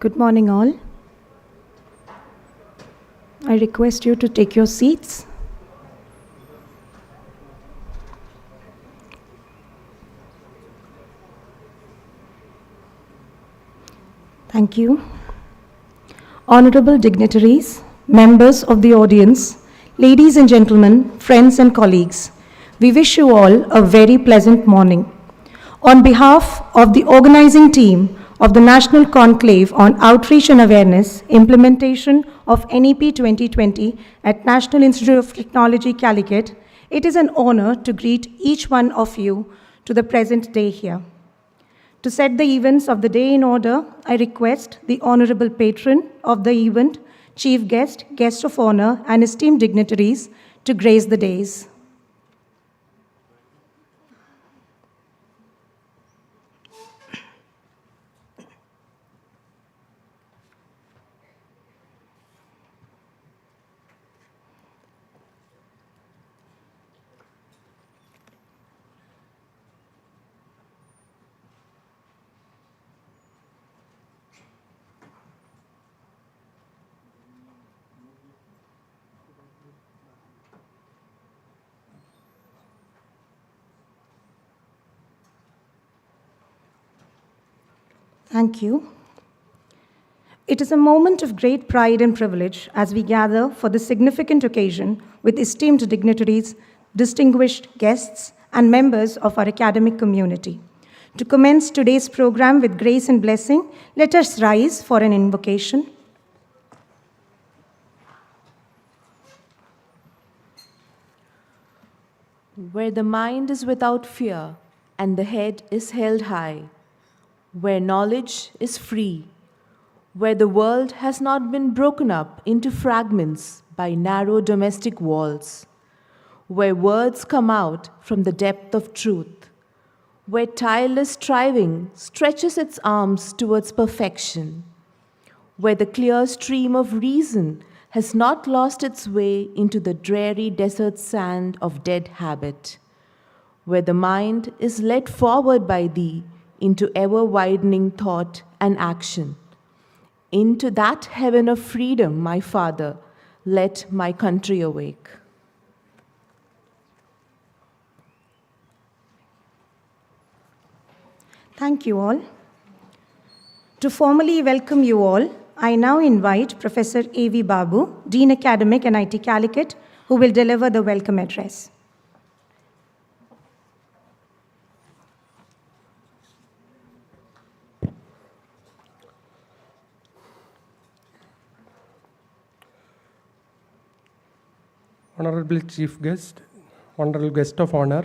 Good morning, all. I request you to take your seats. Thank you. Honorable dignitaries, members of the audience, ladies and gentlemen, friends and colleagues, we wish you all a very pleasant morning. On behalf of the organizing team of the National Conclave on Outreach and Awareness, Implementation of NEP 2020 at National Institute of Technology, Calicut, it is an honor to greet each one of you to the present day here. To set the events of the day in order, I request the honorable patron of the event, chief guest, guest of honor, and esteemed dignitaries to grace the days. Thank you. It is a moment of great pride and privilege as we gather for this significant occasion with esteemed dignitaries, distinguished guests, and members of our academic community. To commence today's program with grace and blessing, let us rise for an invocation. Where the mind is without fear and the head is held high, where knowledge is free, where the world has not been broken up into fragments by narrow domestic walls, where words come out from the depth of truth, where tireless striving stretches its arms towards perfection, where the clear stream of reason has not lost its way into the dreary desert sand of dead habit, where the mind is led forward by thee into ever-widening thought and action. Into that heaven of freedom, my Father, let my country awake. Thank you all. To formally welcome you all, I now invite Professor A.V. Babu, Dean Academic, NIT Calicut, who will deliver the welcome address. Honorable Chief Guest, honorable guest of honor,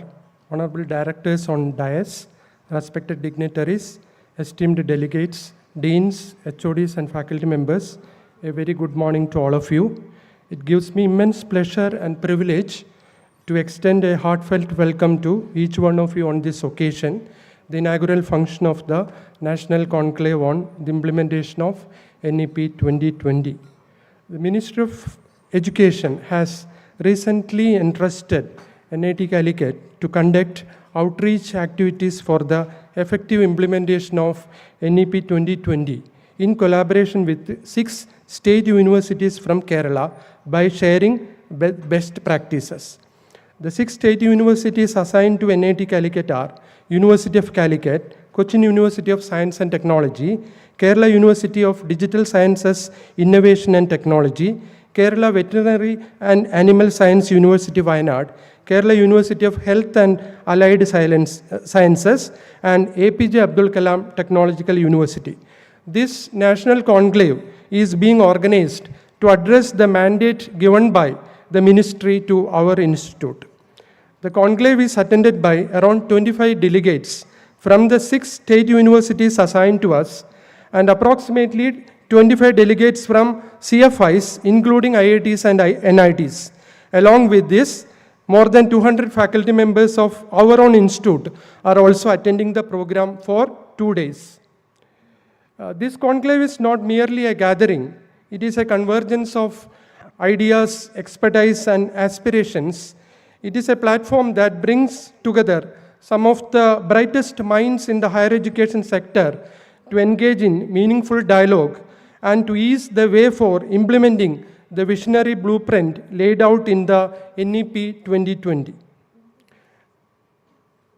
honorable directors on dais, respected dignitaries, esteemed delegates, deans, HODs, and faculty members, a very good morning to all of you. It gives me immense pleasure and privilege to extend a heartfelt welcome to each one of you on this occasion, the inaugural function of the National Conclave on the implementation of NEP 2020. The Ministry of Education has recently entrusted NIT Calicut to conduct outreach activities for the effective implementation of NEP 2020 in collaboration with 6 state universities from Kerala by sharing best practices. The 6 state universities assigned to NIT Calicut are University of Calicut, Cochin University of Science and Technology, Kerala University of Digital Sciences, Innovation and Technology, Kerala Veterinary and Animal Science University Wayanad, Kerala University of Health and Allied Sciences, and APJ Abdul Kalam Technological University. This national conclave is being organized to address the mandate given by the ministry to our institute. The conclave is attended by around 25 delegates from the 6 state universities assigned to us and approximately 25 delegates from CFIs, including IITs and NITs. Along with this, more than 200 faculty members of our own institute are also attending the program for 2 days. This conclave is not merely a gathering, it is a convergence of ideas, expertise, and aspirations. It is a platform that brings together some of the brightest minds in the higher education sector to engage in meaningful dialogue and to ease the way for implementing the visionary blueprint laid out in the NEP 2020.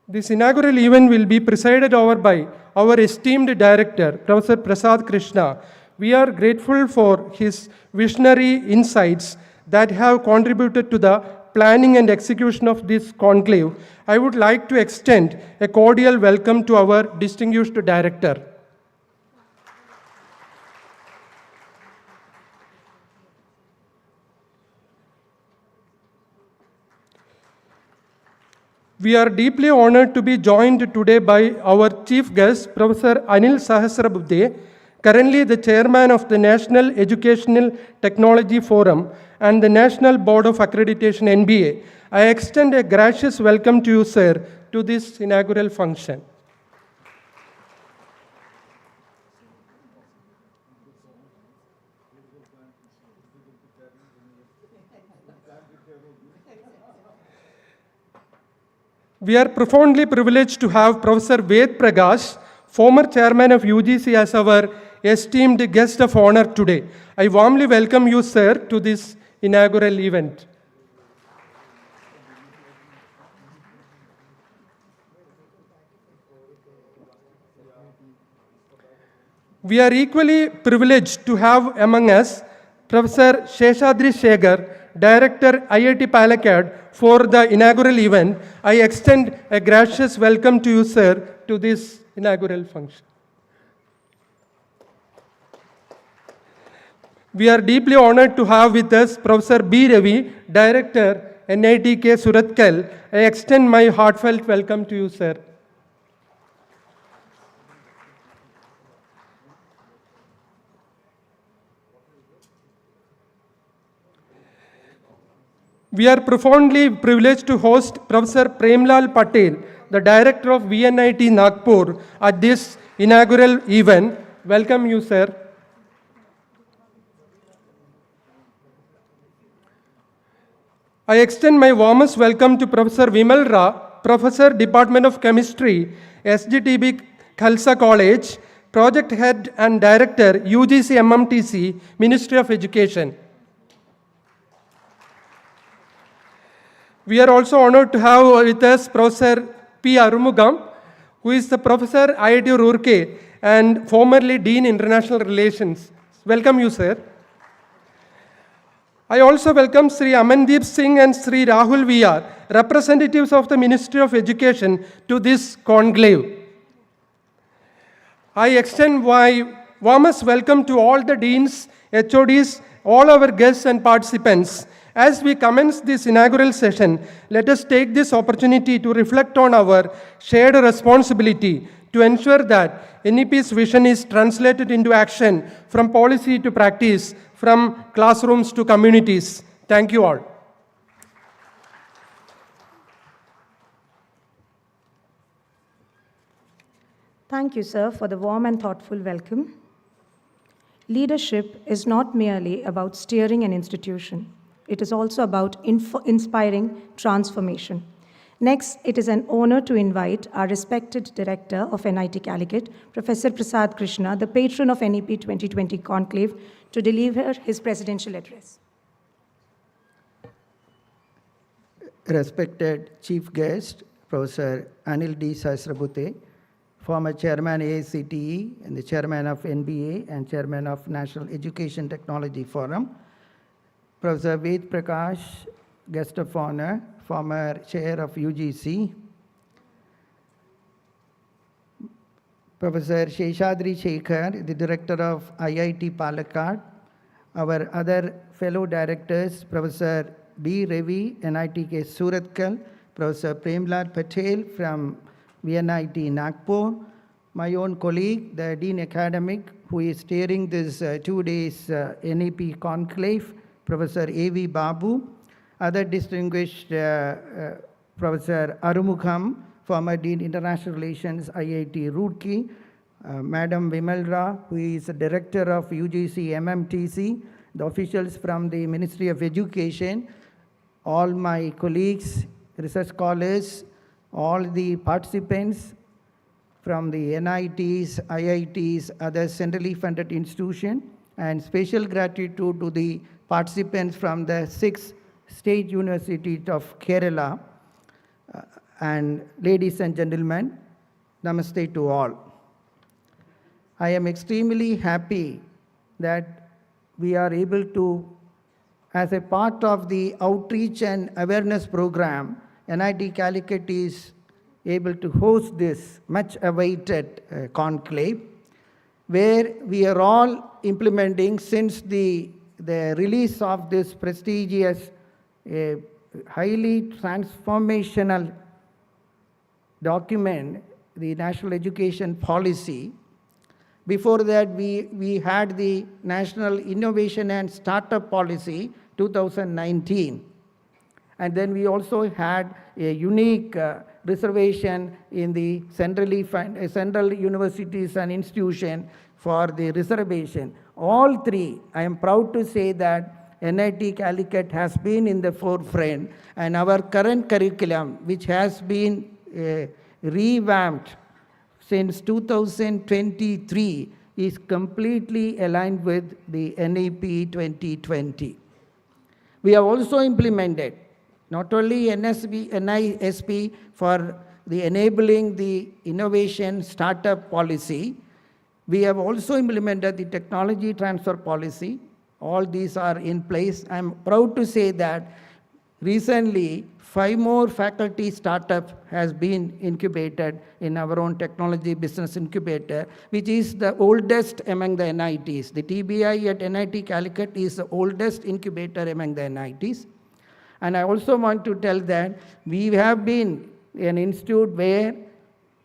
This inaugural event will be presided over by our esteemed director, Professor Prasad Krishna. We are grateful for his visionary insights that have contributed to the planning and execution of this conclave. I would like to extend a cordial welcome to our distinguished director. We are deeply honored to be joined today by our chief guest, Professor Anil Sahasrabudhe, currently the chairman of the National Educational Technology Forum and the National Board of Accreditation, NBA. I extend a gracious welcome to you, sir, to this inaugural function. We are profoundly privileged to have Professor Ved Prakash, former chairman of UGC, as our esteemed guest of honor today. I warmly welcome you, sir, to this inaugural event. We are equally privileged to have among us Professor Sheshadri Shekhar, Director, IIT Palakkad, for the inaugural event. I extend a gracious welcome to you, sir, to this inaugural function. We are deeply honored to have with us Professor B. Ravi, Director, NITK Surathkal. I extend my heartfelt welcome to you, sir. We are profoundly privileged to host Professor Premlal Patel, the Director of VNIT Nagpur, at this inaugural event. Welcome you, sir. I extend my warmest welcome to Professor Vimal Ra, Professor, Department of Chemistry, SGTB Khalsa College, Project Head and Director, UGC MMTC, Ministry of Education. We are also honored to have with us Professor P. Arumugam, who is the Professor IIT Roorkee and formerly Dean International Relations. Welcome you, sir. I also welcome Sri Amandeep Singh and Sri Rahul VR, representatives of the Ministry of Education, to this conclave. I extend my warmest welcome to all the deans, HODs, all our guests and participants, As we commence this inaugural session, let us take this opportunity to reflect on our shared responsibility to ensure that NEP's vision is translated into action from policy to practice, from classrooms to communities. Thank you all. Thank you, sir, for the warm and thoughtful welcome. Leadership is not merely about steering an institution. It is also about inspiring transformation. Next, it is an honor to invite our respected Director of NIT Calicut, Professor Prasad Krishna, the patron of NEP 2020 Conclave, to deliver his presidential address. Respected Chief Guest, Professor Anil D. Sahasrabudhe, former Chairman AICTE and the Chairman of NBA and Chairman of National Education Technology Forum, Professor Ved Prakash, Guest of Honor, former Chair of UGC, Professor Sheshadri Shekhar, the Director of IIT Palakkad, our other fellow directors, Professor B. Ravi, NITK Suratkal, Professor Premlal Patel from VNIT Nagpur, my own colleague, the Dean Academic, who is steering this 2 days NEP conclave, Professor A.V. Babu, other distinguished Professor Arumukham, former Dean International Relations, IIT Roorkee, Madam Vimalra, who is the Director of UGC MMTC, the officials from the Ministry of Education, all my colleagues, research scholars, all the participants from the NITs, IITs, other centrally funded institutions, and special gratitude to the participants from the 6 state universities of Kerala. And ladies and gentlemen, namaste to all. I am extremely happy that we are able to, as a part of the outreach and awareness program, NIT Calicut is able to host this much awaited conclave, where we are all implementing since the release of this prestigious, highly transformational document, the National Education Policy. Before that, we had the National Innovation and Startup Policy 2019. And then we also had a unique reservation in the central universities and institutions for the reservation. All three, I am proud to say that NIT Calicut has been in the forefront, and our current curriculum, which has been revamped since 2023, is completely aligned with the NEP 2020. We have also implemented not only NISP for the enabling the innovation startup policy, we have also implemented the technology transfer policy. All these are in place. I am proud to say that recently 5 more faculty startups has been incubated in our own technology business incubator, which is the oldest among the NITs. The TBI at NIT Calicut is the oldest incubator among the NITs. And I also want to tell that we have been an institute where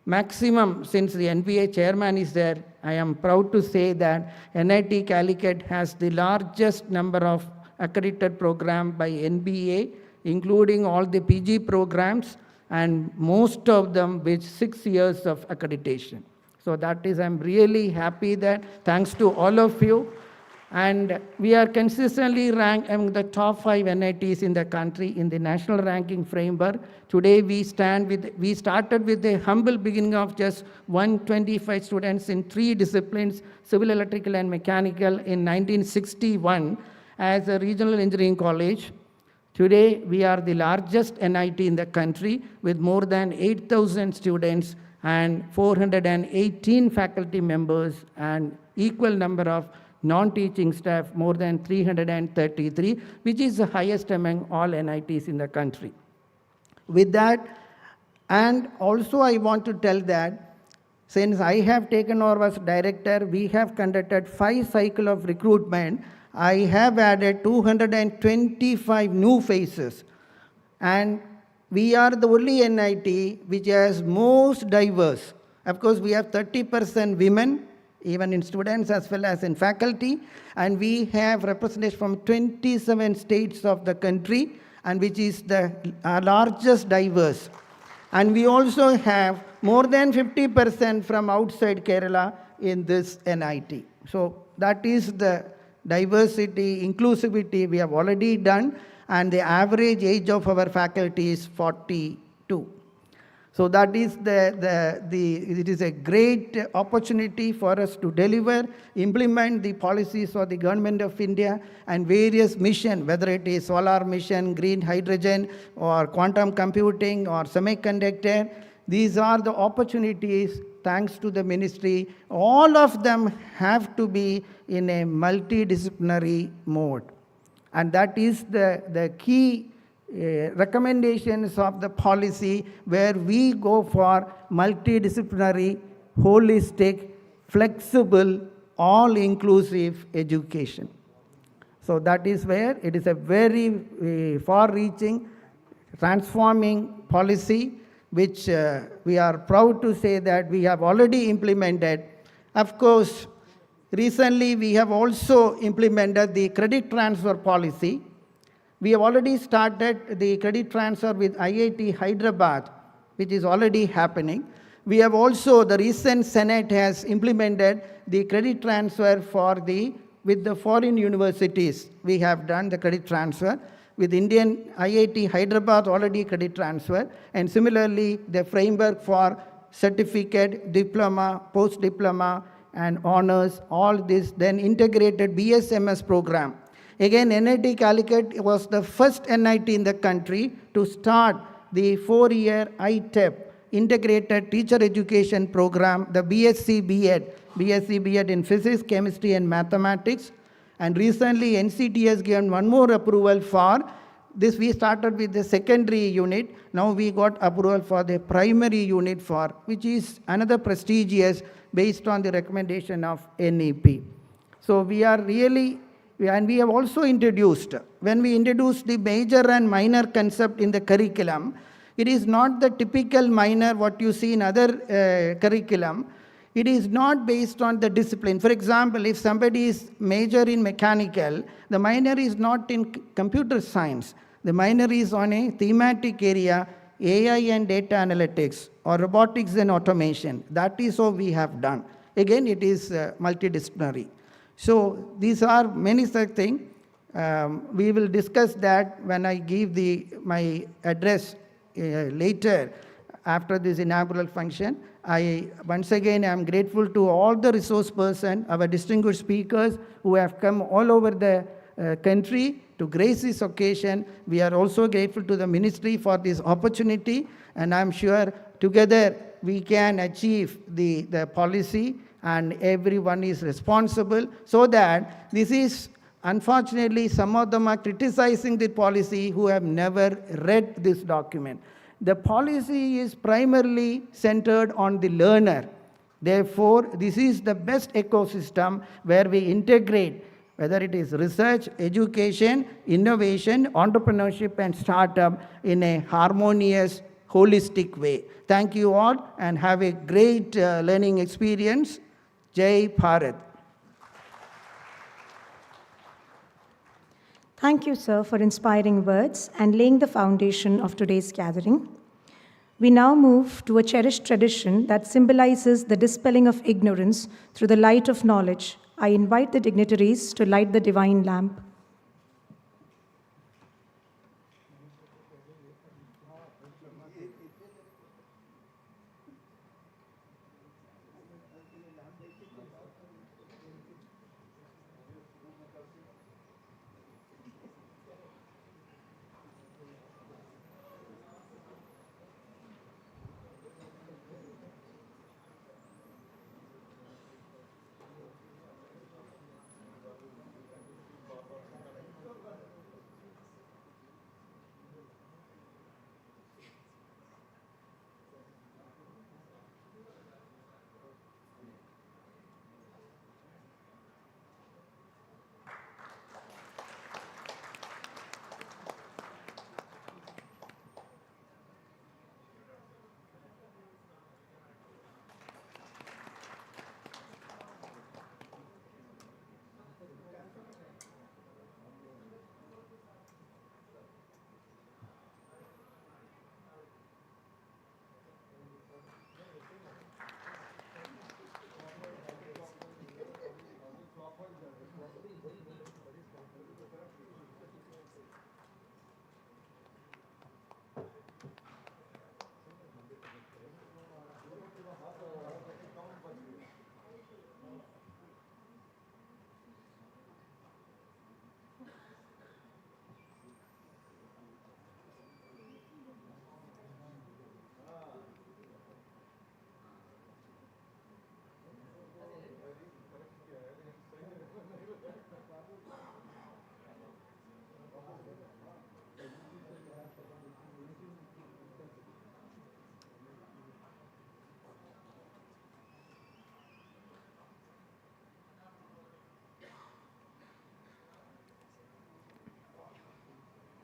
maximum, since the NBA chairman is there, I am proud to say that NIT Calicut has the largest number of accredited program by NBA, including all the PG programs, and most of them with 6 years of accreditation. So that is, I'm really happy that, thanks to all of you. And we are consistently ranked among the top 5 NITs in the country in the national ranking framework. Today we started with a humble beginning of just 125 students in 3 disciplines, civil, electrical, and mechanical, in 1961 as a regional engineering college. Today we are the largest NIT in the country with more than 8,000 students and 418 faculty members and equal number of non-teaching staff, more than 333, which is the highest among all NITs in the country. With that, and also I want to tell that since I have taken over as director, we have conducted 5 cycles of recruitment I have added 225 new faces. And we are the only NIT which has most diverse. Of course, we have 30% women, even in students as well as in faculty, and we have representation from 27 states of the country, and which is the largest diverse. And we also have more than 50% from outside Kerala in this NIT. So that is the diversity, inclusivity we have already done, and the average age of our faculty is 42. So that is it is a great opportunity for us to deliver, implement the policies of the Government of India and various missions, whether it is solar mission, green hydrogen, or quantum computing, or semiconductor. These are the opportunities thanks to the ministry. All of them have to be in a multidisciplinary mode. And that is the key recommendations of the policy, where we go for multidisciplinary, holistic, flexible, all-inclusive education. So that is where it is a very far-reaching, transforming policy, which we are proud to say that we have already implemented. Of course, recently we have also implemented the credit transfer policy. We have already started the credit transfer with IIT Hyderabad, which is already happening. We have also, the recent Senate has implemented the credit transfer with the foreign universities. We have done the credit transfer. With Indian IIT Hyderabad already credit transfer, and similarly the framework for certificate, diploma, post-diploma, and honors, all this, then integrated BSMS program. Again, NIT Calicut was the first NIT in the country to start the 4-year ITEP, Integrated Teacher Education Program, the BSc B.Ed in Physics, Chemistry, and Mathematics. And recently, NCT has given one more approval for this. We started with the secondary unit. Now we got approval for the primary unit, which is another prestigious based on the recommendation of NEP. So we are really, and we have also introduced, when we introduced the major and minor concept in the curriculum, it is not the typical minor what you see in other curriculum. It is not based on the discipline. For example, if somebody is major in mechanical, the minor is not in computer science. The minor is on a thematic area, AI and data analytics, or robotics and automation. That is how we have done. Again, it is multidisciplinary. So these are many such things. We will discuss that when I give my address later after this inaugural function. Once again, I am grateful to all the resource persons, our distinguished speakers who have come all over the country to grace this occasion. We are also grateful to the ministry for this opportunity, and I am sure together we can achieve the policy, and everyone is responsible, so that this is, unfortunately, some of them are criticizing the policy who have never read this document. The policy is primarily centered on the learner. Therefore, this is the best ecosystem where we integrate, whether it is research, education, innovation, entrepreneurship, and startup in a harmonious, holistic way. Thank you all, and have a great learning experience. Jai Bharat. Thank you, sir, for inspiring words and laying the foundation of today's gathering. We now move to a cherished tradition that symbolizes the dispelling of ignorance through the light of knowledge. I invite the dignitaries to light the divine lamp.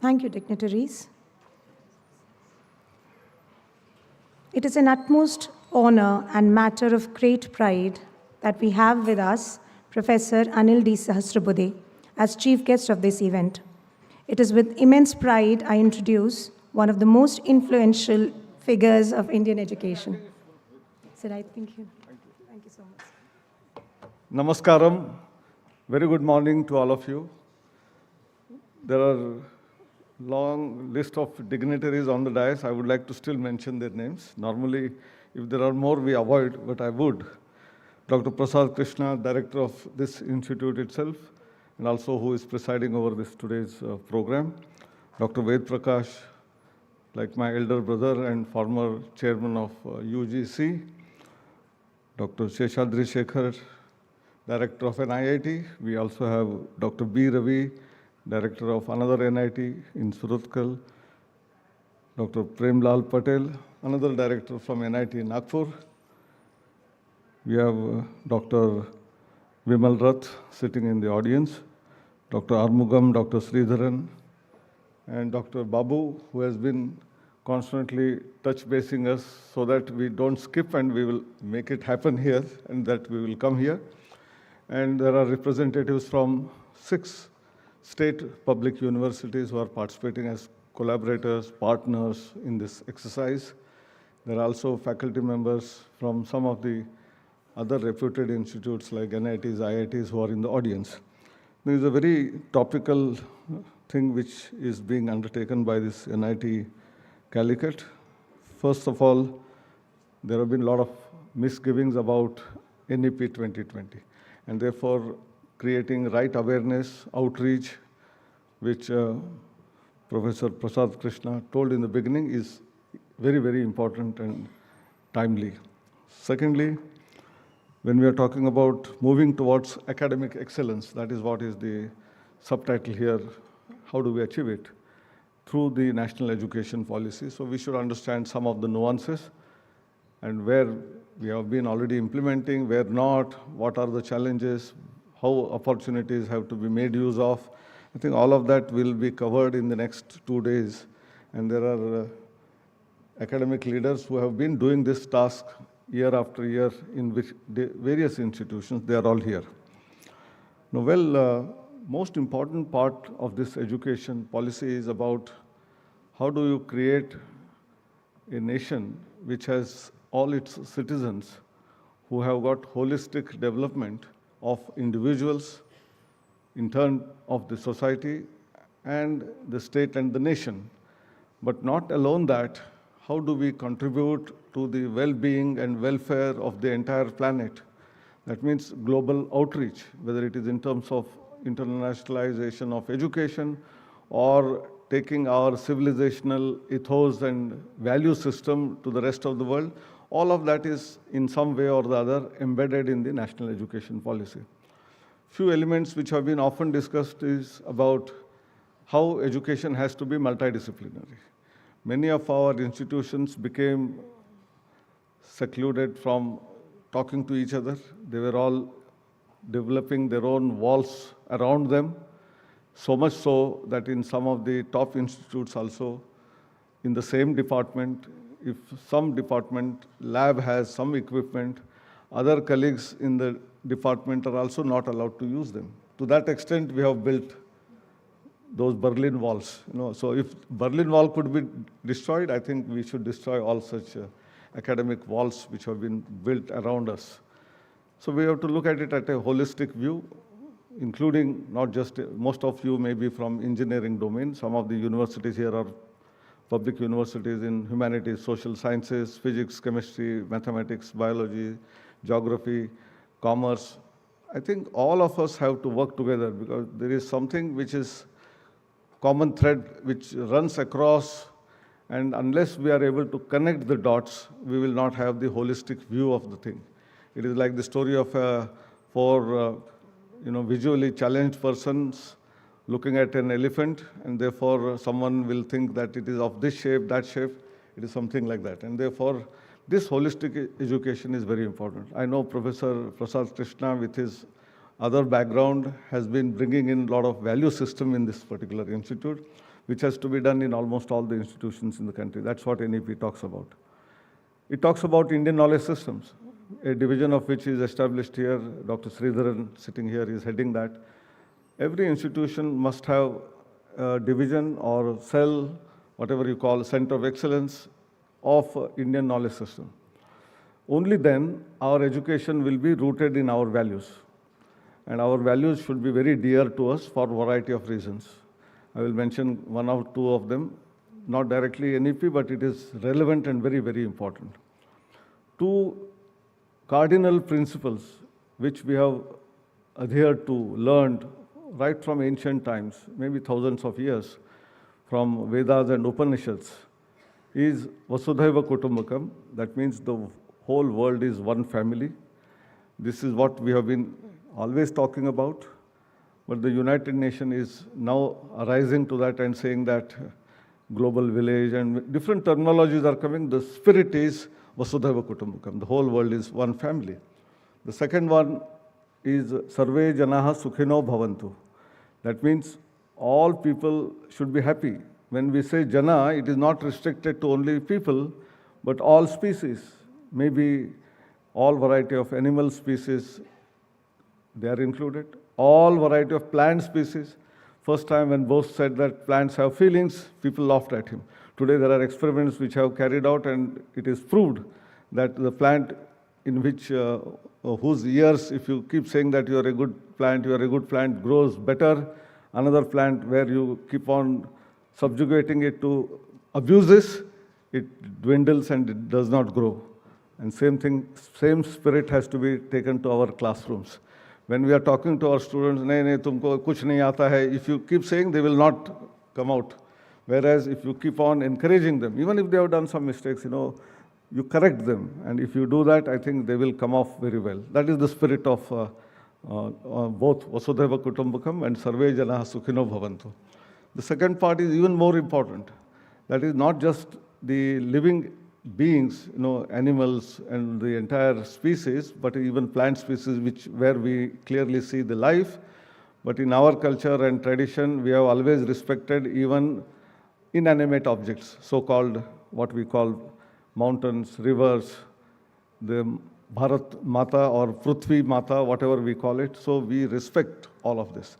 Thank you, dignitaries. It is an utmost honor and matter of great pride that we have with us Professor Anil D. Sahasrabudhe as chief guest of this event. It is with immense pride I introduce one of the most influential figures of Indian education. Sir, I thank you. Thank you so much. Namaskaram. Very good morning to all of you. There are long list of dignitaries on the dais. I would like to still mention their names. Normally, if there are more, we avoid, but I would. Dr. Prasad Krishna, director of this institute itself, and also who is presiding over this today's program. Dr. Ved Prakash, like my elder brother and former chairman of UGC. Dr. Sheshadri Shekhar, director of an IIT. We also have Dr. B. Ravi, director of another NIT in Suratkal. Dr. Premlal Patel, another director from NIT in Nagpur. We have Dr. Vimal Rath sitting in the audience, Dr. Armugam, Dr. Sridharan, and Dr. Babu, who has been constantly touch basing us so that we don't skip and we will make it happen here and that we will come here. And there are representatives from 6 state public universities who are participating as collaborators, partners in this exercise. There are also faculty members from some of the other reputed institutes like NITs, IITs who are in the audience. There is a very topical thing which is being undertaken by this NIT Calicut. First of all, there have been a lot of misgivings about NEP 2020, and therefore creating right awareness, outreach, which Professor Prasad Krishna told in the beginning is very, very important and timely. Secondly, when we are talking about moving towards academic excellence, that is what is the subtitle here, how do we achieve it? Through the national education policy. So we should understand some of the nuances and where we have been already implementing, where not, what are the challenges, how opportunities have to be made use of. I think all of that will be covered in the next 2 days. And there are academic leaders who have been doing this task year after year in various institutions. They are all here. Now, most important part of this education policy is about how do you create a nation which has all its citizens who have got holistic development of individuals, in turn of the society and the state and the nation. But not alone that, how do we contribute to the well-being and welfare of the entire planet? That means global outreach, whether it is in terms of internationalization of education or taking our civilizational ethos and value system to the rest of the world. All of that is in some way or the other embedded in the national education policy. Few elements which have been often discussed is about how education has to be multidisciplinary. Many of our institutions became secluded from talking to each other. They were all developing their own walls around them, so much so that in some of the top institutes also, in the same department, if some department lab has some equipment, other colleagues in the department are also not allowed to use them. To that extent, we have built those Berlin walls. So if Berlin Wall could be destroyed, I think we should destroy all such academic walls which have been built around us. So we have to look at it at a holistic view, including not just, most of you may be from engineering domain. Some of the universities here are public universities in humanities, social sciences, physics, chemistry, mathematics, biology, geography, commerce. I think all of us have to work together because there is something which is common thread which runs across, and unless we are able to connect the dots, we will not have the holistic view of the thing. It is like the story of four visually challenged persons looking at an elephant, and therefore someone will think that it is of this shape, that shape. It is something like that. And therefore, this holistic education is very important. I know Professor Prasad Krishna, with his other background, has been bringing in a lot of value system in this particular institute. which has to be done in almost all the institutions in the country. That's what NEP talks about. It talks about Indian knowledge systems, a division of which is established here. Dr. Sridharan, sitting here, is heading that. Every institution must have a division or cell, whatever you call, center of excellence of Indian knowledge system. Only then our education will be rooted in our values. And our values should be very dear to us for a variety of reasons. I will mention one or two of them, not directly NEP, but it is relevant and very, very important. Two cardinal principles which we have adhered to, learned right from ancient times, maybe thousands of years, from Vedas and Upanishads, is Vasudhaiva Kutumbakam. That means the whole world is one family. This is what we have been always talking about, but the United Nations is now arising to that and saying that global village and different terminologies are coming. The spirit is Vasudhaiva Kutumbakam. The whole world is one family. The second one is Sarve Janaha Sukhino Bhavantu. That means all people should be happy. When we say Jana, it is not restricted to only people, but all species. Maybe all variety of animal species, they are included. All variety of plant species. First time when Bose said that plants have feelings, people laughed at him. Today there are experiments which have carried out, and it is proved that the plant in which, whose ears, if you keep saying that you are a good plant, grows better. Another plant where you keep on subjugating it to abuses, it dwindles and it does not grow. And same thing, same spirit has to be taken to our classrooms. When we are talking to our students, nahi, tumko kuch nahi aata hai, if you keep saying, they will not come out. Whereas if you keep on encouraging them, even if they have done some mistakes, you correct them. And if you do that, I think they will come off very well. That is the spirit of both Vasudhaiva Kutumbakam and Sarve Janaha Sukhino Bhavantu. The second part is even more important. That is not just the living beings, animals and the entire species, but even plant species, where we clearly see the life. But in our culture and tradition, we have always respected even inanimate objects, so-called what we call mountains, rivers, the Bharat Mata or Prithvi Mata, whatever we call it. So we respect all of this.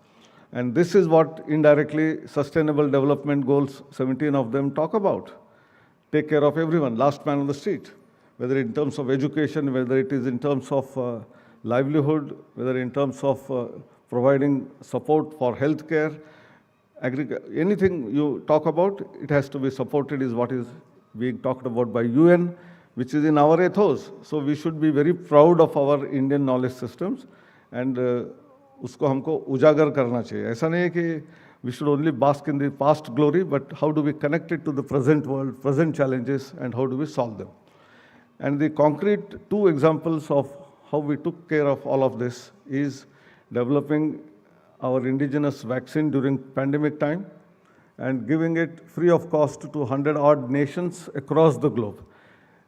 And this is what indirectly Sustainable Development Goals, 17 of them, talk about. Take care of everyone, last man on the street, whether in terms of education, whether it is in terms of livelihood, whether in terms of providing support for healthcare, anything you talk about, it has to be supported, is what is being talked about by UN, which is in our ethos. So we should be very proud of our Indian knowledge systems, and usko humko ujagar karna chahiye. Aisa nahi hai ki we should only bask in the past glory, but how do we connect it to the present world, present challenges, and how do we solve them? And the concrete two examples of how we took care of all of this is developing our indigenous vaccine during pandemic time and giving it free of cost to 100-odd nations across the globe.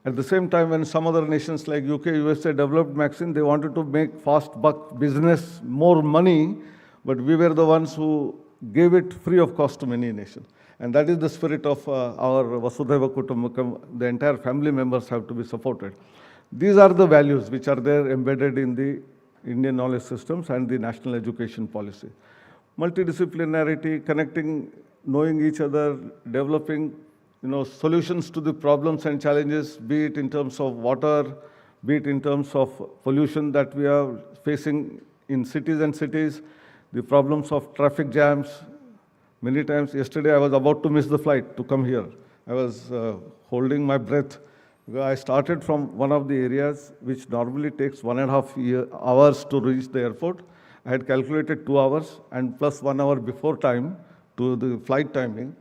At the same time, when some other nations like UK, USA developed vaccine, they wanted to make fast buck business, more money, but we were the ones who gave it free of cost to many nations. And that is the spirit of our Vasudhaiva Kutumbakam. The entire family members have to be supported. These are the values which are there embedded in the Indian knowledge systems and the national education policy. Multidisciplinarity, connecting, knowing each other, developing solutions to the problems and challenges, be it in terms of water, be it in terms of pollution that we are facing in cities and cities, the problems of traffic jams. Many times, yesterday I was about to miss the flight to come here. I was holding my breath. I started from one of the areas which normally takes 1.5 hours to reach the airport. I had calculated 2 hours and plus 1 hour before time to the flight timing.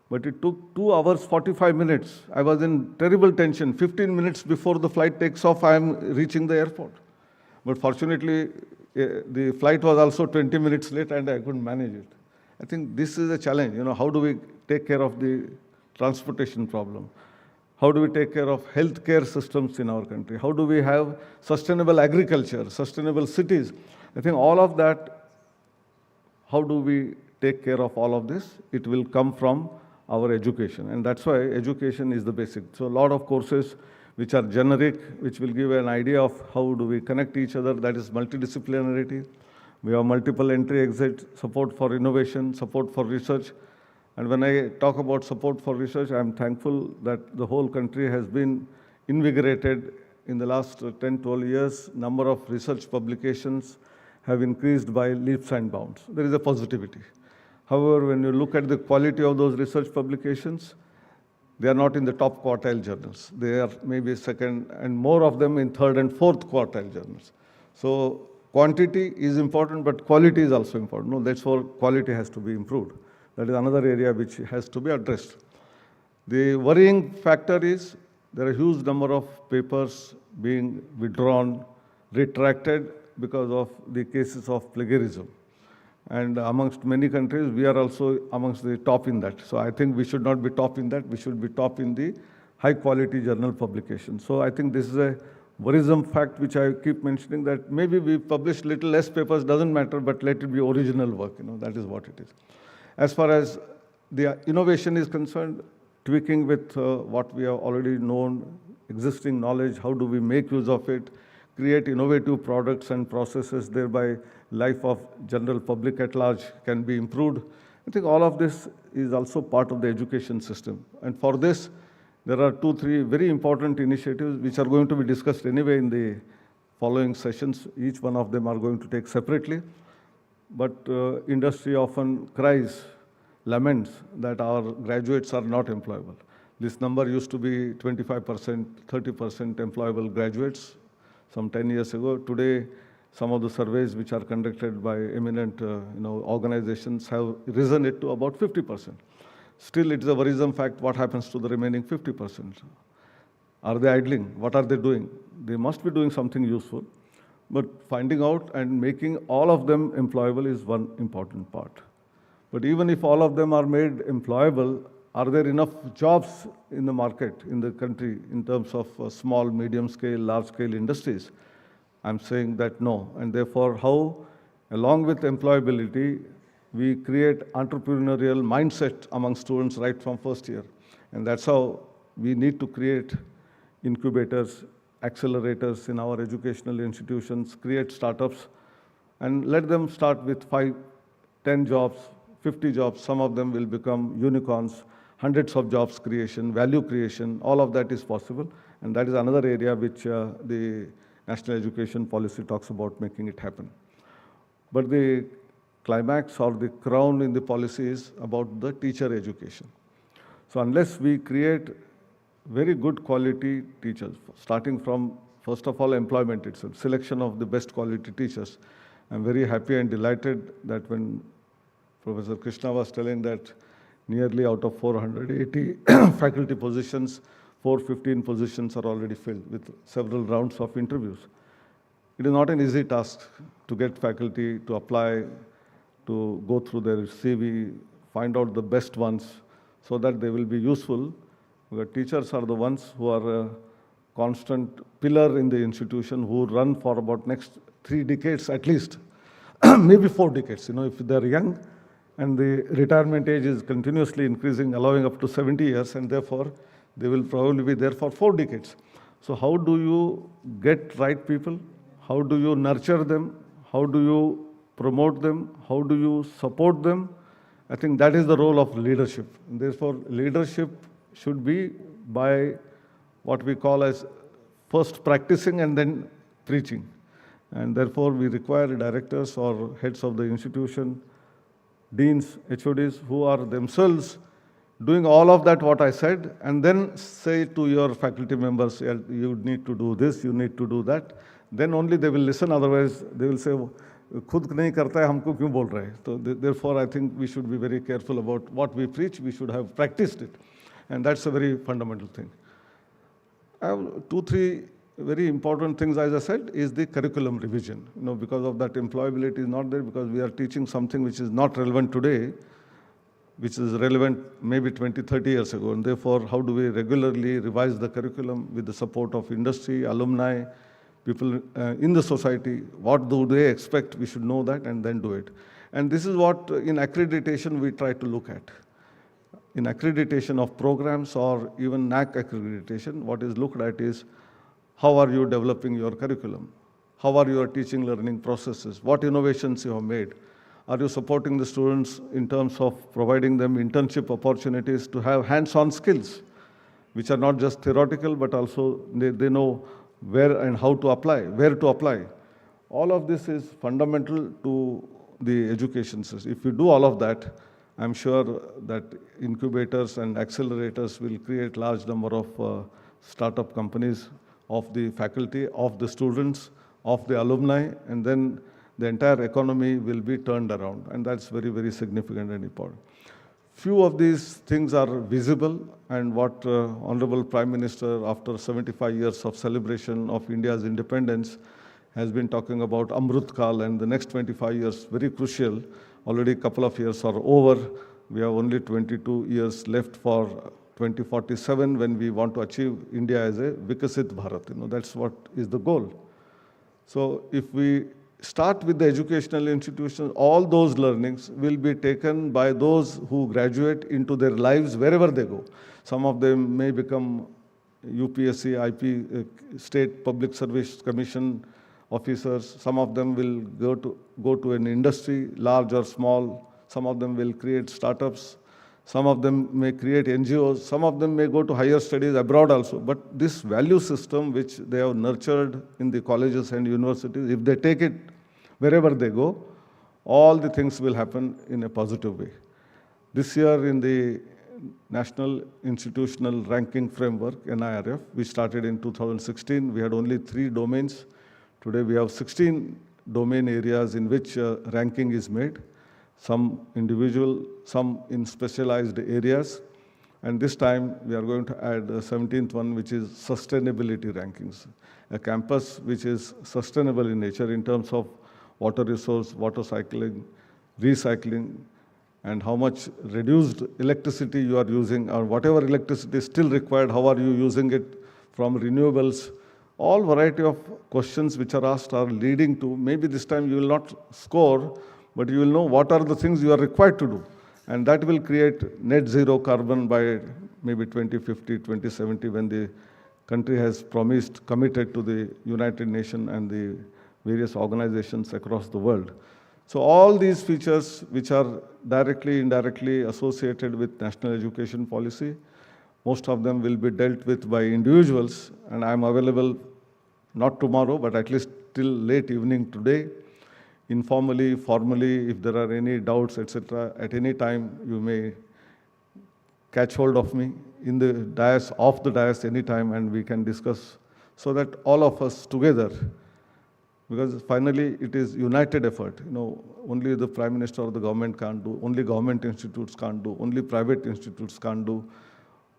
But it took 2 hours, 45 minutes. I was in terrible tension. 15 minutes before the flight takes off, I am reaching the airport. But fortunately, the flight was also 20 minutes late and I couldn't manage it. I think this is a challenge. How do we take care of the transportation problem? How do we take care of healthcare systems in our country? How do we have sustainable agriculture, sustainable cities? I think all of that, how do we take care of all of this, it will come from our education. And that's why education is the basic. So a lot of courses which are generic, which will give an idea of how do we connect each other, that is multidisciplinarity. We have multiple entry exit, support for innovation, support for research. And when I talk about support for research, I'm thankful that the whole country has been invigorated in the last 10, 12 years. Number of research publications have increased by leaps and bounds. There is a positivity. However, when you look at the quality of those research publications, they are not in the top quartile journals. They are maybe second, and more of them in third and fourth quartile journals. So quantity is important, but quality is also important. No, that's why quality has to be improved. That is another area which has to be addressed. The worrying factor is there are a huge number of papers being withdrawn, retracted because of the cases of plagiarism. And amongst many countries, we are also amongst the top in that. So I think we should not be top in that. We should be top in the high quality journal publication. So I think this is a worrisome fact which I keep mentioning, that maybe we publish little less papers, doesn't matter, but let it be original work, that is what it is. As far as the innovation is concerned, tweaking with what we have already known, existing knowledge, how do we make use of it, create innovative products and processes, thereby life of general public at large can be improved. I think all of this is also part of the education system. And for this, there are 2, 3 very important initiatives which are going to be discussed anyway in the following sessions. Each one of them are going to take separately. But industry often cries, laments that our graduates are not employable. This number used to be 25%, 30% employable graduates some 10 years ago. Today, some of the surveys which are conducted by eminent organizations have risen it to about 50%. Still, it is a worrisome fact what happens to the remaining 50%. Are they idling? What are they doing? They must be doing something useful. But finding out and making all of them employable is one important part. But even if all of them are made employable, are there enough jobs in the market, in the country, in terms of small, medium scale, large scale industries? I'm saying that no. And therefore, how, along with employability, we create entrepreneurial mindset among students right from first year. And that's how we need to create incubators, accelerators in our educational institutions, create startups, and let them start with 5, 10 jobs, 50 jobs. Some of them will become unicorns, hundreds of jobs creation, value creation, all of that is possible. And that is another area which the National Education Policy talks about making it happen. But the climax or the crown in the policy is about the teacher education. So unless we create very good quality teachers, starting from, first of all, employment itself, selection of the best quality teachers. I'm very happy and delighted that when Professor Krishna was telling that nearly out of 480 faculty positions, 415 positions are already filled with several rounds of interviews. It is not an easy task to get faculty to apply, to go through their CV, find out the best ones so that they will be useful. Because teachers are the ones who are a constant pillar in the institution, who run for about next 3 decades at least, maybe 4 decades, if they're young, and the retirement age is continuously increasing, allowing up to 70 years, and therefore they will probably be there for 4 decades. So how do you get right people? How do you nurture them? How do you promote them? How do you support them? I think that is the role of leadership. And therefore, leadership should be by what we call as first practicing and then preaching. And therefore, we require directors or heads of the institution, deans, HODs, who are themselves doing all of that, what I said, and then say to your faculty members, you need to do this, you need to do that. Then only they will listen, otherwise they will say, खुद नहीं करता है हमको क्यों बोल रहे हैं. So therefore I think we should be very careful about what we preach. We should have practiced it, and that's a very fundamental thing. I have 2, 3 very important things, as I said, is the curriculum revision. Because of that, employability is not there, because we are teaching something which is not relevant today, which is relevant maybe 20, 30 years ago. And therefore, how do we regularly revise the curriculum with the support of industry, alumni, people in the society? What do they expect? We should know that and then do it. And this is what in accreditation we try to look at. In accreditation of programs or even NAC accreditation, what is looked at is how are you developing your curriculum? How are your teaching learning processes? What innovations you have made? Are you supporting the students in terms of providing them internship opportunities to have hands-on skills, which are not just theoretical, but also they know where and how to apply, where to apply. All of this is fundamental to the education system. If you do all of that, I'm sure that incubators and accelerators will create large number of startup companies of the faculty, of the students, of the alumni, and then the entire economy will be turned around. And that's very, very significant and important. Few of these things are visible, and what Honorable Prime Minister, after 75 years of celebration of India's independence, has been talking about Amrut Kal, and the next 25 years, very crucial. Already a couple of years are over. We have only 22 years left for 2047 when we want to achieve India as a Vikasit Bharat. That's what is the goal. So if we start with the educational institutions, all those learnings will be taken by those who graduate into their lives wherever they go. Some of them may become UPSC, IP, State Public Service Commission officers. Some of them will go to an industry, large or small. Some of them will create startups. Some of them may create NGOs. Some of them may go to higher studies abroad also. But this value system which they have nurtured in the colleges and universities, if they take it wherever they go, all the things will happen in a positive way. This year in the National Institutional Ranking Framework, NIRF, we started in 2016. We had only 3 domains. Today we have 16 domain areas in which ranking is made. Some individual, some in specialized areas. And this time we are going to add a 17th one, which is sustainability rankings. A campus which is sustainable in nature in terms of water resource, water cycling, recycling, and how much reduced electricity you are using, or whatever electricity is still required, how are you using it from renewables. All variety of questions which are asked are leading to, maybe this time you will not score, but you will know what are the things you are required to do. And that will create net zero carbon by maybe 2050, 2070, when the country has promised, committed to the United Nations and the various organizations across the world. So all these features which are directly, indirectly associated with national education policy, most of them will be dealt with by individuals, and I'm available not tomorrow, but at least till late evening today, informally, formally, if there are any doubts, etc., at any time you may catch hold of me in the dais, off the dais anytime, and we can discuss so that all of us together, because finally it is united effort. Only the Prime Minister or the government can't do, only government institutes can't do, only private institutes can't do,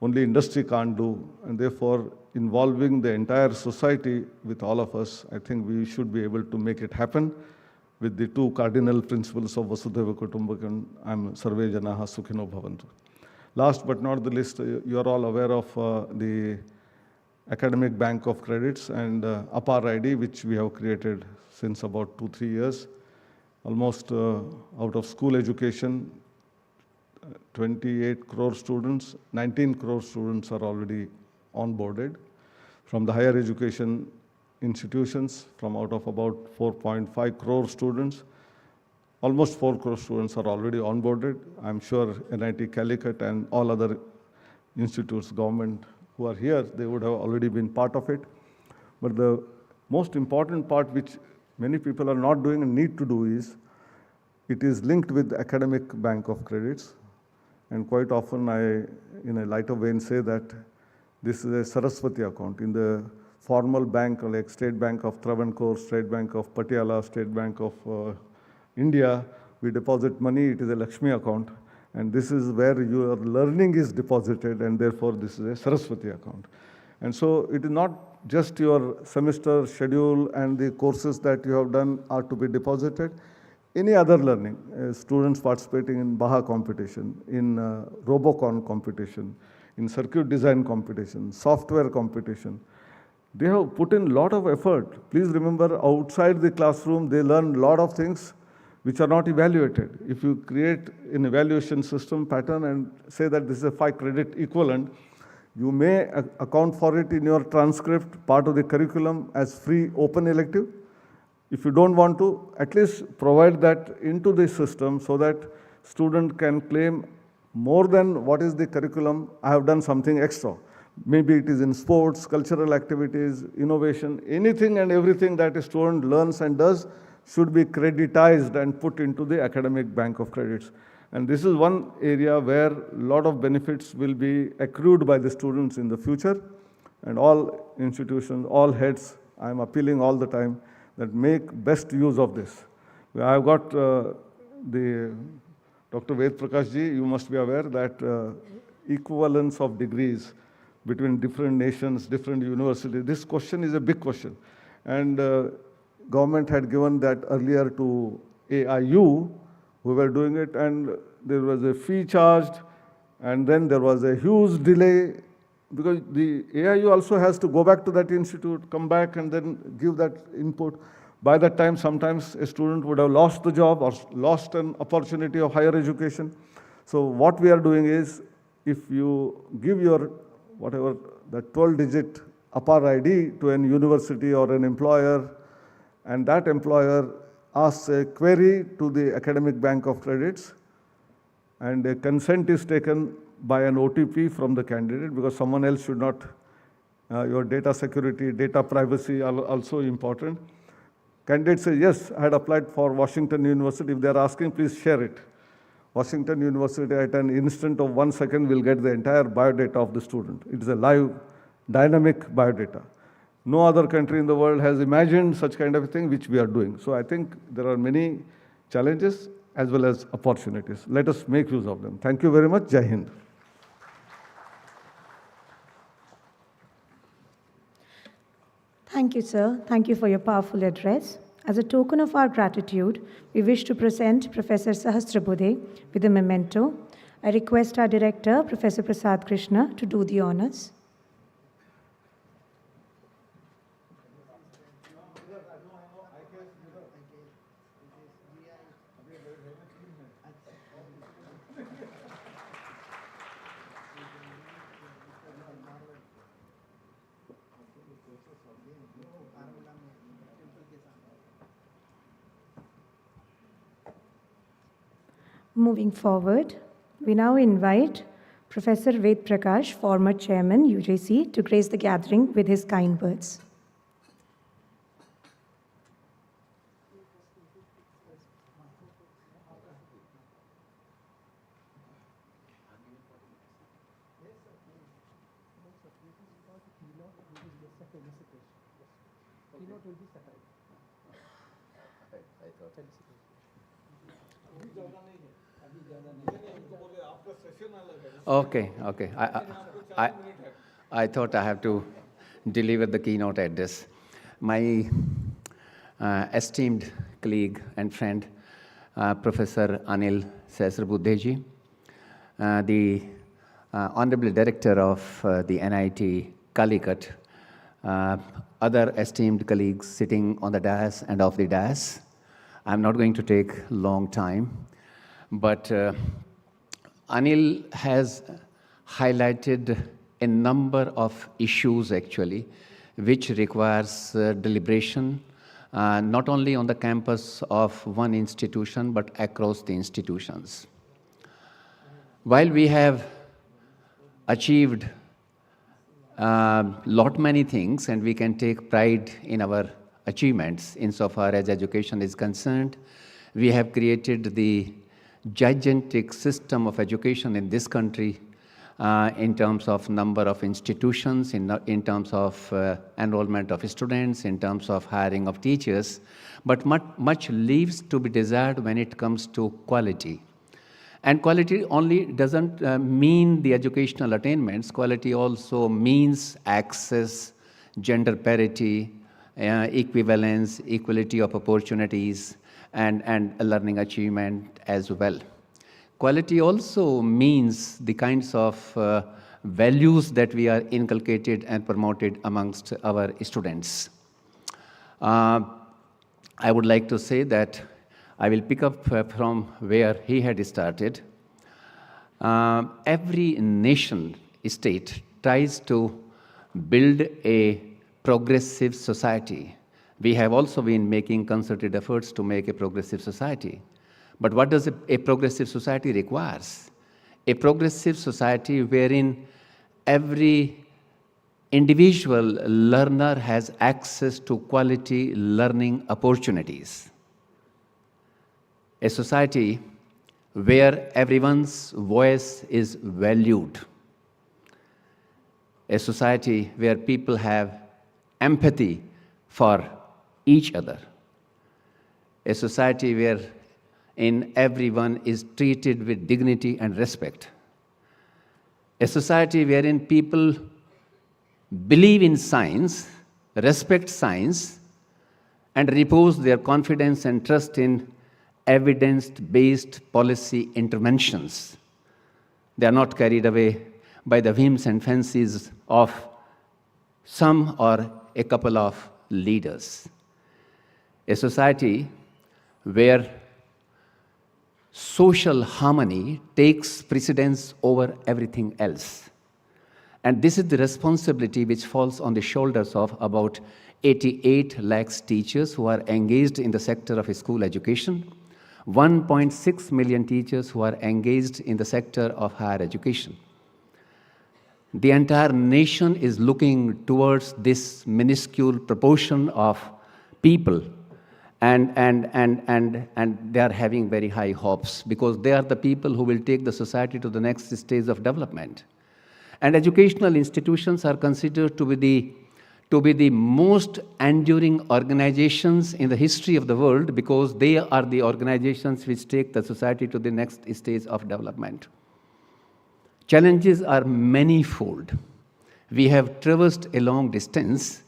only industry can't do, and therefore involving the entire society with all of us, I think we should be able to make it happen with the 2 cardinal principles of Vasudhaiva Kutumbakam, I'm Sarve Janaha Sukhino Bhavantu. Last but not the least, you are all aware of the Academic Bank of Credits and APAR ID, which we have created since about 2-3 years. Almost out of school education, 28 crore students, 19 crore students are already onboarded. From the higher education institutions, from out of about 4.5 crore students, almost 4 crore students are already onboarded. I'm sure NIT Calicut and all other institutes, government who are here, they would have already been part of it. But the most important part which many people are not doing and need to do is, it is linked with the Academic Bank of Credits. And quite often I, in a lighter vein, say that this is a Saraswati account. In the formal bank, like State Bank of Travancore, State Bank of Patiala, State Bank of India, we deposit money, it is a Lakshmi account. And this is where your learning is deposited, and therefore this is a Saraswati account. And so it is not just your semester schedule and the courses that you have done are to be deposited. Any other learning, students participating in Baha competition, in Robocon competition, in circuit design competition, software competition, they have put in a lot of effort. Please remember, outside the classroom, they learn a lot of things which are not evaluated. If you create an evaluation system pattern and say that this is a 5-credit equivalent, you may account for it in your transcript, part of the curriculum as free open elective. If you don't want to, at least provide that into the system so that student can claim more than what is the curriculum, I have done something extra. Maybe it is in sports, cultural activities, innovation, anything and everything that a student learns and does should be creditized and put into the academic bank of credits. And this is one area where a lot of benefits will be accrued by the students in the future. And all institutions, all heads, I am appealing all the time that make best use of this. I've got the Dr. Ved Prakash ji, you must be aware that equivalence of degrees between different nations, different universities, this question is a big question. And government had given that earlier to AIU, who were doing it, and there was a fee charged, and then there was a huge delay, because the AIU also has to go back to that institute, come back and then give that input. By that time, sometimes a student would have lost the job or lost an opportunity of higher education. So what we are doing is, if you give your, whatever, the 12-digit APAR ID to an university or an employer, and that employer asks a query to the academic bank of credits, and a consent is taken by an OTP from the candidate, because someone else should not, your data security, data privacy are also important. Candidate says, yes, I had applied for Washington University. If they are asking, please share it. Washington University at an instant of 1 second will get the entire biodata of the student. It is a live, dynamic biodata. No other country in the world has imagined such kind of a thing, which we are doing. So I think there are many challenges as well as opportunities. Let us make use of them. Thank you very much. Jai Hind. Thank you, sir. Thank you for your powerful address. As a token of our gratitude, we wish to present Professor Sahasrabudhe with a memento. I request our director, Professor Prasad Krishna, to do the honors. Moving forward, we now invite Professor Ved Prakash, former chairman, UJC, to grace the gathering with his kind words. Okay. I thought I have to deliver the keynote address. My esteemed colleague and friend, Professor Anil Sahasrabudhe, the Honorable Director of the NIT Calicut, other esteemed colleagues sitting on the dais and off the dais. I'm not going to take long time, but Anil has highlighted a number of issues actually, which requires deliberation, not only on the campus of one institution, but across the institutions. While we have achieved many things, and we can take pride in our achievements insofar as education is concerned, we have created the gigantic system of education in this country in terms of number of institutions, in terms of enrollment of students, in terms of hiring of teachers, but much leaves to be desired when it comes to quality. And quality only doesn't mean the educational attainments. Quality also means access, gender parity, equivalence, equality of opportunities, and learning achievement as well. Quality also means the kinds of values that we are inculcated and promoted amongst our students. I would like to say that I will pick up from where he had started. Every nation state tries to build a progressive society. We have also been making concerted efforts to make a progressive society. But what does a progressive society requires? A progressive society wherein every individual learner has access to quality learning opportunities. A society where everyone's voice is valued. A society where people have empathy for each other. A society where everyone is treated with dignity and respect. A society wherein people believe in science, respect science, and repose their confidence and trust in evidence-based policy interventions. They are not carried away by the whims and fancies of some or a couple of leaders. A society where social harmony takes precedence over everything else. And this is the responsibility which falls on the shoulders of about 88 lakhs teachers who are engaged in the sector of school education, 1.6 million teachers who are engaged in the sector of higher education. The entire nation is looking towards this minuscule proportion of people, and they are having very high hopes because they are the people who will take the society to the next stage of development. And educational institutions are considered to be the most enduring organizations in the history of the world because they are the organizations which take the society to the next stage of development. Challenges are manifold. We have traversed a long distance,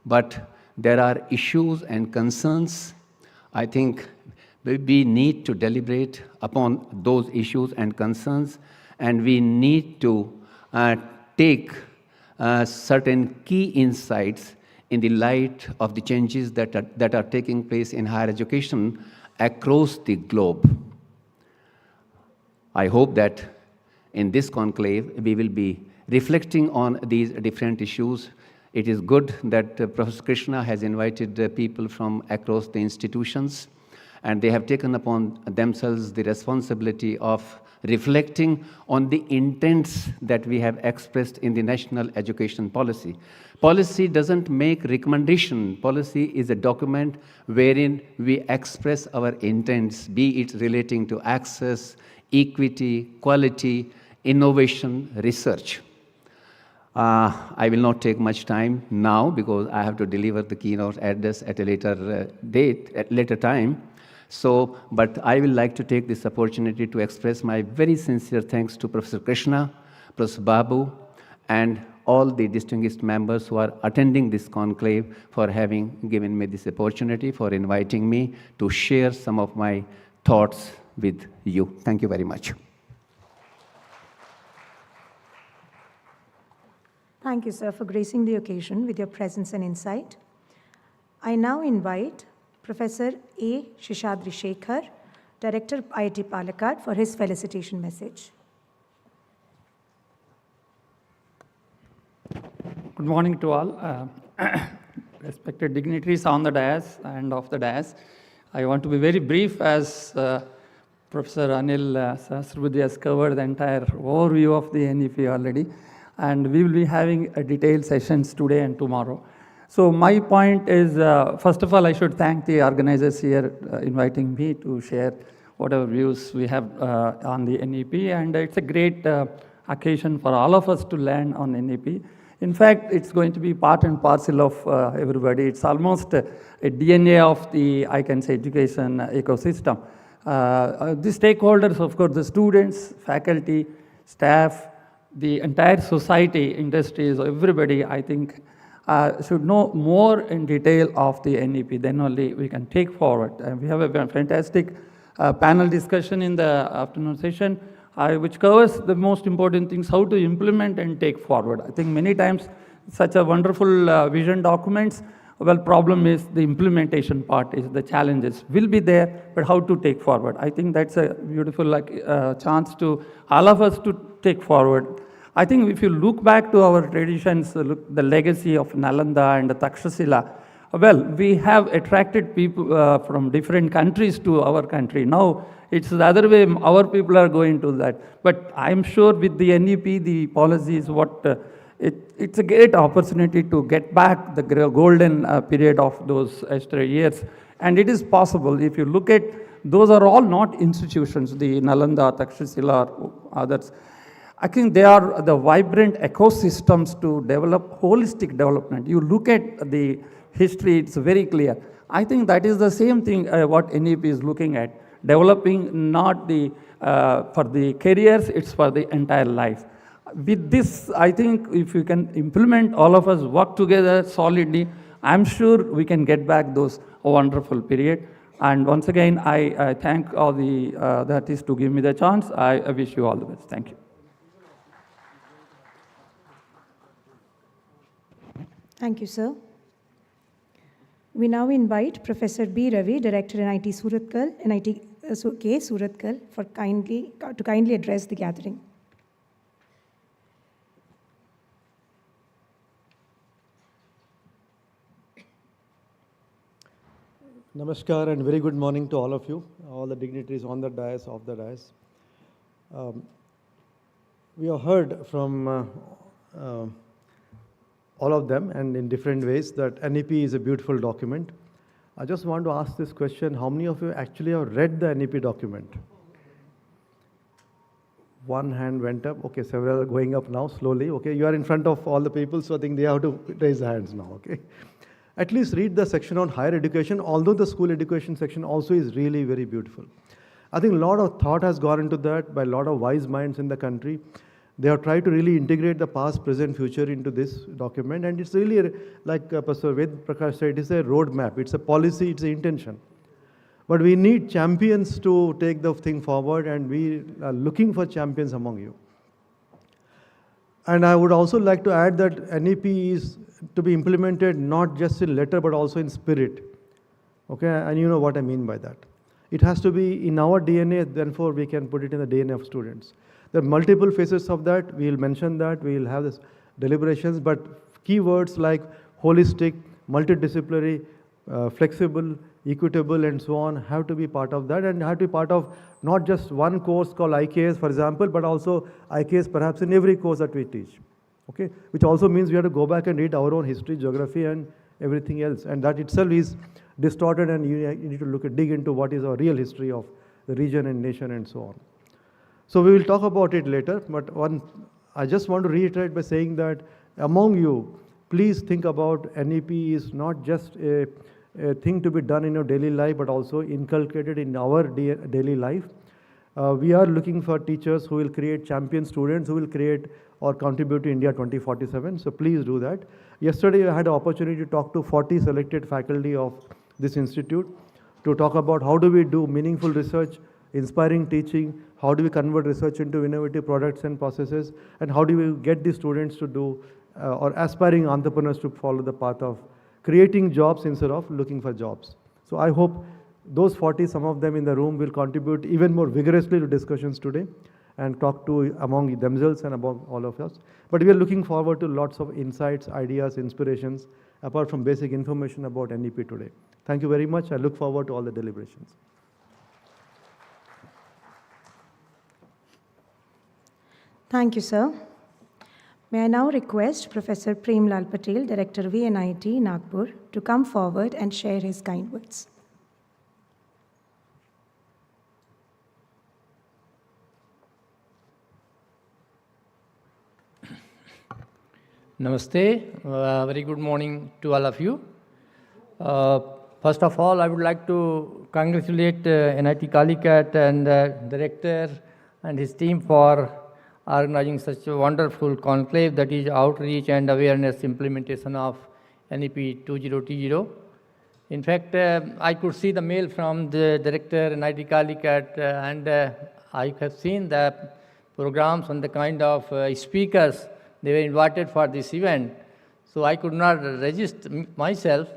but there are issues and concerns. I think we need to deliberate upon those issues and concerns, and we need to take certain key insights in the light of the changes that are taking place in higher education across the globe. I hope that in this conclave, we will be reflecting on these different issues. It is good that Professor Krishna has invited people from across the institutions, and they have taken upon themselves the responsibility of reflecting on the intents that we have expressed in the national education policy. Policy doesn't make recommendation. Policy is a document wherein we express our intents, be it relating to access, equity, quality, innovation, research. I will not take much time now because I have to deliver the keynote address at a later time. But I will like to take this opportunity to express my very sincere thanks to Professor Krishna, Professor Babu, and all the distinguished members who are attending this conclave for having given me this opportunity, for inviting me to share some of my thoughts with you. Thank you very much. Thank you, sir, for gracing the occasion with your presence and insight. I now invite Professor A. Shishadri Shekhar, Director IIT Palakkad, for his felicitation message. Good morning to all. Respected dignitaries on the dais and off the dais. I want to be very brief as Professor Anil Sahasrabudhe has covered the entire overview of the NEP already. And we will be having a detailed sessions today and tomorrow. So my point is, first of all, I should thank the organizers here inviting me to share whatever views we have on the NEP. And it's a great occasion for all of us to learn on NEP. In fact, it's going to be part and parcel of everybody. It's almost a DNA of the, I can say, education ecosystem. The stakeholders, of course, the students, faculty, staff, the entire society, industries, everybody, I think, should know more in detail of the NEP, then only we can take forward. And we have a fantastic panel discussion in the afternoon session, which covers the most important things, how to implement and take forward. I think many times such a wonderful vision documents Well, problem is the implementation part is the challenges will be there, but how to take forward. I think that's a beautiful chance to all of us to take forward. I think if you look back to our traditions, look the legacy of Nalanda and Takshashila, well, we have attracted people from different countries to our country. Now, it's the other way, our people are going to that. But I'm sure with the NEP, the policy is what, it's a great opportunity to get back the golden period of those extra years. And it is possible, if you look at, those are all not institutions, the Nalanda, Takshashila, or others. I think they are the vibrant ecosystems to develop holistic development. You look at the history, it's very clear. I think that is the same thing what NEP is looking at, developing not the, for the careers, it's for the entire life. With this, I think if we can implement, all of us work together solidly, I'm sure we can get back those wonderful period. And once again, I thank all the artists to give me the chance. I wish you all the best. Thank you. Thank you, sir. We now invite Professor B. Ravi, Director NIT Surathkal, K. Surathkal, to kindly address the gathering. Namaskar and very good morning to all of you, all the dignitaries on the dais, off the dais. We have heard from all of them and in different ways that NEP is a beautiful document. I just want to ask this question, how many of you actually have read the NEP document? One hand went up, okay, several are going up now slowly, okay. You are in front of all the people, so I think they have to raise their hands now, okay. At least read the section on higher education, although the school education section also is really very beautiful. I think a lot of thought has gone into that by a lot of wise minds in the country. They have tried to really integrate the past, present, future into this document, and it's really, like Professor Ved Prakash said, it's a roadmap, it's a policy, it's an intention. But we need champions to take the thing forward, and we are looking for champions among you. And I would also like to add that NEP is to be implemented not just in letter but also in spirit. Okay, and you know what I mean by that. It has to be in our DNA, therefore we can put it in the DNA of students. There are multiple phases of that. We will mention that. We will have this deliberations, but keywords like holistic, multidisciplinary, flexible, equitable, and so on have to be part of that, and have to be part of not just one course called IKS, for example, but also IKS perhaps in every course that we teach. Okay, which also means we have to go back and read our own history, geography, and everything else, and that itself is distorted, and you need to look at, dig into what is our real history of the region and nation and so on. So we will talk about it later, but I just want to reiterate by saying that among you, please think about NEP is not just a thing to be done in your daily life, but also inculcated in our daily life. We are looking for teachers who will create champion students, who will create or contribute to India 2047, so please do that. Yesterday I had an opportunity to talk to 40 selected faculty of this institute to talk about how do we do meaningful research, inspiring teaching, how do we convert research into innovative products and processes, and how do we get the students to do, or aspiring entrepreneurs to follow the path of creating jobs instead of looking for jobs. So I hope those 40, some of them in the room, will contribute even more vigorously to discussions today and talk to among themselves and among all of us. But we are looking forward to lots of insights, ideas, inspirations, apart from basic information about NEP today. Thank you very much. I look forward to all the deliberations. Thank you, sir. May I now request Professor Premlal Patel, Director VNIT, Nagpur, to come forward and share his kind words. Namaste. Very good morning to all of you. First of all, I would like to congratulate NIT Calicut and Director and his team for organizing such a wonderful conclave, that is outreach and awareness implementation of NEP 2020. In fact, I could see the mail from the Director NIT Calicut, and I have seen the programs and the kind of speakers they were invited for this event. So I could not resist myself.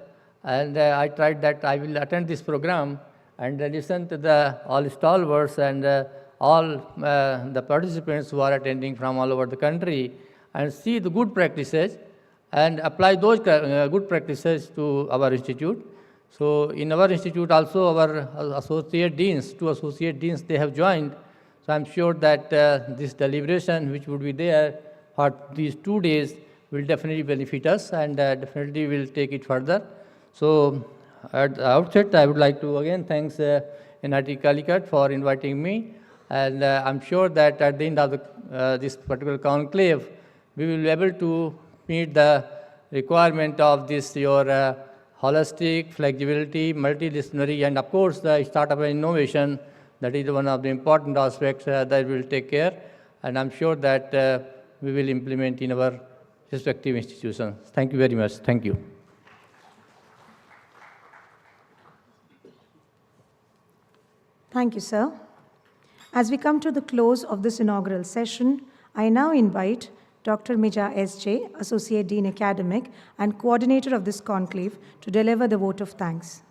And I tried that I will attend this program and listen to the all stalwarts and all the participants who are attending from all over the country and see the good practices and apply those good practices to our institute. So in our institute also our associate deans, 2 associate deans, they have joined. So I'm sure that this deliberation which would be there for these 2 days will definitely benefit us and definitely will take it further. So at the outset, I would like to again thanks NIT Calicut for inviting me. And I'm sure that at the end of this particular conclave, we will be able to meet the requirement of this your holistic, flexibility, multidisciplinary, and of course the startup and innovation. That is one of the important aspects that we will take care. And I'm sure that we will implement in our respective institutions. Thank you very much. Thank you. Thank you, sir. As we come to the close of this inaugural session, I now invite Dr. Mija S.J., Associate Dean Academic and Coordinator of this conclave, to deliver the vote of thanks.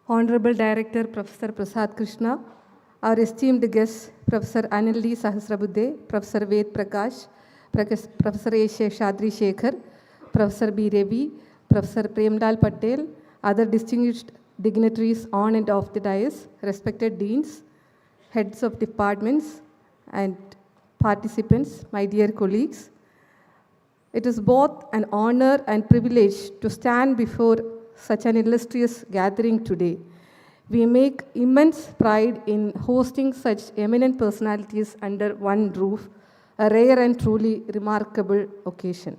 Honorable Director Professor Prasad Krishna, our esteemed guests Professor Anil D. Sahasrabuddhe, Professor Ved Prakash, Professor A. Shadri Shekhar, Professor B. Ravi, Professor Premlal Patel, other distinguished dignitaries on and off the dais, respected deans, heads of departments, and participants, my dear colleagues. It is both an honor and privilege to stand before such an illustrious gathering today. We make immense pride in hosting such eminent personalities under one roof, a rare and truly remarkable occasion.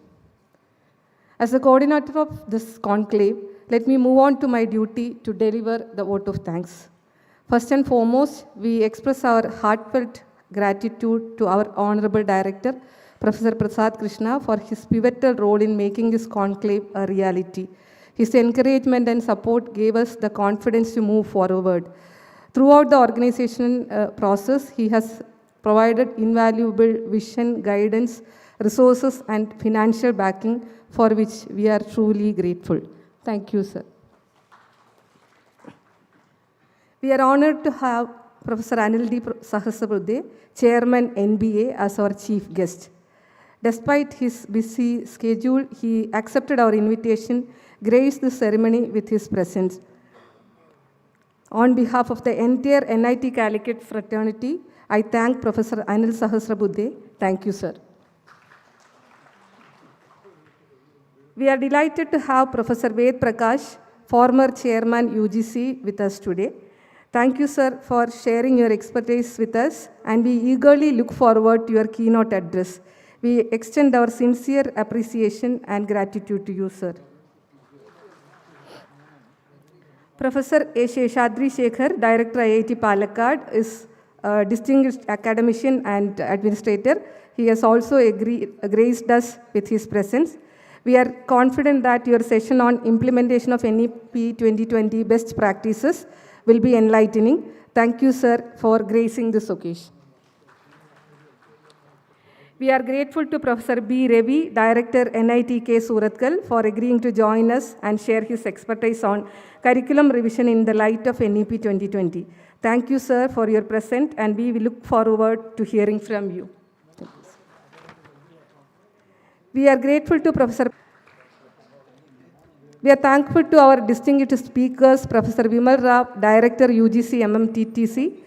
As the coordinator of this conclave, let me move on to my duty to deliver the vote of thanks. First and foremost, we express our heartfelt gratitude to our Honorable Director, Professor Prasad Krishna, for his pivotal role in making this conclave a reality. His encouragement and support gave us the confidence to move forward. Throughout the organization process, he has provided invaluable vision, guidance, resources, and financial backing, for which we are truly grateful. Thank you, sir. We are honored to have Professor Anil D. Sahasrabuddhe, Chairman NBA, as our chief guest. Despite his busy schedule, he accepted our invitation, graced the ceremony with his presence. On behalf of the entire NIT Calicut fraternity, I thank Professor Anil Sahasrabuddhe. Thank you, sir. We are delighted to have Professor Ved Prakash, former Chairman UGC, with us today. Thank you, sir, for sharing your expertise with us, and we eagerly look forward to your keynote address. We extend our sincere appreciation and gratitude to you, sir. Professor A. Shadri Shekhar, Director IIT Palakkad, is a distinguished academician and administrator. He has also graced us with his presence. We are confident that your session on implementation of NEP 2020 best practices will be enlightening. Thank you, sir, for gracing this occasion. We are grateful to Professor B. Ravi, Director NIT K. Surathkal, for agreeing to join us and share his expertise on curriculum revision in the light of NEP 2020. Thank you, sir, for your presence, and we will look forward to hearing from you. We are grateful to Professor. We are thankful to our distinguished speakers, Professor Vimal Rao, Director UGC MMTTC,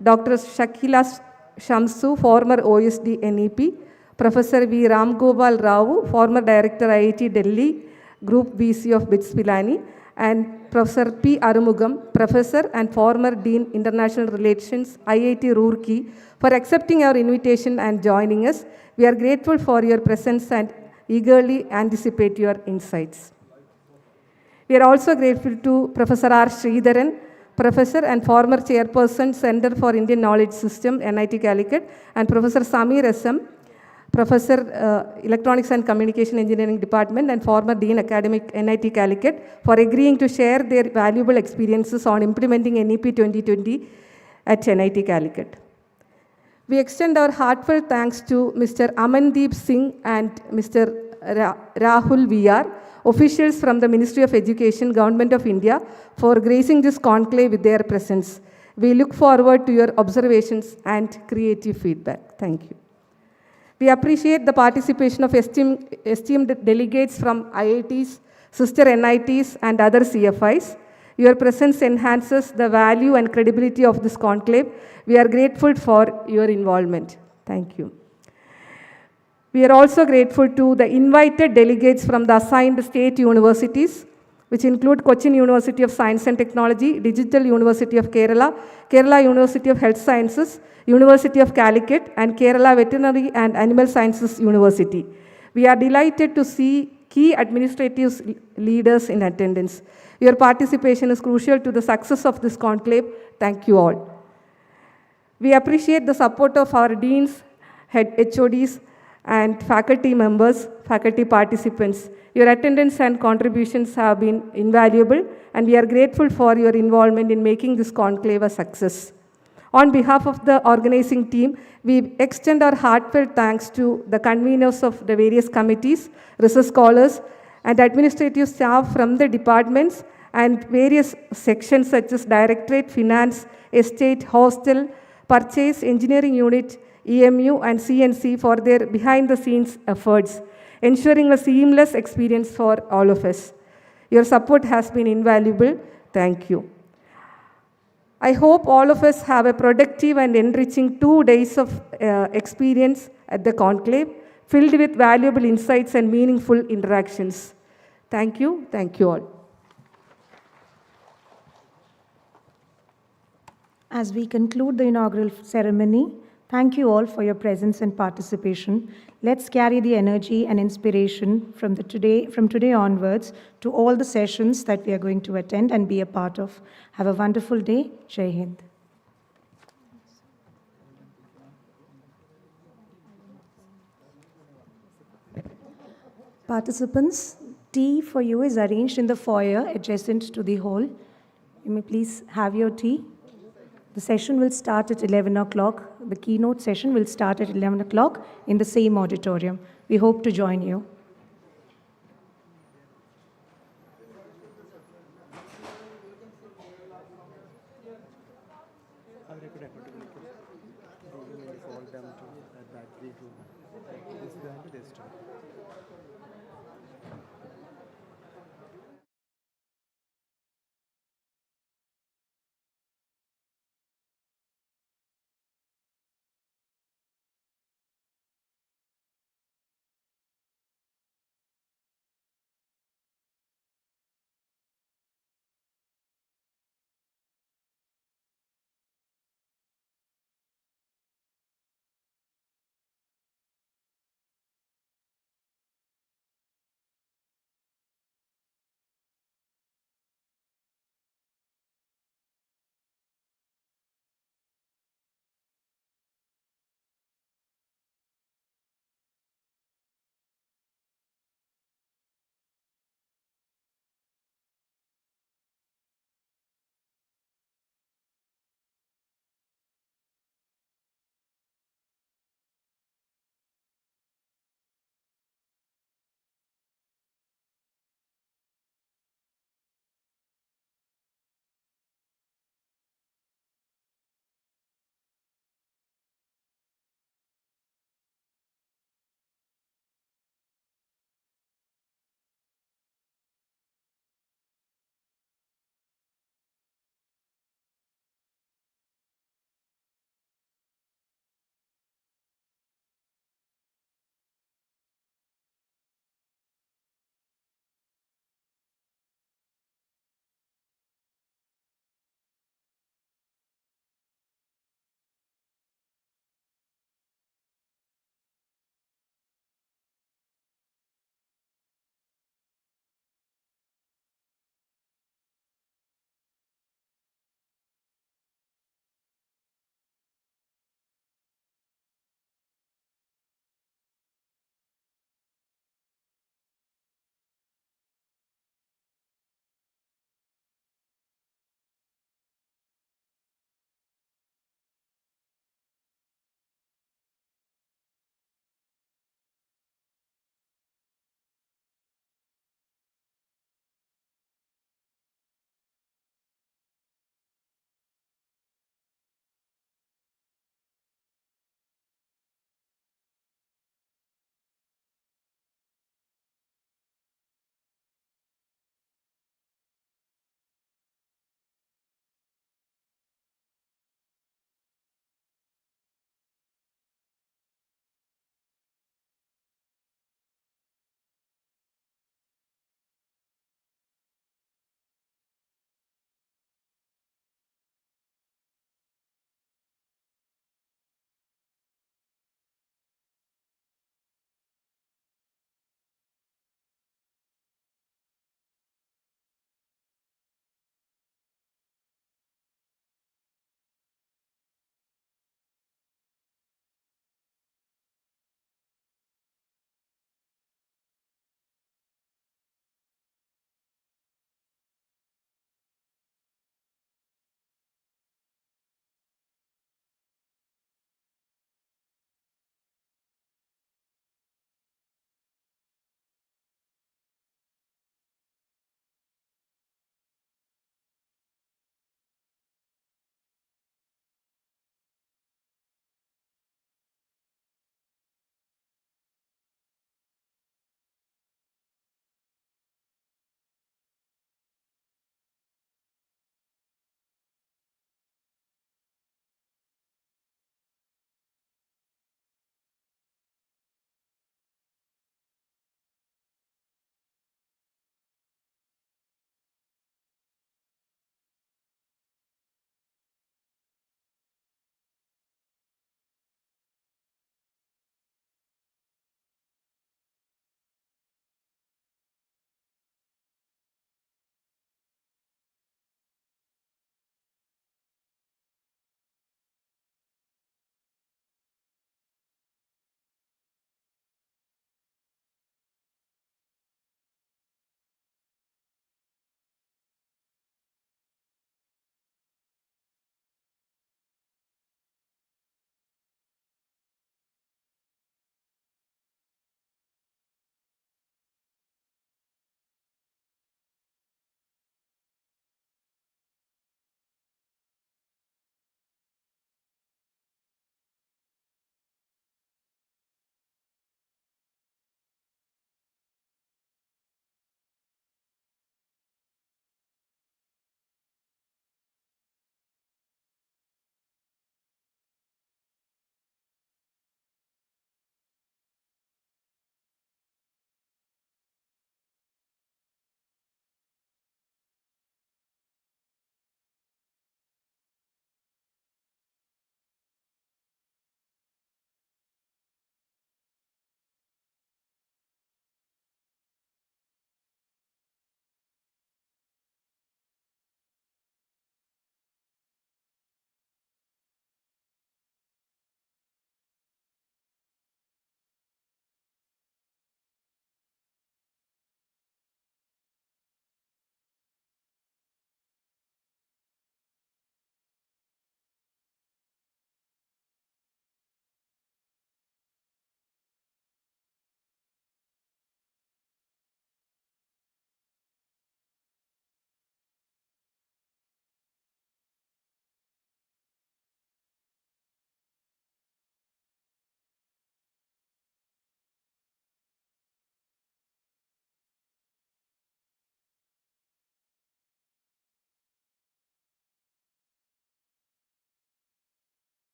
Dr. Shakila Shamsu, former OSD NEP, Professor V. Ram Gopal Rao, former Director IIT Delhi, Group VC of BITS Pilani, and Professor P. Arumugam, Professor and former Dean International Relations, IIT Roorkee, for accepting our invitation and joining us. We are grateful for your presence and eagerly anticipate your insights. We are also grateful to Professor R. Sridharan, Professor and former Chairperson, Center for Indian Knowledge System, NIT Calicut, and Professor Samir S.M., Professor Electronics and Communication Engineering Department and former Dean Academic, NIT Calicut, for agreeing to share their valuable experiences on implementing NEP 2020 at NIT Calicut. We extend our heartfelt thanks to Mr. Amandeep Singh and Mr. Rahul VR, officials from the Ministry of Education, Government of India, for gracing this conclave with their presence. We look forward to your observations and creative feedback. Thank you. We appreciate the participation of esteemed delegates from IITs, sister NITs, and other CFIs. Your presence enhances the value and credibility of this conclave. We are grateful for your involvement. Thank you. We are also grateful to the invited delegates from the assigned state universities, which include Cochin University of Science and Technology, Digital University of Kerala, Kerala University of Health Sciences, University of Calicut, and Kerala Veterinary and Animal Sciences University. We are delighted to see key administrative leaders in attendance. Your participation is crucial to the success of this conclave. Thank you all. We appreciate the support of our deans, head HODs, and faculty members, faculty participants. Your attendance and contributions have been invaluable, and we are grateful for your involvement in making this conclave a success. On behalf of the organizing team, we extend our heartfelt thanks to the conveners of the various committees, research scholars, and administrative staff from the departments and various sections such as Directorate, Finance, Estate, Hostel, Purchase, Engineering Unit, EMU, and CNC for their behind-the-scenes efforts, ensuring a seamless experience for all of us. Your support has been invaluable. Thank you. I hope all of us have a productive and enriching 2 days of experience at the conclave, filled with valuable insights and meaningful interactions. Thank you. Thank you all. As we conclude the inaugural ceremony, thank you all for your presence and participation. Let's carry the energy and inspiration from today onwards to all the sessions that we are going to attend and be a part of. Have a wonderful day. Jai Hind. Participants, tea for you is arranged in the foyer adjacent to the hall. You may please have your tea. The session will start at 11 o'clock. The keynote session will start at 11 o'clock in the same auditorium. We hope to join you.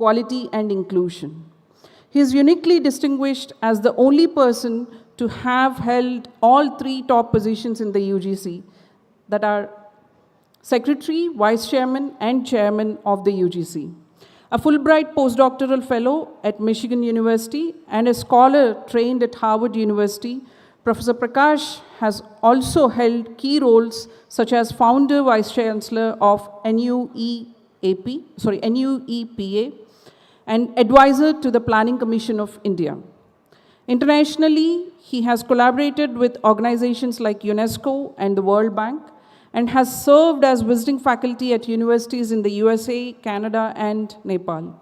equality, and inclusion. He is uniquely distinguished as the only person to have held all three top positions in the UGC, that are Secretary, Vice Chairman, and Chairman of the UGC. A Fulbright postdoctoral fellow at Michigan University and a scholar trained at Harvard University, Professor Prakash has also held key roles such as founder, Vice Chancellor of NUEPA, and advisor to the Planning Commission of India. Internationally, he has collaborated with organizations like UNESCO and the World Bank, and has served as visiting faculty at universities in the USA, Canada, and Nepal.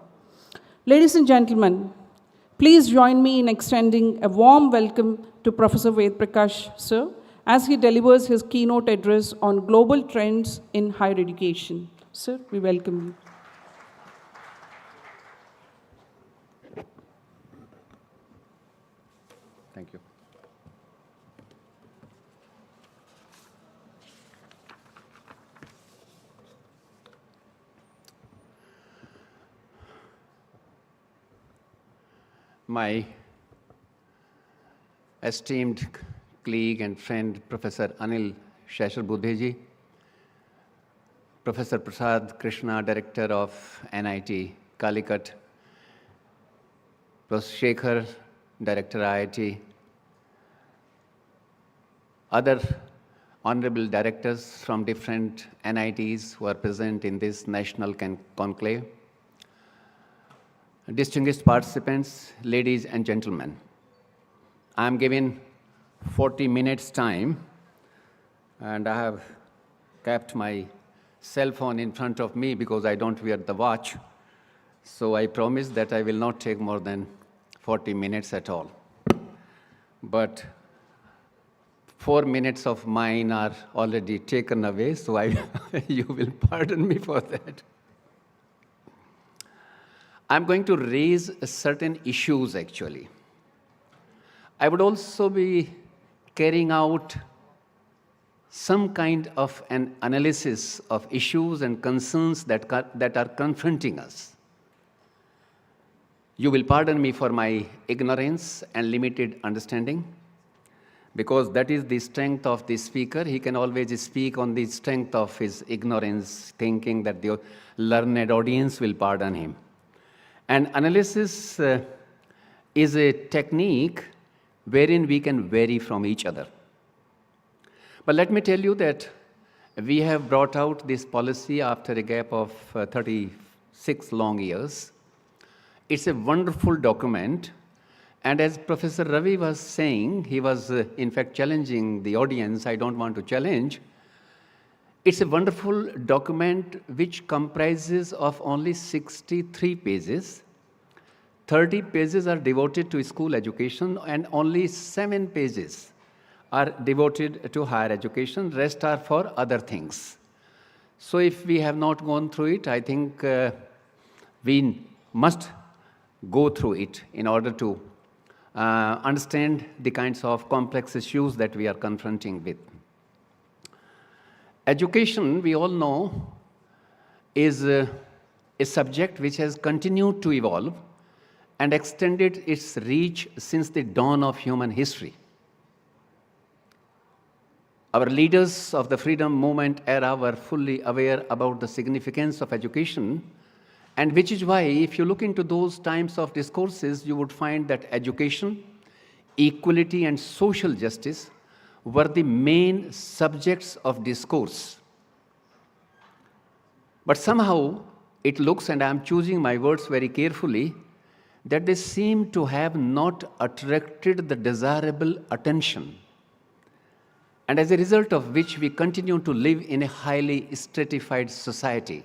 Ladies and gentlemen, please join me in extending a warm welcome to Professor Ved Prakash, sir, as he delivers his keynote address on global trends in higher education. Sir, we welcome you. Thank you. My esteemed colleague and friend, Professor Anil Shasharbudheji, Professor Prasad Krishna, Director of NIT Calicut, Professor Shekhar, Director IIT, other honorable directors from different NITs who are present in this national conclave, distinguished participants, ladies and gentlemen. I am given 40 minutes time, and I have kept my cell phone in front of me because I don't wear the watch. So I promise that I will not take more than 40 minutes at all. But 4 minutes of mine are already taken away, so you will pardon me for that. I'm going to raise certain issues, actually. I would also be carrying out some kind of an analysis of issues and concerns that are confronting us. You will pardon me for my ignorance and limited understanding, because that is the strength of the speaker. He can always speak on the strength of his ignorance, thinking that the learned audience will pardon him. And analysis is a technique wherein we can vary from each other. But let me tell you that we have brought out this policy after a gap of 36 long years. It's a wonderful document. And as Professor Ravi was saying, he was in fact challenging the audience. I don't want to challenge. It's a wonderful document which comprises of only 63 pages. 30 pages are devoted to school education, and only 7 pages are devoted to higher education. Rest are for other things. So if we have not gone through it, I think we must go through it in order to understand the kinds of complex issues that we are confronting with. Education, we all know, is a subject which has continued to evolve and extended its reach since the dawn of human history. Our leaders of the freedom movement era were fully aware about the significance of education, and which is why, if you look into those times of discourses, you would find that education, equality, and social justice were the main subjects of discourse. But somehow it looks, and I am choosing my words very carefully, that they seem to have not attracted the desirable attention, and as a result of which we continue to live in a highly stratified society,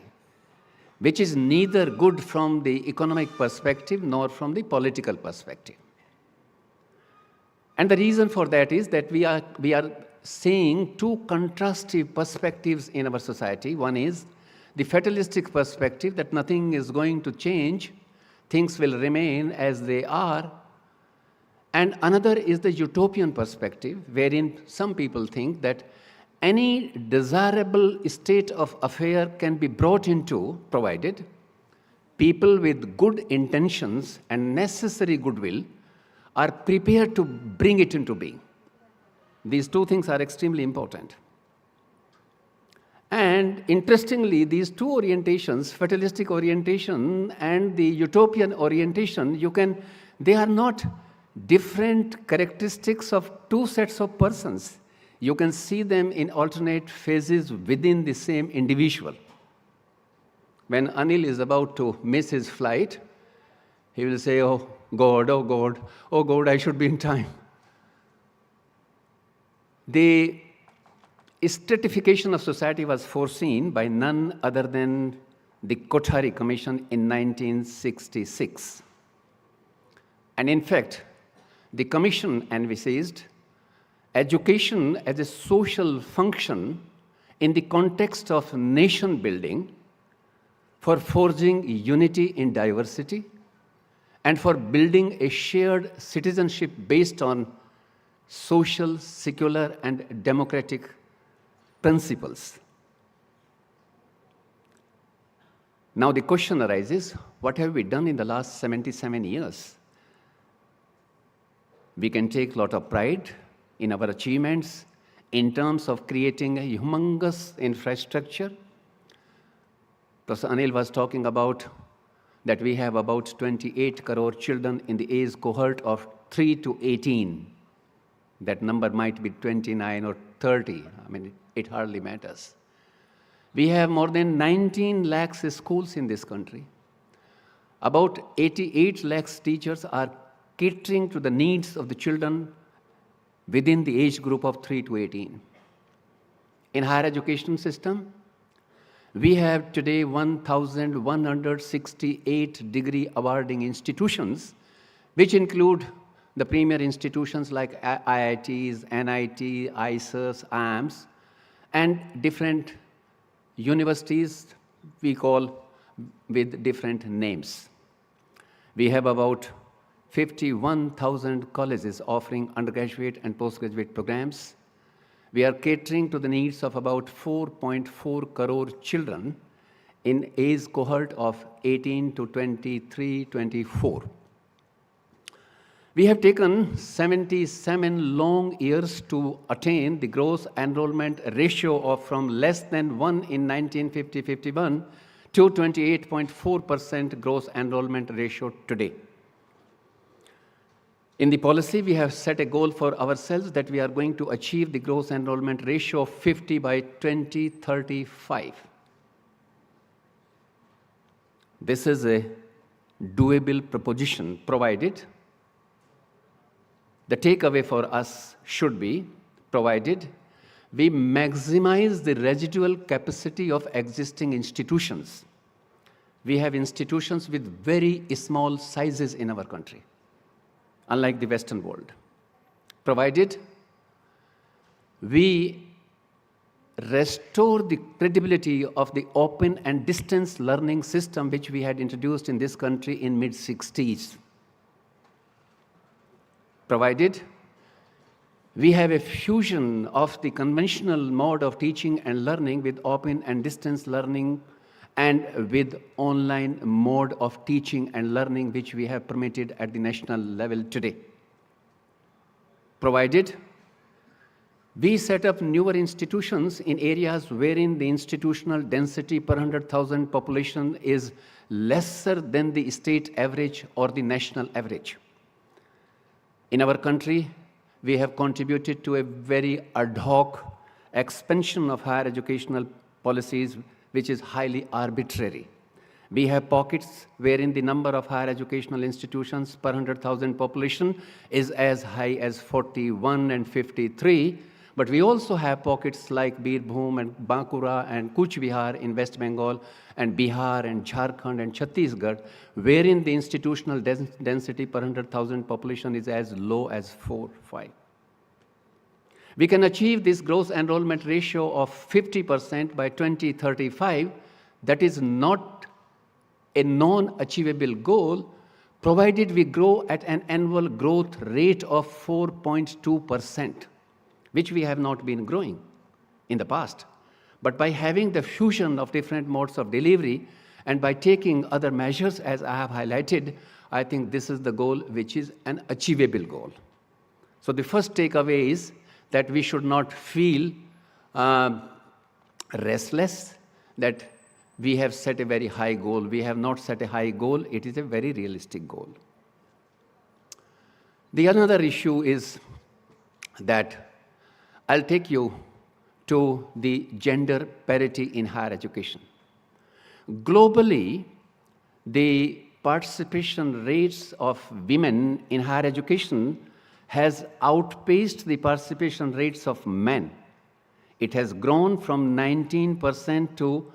which is neither good from the economic perspective nor from the political perspective. And the reason for that is that we are seeing two contrastive perspectives in our society. One is the fatalistic perspective that nothing is going to change, things will remain as they are. And another is the utopian perspective, wherein some people think that any desirable state of affair can be brought into, provided people with good intentions and necessary goodwill are prepared to bring it into being. These two things are extremely important. And interestingly, these two orientations, fatalistic orientation and the utopian orientation, they are not different characteristics of two sets of persons. You can see them in alternate phases within the same individual. When Anil is about to miss his flight, he will say, oh God, oh God, oh God, I should be in time. The stratification of society was foreseen by none other than the Kothari Commission in 1966. And in fact, the Commission envisaged education as a social function in the context of nation building for forging unity in diversity and for building a shared citizenship based on social, secular, and democratic principles. Now the question arises, what have we done in the last 77 years? We can take a lot of pride in our achievements in terms of creating a humongous infrastructure. Professor Anil was talking about that we have about 28 crore children in the age cohort of 3 to 18. That number might be 29 or 30. I mean, it hardly matters. We have more than 19 lakhs schools in this country. About 88 lakhs teachers are catering to the needs of the children within the age group of 3 to 18. In higher education system, we have today 1,168 degree awarding institutions, which include the premier institutions like IITs, NIT, ISERS, IIMs, and different universities we call with different names. We have about 51,000 colleges offering undergraduate and postgraduate programs. We are catering to the needs of about 4.4 crore children in age cohort of 18 to 23, 24. We have taken 77 long years to attain the gross enrollment ratio of from less than 1 in 1950-51 to 28.4% gross enrollment ratio today. In the policy, we have set a goal for ourselves that we are going to achieve the gross enrollment ratio of 50 by 2035. This is a doable proposition, provided the takeaway for us should be, provided we maximize the residual capacity of existing institutions. We have institutions with very small sizes in our country, unlike the Western world. Provided we restore the credibility of the open and distance learning system which we had introduced in this country in mid-60s. Provided we have a fusion of the conventional mode of teaching and learning with open and distance learning and with online mode of teaching and learning which we have permitted at the national level today. Provided we set up newer institutions in areas wherein the institutional density per 100,000 population is lesser than the state average or the national average. In our country, we have contributed to a very ad hoc expansion of higher educational policies, which is highly arbitrary. We have pockets wherein the number of higher educational institutions per 100,000 population is as high as 41 and 53, but we also have pockets like Birbhum and Bankura and Kuch Bihar in West Bengal and Bihar and Jharkhand and Chhattisgarh, wherein the institutional density per 100,000 population is as low as 4, 5. We can achieve this gross enrollment ratio of 50% by 2035. That is not a non-achievable goal, provided we grow at an annual growth rate of 4.2%, which we have not been growing in the past. But by having the fusion of different modes of delivery And by taking other measures, as I have highlighted, I think this is the goal which is an achievable goal. So the first takeaway is that we should not feel restless, that we have set a very high goal. We have not set a high goal. It is a very realistic goal. The another issue is that I'll take you to the gender parity in higher education. Globally, the participation rates of women in higher education has outpaced the participation rates of men. It has grown from 19% to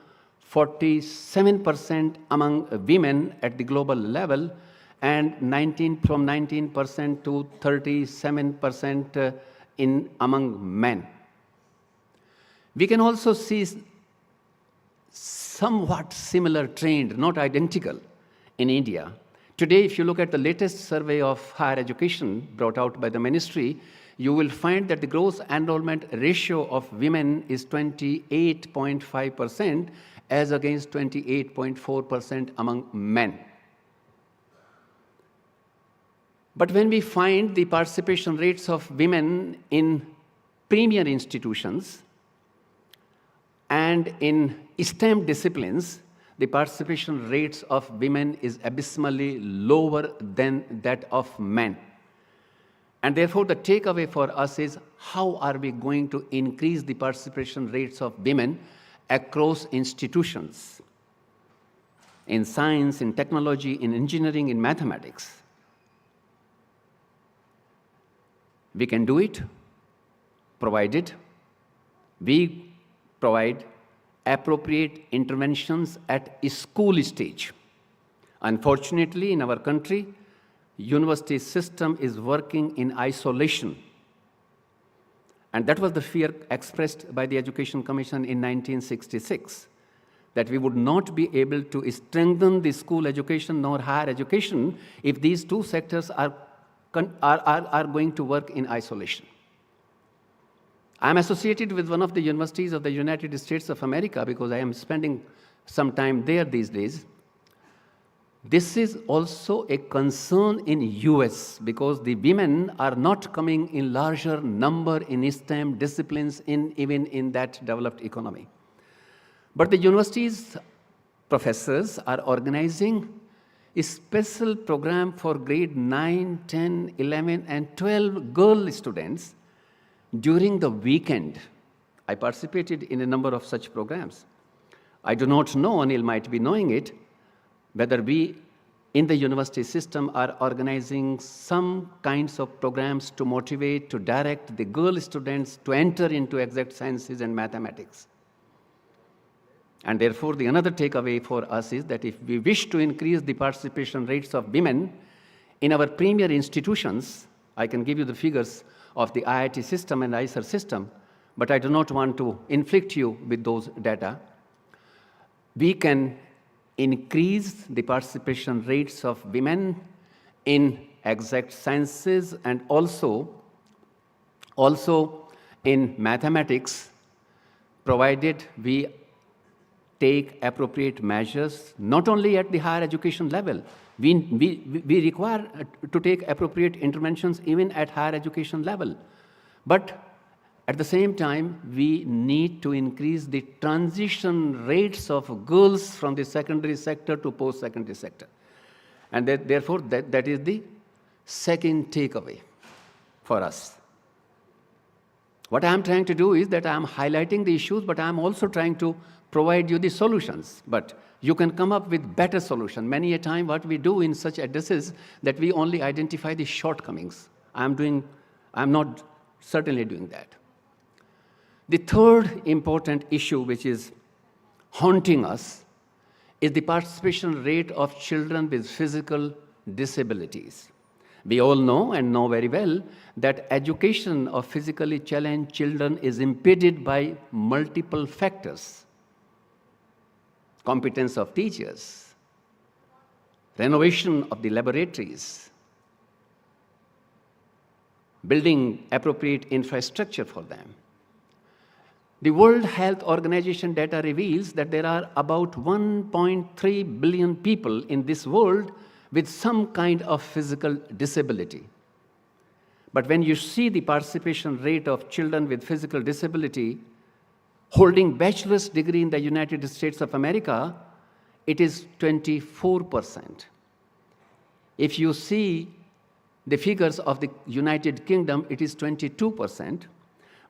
47% among women at the global level, and from 19% to 37% among men. We can also see somewhat similar trend, not identical, in India. Today, if you look at the latest survey of higher education brought out by the ministry, you will find that the gross enrollment ratio of women is 28.5% as against 28.4% among men. But when we find the participation rates of women in premier institutions and in STEM disciplines, the participation rates of women is abysmally lower than that of men. And therefore, the takeaway for us is, how are we going to increase the participation rates of women across institutions, in science, in technology, in engineering, in mathematics? We can do it, provided we provide appropriate interventions at a school stage. Unfortunately, in our country, university system is working in isolation. And that was the fear expressed by the Education Commission in 1966, that we would not be able to strengthen the school education nor higher education if these two sectors are going to work in isolation. I'm associated with one of the universities of the United States of America because I am spending some time there these days. This is also a concern in US because the women are not coming in larger number in STEM disciplines even in that developed economy. But the university's professors are organizing a special program for grade 9, 10, 11, and 12 girl students during the weekend. I participated in a number of such programs. I do not know, Anil might be knowing it, whether we in the university system are organizing some kinds of programs to motivate, to direct the girl students to enter into exact sciences and mathematics. And therefore, the another takeaway for us is that if we wish to increase the participation rates of women in our premier institutions, I can give you the figures of the IIT system and ISER system, but I do not want to inflict you with those data. We can increase the participation rates of women in exact sciences and also in mathematics, provided we take appropriate measures, not only at the higher education level. We require to take appropriate interventions even at higher education level. But at the same time, we need to increase the transition rates of girls from the secondary sector to post-secondary sector. And therefore, that is the second takeaway for us. What I am trying to do is that I am highlighting the issues, but I am also trying to provide you the solutions. But you can come up with better solutions. Many a time what we do in such addresses that we only identify the shortcomings. I'm not certainly doing that. The third important issue which is haunting us is the participation rate of children with physical disabilities. We all know and know very well that education of physically challenged children is impeded by multiple factors. Competence of teachers, renovation of the laboratories, building appropriate infrastructure for them. The World Health Organization data reveals that there are about 1.3 billion people in this world with some kind of physical disability. But when you see the participation rate of children with physical disability holding bachelor's degree in the United States of America, it is 24%. If you see the figures of the United Kingdom, it is 22%.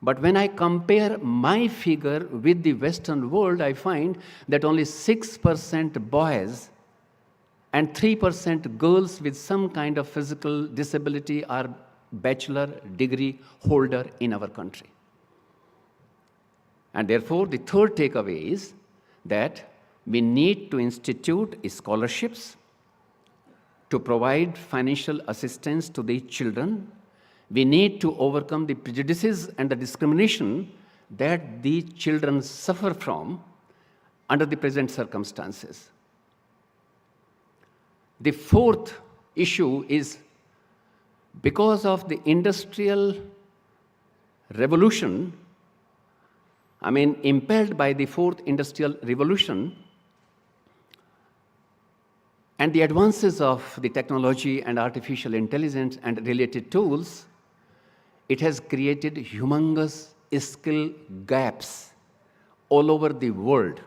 But when I compare my figure with the Western world, I find that only 6% boys and 3% girls with some kind of physical disability are bachelor degree holder in our country. And therefore, the third takeaway is that we need to institute scholarships to provide financial assistance to the children. We need to overcome the prejudices and the discrimination that the children suffer from under the present circumstances. The fourth issue is because of the industrial revolution, impelled by the fourth industrial revolution and the advances of the technology and artificial intelligence and related tools, it has created humongous skill gaps all over the world.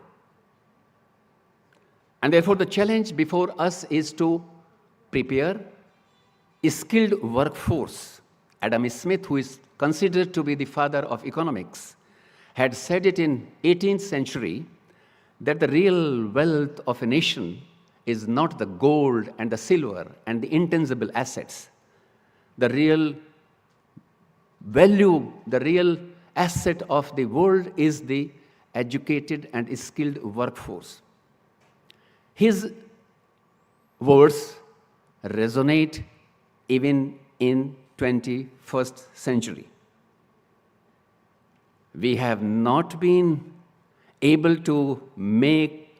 And therefore, the challenge before us is to prepare a skilled workforce. Adam Smith, who is considered to be the father of economics, had said it in 18th century that the real wealth of a nation is not the gold and the silver and the intangible assets. The real value, the real asset of the world is the educated and skilled workforce. His words resonate even in 21st century. We have not been able to make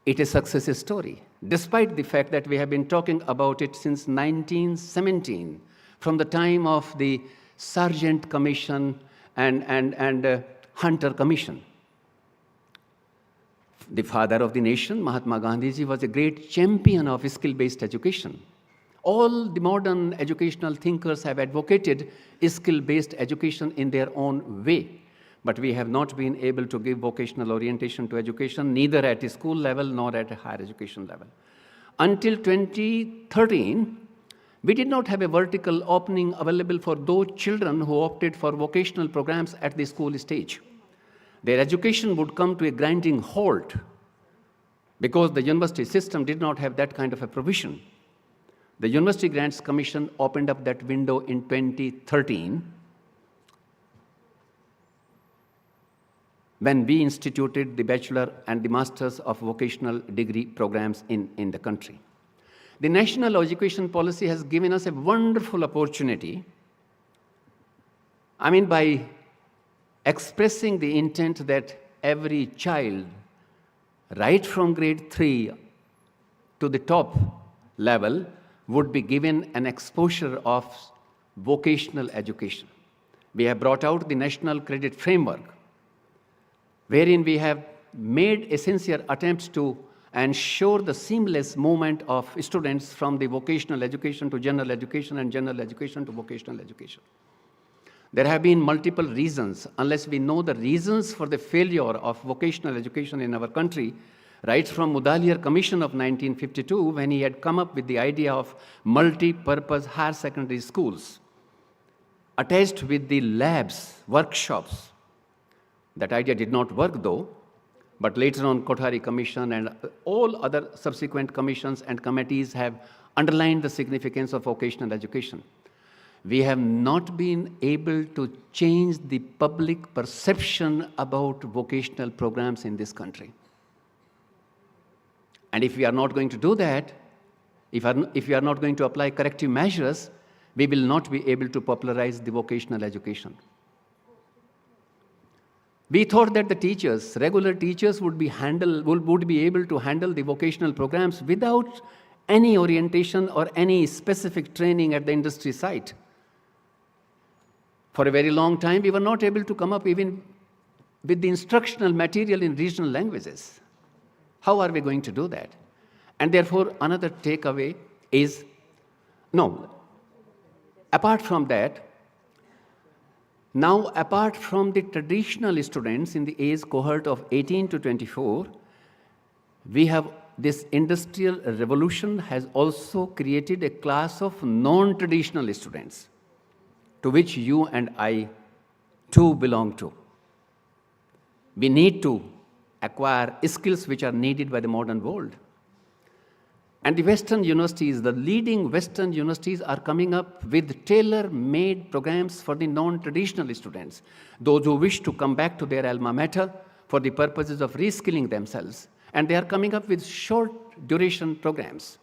it a success story, despite the fact that we have been talking about it since 1917, from the time of the Sargent Commission and Hunter Commission. The father of the nation, Mahatma Gandhi, was a great champion of skill-based education. All the modern educational thinkers have advocated skill-based education in their own way. But we have not been able to give vocational orientation to education, neither at a school level nor at a higher education level. Until 2013, we did not have a vertical opening available for those children who opted for vocational programs at the school stage. Their education would come to a grinding halt because the university system did not have that kind of a provision. The University Grants Commission opened up that window in 2013 when we instituted the bachelor and the master's of vocational degree programs in the country. The national education policy has given us a wonderful opportunity, by expressing the intent that every child, right from grade 3 to the top level, would be given an exposure of vocational education. We have brought out the National Credit Framework, wherein we have made sincere attempts to ensure the seamless movement of students from the vocational education to general education and general education to vocational education. There have been multiple reasons. Unless we know the reasons for the failure of vocational education in our country, right from Mudaliar Commission of 1952, when he had come up with the idea of multi-purpose higher secondary schools, attached with the labs, workshops. That idea did not work though, but later on Kothari Commission and all other subsequent commissions and committees have underlined the significance of vocational education. We have not been able to change the public perception about vocational programs in this country. And if we are not going to do that, if we are not going to apply corrective measures, we will not be able to popularize the vocational education. We thought that the teachers, regular teachers, would be able to handle the vocational programs without any orientation or any specific training at the industry site. For a very long time, we were not able to come up even with the instructional material in regional languages. How are we going to do that? And therefore, another takeaway is, no, apart from that, now apart from the traditional students in the age cohort of 18 to 24, we have this industrial revolution has also created a class of non-traditional students, to which you and I too belong to. We need to acquire skills which are needed by the modern world. And the Western universities, the leading Western universities are coming up with tailor-made programs for the non-traditional students, those who wish to come back to their alma mater for the purposes of reskilling themselves. And they are coming up with short duration programs.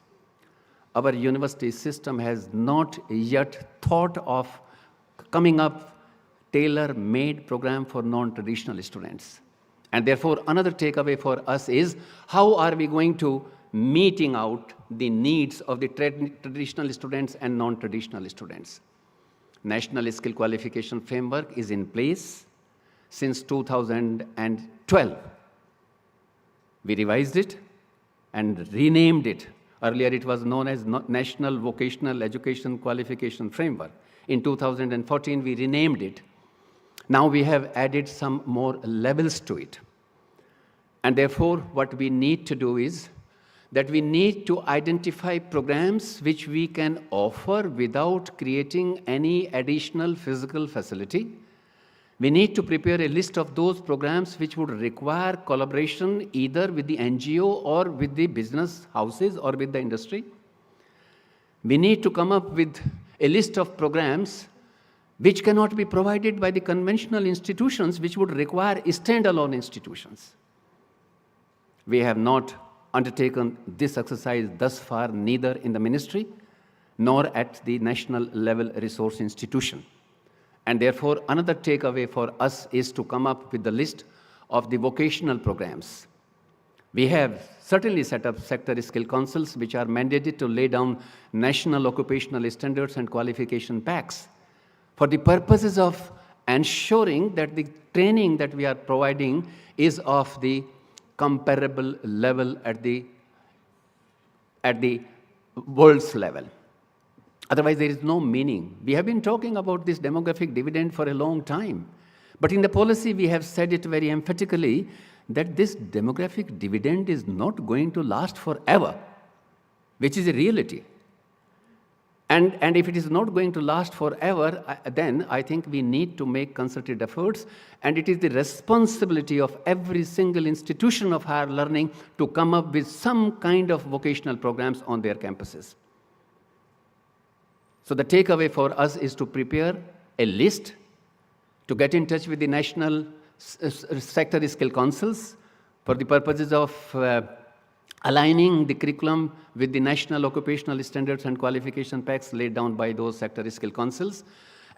Our university system has not yet thought of coming up tailor-made program for non-traditional students. And therefore, another takeaway for us is, how are we going to meeting out the needs of the traditional students and non-traditional students? National Skill Qualification Framework is in place since 2012. We revised it and renamed it. Earlier, it was known as National Vocational Education Qualification Framework. In 2014, we renamed it. Now we have added some more levels to it. And therefore, what we need to do is that we need to identify programs which we can offer without creating any additional physical facility. We need to prepare a list of those programs which would require collaboration either with the NGO or with the business houses or with the industry. We need to come up with a list of programs which cannot be provided by the conventional institutions, which would require standalone institutions. We have not undertaken this exercise thus far, neither in the ministry nor at the national level resource institution. And therefore, another takeaway for us is to come up with the list of the vocational programs. We have certainly set up sector skill councils which are mandated to lay down national occupational standards and qualification packs for the purposes of ensuring that the training that we are providing is of the comparable level at the world's level. Otherwise, there is no meaning. We have been talking about this demographic dividend for a long time. But in the policy, we have said it very emphatically that this demographic dividend is not going to last forever, which is a reality. And if it is not going to last forever, then I think we need to make concerted efforts, and it is the responsibility of every single institution of higher learning to come up with some kind of vocational programs on their campuses. So the takeaway for us is to prepare a list, to get in touch with the national sector skill councils for the purposes of aligning the curriculum with the national occupational standards and qualification packs laid down by those sector skill councils.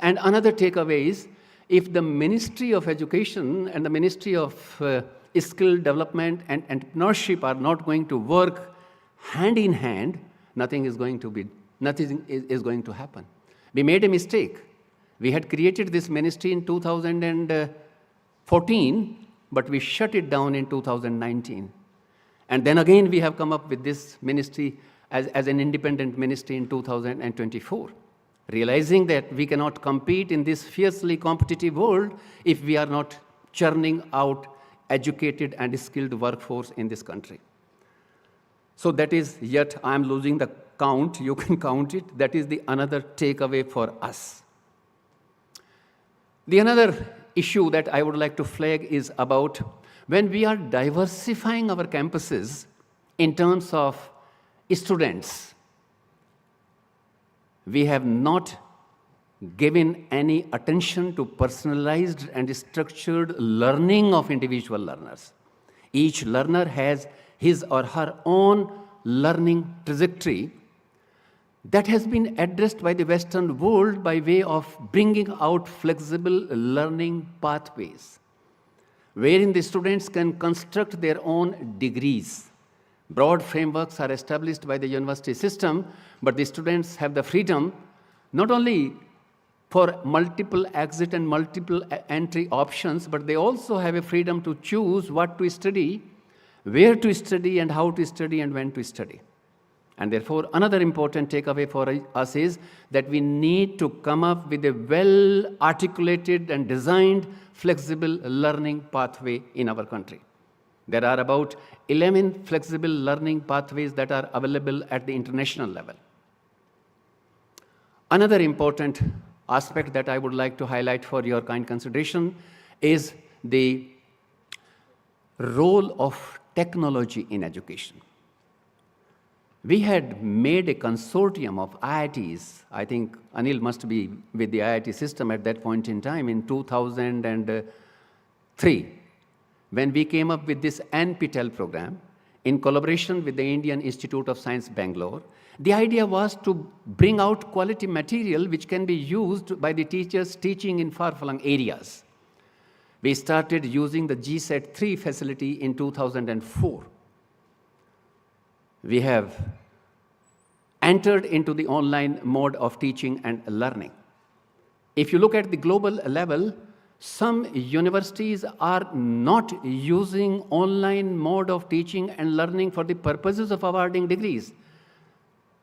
And another takeaway is, if the Ministry of Education and the Ministry of Skill Development and Entrepreneurship are not going to work hand in hand, nothing is going to happen. We made a mistake. We had created this ministry in 2014, but we shut it down in 2019. And then again, we have come up with this ministry as an independent ministry in 2024, realizing that we cannot compete in this fiercely competitive world if we are not churning out educated and skilled workforce in this country. So that is yet, I am losing the count, you can count it, that is the another takeaway for us. The another issue that I would like to flag is about when we are diversifying our campuses in terms of students, we have not given any attention to personalized and structured learning of individual learners. Each learner has his or her own learning trajectory that has been addressed by the Western world by way of bringing out flexible learning pathways, wherein the students can construct their own degrees. Broad frameworks are established by the university system, but the students have the freedom not only for multiple exit and multiple entry options, but they also have a freedom to choose what to study, where to study, and how to study, and when to study. And therefore, another important takeaway for us is that we need to come up with a well-articulated and designed flexible learning pathway in our country. There are about 11 flexible learning pathways that are available at the international level. Another important aspect that I would like to highlight for your kind consideration is the role of technology in education. We had made a consortium of IITs. I think Anil must be with the IIT system at that point in time in 2003, when we came up with this NPTEL program in collaboration with the Indian Institute of Science, Bangalore. The idea was to bring out quality material which can be used by the teachers teaching in far-flung areas. We started using the GSET 3 facility in 2004. We have entered into the online mode of teaching and learning. If you look at the global level, some universities are not using online mode of teaching and learning for the purposes of awarding degrees.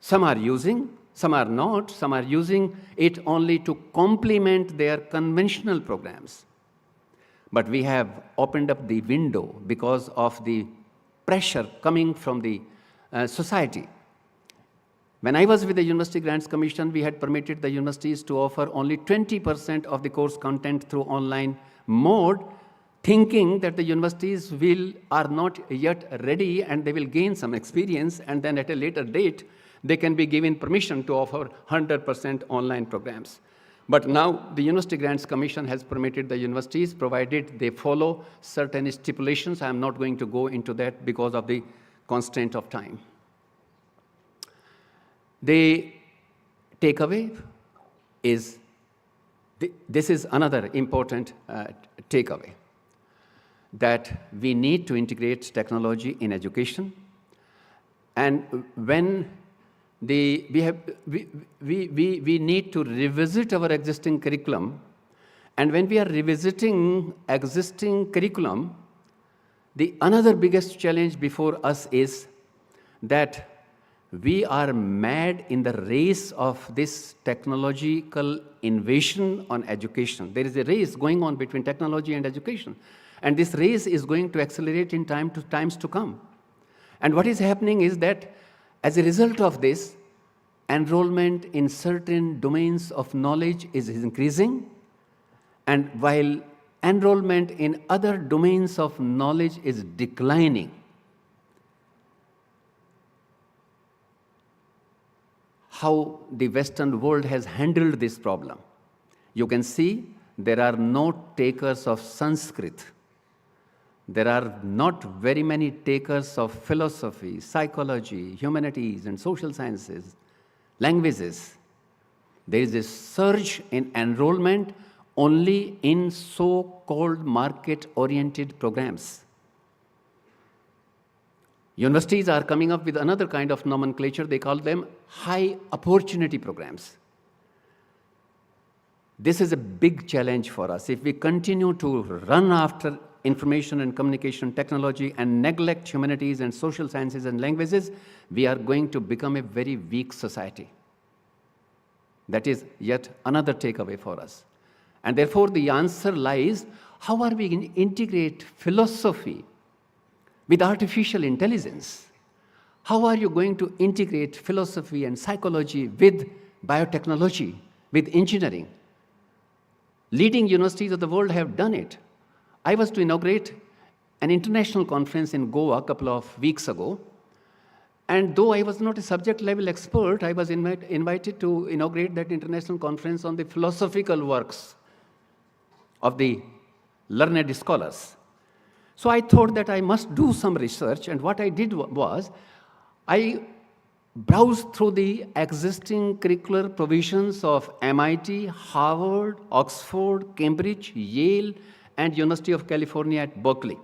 Some are using, some are not, some are using it only to complement their conventional programs. But we have opened up the window because of the pressure coming from the society. When I was with the University Grants Commission, we had permitted the universities to offer only 20% of the course content through online mode, thinking that the universities are not yet ready and they will gain some experience, and then at a later date, they can be given permission to offer 100% online programs. But now the University Grants Commission has permitted the universities, provided they follow certain stipulations. I am not going to go into that because of the constraint of time. The takeaway is, this is another important takeaway, that we need to integrate technology in education. And when we need to revisit our existing curriculum, and when we are revisiting existing curriculum, the another biggest challenge before us is that we are mad in the race of this technological innovation on education. There is a race going on between technology and education. And this race is going to accelerate in times to come. And what is happening is that as a result of this, enrollment in certain domains of knowledge is increasing, and while enrollment in other domains of knowledge is declining. How the Western world has handled this problem. You can see there are no takers of Sanskrit. There are not very many takers of philosophy, psychology, humanities, and social sciences, languages. There is a surge in enrollment only in so-called market-oriented programs. Universities are coming up with another kind of nomenclature. They call them high opportunity programs. This is a big challenge for us. If we continue to run after information and communication technology and neglect humanities and social sciences and languages, we are going to become a very weak society. That is yet another takeaway for us. And therefore, the answer lies, how are we going to integrate philosophy with artificial intelligence? How are you going to integrate philosophy and psychology with biotechnology, with engineering? Leading universities of the world have done it. I was to inaugurate an international conference in Goa a couple of weeks ago. And though I was not a subject level expert, I was invited to inaugurate that international conference on the philosophical works of the learned scholars. So I thought that I must do some research, and what I did was, I browsed through the existing curricular provisions of MIT, Harvard, Oxford, Cambridge, Yale, and University of California at Berkeley.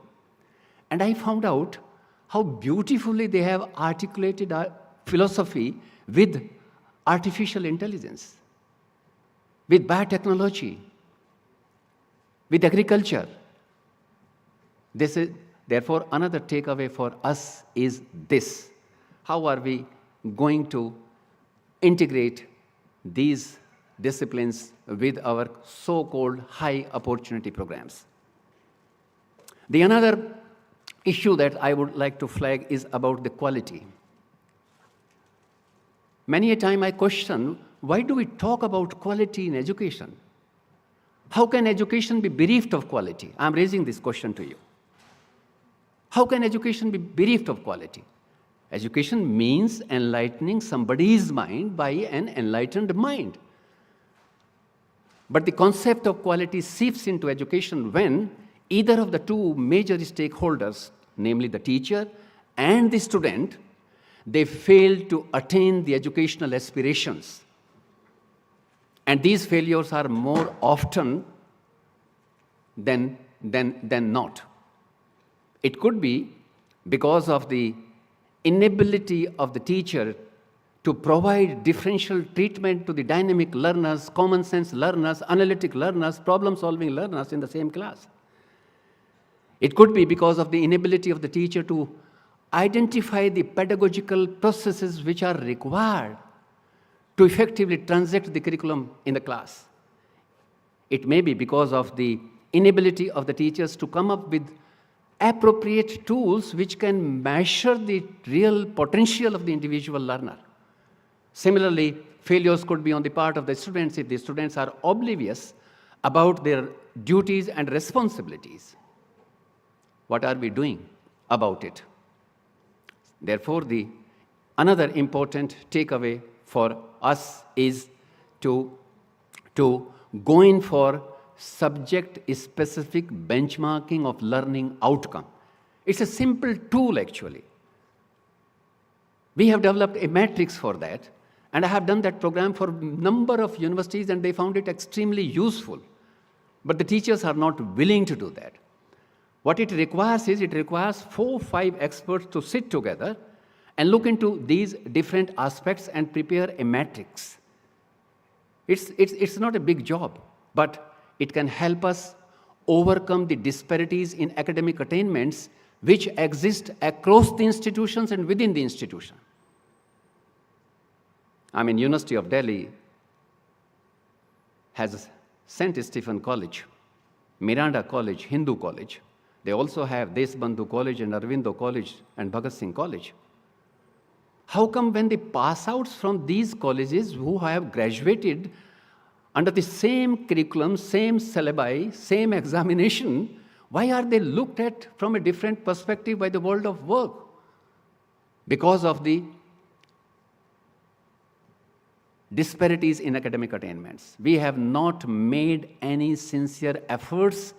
And I found out how beautifully they have articulated philosophy with artificial intelligence. with biotechnology, with agriculture. This is, therefore, another takeaway for us is this. How are we going to integrate these disciplines with our so-called high opportunity programs? The another issue that I would like to flag is about the quality. Many a time I question, why do we talk about quality in education? How can education be bereft of quality? I'm raising this question to you. How can education be bereft of quality? Education means enlightening somebody's mind by an enlightened mind. But the concept of quality seeps into education when either of the two major stakeholders, namely the teacher and the student, they fail to attain the educational aspirations. And these failures are more often than not. It could be because of the inability of the teacher to provide differential treatment to the dynamic learners, common sense learners, analytic learners, problem-solving learners in the same class. It could be because of the inability of the teacher to identify the pedagogical processes which are required to effectively transact the curriculum in the class. It may be because of the inability of the teachers to come up with appropriate tools which can measure the real potential of the individual learner. Similarly, failures could be on the part of the students if the students are oblivious about their duties and responsibilities. What are we doing about it? Therefore, another important takeaway for us is to go in for subject-specific benchmarking of learning outcome. It's a simple tool, actually. We have developed a matrix for that, and I have done that program for a number of universities, and they found it extremely useful. But the teachers are not willing to do that. What it requires is, it requires 4 or 5 experts to sit together and look into these different aspects and prepare a matrix. It's not a big job, but it can help us overcome the disparities in academic attainments which exist across the institutions and within the institution. University of Delhi has St. Stephen College, Miranda College, Hindu College. They also have Deshbandhu College and Arvindo College and Bhagat Singh College. How come when the pass-outs from these colleges who have graduated under the same curriculum, same syllabi, same examination, why are they looked at from a different perspective by the world of work? Because of the disparities in academic attainments. We have not made any sincere efforts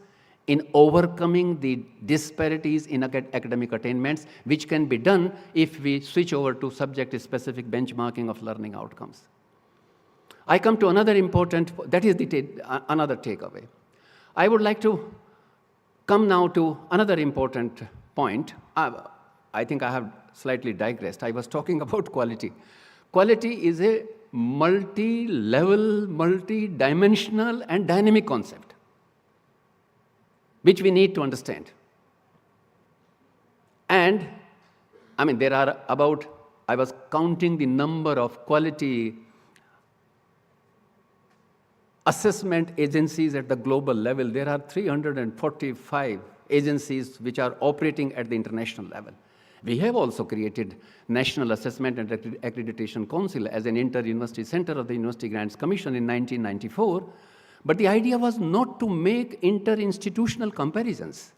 in overcoming the disparities in academic attainments, which can be done if we switch over to subject-specific benchmarking of learning outcomes. I come to another important, that is another takeaway. I would like to come now to another important point. I think I have slightly digressed. I was talking about quality. Quality is a multi-level, multi-dimensional and dynamic concept, which we need to understand. And, there are about, I was counting the number of quality assessment agencies at the global level. There are 345 agencies which are operating at the international level. We have also created National Assessment and Accreditation Council as an inter-university center of the University Grants Commission in 1994. But the idea was not to make inter-institutional comparisons.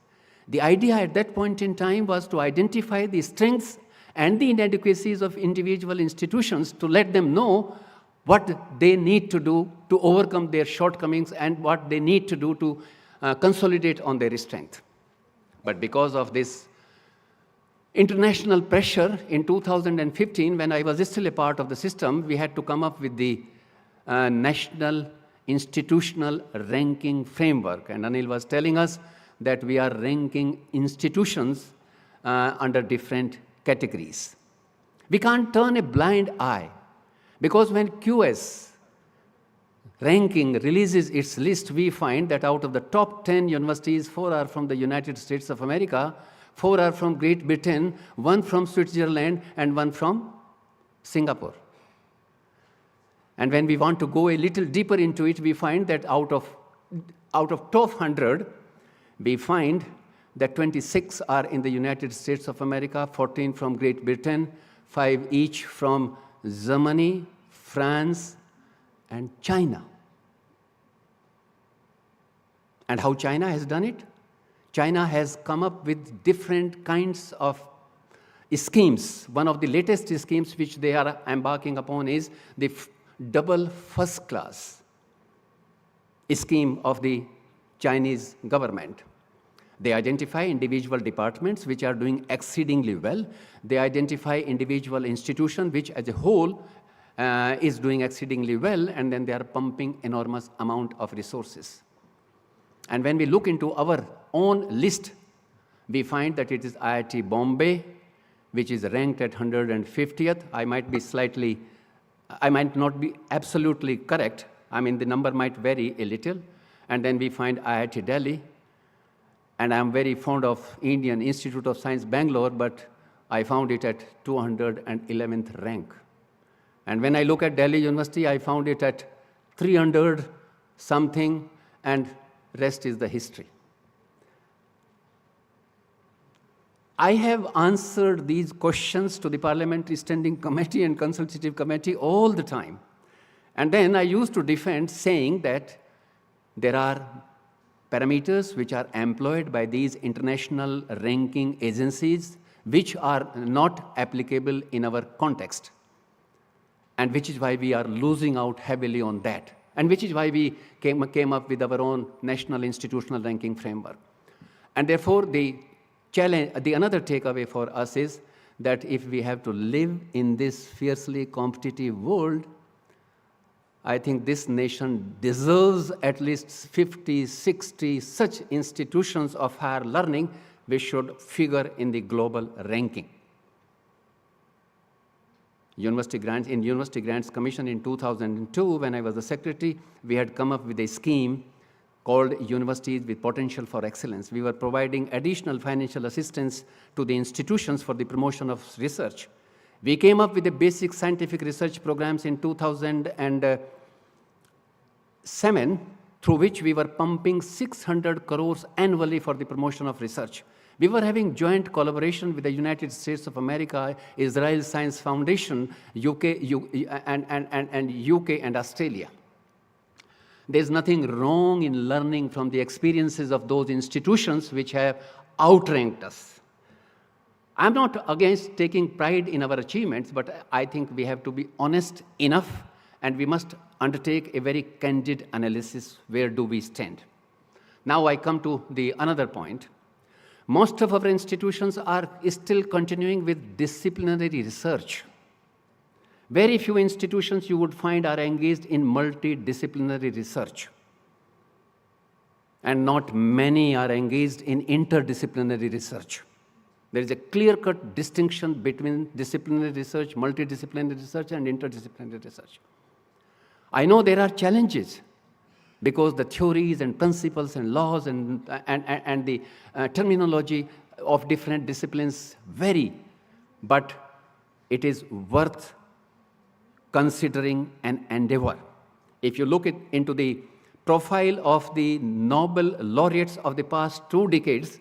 The idea at that point in time was to identify the strengths and the inadequacies of individual institutions to let them know what they need to do to overcome their shortcomings and what they need to do to consolidate on their strength. But because of this international pressure in 2015, when I was still a part of the system, we had to come up with the National Institutional Ranking Framework. And Anil was telling us that we are ranking institutions under different categories. We can't turn a blind eye, because when QS ranking releases its list, we find that out of the top 10 universities, 4 are from the United States of America, 4 are from Great Britain, 1 from Switzerland, and 1 from Singapore. And when we want to go a little deeper into it, we find that out of top 100, we find that 26 are in the United States of America, 14 from Great Britain, 5 each from Germany, France, and China. And how China has done it? China has come up with different kinds of schemes. One of the latest schemes which they are embarking upon is the double first class scheme of the Chinese government. They identify individual departments which are doing exceedingly well. They identify individual institutions which as a whole is doing exceedingly well, and then they are pumping enormous amount of resources. And when we look into our own list, we find that it is IIT Bombay, which is ranked at 150th. I might not be absolutely correct. I mean, the number might vary a little. And then we find IIT Delhi. And I'm very fond of Indian Institute of Science, Bangalore, but I found it at 211th rank. And when I look at Delhi University, I found it at 300 something, and rest is the history. I have answered these questions to the Parliamentary Standing Committee and Consultative Committee all the time. And then I used to defend saying that there are parameters which are employed by these international ranking agencies which are not applicable in our context, and which is why we are losing out heavily on that, and which is why we came up with our own national institutional ranking framework. And therefore, the another takeaway for us is that if we have to live in this fiercely competitive world, I think this nation deserves at least 50, 60 such institutions of higher learning which should figure in the global ranking. University Grants Commission in 2002, when I was the secretary, we had come up with a scheme called Universities with Potential for Excellence. We were providing additional financial assistance to the institutions for the promotion of research. We came up with the basic scientific research programs in 2007, through which we were pumping 600 crores annually for the promotion of research. We were having joint collaboration with the United States of America, Israel Science Foundation, UK and Australia. There's nothing wrong in learning from the experiences of those institutions which have outranked us. I'm not against taking pride in our achievements, but I think we have to be honest enough, and we must undertake a very candid analysis. Where do we stand? Now I come to the another point. Most of our institutions are still continuing with disciplinary research. Very few institutions you would find are engaged in multidisciplinary research. And not many are engaged in interdisciplinary research. There is a clear-cut distinction between disciplinary research, multidisciplinary research, and interdisciplinary research. I know there are challenges because the theories and principles and laws and the terminology of different disciplines vary, but it is worth considering an endeavor. If you look into the profile of the Nobel laureates of the past 2 decades,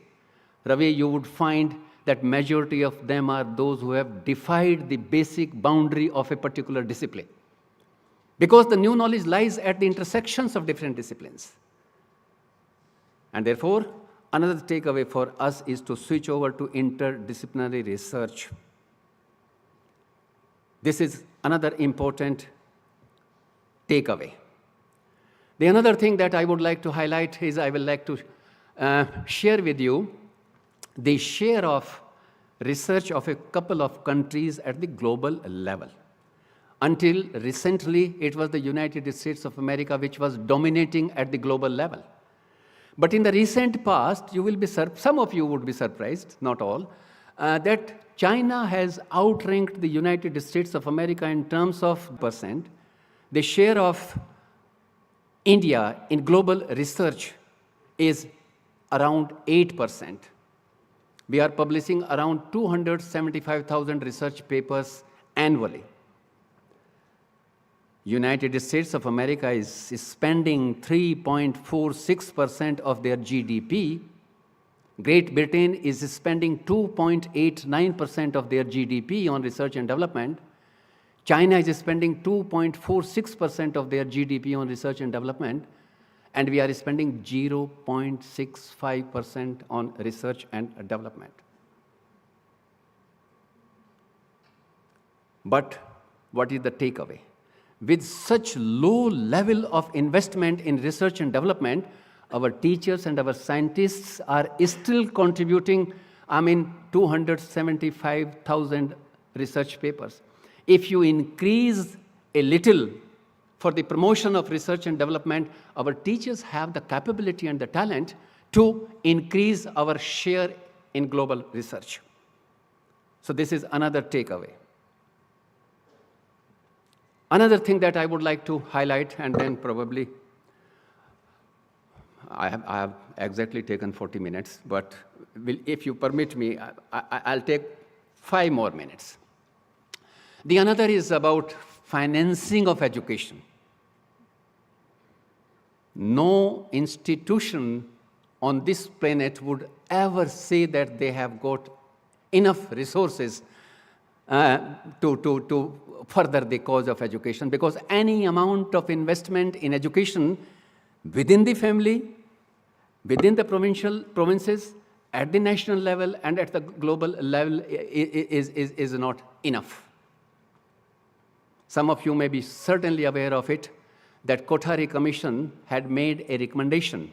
Ravi, you would find that majority of them are those who have defied the basic boundary of a particular discipline. Because the new knowledge lies at the intersections of different disciplines. And therefore, another takeaway for us is to switch over to interdisciplinary research. This is another important takeaway. The another thing that I would like to highlight is I would like to share with you the share of research of a couple of countries at the global level. Until recently, it was the United States of America which was dominating at the global level. But in the recent past, you will be some of you would be surprised, not all, that China has outranked the United States of America in terms of percent. The share of India in global research is around 8%. We are publishing around 275,000 research papers annually. United States of America is spending 3.46% of their GDP. Great Britain is spending 2.89% of their GDP on research and development. China is spending 2.46% of their GDP on research and development, and we are spending 0.65% on research and development. But what is the takeaway? With such low level of investment in research and development, our teachers and our scientists are still contributing, 275,000 research papers. If you increase a little for the promotion of research and development, our teachers have the capability and the talent to increase our share in global research. So this is another takeaway. Another thing that I would like to highlight, and then probably I have exactly taken 40 minutes, but if you permit me, I'll take 5 more minutes. The another is about financing of education. No institution on this planet would ever say that they have got enough resources to further the cause of education, because any amount of investment in education within the family, within the provinces, at the national level and at the global level is not enough. Some of you may be certainly aware of it, that Kothari Commission had made a recommendation.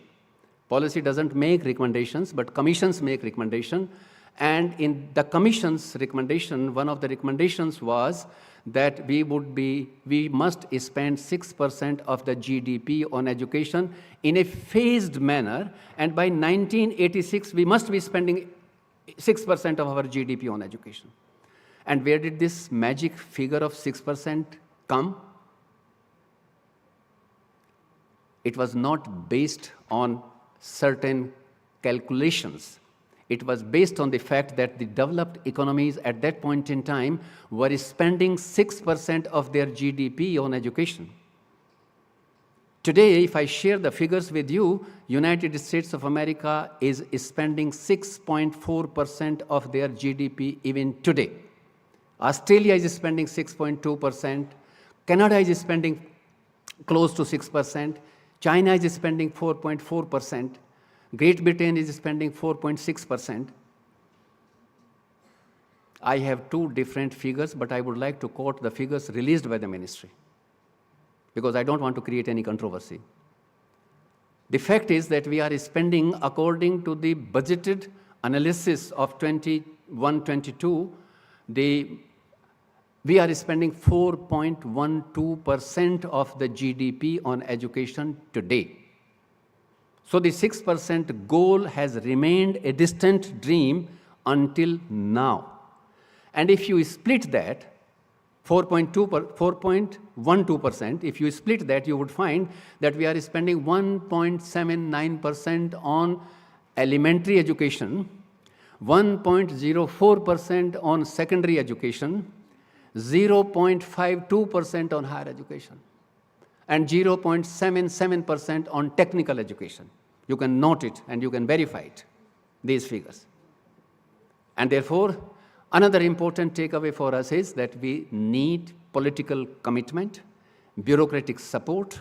Policy doesn't make recommendations, but commissions make recommendation. And in the commission's recommendation, one of the recommendations was that we must spend 6% of the GDP on education in a phased manner, and by 1986, we must be spending 6% of our GDP on education. And where did this magic figure of 6% come? It was not based on certain calculations. It was based on the fact that the developed economies at that point in time were spending 6% of their GDP on education. Today, if I share the figures with you, United States of America is spending 6.4% of their GDP even today. Australia is spending 6.2%. Canada is spending close to 6%. China is spending 4.4%. Great Britain is spending 4.6%. I have 2 different figures, but I would like to quote the figures released by the ministry, because I don't want to create any controversy. The fact is that we are spending, according to the budgeted analysis of 21-22, we are spending 4.12% of the GDP on education today. So the 6% goal has remained a distant dream until now. And if you split that, 4.12%, if you split that, you would find that we are spending 1.79% on elementary education, 1.04% on secondary education, 0.52% on higher education, and 0.77% on technical education. You can note it and you can verify it, these figures. And therefore, another important takeaway for us is that we need political commitment, bureaucratic support.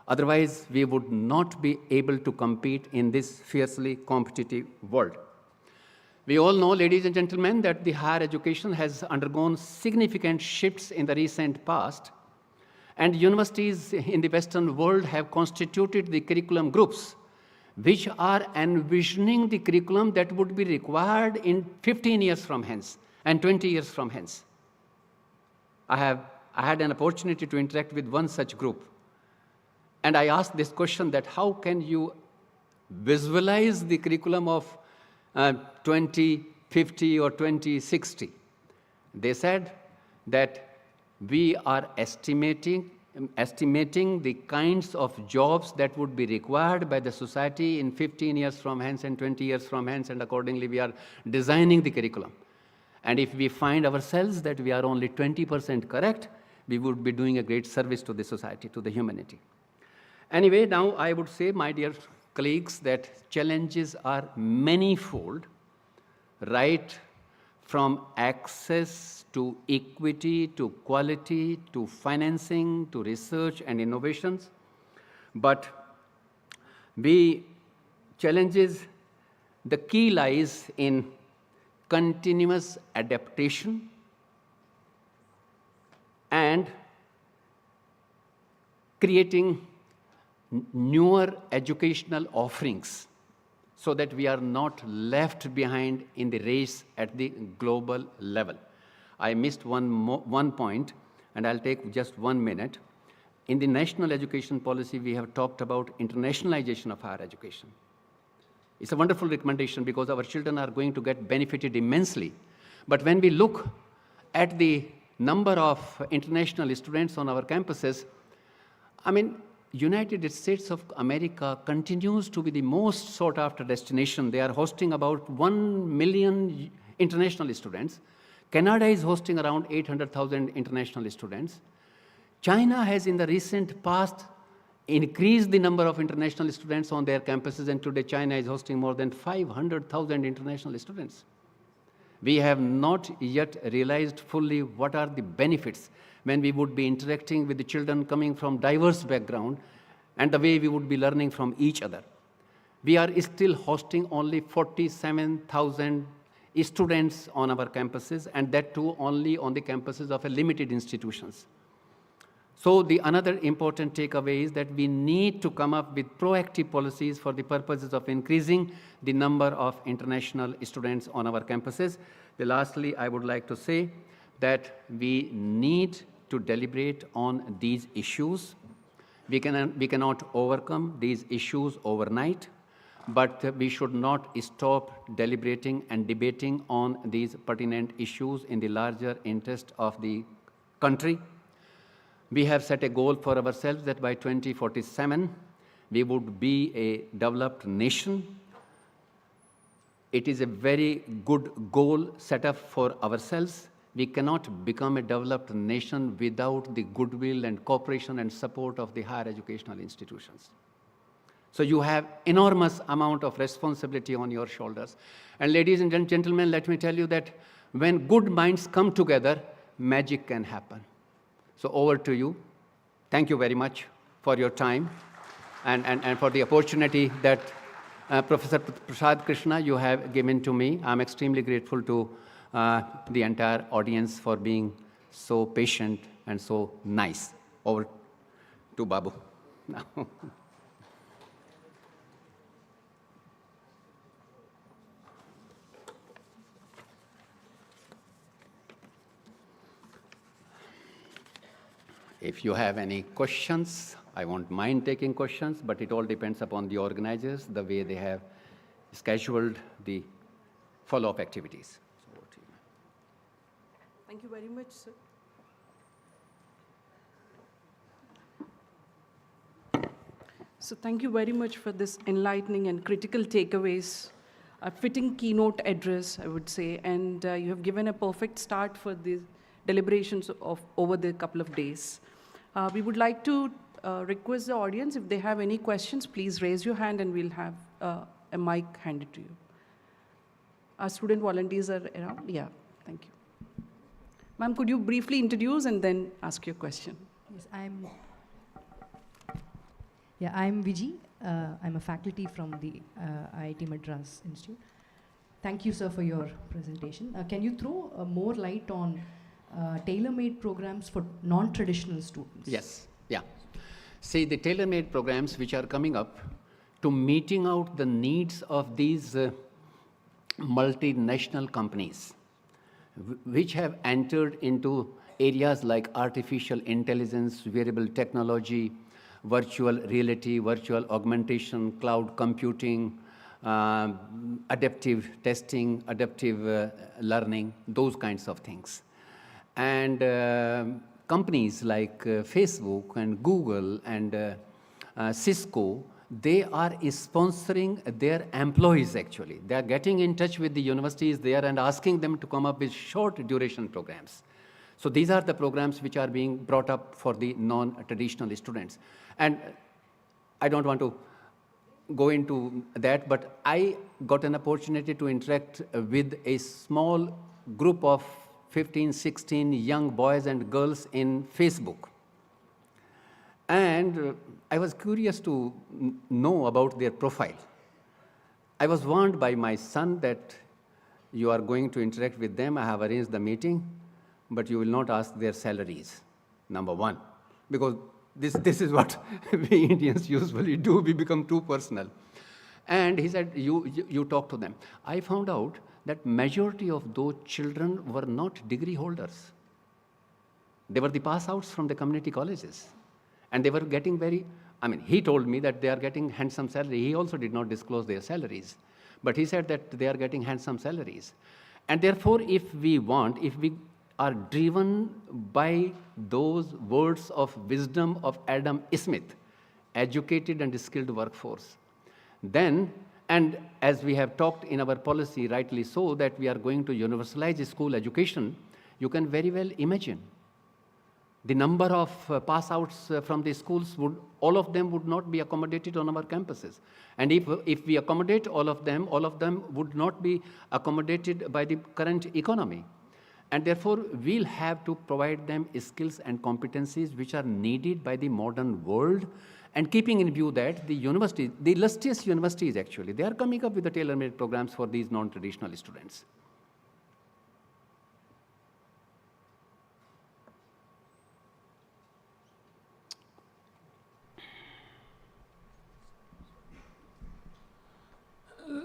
Otherwise, we would not be able to compete in this fiercely competitive world. We all know, ladies and gentlemen, that the higher education has undergone significant shifts in the recent past, and universities in the Western world have constituted the curriculum groups which are envisioning the curriculum that would be required in 15 years from hence and 20 years from hence. I had an opportunity to interact with one such group, and I asked this question, that how can you visualize the curriculum of 2050 or 2060? They said that we are estimating estimating the kinds of jobs that would be required by the society in 15 years from hence and 20 years from hence, and accordingly we are designing the curriculum. And if we find ourselves that we are only 20% correct, we would be doing a great service to the society, to the humanity. Anyway, now I would say, my dear colleagues, that challenges are manifold, right from access to equity, to quality, to financing, to research and innovations. But challenges, the key lies in continuous adaptation and creating newer educational offerings so that we are not left behind in the race at the global level. I missed one point, and I'll take just 1 minute. In the national education policy, we have talked about internationalization of higher education. It's a wonderful recommendation because our children are going to get benefited immensely. But when we look at the number of international students on our campuses, I mean, United States of America continues to be the most sought after destination. They are hosting about 1 million international students. Canada is hosting around 800,000 international students. China has in the recent past increased the number of international students on their campuses, and today China is hosting more than 500,000 international students. We have not yet realized fully what are the benefits when we would be interacting with the children coming from diverse background and the way we would be learning from each other. We are still hosting only 47,000 students on our campuses, and that too only on the campuses of a limited institutions. So the another important takeaway is that we need to come up with proactive policies for the purposes of increasing the number of international students on our campuses. Lastly, I would like to say that we need to deliberate on these issues. We cannot overcome these issues overnight, but we should not stop deliberating and debating on these pertinent issues in the larger interest of the country. We have set a goal for ourselves that by 2047, we would be a developed nation. It is a very good goal set up for ourselves. We cannot become a developed nation without the goodwill and cooperation and support of the higher educational institutions. So you have enormous amount of responsibility on your shoulders. And ladies and gentlemen, let me tell you that when good minds come together, magic can happen. So over to you. Thank you very much for your time and for the opportunity that Professor Prasad Krishna, you have given to me. I'm extremely grateful to the entire audience for being so patient and so nice. Over to Babu now. If you have any questions, I won't mind taking questions, but it all depends upon the organizers, the way they have scheduled the follow-up activities. So, over to you. Thank you very much, sir. So thank you very much for this enlightening and critical takeaways, a fitting keynote address, I would say, and you have given a perfect start for the deliberations of over the couple of days. We would like to request the audience, if they have any questions, please raise your hand and we'll have a mic handed to you. Our student volunteers are around? Yeah, thank you. Ma'am, could you briefly introduce and then ask your question? Yes, I'm Viji. I'm a faculty from the IIT Madras Institute. Thank you, sir, for your presentation. Can you throw more light on tailor-made programs for non-traditional students? Yes, yeah. See, the tailor-made programs which are coming up to meeting out the needs of these multinational companies which have entered into areas like artificial intelligence, wearable technology, virtual reality, virtual augmentation, cloud computing, adaptive testing, adaptive learning, those kinds of things. And companies like Facebook and Google and Cisco, they are sponsoring their employees actually. They are getting in touch with the universities there and asking them to come up with short duration programs. So these are the programs which are being brought up for the non-traditional students. And I don't want to go into that, but I got an opportunity to interact with a small group of 15, 16 young boys and girls in Facebook. And I was curious to know about their profile. I was warned by my son that you are going to interact with them. I have arranged the meeting, but you will not ask their salaries, number one, because this is what we Indians usually do. We become too personal. And he said, you talk to them. I found out that majority of those children were not degree holders. They were the pass outs from the community colleges. And they were getting he told me that they are getting handsome salary. He also did not disclose their salaries. But he said that they are getting handsome salaries. And therefore, if we are driven by those words of wisdom of Adam Smith, educated and skilled workforce, then, and as we have talked in our policy, rightly so, that we are going to universalize school education, you can very well imagine the number of pass-outs from the schools, all of them would not be accommodated on our campuses. And if we accommodate all of them would not be accommodated by the current economy. And therefore, we'll have to provide them skills and competencies which are needed by the modern world. And keeping in view that the universities, the illustrious universities actually, they are coming up with the tailor-made programs for these non-traditional students.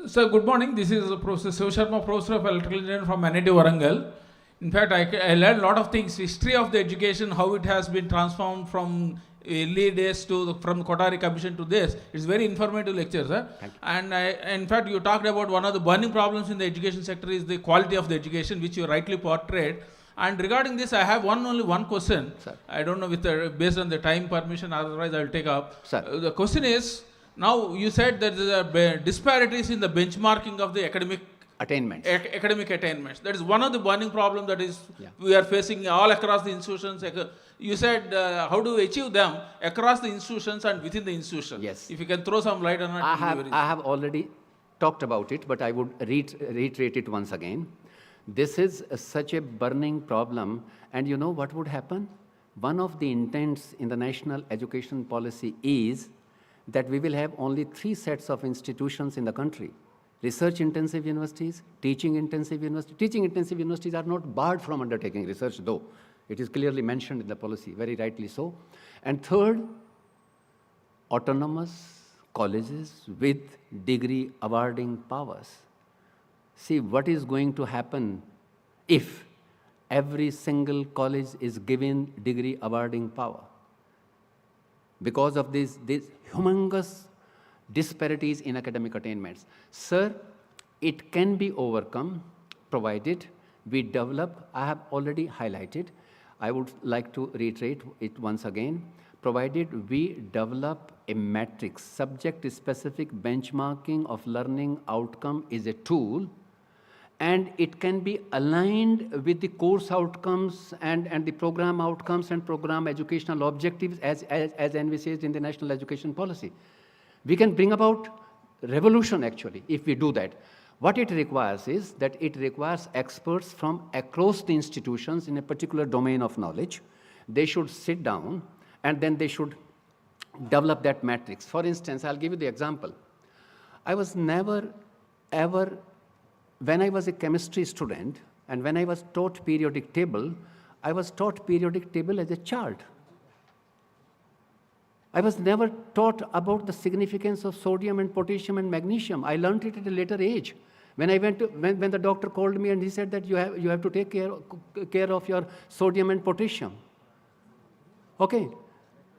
Sir, good morning. This is Professor Siva Sharma, Professor of Electrical Engineering from NEP Warangal. In fact, I learned a lot of things, history of the education, how it has been transformed from early days from Kothari Commission to this. It's very informative lecture, sir. And in fact, you talked about one of the burning problems in the education sector is the quality of the education, which you rightly portrayed. And regarding this, I have only one question. Sir. I don't know based on the time permission, otherwise I'll take up. The question is, now you said that there are disparities in the benchmarking of the academic attainments. Academic attainments. That is one of the burning problems that is we are facing all across the institutions. You said how do we achieve them across the institutions and within the institution? Yes. If you can throw some light on it. I have already talked about it, but I would reiterate it once again. This is such a burning problem, and you know what would happen? One of the intents in the national education policy is that we will have only 3 sets of institutions in the country: research-intensive universities, teaching-intensive universities. Teaching-intensive universities are not barred from undertaking research, though. It is clearly mentioned in the policy, very rightly so. And third, autonomous colleges with degree awarding powers. See, what is going to happen if every single college is given degree awarding power? Because of these humongous disparities in academic attainments. Sir, it can be overcome provided we develop, I have already highlighted, I would like to reiterate it once again, provided we develop a matrix, subject-specific benchmarking of learning outcome is a tool, and it can be aligned with the course outcomes and the program outcomes and program educational objectives as envisaged in the national education policy. We can bring about revolution actually if we do that. What it requires is that it requires experts from across the institutions in a particular domain of knowledge. They should sit down and then they should develop that matrix. For instance, I'll give you the example. I was never ever, when I was a chemistry student and when I was taught periodic table, I was taught periodic table as a child. I was never taught about the significance of sodium and potassium and magnesium. I learned it at a later age. When I went to, when the doctor called me and he said that you have to take care of your sodium and potassium. Okay.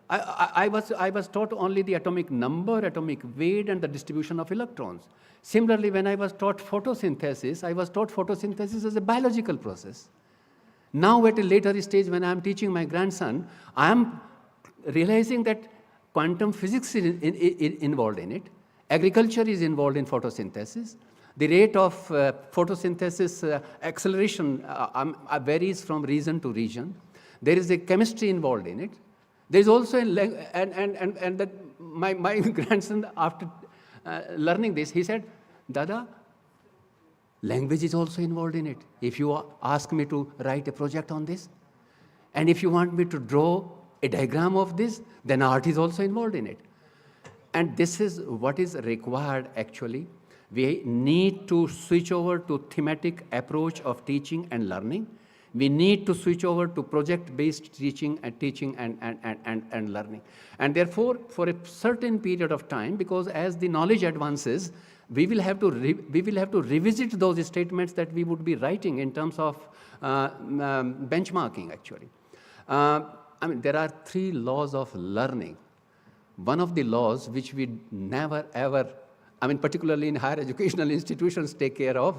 I was taught only the atomic number, atomic weight, and the distribution of electrons. Similarly, when I was taught photosynthesis, I was taught photosynthesis as a biological process. Now at a later stage when I'm teaching my grandson, I'm realizing that quantum physics is involved in it. Agriculture is involved in photosynthesis. The rate of photosynthesis acceleration varies from region to region. There is a chemistry involved in it. There is also my grandson, after learning this, he said, Dada, language is also involved in it. If you ask me to write a project on this, and if you want me to draw a diagram of this, then art is also involved in it. And this is what is required actually. We need to switch over to thematic approach of teaching and learning. We need to switch over to project-based teaching and learning. And therefore, for a certain period of time, because as the knowledge advances, we will have to revisit those statements that we would be writing in terms of benchmarking, actually. I mean, there are 3 laws of learning. One of the laws which we never ever, I mean, particularly in higher educational institutions, take care of,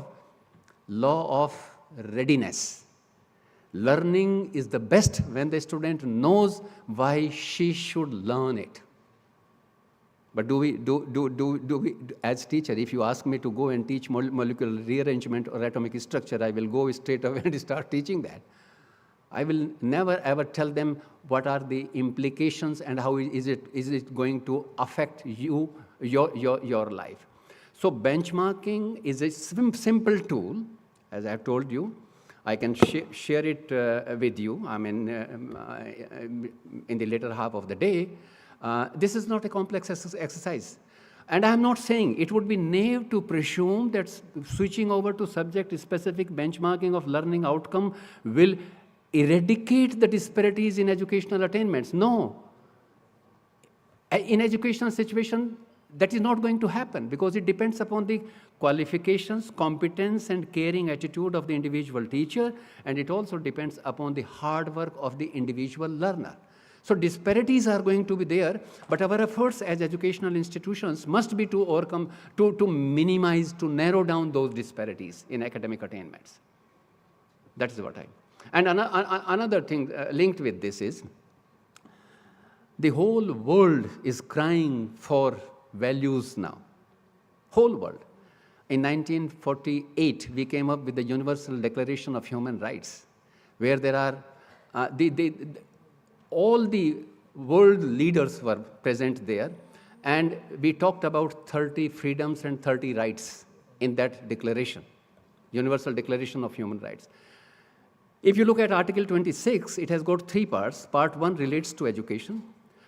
law of readiness. Learning is the best when the student knows why she should learn it. But do we, as teacher, if you ask me to go and teach molecular rearrangement or atomic structure, I will go straight away and start teaching that. I will never ever tell them what are the implications and how is it going to affect you, your life. So benchmarking is a simple tool, as I've told you. I can share it with you. I mean, in the later half of the day. This is not a complex exercise. And I'm not saying it would be naive to presume that switching over to subject-specific benchmarking of learning outcome will eradicate the disparities in educational attainments. No. In educational situation, that is not going to happen because it depends upon the qualifications, competence, and caring attitude of the individual teacher, and it also depends upon the hard work of the individual learner. So disparities are going to be there, but our efforts as educational institutions must be to overcome, to minimize, to narrow down those disparities in academic attainments. That is what I... And another thing linked with this is, the whole world is crying for values now. Whole world. In 1948, we came up with the Universal Declaration of Human Rights, where there are, all the world leaders were present there, and we talked about 30 freedoms and 30 rights in that declaration, Universal Declaration of Human Rights. If you look at Article 26, it has got 3 parts. Part 1 relates to education,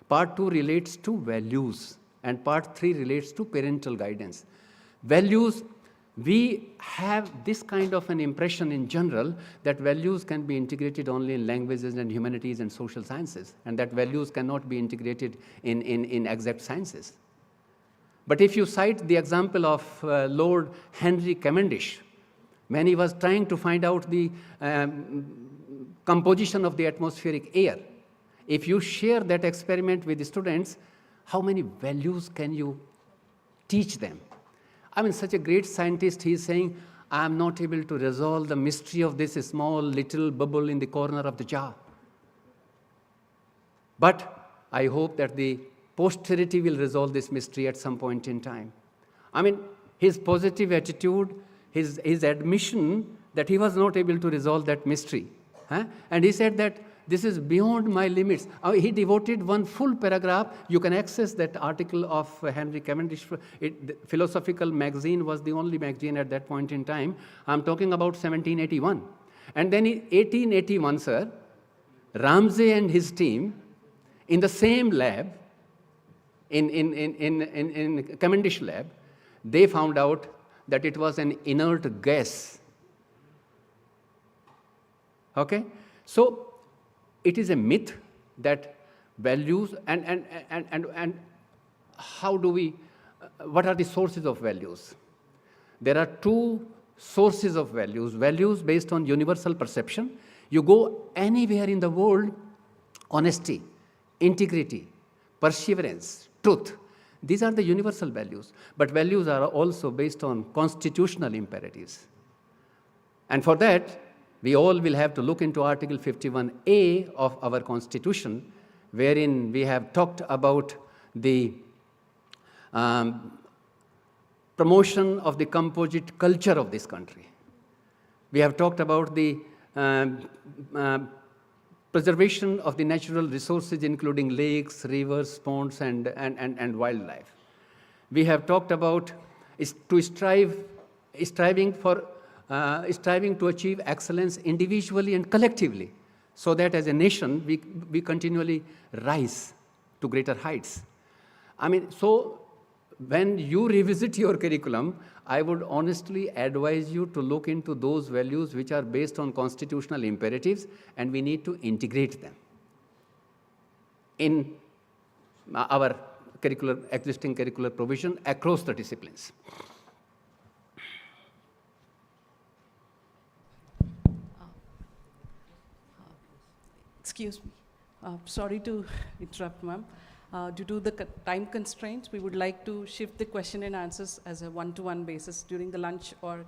Part 2 relates to values, and Part 3 relates to parental guidance. Values, we have this kind of an impression in general that values can be integrated only in languages and humanities and social sciences, and that values cannot be integrated in exact sciences. But if you cite the example of Lord Henry Cavendish, when he was trying to find out the composition of the atmospheric air, if you share that experiment with the students, how many values can you teach them? I mean, such a great scientist, he is saying, I am not able to resolve the mystery of this small little bubble in the corner of the jar. But I hope that the posterity will resolve this mystery at some point in time. I mean, his positive attitude, his admission that he was not able to resolve that mystery. And he said that this is beyond my limits. He devoted one full paragraph. You can access that article of Henry Cavendish. Philosophical magazine was the only magazine at that point in time. I'm talking about 1781. And then in 1881, sir, Ramsay and his team, in the same lab, in Cavendish lab, they found out that it was an inert gas. Okay? So it is a myth that values and how do we, what are the sources of values? There are 2 sources of values. Values based on universal perception. You go anywhere in the world, honesty, integrity, perseverance, truth. These are the universal values. But values are also based on constitutional imperatives. And for that, We all will have to look into Article 51A of our Constitution, wherein we have talked about the promotion of the composite culture of this country. We have talked about the preservation of the natural resources, including lakes, rivers, ponds, and wildlife. We have talked about striving to achieve excellence individually and collectively, so that as a nation we continually rise to greater heights. I mean, so when you revisit your curriculum, I would honestly advise you to look into those values which are based on constitutional imperatives, and we need to integrate them in our existing curricular provision across the disciplines. Excuse me. Sorry to interrupt, ma'am. Due to the time constraints, we would like to shift the question and answers as a one-to-one basis during the lunch or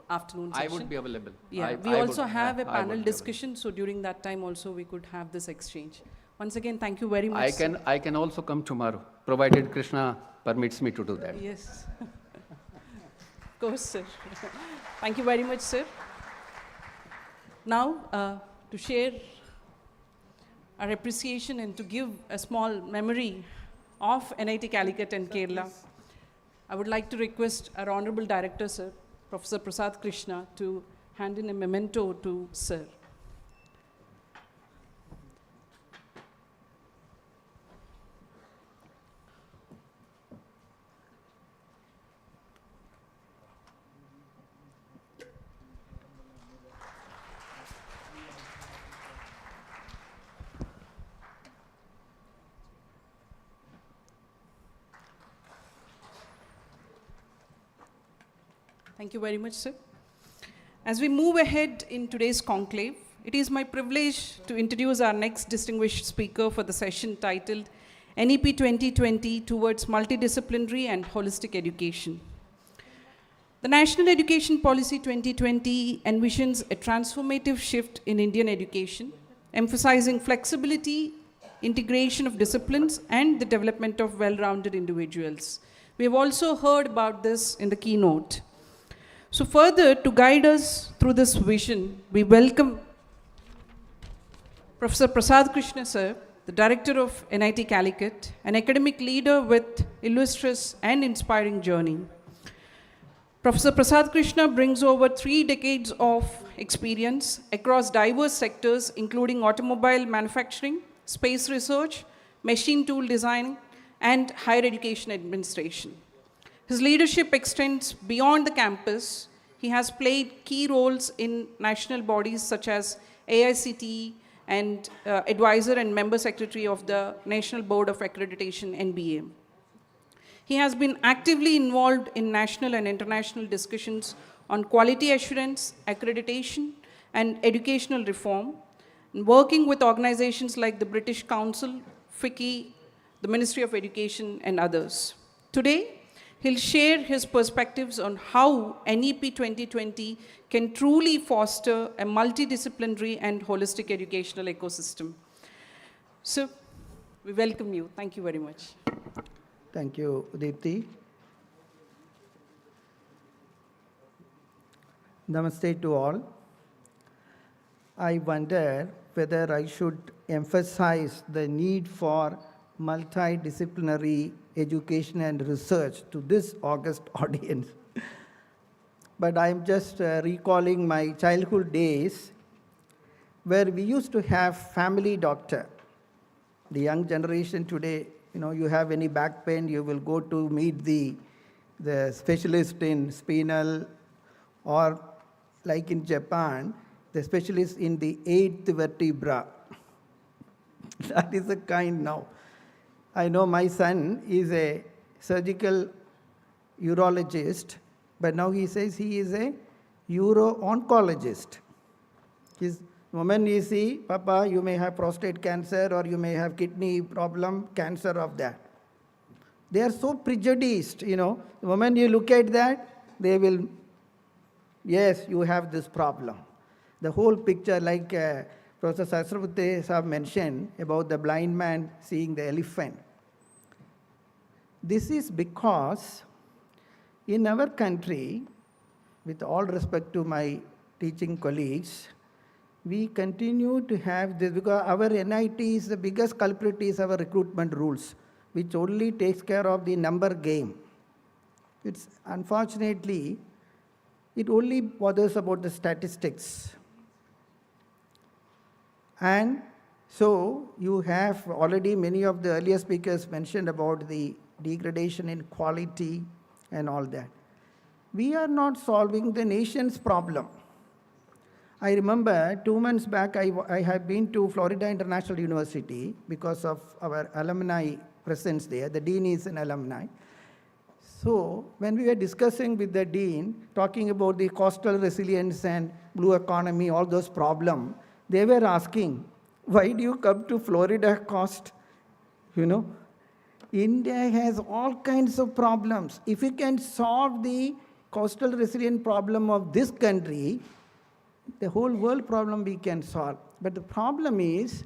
afternoon session. I would be available. Yeah, we also have a panel discussion, so during that time also we could have this exchange. Once again, thank you very much. I can also come tomorrow, provided Krishna permits me to do that. Yes. Of course, sir. Thank you very much, sir. Now, to share our appreciation and to give a small memory of NIT Calicut and Kerala, I would like to request our Honorable Director, sir, Professor Prasad Krishna, to hand in a memento to sir. Thank you very much, sir. As we move ahead in today's conclave, it is my privilege to introduce our next distinguished speaker for the session titled NEP 2020 Towards Multidisciplinary and Holistic Education. The National Education Policy 2020 envisions a transformative shift in Indian education, emphasizing flexibility, integration of disciplines, and the development of well-rounded individuals. We have also heard about this in the keynote. So further, to guide us through this vision, we welcome Professor Prasad Krishna, sir, the Director of NIT Calicut, an academic leader with illustrious and inspiring journey. Professor Prasad Krishna brings over 3 decades of experience across diverse sectors, including automobile manufacturing, space research, machine tool design, and higher education administration. His leadership extends beyond the campus. He has played key roles in national bodies such as AICTE and advisor and member secretary of the National Board of Accreditation, NBA. He has been actively involved in national and international discussions on quality assurance, accreditation, and educational reform, and working with organizations like the British Council, FICCI, the Ministry of Education, and others. Today, he'll share his perspectives on how NEP 2020 can truly foster a multidisciplinary and holistic educational ecosystem. So, we welcome you. Thank you very much. Thank you, Deepthi. Namaste to all. I wonder whether I should emphasize the need for multidisciplinary education and research to this august audience. But I'm just recalling my childhood days where we used to have family doctor. The young generation today, you have any back pain, you will go to meet the specialist in spinal, or like in Japan, the specialist in the 8th vertebra. That is the kind now. I know my son is a surgical urologist, but now he says he is a uro-oncologist. The moment you see, Papa, you may have prostate cancer or you may have kidney problem, cancer of that. They are so prejudiced, The moment you look at that, they will, yes, you have this problem. The whole picture, like Professor Sahasrabuddhe Sahab mentioned about the blind man seeing the elephant. This is because in our country, with all respect to my teaching colleagues, we continue to have this because our NIT is the biggest culprit is our recruitment rules, which only takes care of the number game. It's unfortunately, it only bothers about the statistics. And so you have already many of the earlier speakers mentioned about the degradation in quality and all that. We are not solving the nation's problem. I remember 2 months back, I have been to Florida International University because of our alumni presence there. The dean is an alumni. So when we were discussing with the dean, talking about the coastal resilience and blue economy, all those problems, they were asking, why do you come to Florida coast? India has all kinds of problems. If you can solve the coastal resilient problem of this country, the whole world problem we can solve. But the problem is,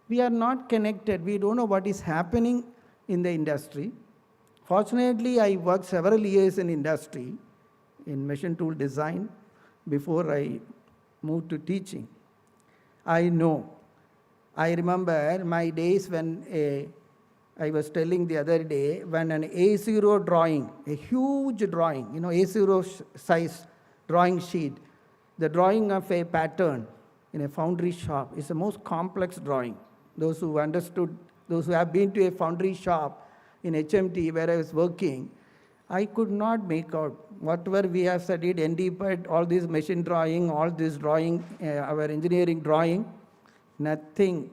we are not connected. We don't know what is happening in the industry. Fortunately, I worked several years in industry, in machine tool design, before I moved to teaching. I know. I remember my days when I was telling the other day, when an A0 drawing, a huge drawing, A0 size drawing sheet, the drawing of a pattern in a foundry shop is the most complex drawing. Those who understood, those who have been to a foundry shop in HMT where I was working, I could not make out whatever we have studied, NDPET, all this machine drawing, all this drawing, our engineering drawing, nothing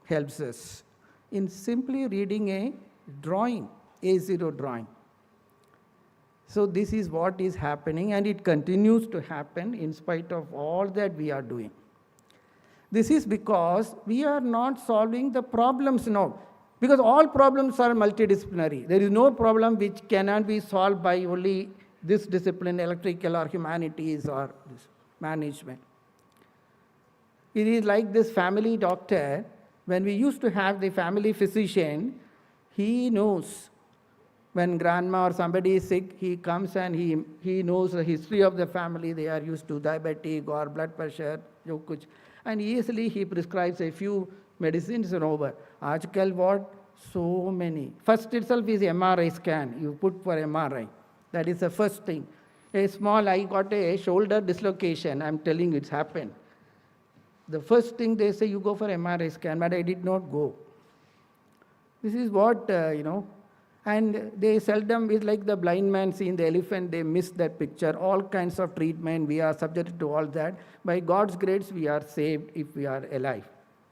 helps us in simply reading a drawing, A0 drawing. So this is what is happening, and it continues to happen in spite of all that we are doing. This is because we are not solving the problems now. Because all problems are multidisciplinary. There is no problem which cannot be solved by only this discipline, electrical or humanities or this management. It is like this family doctor. When we used to have the family physician, he knows when grandma or somebody is sick, he comes and he knows the history of the family. They are used to diabetic or blood pressure, and easily he prescribes a few medicines and over. Ajkal what? So many. First itself is MRI scan. You put for MRI. That is the first thing. I got a shoulder dislocation. I'm telling you, it's happened. The first thing they say, you go for MRI scan, but I did not go. This is what, and they seldom, it's like the blind man seeing the elephant, they miss that picture. All kinds of treatment, we are subjected to all that. By God's grace, we are saved if we are alive.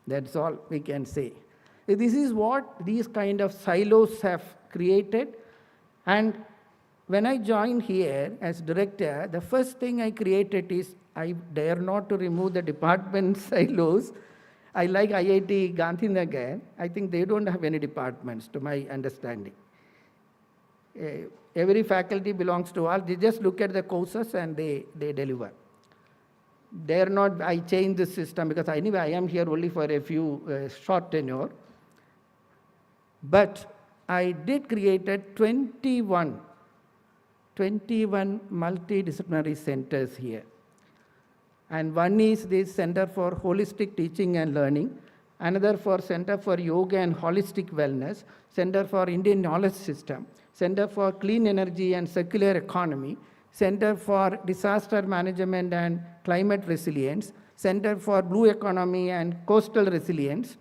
That's all we can say. This is what these kind of silos have created. And when I joined here as director, the first thing I created is I dare not to remove the department silos. I like IIT Gandhinagar. I think they don't have any departments, to my understanding. Every faculty belongs to all. They just look at the courses and they deliver. Dare not, I changed the system because anyway I am here only for a few short tenure. But I did create 21 multidisciplinary centers here. And one is this Center for Holistic Teaching and Learning, another for Center for Yoga and Holistic Wellness, Center for Indian Knowledge System, Center for Clean Energy and Circular Economy, Center for Disaster Management and Climate Resilience, Center for Blue Economy and Coastal Resilience,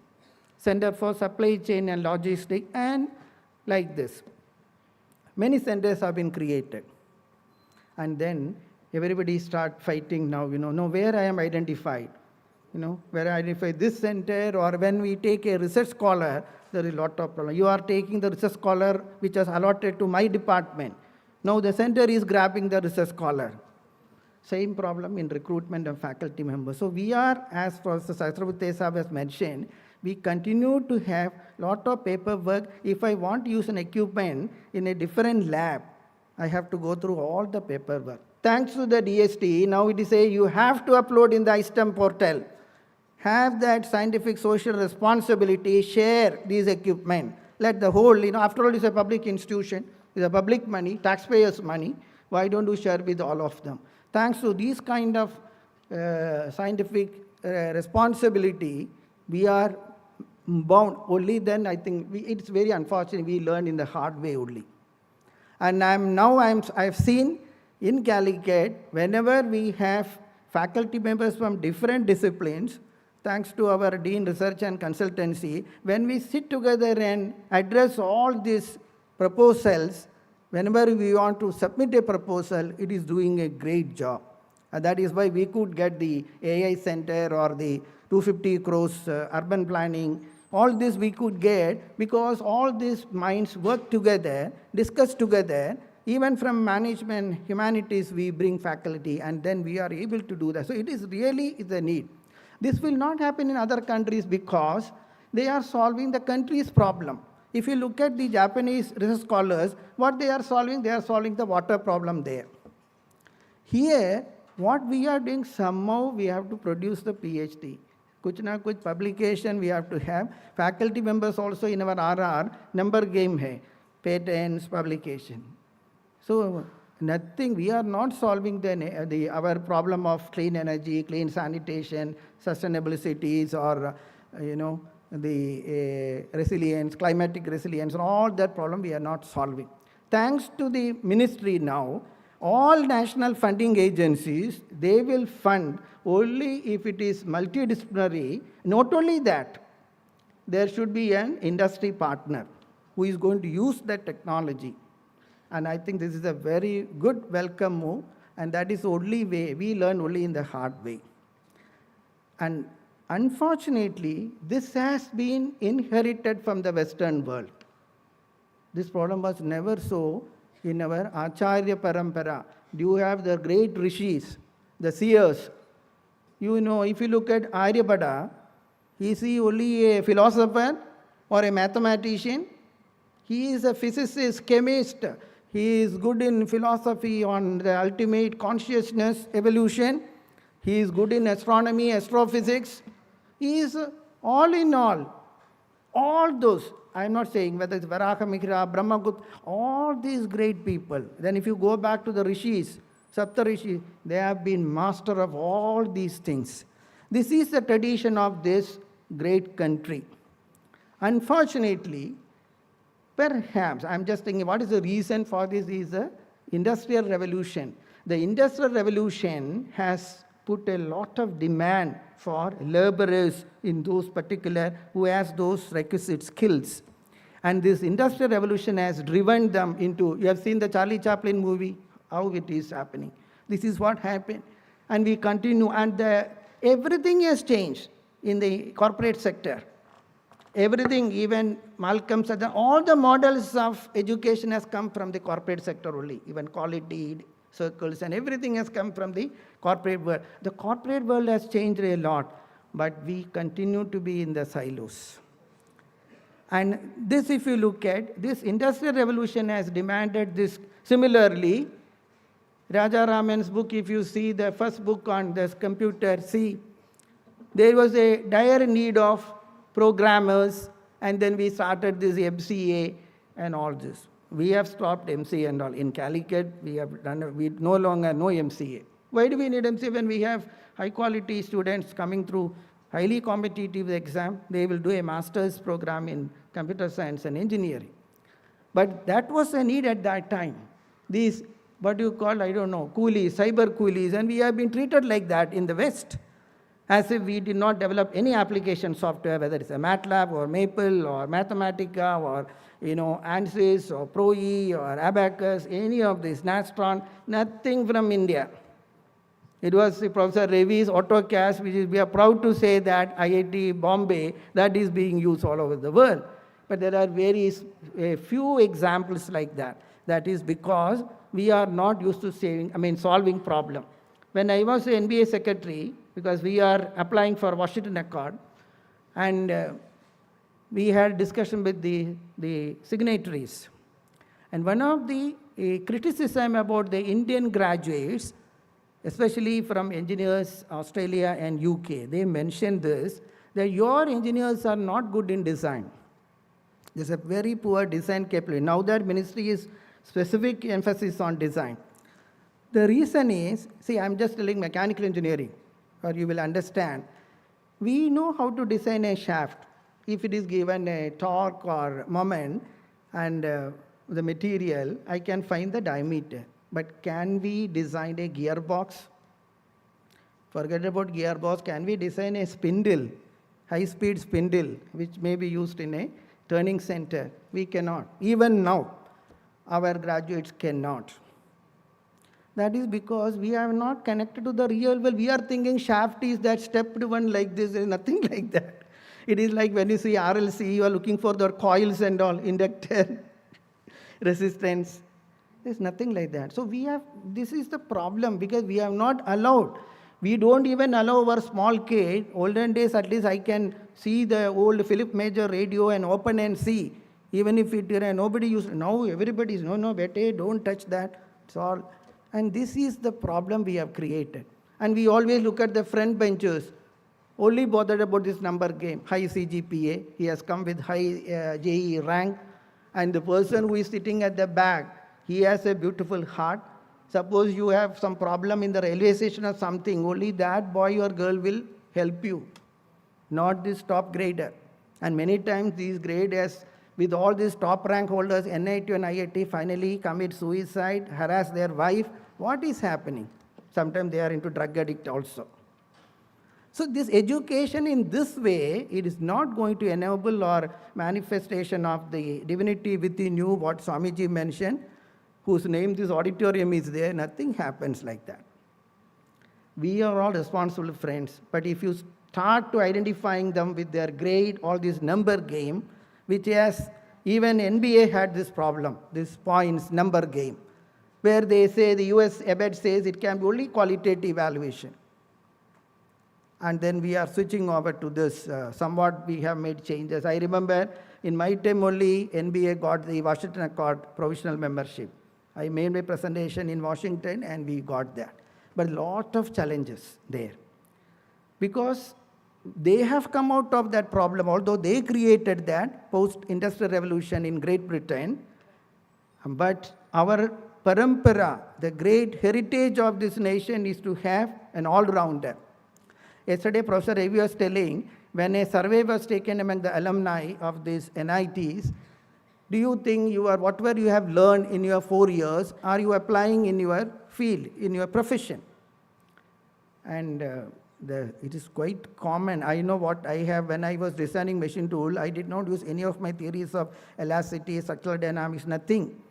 Center for Supply Chain and Logistics, and like this. Many centers have been created. And then everybody start fighting now, where I am identified. Where I identify this center, or when we take a research scholar, there is a lot of problem. You are taking the research scholar which was allotted to my department. Now the center is grabbing the research scholar. Same problem in recruitment of faculty members. So we are, as Professor Sahasrabuddhe has mentioned, we continue to have a lot of paperwork. If I want to use an equipment in a different lab, I have to go through all the paperwork. Thanks to the DST, now it is say you have to upload in the ISTEM portal. Have that scientific social responsibility, share these equipment. Let the whole, after all, it's a public institution, it's a public money, taxpayers' money. Why don't you share with all of them? Thanks to these kind of scientific responsibility, we are bound. Only then, I think, it's very unfortunate we learn in the hard way only. And I've seen in Calicut, whenever we have faculty members from different disciplines, thanks to our Dean Research and Consultancy, when we sit together and address all these proposals, whenever we want to submit a proposal, it is doing a great job. And that is why we could get the AI Center or the 250 crores urban planning. All this we could get because all these minds work together, discuss together. Even from management, humanities, we bring faculty, and then we are able to do that. So it is really the need. This will not happen in other countries because they are solving the country's problem. If you look at the Japanese research scholars, what they are solving the water problem there. Here, what we are doing, somehow we have to produce the PhD. Kuch na kuch publication we have to have. Faculty members also in our RR, number game hai, patents, publication. So nothing, we are not solving our problem of clean energy, clean sanitation, sustainable cities, or the resilience, climatic resilience, and all that problem we are not solving. Thanks to the ministry now, all national funding agencies, they will fund only if it is multidisciplinary. Not only that, there should be an industry partner who is going to use that technology. And I think this is a very good welcome move, and that is the only way. We learn only in the hard way. And unfortunately, this has been inherited from the Western world. This problem was never so in our Acharya Parampara. You have the great rishis, the seers. If you look at Aryabhata, is he only a philosopher or a mathematician? He is a physicist, chemist. He is good in philosophy on the ultimate consciousness, evolution. He is good in astronomy, astrophysics. He is all in all those. I am not saying whether it's Varahamihira, Brahmagupta, all these great people. Then if you go back to the rishis, Sapta Rishi, they have been master of all these things. This is the tradition of this great country. Unfortunately, perhaps, I'm just thinking, what is the reason for this is the Industrial Revolution. The Industrial Revolution has put a lot of demand for laborers in those particular, who has those requisite skills. And this Industrial Revolution has driven them into, you have seen the Charlie Chaplin movie, how it is happening. This is what happened. And we continue, and everything has changed in the corporate sector. Everything, even Malcolm said, all the models of education has come from the corporate sector only, even quality circles and everything has come from the corporate world. The corporate world has changed a lot, but we continue to be in the silos. And this, if you look at, this Industrial Revolution has demanded this. Similarly, Raja Raman's book, if you see the first book on this computer, see, there was a dire need of programmers, and then we started this MCA and all this. We have stopped MCA and all. In Calicut, we no longer know MCA. Why do we need MCA when we have high quality students coming through highly competitive exam? They will do a master's program in computer science and engineering. But that was a need at that time. These, what you call, I don't know, coolies, cyber coolies, and we have been treated like that in the West, as if we did not develop any application software, whether it's a MATLAB or Maple or Mathematica or ANSYS or ProE or Abacus, any of this, Nastron, nothing from India. It was Professor Ravi's AutoCAD, which is, we are proud to say that IIT Bombay, that is being used all over the world. But there are a few examples like that. That is because we are not used to solving problem. When I was an NBA secretary, because we are applying for Washington Accord, and we had discussion with the signatories. And one of the criticism about the Indian graduates, especially from engineers, Australia and UK, they mentioned this, that your engineers are not good in design. There's a very poor design capability. Now that ministry is specific emphasis on design. The reason is, see, I'm just telling mechanical engineering, or you will understand. We know how to design a shaft. If it is given a torque or moment and the material, I can find the diameter. But can we design a gearbox? Forget about gearbox. Can we design a spindle, high-speed spindle, which may be used in a turning center? We cannot. Even now, our graduates cannot. That is because we are not connected to the real world. We are thinking shaft is that stepped one like this. There is nothing like that. It is like when you see RLC, you are looking for the coils and all, inductor, resistance. There's nothing like that. So this is the problem, because we have not allowed. We don't even allow our small kid. Olden days, at least I can see the old Philip Major radio and open and see. Even if nobody used, now everybody is, no, bete, don't touch that. It's all. And this is the problem we have created. And we always look at the front benchers, only bothered about this number game, high CGPA. He has come with high JE rank. And the person who is sitting at the back, he has a beautiful heart. Suppose you have some problem in the railway station or something, only that boy or girl will help you, not this top grader. And many times these graders, with all these top rank holders, NIT and IIT, finally commit suicide, harass their wife. What is happening? Sometimes they are into drug addict also. So this education in this way, it is not going to enable or manifestation of the divinity within you, what Swamiji mentioned, whose name this auditorium is there. Nothing happens like that. We are all responsible friends, but if you start to identifying them with their grade, all this number game, which has, even NBA had this problem, this points number game, where they say, the US EBET says it can be only qualitative evaluation. And then we are switching over to this, somewhat we have made changes. I remember in my time only, NBA got the Washington Accord provisional membership. I made my presentation in Washington and we got that. But a lot of challenges there. Because they have come out of that problem, although they created that post-industrial revolution in Great Britain. But our parampara, the great heritage of this nation, is to have an all-rounder. Yesterday, Professor Ravi was telling, when a survey was taken among the alumni of these NITs, do you think whatever you have learned in your 4 years, are you applying in your field, in your profession? And it is quite common. I know what I have when I was designing machine tool. I did not use any of my theories of elasticity, structural dynamics, nothing.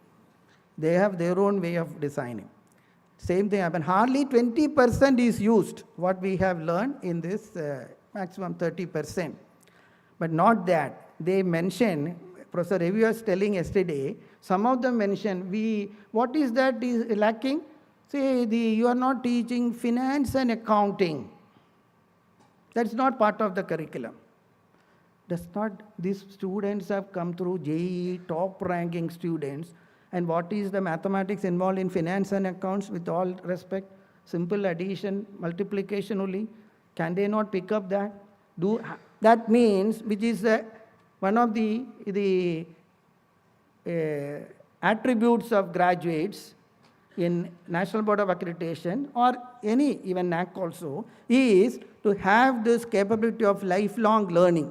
They have their own way of designing. Same thing happened. Hardly 20% is used, what we have learned in this maximum 30%. But not that. They mention, Professor Ravi was telling yesterday, some of them mention, what is that is lacking? Say, you are not teaching finance and accounting. That's not part of the curriculum. These students have come through JEE, top ranking students. And what is the mathematics involved in finance and accounts, with all respect? Simple addition, multiplication only. Can they not pick up that? That means, which is one of the attributes of graduates in National Board of Accreditation, or any, even NAC also, is to have this capability of lifelong learning.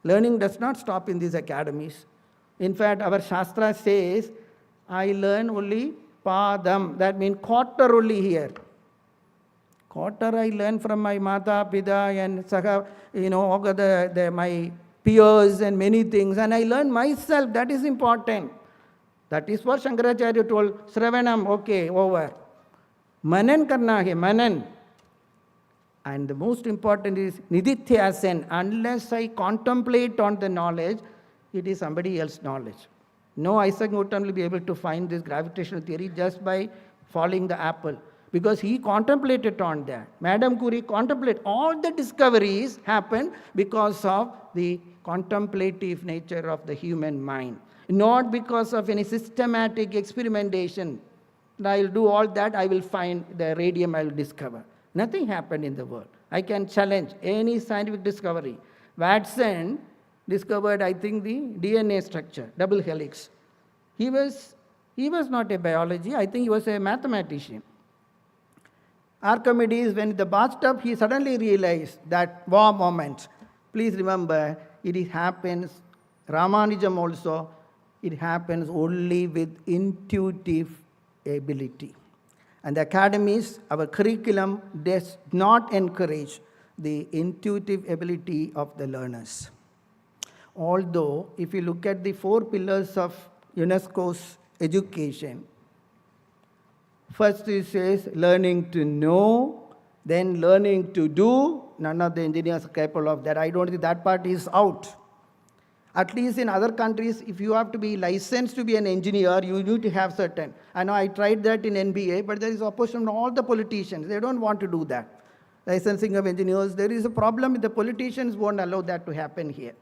Learning does not stop in these academies. In fact, our Shastra says, I learn only padam, that means quarter only here. Quarter I learn from my Mata, Pita and Saha, my peers and many things, and I learn myself, that is important. That is what Shankaracharya told, Sravanam, okay, over. Manan karna hai, manan. And the most important is nidithyasan. Unless I contemplate on the knowledge, it is somebody else's knowledge. No Isaac Newton will be able to find this gravitational theory just by following the apple. because he contemplated on that. Madame Curie contemplated. All the discoveries happened because of the contemplative nature of the human mind, not because of any systematic experimentation. I will do all that, I will find the radium, I will discover. Nothing happened in the world. I can challenge any scientific discovery. Watson discovered, I think, the DNA structure, double helix. He was not a biology, I think he was a mathematician. Archimedes, when in the bathtub, he suddenly realized that wow moment. Please remember, it happens, Ramanujam also, it happens only with intuitive ability. And the academies, our curriculum does not encourage the intuitive ability of the learners. Although, if you look at the 4 pillars of UNESCO's education, first it says learning to know, then learning to do. None of the engineers are capable of that. I don't think that part is out. At least in other countries, if you have to be licensed to be an engineer, you need to have certain. I know I tried that in NBA, but there is opposition from all the politicians. They don't want to do that. Licensing of engineers, there is a problem. The politicians won't allow that to happen here.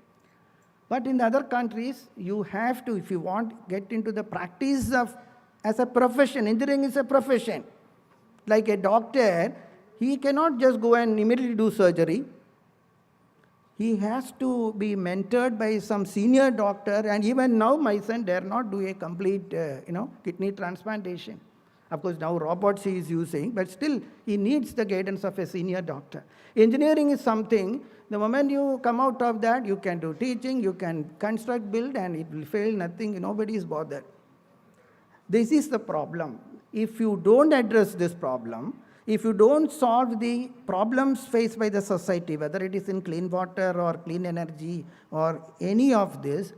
But in other countries, you have to, if you want, get into the practice of, as a profession. Engineering is a profession. Like a doctor, he cannot just go and immediately do surgery. He has to be mentored by some senior doctor, and even now my son dare not do a complete kidney transplantation. Of course, now robots he is using, but still he needs the guidance of a senior doctor. Engineering is something, the moment you come out of that, you can do teaching, you can construct, build, and it will fail, nothing, nobody is bothered. This is the problem. If you don't address this problem, if you don't solve the problems faced by the society, whether it is in clean water or clean energy or any of this,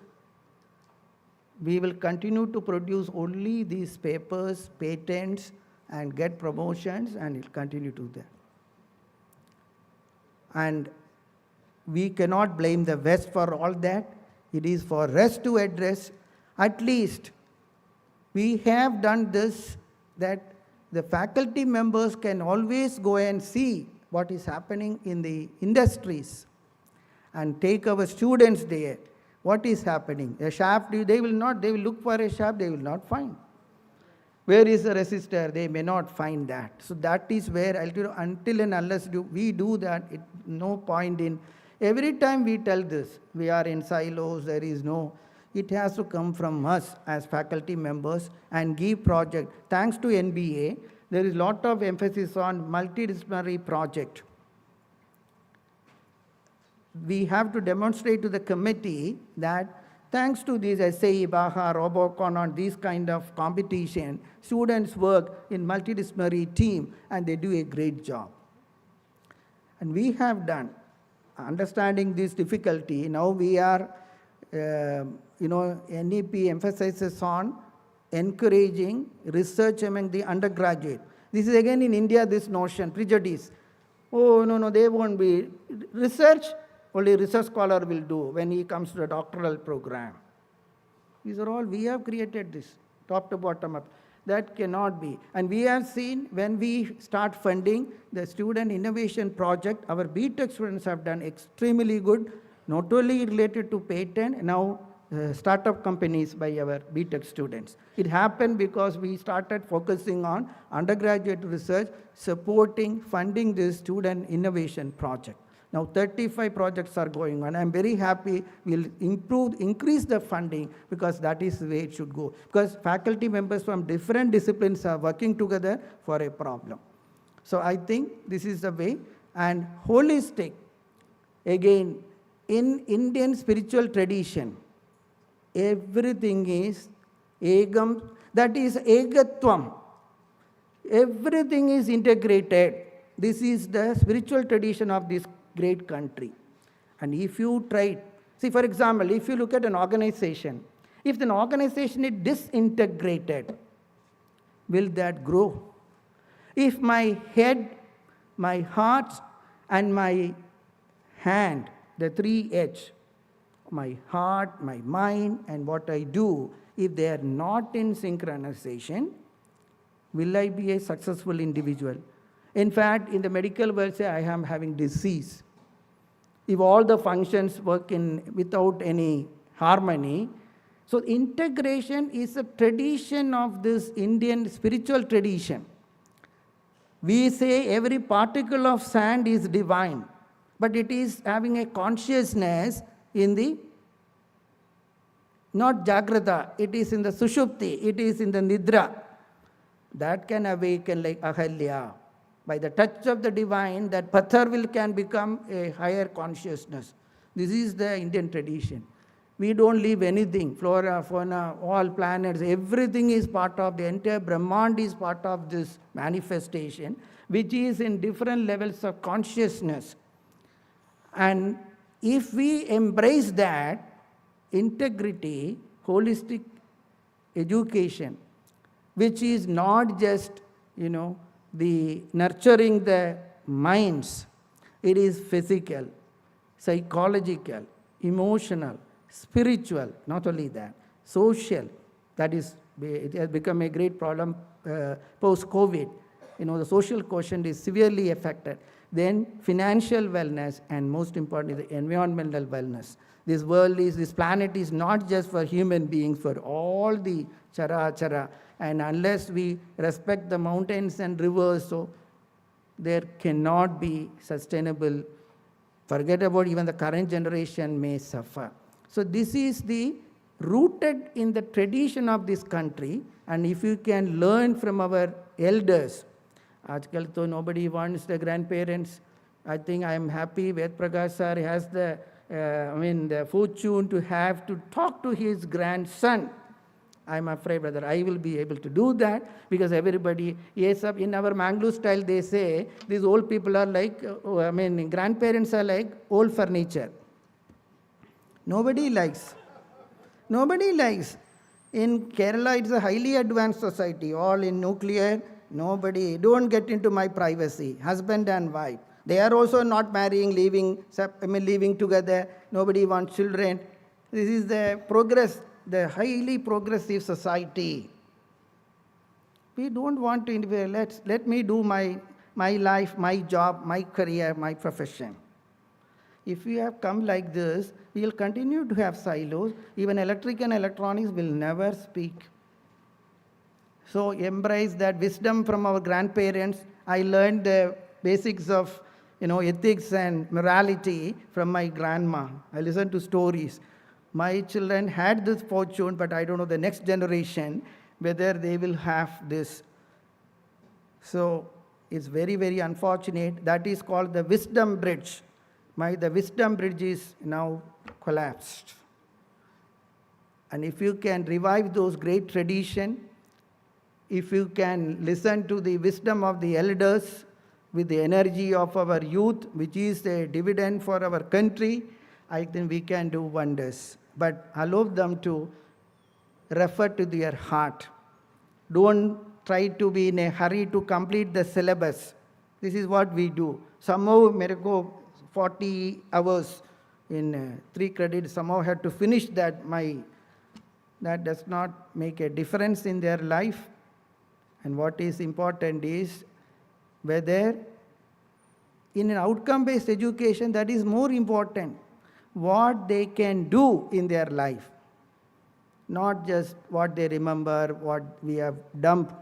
we will continue to produce only these papers, patents, and get promotions, and it will continue to do that. And we cannot blame the West for all that. It is for us to address. At least we have done this, that the faculty members can always go and see what is happening in the industries and take our students there. What is happening? A shaft, they will look for a shaft, they will not find. Where is the resistor? They may not find that. So that is where, until and unless we do that, no point in, every time we tell this, we are in silos, there is no, it has to come from us as faculty members and give project. Thanks to NBA, there is a lot of emphasis on multidisciplinary project. We have to demonstrate to the committee that thanks to these SAE, Baha, Robocon, on these kind of competition, students work in multidisciplinary team and they do a great job. And we have done, understanding this difficulty, now we are, NEP emphasizes on encouraging research among the undergraduate. This is again in India, this notion, prejudice. Oh, no, they won't be. Research, only research scholar will do when he comes to the doctoral program. These are all, we have created this, top to bottom up. That cannot be. And we have seen when we start funding the student innovation project, our BTech students have done extremely good, not only related to patent, now startup companies by our BTech students. It happened because we started focusing on undergraduate research, supporting, funding this student innovation project. Now 35 projects are going on. I'm very happy we'll increase the funding because that is the way it should go. Because faculty members from different disciplines are working together for a problem. So I think this is the way. And holistic, again, in Indian spiritual tradition, everything is egam, that is egatvam. Everything is integrated. This is the spiritual tradition of this great country. And if you try, see for example, if you look at an organization, if an organization is disintegrated, will that grow? If my head, my heart, and my hand, the 3H, my heart, my mind, and what I do, if they are not in synchronization, Will I be a successful individual? In fact, in the medical world, say I am having disease. If all the functions work without any harmony, so integration is a tradition of this Indian spiritual tradition. We say every particle of sand is divine, but it is having a consciousness in the, not Jagrata, it is in the Sushupti, it is in the Nidra. That can awaken like Ahalya. By the touch of the divine, that Pathar can become a higher consciousness. This is the Indian tradition. We don't leave anything, flora, fauna, all planets, everything is part of the entire Brahmand is part of this manifestation, which is in different levels of consciousness. And if we embrace that, integrity, holistic education, which is not just, the nurturing the minds, it is physical, psychological, emotional, spiritual, not only that, social, that is, it has become a great problem post-COVID. The social quotient is severely affected. Then financial wellness, and most importantly, the environmental wellness. This planet is not just for human beings, for all the chara. And unless we respect the mountains and rivers, so there cannot be sustainable. Forget about even the current generation may suffer. So this is rooted in the tradition of this country, and if you can learn from our elders, Ajkal to nobody wants the grandparents. I think I am happy Ved Prakash sir has the fortune to have to talk to his grandson. I'm afraid, brother, I will be able to do that because everybody, yes, in our Mangalore style, they say these old people are like, grandparents are like old furniture. Nobody likes. In Kerala, it's a highly advanced society, all in nuclear. Nobody, don't get into my privacy. Husband and wife. They are also not marrying, living together. Nobody wants children. This is the progress, the highly progressive society. We don't want to interfere. Let me do my life, my job, my career, my profession. If we have come like this, we will continue to have silos. Even electric and electronics will never speak. So embrace that wisdom from our grandparents. I learned the basics of ethics and morality from my grandma. I listened to stories. My children had this fortune, but I don't know the next generation whether they will have this. So it's very, very unfortunate. That is called the wisdom bridge. The wisdom bridge is now collapsed. And if you can revive those great traditions, if you can listen to the wisdom of the elders with the energy of our youth, which is a dividend for our country, I think we can do wonders. But allow them to refer to their heart. Don't try to be in a hurry to complete the syllabus. This is what we do. Somehow, mere ko 40 hours in 3 credits, somehow had to finish that. That does not make a difference in their life. And what is important is whether in an outcome-based education, that is more important, what they can do in their life, not just what they remember, what we have dumped,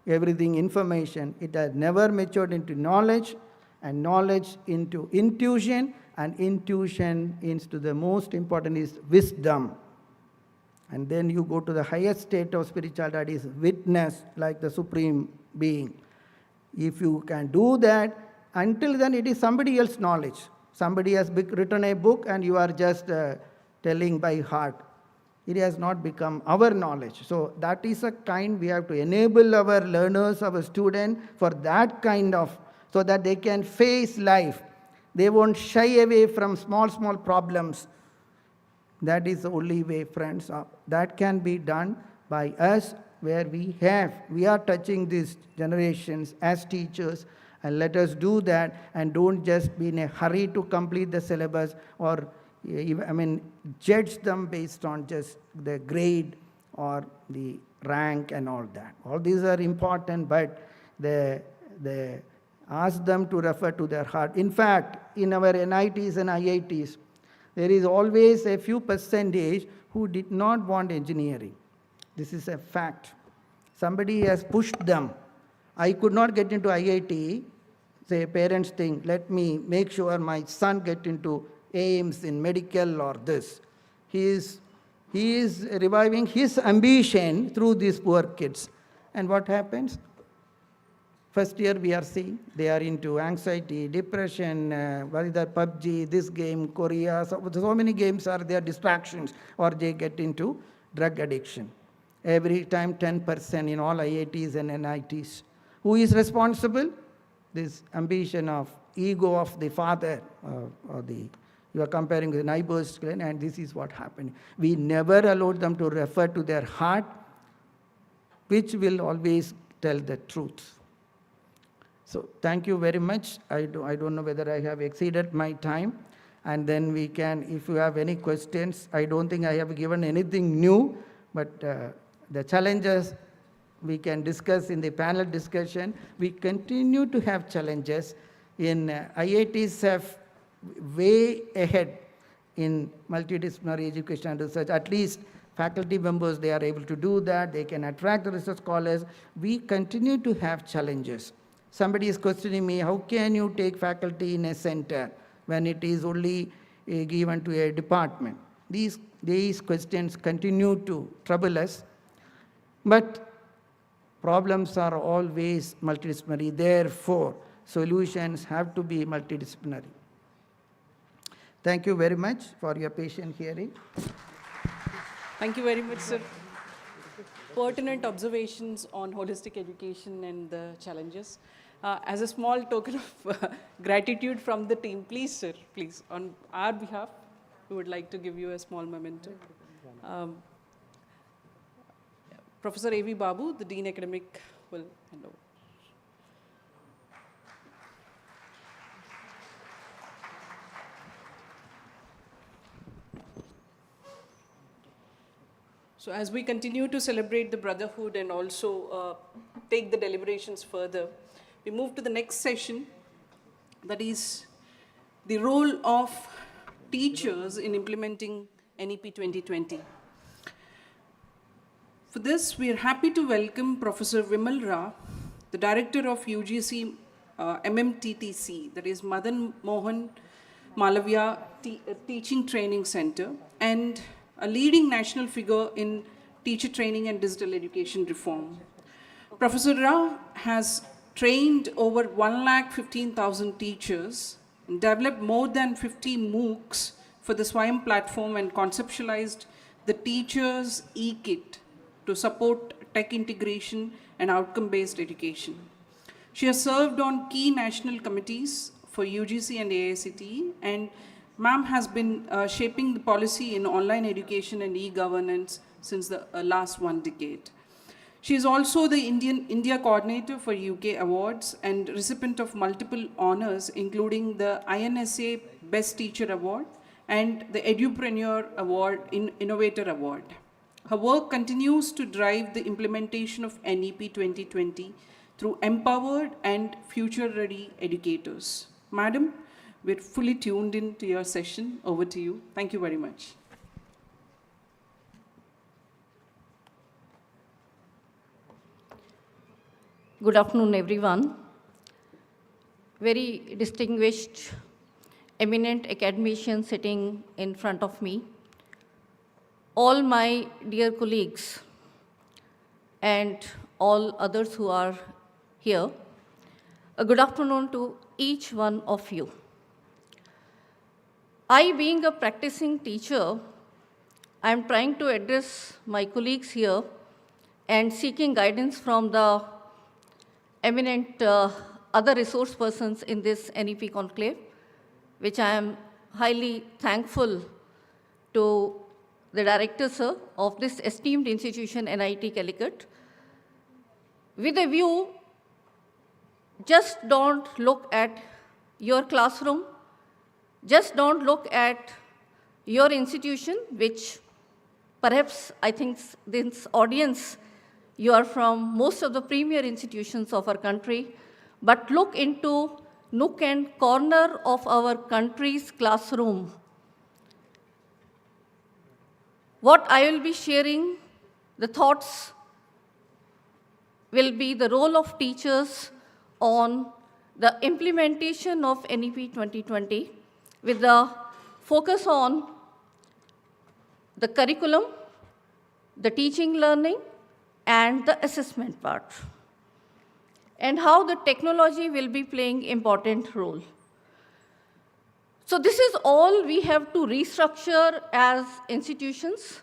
everything information. It has never matured into knowledge, and knowledge into intuition, and intuition into the most important is wisdom. And then you go to the highest state of spirituality, that is witness, like the Supreme Being. If you can do that, until then it is somebody else's knowledge. Somebody has written a book and you are just telling by heart. It has not become our knowledge. So that is a kind we have to enable our learners, our students for that kind of, so that they can face life. They won't shy away from small problems. That is the only way, friends. That can be done by us, where we are touching these generations as teachers, and let us do that, and don't just be in a hurry to complete the syllabus or judge them based on just the grade or the rank and all that. All these are important, but they ask them to refer to their heart. In fact, in our NITs and IITs, there is always a few percentage who did not want engineering. This is a fact. Somebody has pushed them. I could not get into IIT. Say parents think, let me make sure my son get into AIMS in medical or this. He is reviving his ambition through these poor kids. And what happens? First year we are seeing they are into anxiety, depression, what is that, PUBG, this game, Korea, so many games are their distractions, or they get into drug addiction. Every time 10% in all IITs and NITs. Who is responsible? This ambition of ego of the father, you are comparing with the neighbors, and this is what happened. We never allowed them to refer to their heart, which will always tell the truth. So thank you very much. I don't know whether I have exceeded my time. And then we can, if you have any questions, I don't think I have given anything new, but the challenges we can discuss in the panel discussion. We continue to have challenges. In IITs have way ahead in multidisciplinary education and research. At least faculty members, they are able to do that. They can attract the research scholars. We continue to have challenges. Somebody is questioning me, how can you take faculty in a center when it is only given to a department? These questions continue to trouble us. But problems are always multidisciplinary. Therefore, solutions have to be multidisciplinary. Thank you very much for your patient hearing. Thank you very much, sir. Pertinent observations on holistic education and the challenges. As a small token of gratitude from the team, please, sir, please, on our behalf, we would like to give you a small memento. Professor A.V. Babu, the Dean Academic, will hand over. So as we continue to celebrate the brotherhood and also take the deliberations further, we move to the next session, that is the role of teachers in implementing NEP 2020. For this, we are happy to welcome Professor Vimal Rao, the Director of UGC MMTTC, that is Madan Mohan Malavya Teaching Training Center, and a leading national figure in teacher training and digital education reform. Professor Rao has trained over 115,000 teachers, and developed more than 50 MOOCs for the Swayam platform, and conceptualized the teachers' e-kit to support tech integration and outcome-based education. She has served on key national committees for UGC and AICTE, and ma'am has been shaping the policy in online education and e-governance since the last 1 decade. She is also the India coordinator for UK Awards and recipient of multiple honors, including the INSA Best Teacher Award and the Edupreneur Award, Innovator Award. Her work continues to drive the implementation of NEP 2020 through empowered and future-ready educators. Madam, we're fully tuned in to your session. Over to you. Thank you very much. Good afternoon, everyone. Very distinguished, eminent academicians sitting in front of me, all my dear colleagues, and all others who are here, a good afternoon to each one of you. I, being a practicing teacher, I am trying to address my colleagues here and seeking guidance from the eminent other resource persons in this NEP conclave, which I am highly thankful to the director, sir, of this esteemed institution, NIT Calicut. With a view, just don't look at your classroom, just don't look at your institution, which perhaps I think this audience, you are from most of the premier institutions of our country, but look into nook and corner of our country's classroom. What I will be sharing, the thoughts will be the role of teachers on the implementation of NEP 2020 with the focus on the curriculum, the teaching learning, and the assessment part, and how the technology will be playing important role. So this is all we have to restructure as institutions,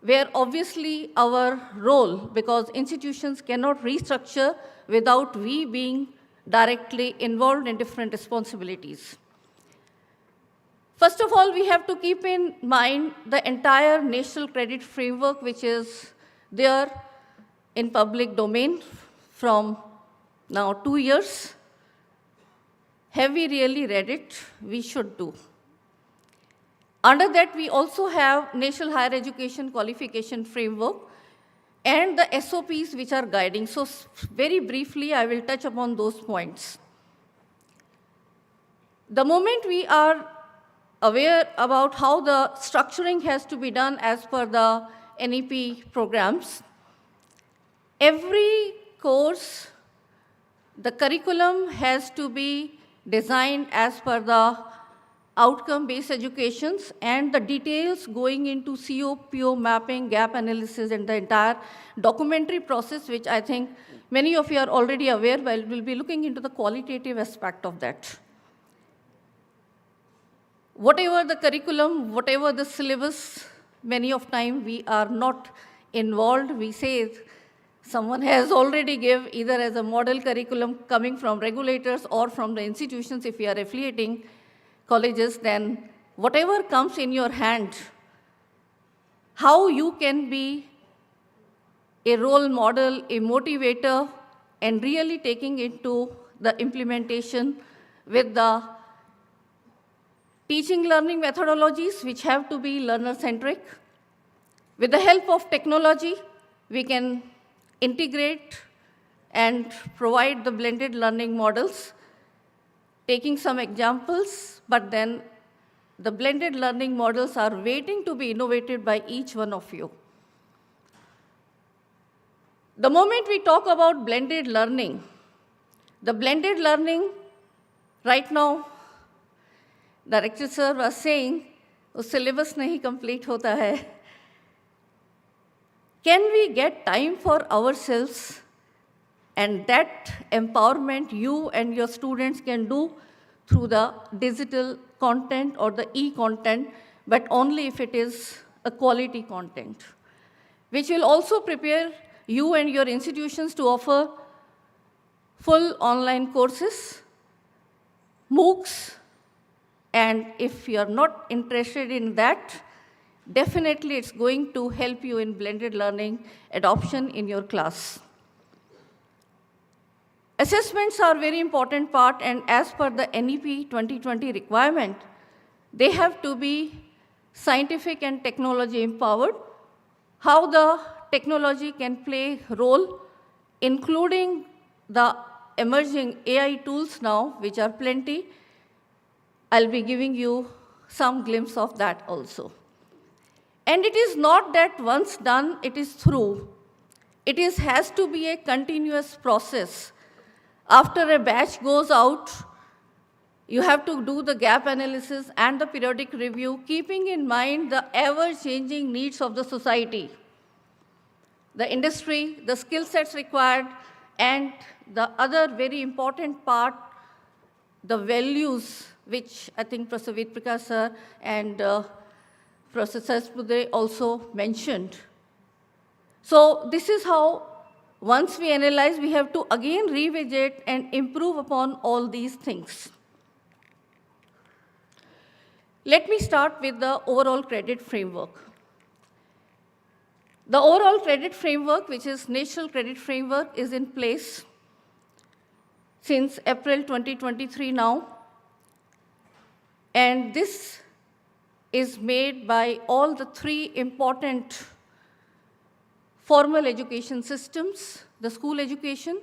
where obviously our role, because institutions cannot restructure without we being directly involved in different responsibilities. First of all, we have to keep in mind the entire national credit framework, which is there in public domain from now 2 years. Have we really read it? We should do. Under that, we also have National Higher Education Qualification Framework and the SOPs which are guiding. So very briefly, I will touch upon those points. The moment we are aware about how the structuring has to be done as per the NEP programs, every course, the curriculum has to be designed as per the outcome-based educations, and the details going into CO, PO mapping, gap analysis, and the entire documentary process, which I think many of you are already aware, but we'll be looking into the qualitative aspect of that. Whatever the curriculum, whatever the syllabus, many of time we are not involved. We say someone has already given either as a model curriculum coming from regulators or from the institutions if we are affiliating colleges, then whatever comes in your hand, how you can be a role model, a motivator, and really taking into the implementation with the teaching learning methodologies, which have to be learner-centric. With the help of technology, we can integrate and provide the blended learning models, taking some examples, but then the blended learning models are waiting to be innovated by each one of you. The moment we talk about blended learning, the blended learning right now, Director Sir was saying, उस syllabus नहीं complete होता है. Can we get time for ourselves? And that empowerment you and your students can do through the digital content or the e-content, but only if it is a quality content, which will also prepare you and your institutions to offer full online courses, MOOCs, and if you are not interested in that, definitely it's going to help you in blended learning adoption in your class. Assessments are a very important part, and as per the NEP 2020 requirement, they have to be scientific and technology empowered. How the technology can play a role, including the emerging AI tools now, which are plenty. I'll be giving you some glimpse of that also. And it is not that once done, it is through. It has to be a continuous process. After a batch goes out, you have to do the gap analysis and the periodic review, keeping in mind the ever-changing needs of the society, the industry, the skill sets required, and the other very important part, the values, which I think Professor Ved Prakash sir and Professor Sahasrabudhe also mentioned. So this is how, once we analyze, we have to again revisit and improve upon all these things. Let me start with the overall credit framework. The overall credit framework, which is National Credit Framework, is in place since April 2023 now. And this is made by all the three important formal education systems, the school education,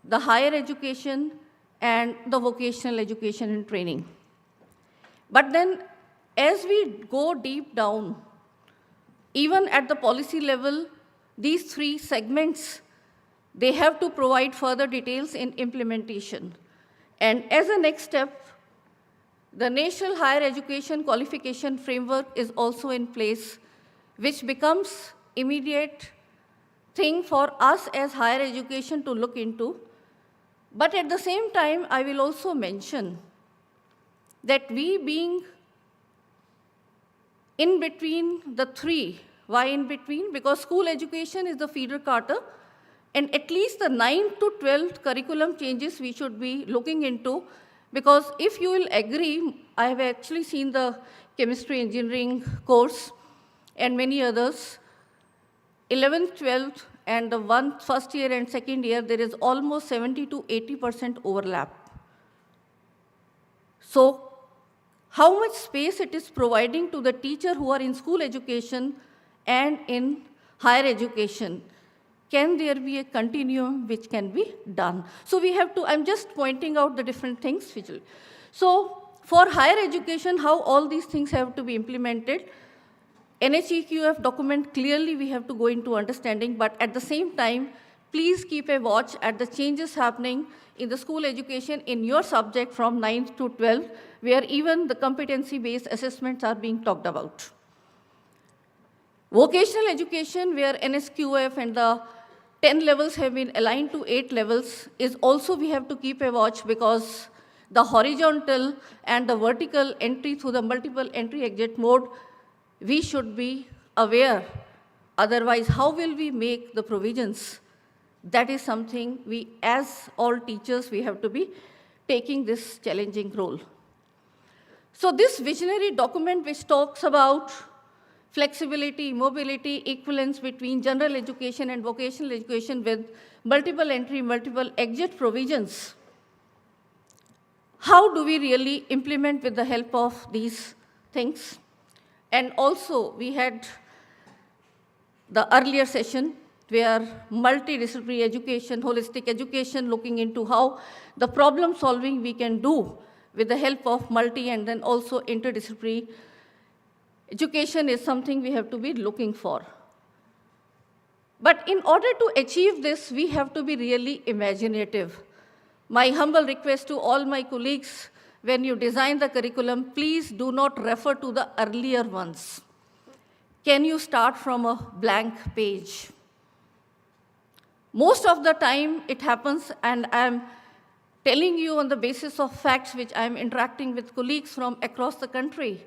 the higher education, and the vocational education and training. But then, as we go deep down, even at the policy level, these three segments, they have to provide further details in implementation. And as a next step, the National Higher Education Qualification Framework is also in place, which becomes immediate thing for us as higher education to look into. But at the same time, I will also mention that we being in between the three, why in between? Because school education is the feeder charter, and at least the 9th to 12th curriculum changes we should be looking into, because if you will agree, I have actually seen the chemistry engineering course and many others, 11th, 12th, and the first year and second year, there is almost 70 to 80% overlap. So how much space it is providing to the teacher who are in school education and in higher education? Can there be a continuum which can be done? So we have to, I'm just pointing out the different things. So for higher education, how all these things have to be implemented, NHEQF document, clearly we have to go into understanding, but at the same time, please keep a watch at the changes happening in the school education in your subject from 9th to 12th, where even the competency-based assessments are being talked about. Vocational education, where NSQF and the 10 levels have been aligned to 8 levels, is also we have to keep a watch, because the horizontal and the vertical entry through the multiple entry-exit mode, we should be aware. Otherwise, how will we make the provisions? That is something we, as all teachers, we have to be taking this challenging role. So this visionary document, which talks about flexibility, mobility, equivalence between general education and vocational education with multiple entry, multiple exit provisions, how do we really implement with the help of these things? And also, we had the earlier session where multidisciplinary education, holistic education, looking into how the problem solving we can do with the help of multi and then also interdisciplinary education is something we have to be looking for. But in order to achieve this, we have to be really imaginative. My humble request to all my colleagues, when you design the curriculum, please do not refer to the earlier ones. Can you start from a blank page? Most of the time it happens, and I'm telling you on the basis of facts which I'm interacting with colleagues from across the country,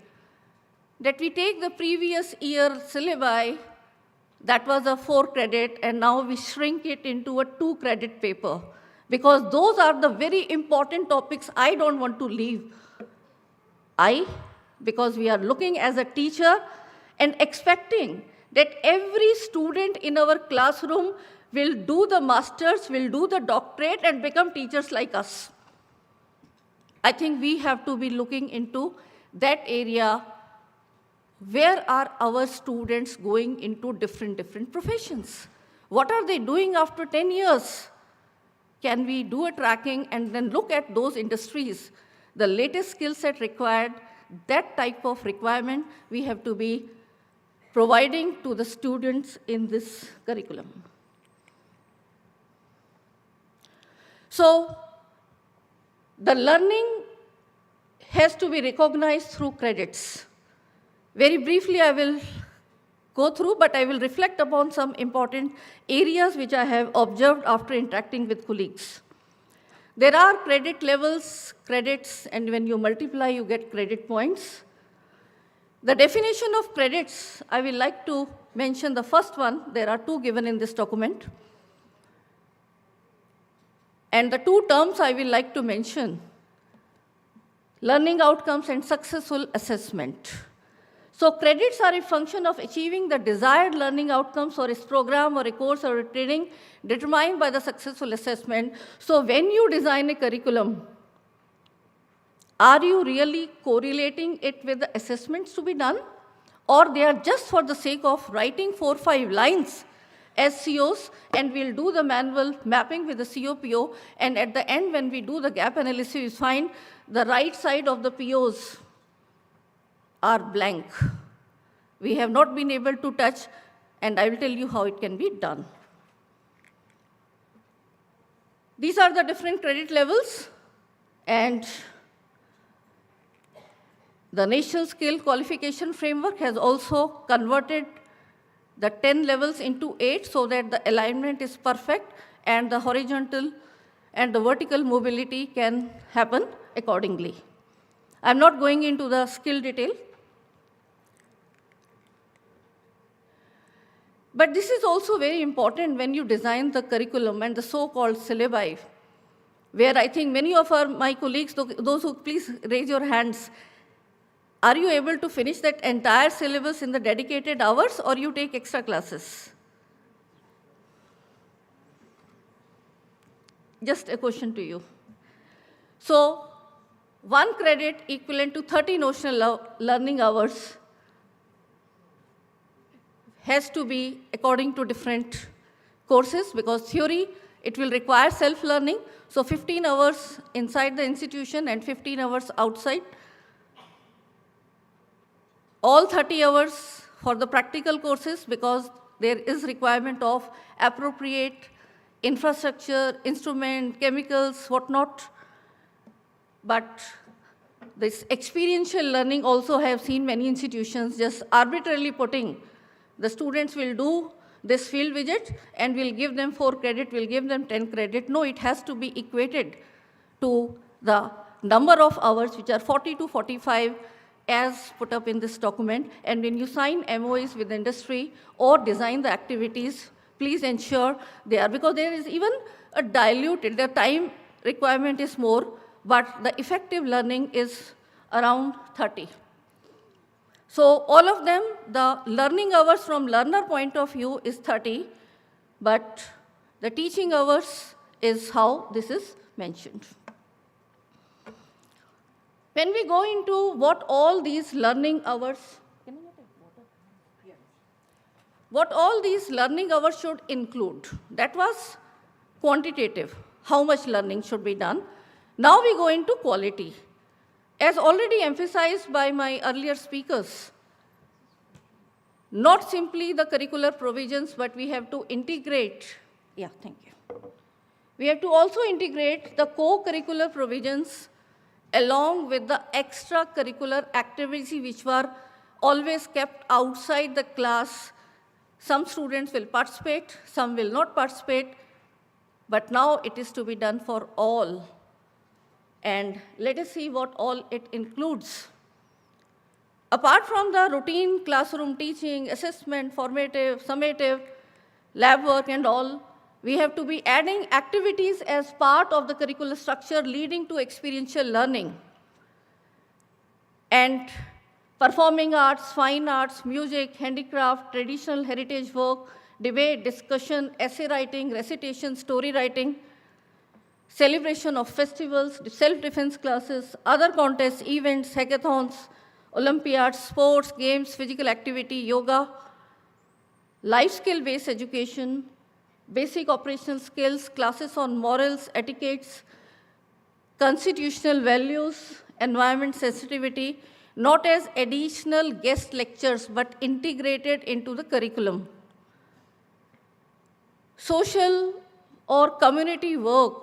that we take the previous year syllabi, that was a 4 credit, and now we shrink it into a 2 credit paper, because those are the very important topics I don't want to leave. Because we are looking as a teacher and expecting that every student in our classroom will do the masters, will do the doctorate, and become teachers like us. I think we have to be looking into that area. Where are our students going into different professions? What are they doing after 10 years? Can we do a tracking and then look at those industries? The latest skill set required, that type of requirement we have to be providing to the students in this curriculum. So the learning has to be recognized through credits. Very briefly, I will go through, but I will reflect upon some important areas which I have observed after interacting with colleagues. There are credit levels, credits, and when you multiply, you get credit points. The definition of credits, I will like to mention the first one. There are 2 given in this document. And the 2 terms I will like to mention: learning outcomes and successful assessment. So credits are a function of achieving the desired learning outcomes for a program or a course or a training determined by the successful assessment. So when you design a curriculum, are you really correlating it with the assessments to be done? Or they are just for the sake of writing 4 or 5 lines as COs, and we'll do the manual mapping with the COPO, and at the end, when we do the gap analysis, we find the right side of the POs are blank. We have not been able to touch, and I will tell you how it can be done. These are the different credit levels, and the National Skill Qualification Framework has also converted the 10 levels into 8 so that the alignment is perfect and the horizontal and the vertical mobility can happen accordingly. I'm not going into the skill detail. But this is also very important when you design the curriculum and the so-called syllabi, where I think many of my colleagues, those who please raise your hands, are you able to finish that entire syllabus in the dedicated hours, or you take extra classes? Just a question to you. So 1 credit equivalent to 30 notional learning hours has to be according to different courses, because theory, it will require self-learning. So 15 hours inside the institution and 15 hours outside. All 30 hours for the practical courses, because there is requirement of appropriate infrastructure, instrument, chemicals, whatnot. But this experiential learning also I have seen many institutions just arbitrarily putting the students will do this field visit and we'll give them 4 credit, we'll give them 10 credit. No, it has to be equated to the number of hours, which are 40 to 45 as put up in this document. And when you sign MOAs with industry or design the activities, please ensure they are, because there is even a diluted, the time requirement is more, but the effective learning is around 30. So all of them, the learning hours from learner point of view is 30, but the teaching hours is how this is mentioned. When we go into what all these learning hours, what all these learning hours should include, that was quantitative, how much learning should be done. Now we go into quality. As already emphasized by my earlier speakers, not simply the curricular provisions, but we have to integrate, thank you. We have to also integrate the co-curricular provisions along with the extracurricular activities which were always kept outside the class. Some students will participate, some will not participate, but now it is to be done for all. And let us see what all it includes. Apart from the routine classroom teaching, assessment, formative, summative, lab work and all, we have to be adding activities as part of the curricular structure leading to experiential learning. And performing arts, fine arts, music, handicraft, traditional heritage work, debate, discussion, essay writing, recitation, story writing, celebration of festivals, self-defense classes, other contests, events, hackathons, Olympiads, sports, games, physical activity, yoga, life skill-based education, basic operational skills, classes on morals, etiquettes, constitutional values, environment sensitivity, not as additional guest lectures, but integrated into the curriculum. Social or community work,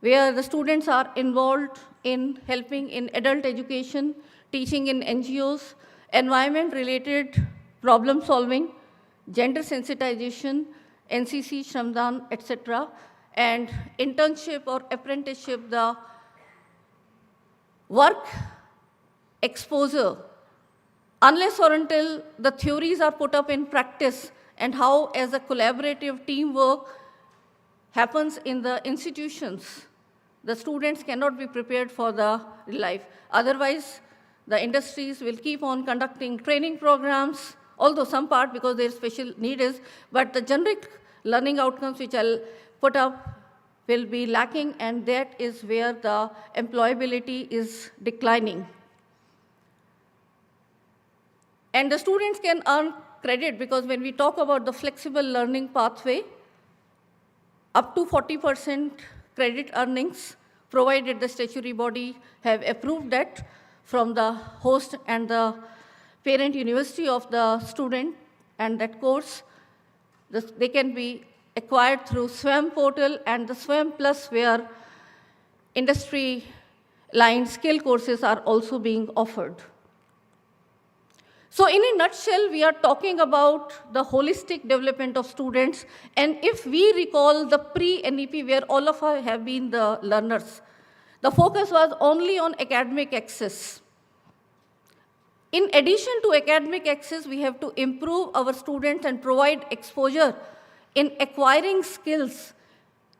where the students are involved in helping in adult education, teaching in NGOs, environment-related problem solving, gender sensitization, NCC, Shramdan, etc., and internship or apprenticeship, the work exposure, unless or until the theories are put up in practice and how as a collaborative teamwork happens in the institutions, the students cannot be prepared for the life. Otherwise, the industries will keep on conducting training programs, although some part because their special need is, but the generic learning outcomes which I'll put up will be lacking, and that is where the employability is declining. And the students can earn credit because when we talk about the flexible learning pathway, up to 40% credit earnings, provided the statutory body have approved that from the host and the parent university of the student and that course, they can be acquired through SWAM portal and the SWAM Plus, where industry-aligned skill courses are also being offered. So in a nutshell, we are talking about the holistic development of students. And if we recall the pre-NEP, where all of us have been the learners, the focus was only on academic access. In addition to academic access, we have to improve our students and provide exposure in acquiring skills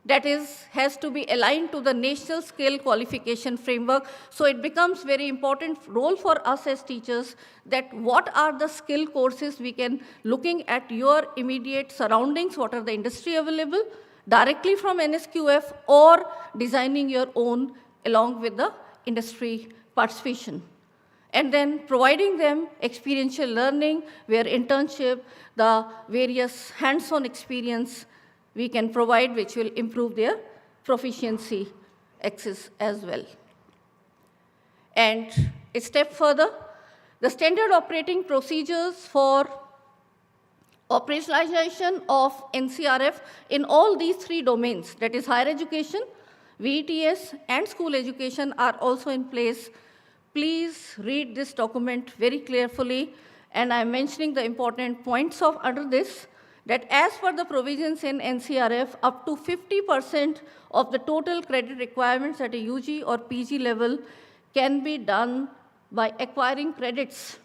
that has to be aligned to the national skill qualification framework. So it becomes very important role for us as teachers that what are the skill courses we can, looking at your immediate surroundings, what are the industry available, directly from NSQF or designing your own along with the industry participation. And then providing them experiential learning, where internship, the various hands-on experience we can provide, which will improve their proficiency access as well. And a step further, the standard operating procedures for operationalization of NCRF in all these three domains, that is higher education, VETS, and school education, are also in place. Please read this document very carefully, and I'm mentioning the important points of under this, that as per the provisions in NCRF, up to 50% of the total credit requirements at a UG or PG level can be done by acquiring credits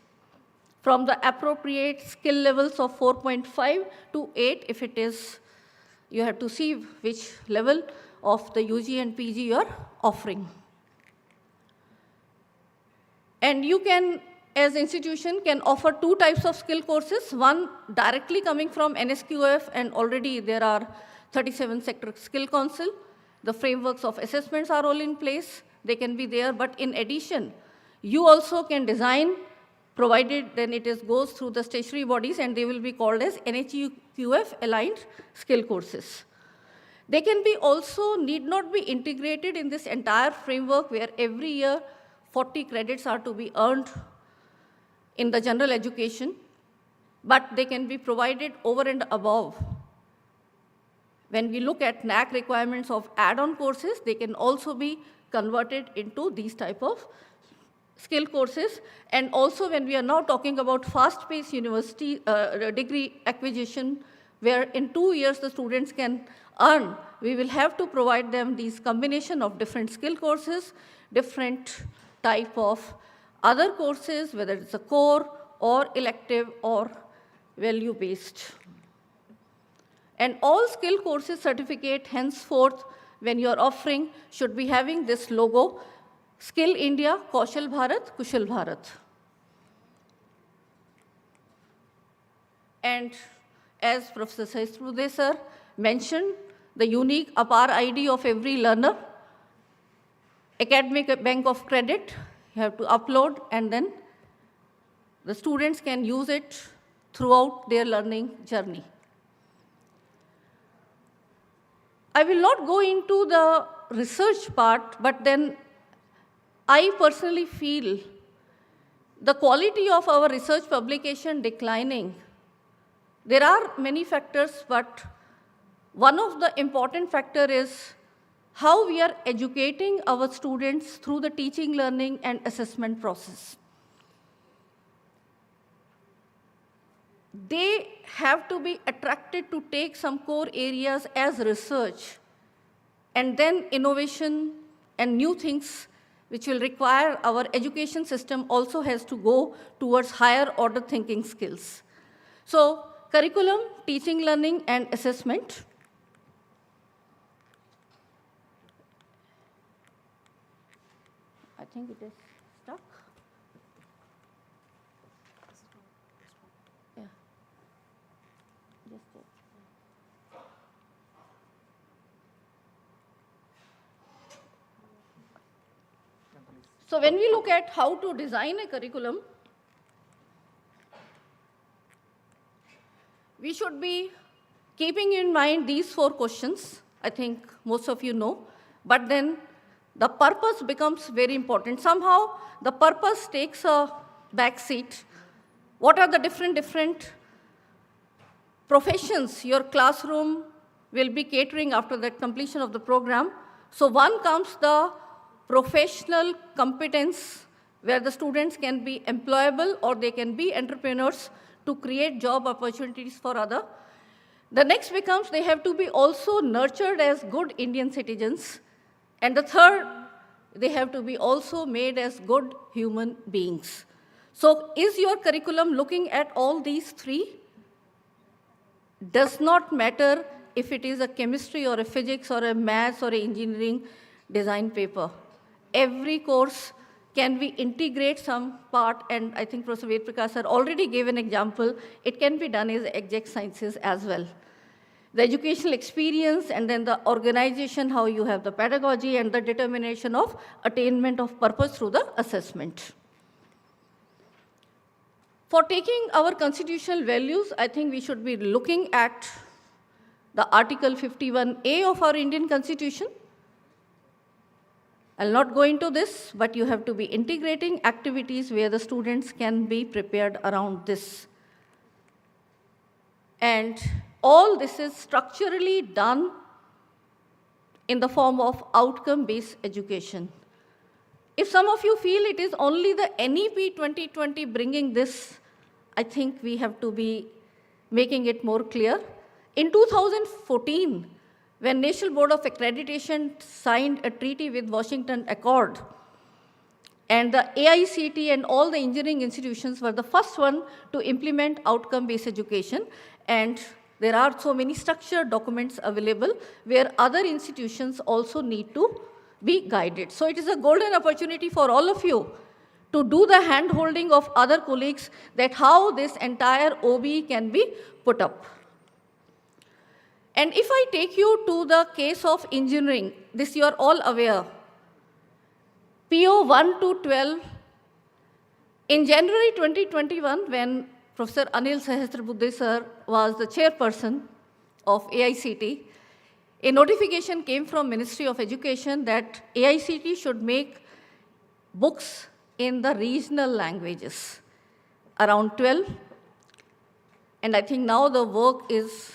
from the appropriate skill levels of 4.5 to 8, if it is, you have to see which level of the UG and PG you are offering. And you can, as institution, can offer two types of skill courses, one directly coming from NSQF, and already there are 37 sector skill council. The frameworks of assessments are all in place. They can be there, but in addition, you also can design, provided then it goes through the statutory bodies, and they will be called as NHQF aligned skill courses. They can be also, need not be integrated in this entire framework where every year 40 credits are to be earned in the general education, but they can be provided over and above. When we look at NAC requirements of add-on courses, they can also be converted into these type of skill courses. And also when we are now talking about fast-paced university degree acquisition, where in 2 years the students can earn, we will have to provide them these combination of different skill courses, different type of other courses, whether it's a core or elective or value-based. And all skill courses certificate henceforth, when you're offering, should be having this logo, Skill India, Kaushal Bharat, Kushal Bharat. And as Professor Sahasrabudhe sir mentioned, the unique APAR ID of every learner, academic bank of credit, you have to upload, and then the students can use it throughout their learning journey. I will not go into the research part, but then I personally feel the quality of our research publication declining. There are many factors, but one of the important factors is how we are educating our students through the teaching, learning, and assessment process. They have to be attracted to take some core areas as research, and then innovation and new things which will require our education system also has to go towards higher order thinking skills. So curriculum, teaching, learning, and assessment. I think it is stuck. Yeah. Just So when we look at how to design a curriculum, we should be keeping in mind these 4 questions. I think most of you know, but then the purpose becomes very important. Somehow the purpose takes a back seat. What are the different professions your classroom will be catering after the completion of the program? So one comes the professional competence, where the students can be employable or they can be entrepreneurs to create job opportunities for others. The next becomes they have to be also nurtured as good Indian citizens. And the third, they have to be also made as good human beings. So is your curriculum looking at all these 3? Does not matter if it is a chemistry or a physics or a maths or an engineering design paper. Every course can we integrate some part, and I think Professor Ved Prakash sir already gave an example. It can be done as exact sciences as well. The educational experience and then the organization, how you have the pedagogy and the determination of attainment of purpose through the assessment. For taking our constitutional values, I think we should be looking at the Article 51A of our Indian Constitution. I'll not go into this, but you have to be integrating activities where the students can be prepared around this. And all this is structurally done in the form of outcome-based education. If some of you feel it is only the NEP 2020 bringing this, I think we have to be making it more clear. In 2014, when National Board of Accreditation signed a treaty with Washington Accord, and the AICT and all the engineering institutions were the first one to implement outcome-based education, and there are so many structured documents available where other institutions also need to be guided. So it is a golden opportunity for all of you to do the hand-holding of other colleagues that how this entire OB can be put up. And if I take you to the case of engineering, this you are all aware. PO 1 to 12, in January 2021, when Professor Anil Sahasrabuddhe sir was the chairperson of AICT, a notification came from Ministry of Education that AICT should make books in the regional languages, around 12. And I think now the work is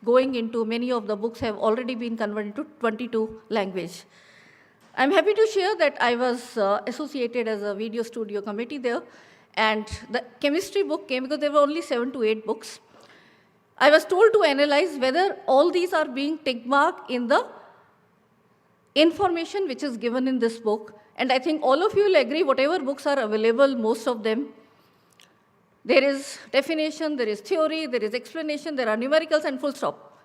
going into, many of the books have already been converted to 22 language. I'm happy to share that I was associated as a video studio committee there, and the chemistry book came because there were only 7 to 8 books. I was told to analyze whether all these are being tick marked in the information which is given in this book. And I think all of you will agree, whatever books are available, most of them, there is definition, there is theory, there is explanation, there are numericals and full stop.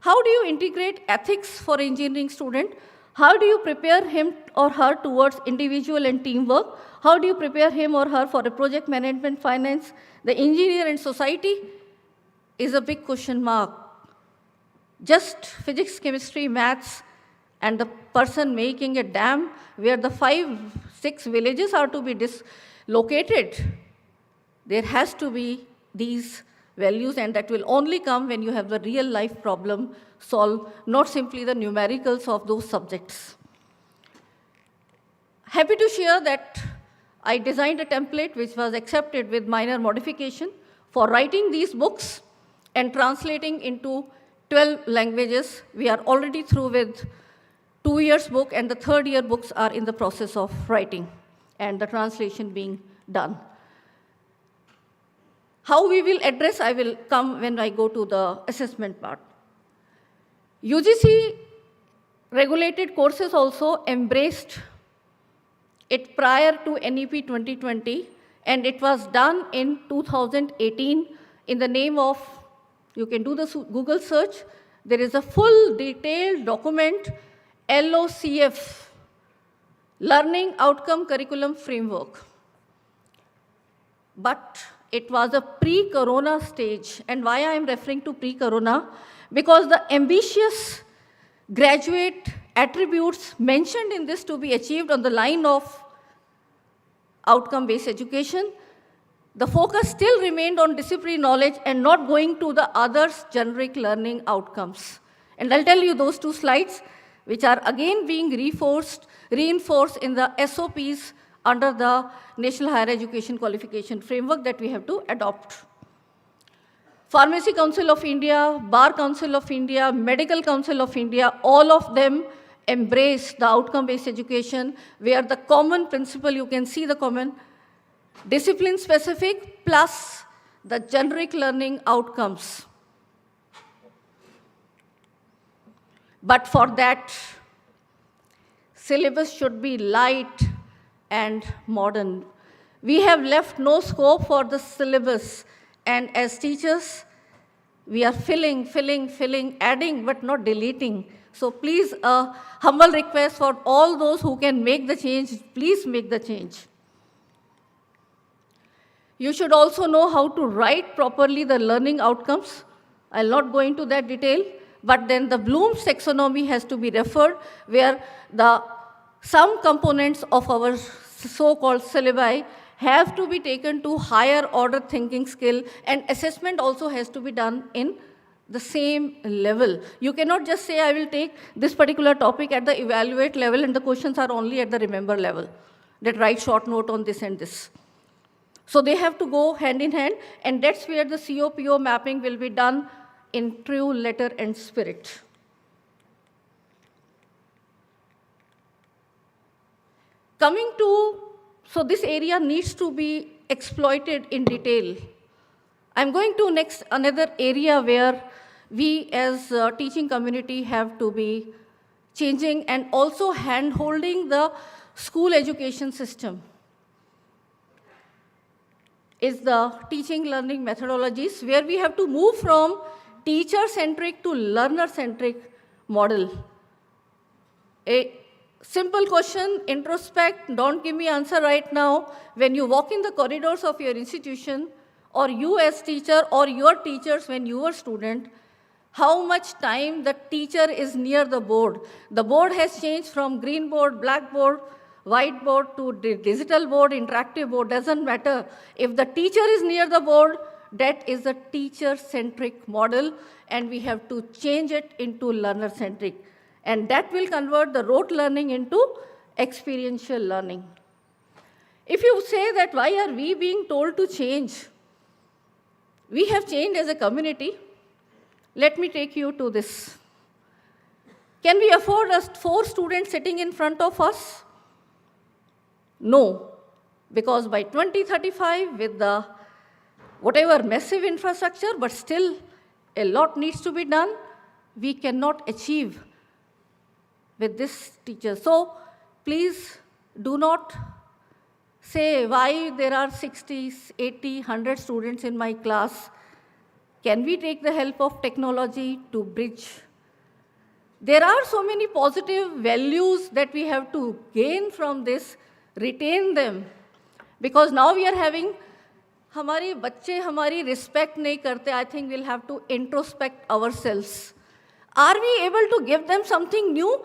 How do you integrate ethics for engineering student? How do you prepare him or her towards individual and teamwork? How do you prepare him or her for a project management, finance? The engineer and society is a big question mark. Just physics, chemistry, maths, and the person making a dam where the 5-6 villages are to be dislocated. There has to be these values, and that will only come when you have the real life problem solved, not simply the numericals of those subjects. Happy to share that I designed a template which was accepted with minor modification for writing these books and translating into 12 languages. We are already through with 2 years book, and the 3rd year books are in the process of writing and the translation being done. How we will address, I will come when I go to the assessment part. UGC regulated courses also embraced it prior to NEP 2020, and it was done in 2018 in the name of, you can do the Google search, there is a full detailed document, LOCF, Learning Outcome Curriculum Framework. But it was a pre-corona stage. And why I am referring to pre-corona? Because the ambitious graduate attributes mentioned in this to be achieved on the line of outcome-based education. The focus still remained on disciplinary knowledge and not going to the others' generic learning outcomes. And I'll tell you those two slides, which are again being reinforced in the SOPs under the National Higher Education Qualification Framework that we have to adopt. Pharmacy Council of India, Bar Council of India, Medical Council of India, all of them embrace the outcome-based education, where the common principle, you can see the common, discipline-specific plus the generic learning outcomes. But for that, syllabus should be light and modern. We have left no scope for the syllabus, and as teachers, we are filling, adding, but not deleting. So please, a humble request for all those who can make the change, please make the change. You should also know how to write properly the learning outcomes. I'll not go into that detail, but then the Bloom's taxonomy has to be referred, where some components of our so-called syllabi have to be taken to higher order thinking skill, and assessment also has to be done in the same level. You cannot just say, I will take this particular topic at the evaluate level and the questions are only at the remember level, that write short note on this and this. So they have to go hand in hand, and that's where the COPO mapping will be done in true letter and spirit. So this area needs to be exploited in detail. I'm going to next another area where we as a teaching community have to be changing and also hand-holding the school education system. Is the teaching learning methodologies, where we have to move from teacher-centric to learner-centric model. A simple question, introspect, don't give me answer right now. When you walk in the corridors of your institution, or you as teacher, or your teachers when you were student, how much time the teacher is near the board. The board has changed from green board, black board, whiteboard to digital board, interactive board, doesn't matter. If the teacher is near the board, that is a teacher-centric model, and we have to change it into learner-centric. And that will convert the rote learning into experiential learning. If you say that why are we being told to change? We have changed as a community. Let me take you to this. Can we afford 4 students sitting in front of us? No, because by 2035, with the whatever massive infrastructure, but still a lot needs to be done, we cannot achieve with this teacher. So please do not say why there are 60, 80, 100 students in my class. Can we take the help of technology to bridge? There are so many positive values that we have to gain from this, retain them, because now we are having, हमारे बच्चे हमारी respect नहीं करते. I think we'll have to introspect ourselves. Are we able to give them something new?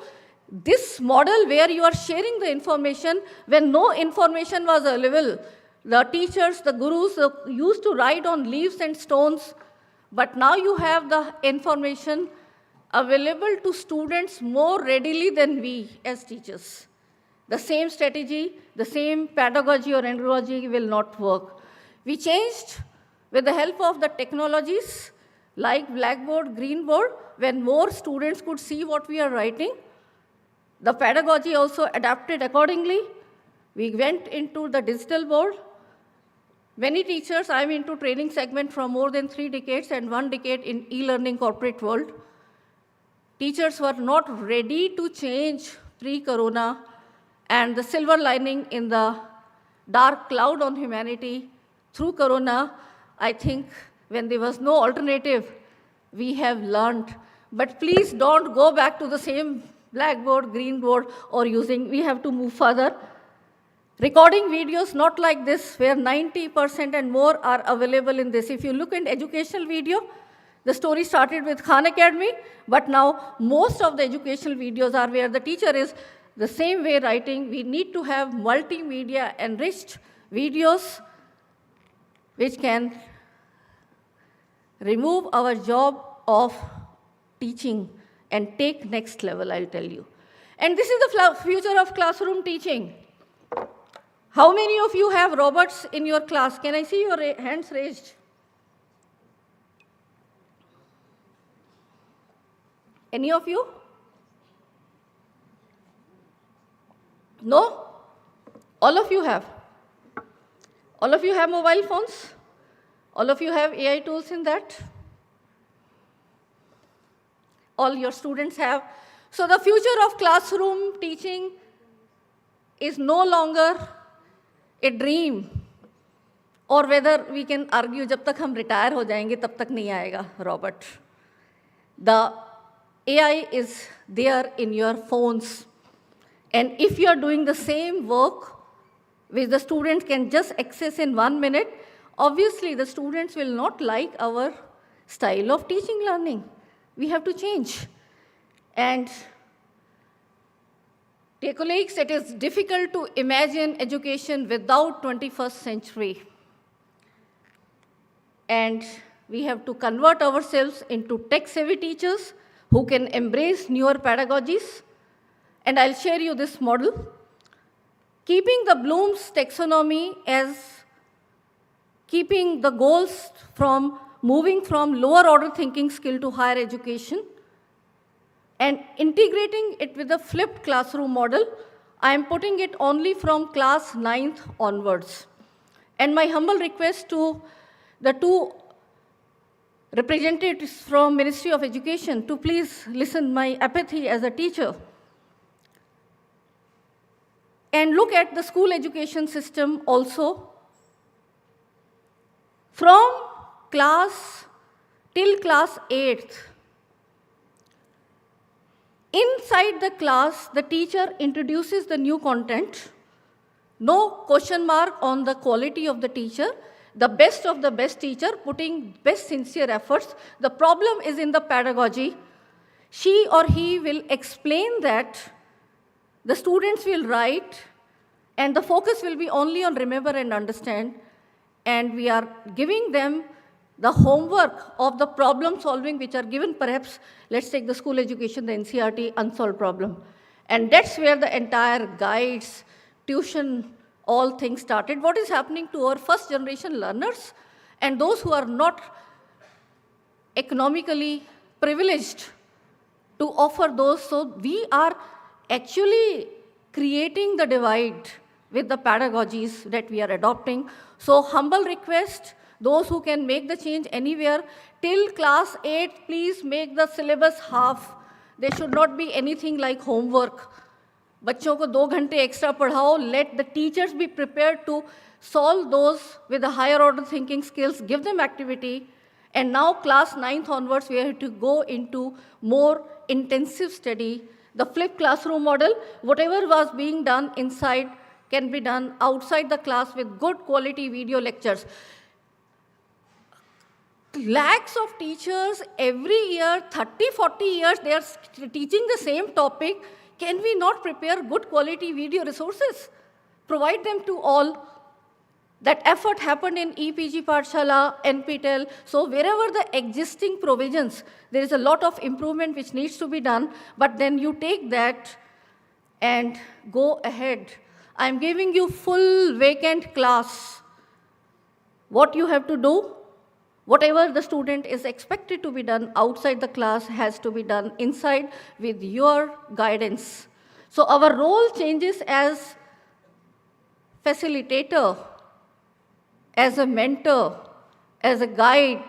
This model where you are sharing the information when no information was available, the teachers, the gurus used to write on leaves and stones, but now you have the information available to students more readily than we as teachers. The same strategy, the same pedagogy or andragogy will not work. We changed with the help of the technologies like blackboard, green board, when more students could see what we are writing. The pedagogy also adapted accordingly. We went into the digital board. Many teachers, I'm into training segment from more than 3 decades and 1 decade in e-learning corporate world. Teachers were not ready to change pre-corona, and the silver lining in the dark cloud on humanity through corona, I think when there was no alternative, we have learned. But please don't go back to the same blackboard, green board, or we have to move further. Recording videos not like this, where 90% and more are available in this. If you look at educational video, the story started with Khan Academy, but now most of the educational videos are where the teacher is the same way writing, we need to have multimedia enriched videos which can remove our job of teaching and take next level, I'll tell you. And this is the future of classroom teaching. How many of you have robots in your class? Can I see your hands raised? Any of you? No? All of you have? All of you have mobile phones? All of you have AI tools in that? All your students have. So the future of classroom teaching is no longer a dream, or whether we can argue जब तक हम retire हो जाएंगे तब तक नहीं आएगा robot. The AI is there in your phones, and if you are doing the same work which the students can just access in 1 minute, obviously the students will not like our style of teaching learning. We have to change. And dear colleagues, it is difficult to imagine education without 21st century. And we have to convert ourselves into tech-savvy teachers who can embrace newer pedagogies. And I'll share you this model. Keeping the Bloom's taxonomy as keeping the goals from moving from lower order thinking skill to higher education, and integrating it with a flipped classroom model, I am putting it only from class 9th onwards. And my humble request to the two representatives from Ministry of Education to please listen my apathy as a teacher and look at the school education system also. From class till class 8th, inside the class, the teacher introduces the new content. No question mark on the quality of the teacher. The best of the best teacher putting best sincere efforts. The problem is in the pedagogy. She or he will explain that, the students will write, and the focus will be only on remember and understand. And we are giving them the homework of the problem solving which are given, perhaps, let's take the school education, the NCERT unsolved problem. And that's where the entire guides, tuition, all things started. What is happening to our first generation learners and those who are not economically privileged to offer those? So we are actually creating the divide with the pedagogies that we are adopting. So humble request, those who can make the change anywhere, till class 8, please make the syllabus half. There should not be anything like homework. बच्चों को 2 घंटे extra पढ़ाओ. Let the teachers be prepared to solve those with the higher order thinking skills. Give them activity. And now class 9th onwards, we have to go into more intensive study. The flipped classroom model, whatever was being done inside can be done outside the class with good quality video lectures. Lakhs of teachers every year, 30, 40 years, they are teaching the same topic. Can we not prepare good quality video resources? Provide them to all. That effort happened in EPG Pathshala, NPTEL. So wherever the existing provisions, there is a lot of improvement which needs to be done, but then you take that and go ahead. I'm giving you full vacant class. What you have to do? Whatever the student is expected to be done outside the class has to be done inside with your guidance. So our role changes as facilitator, as a mentor, as a guide,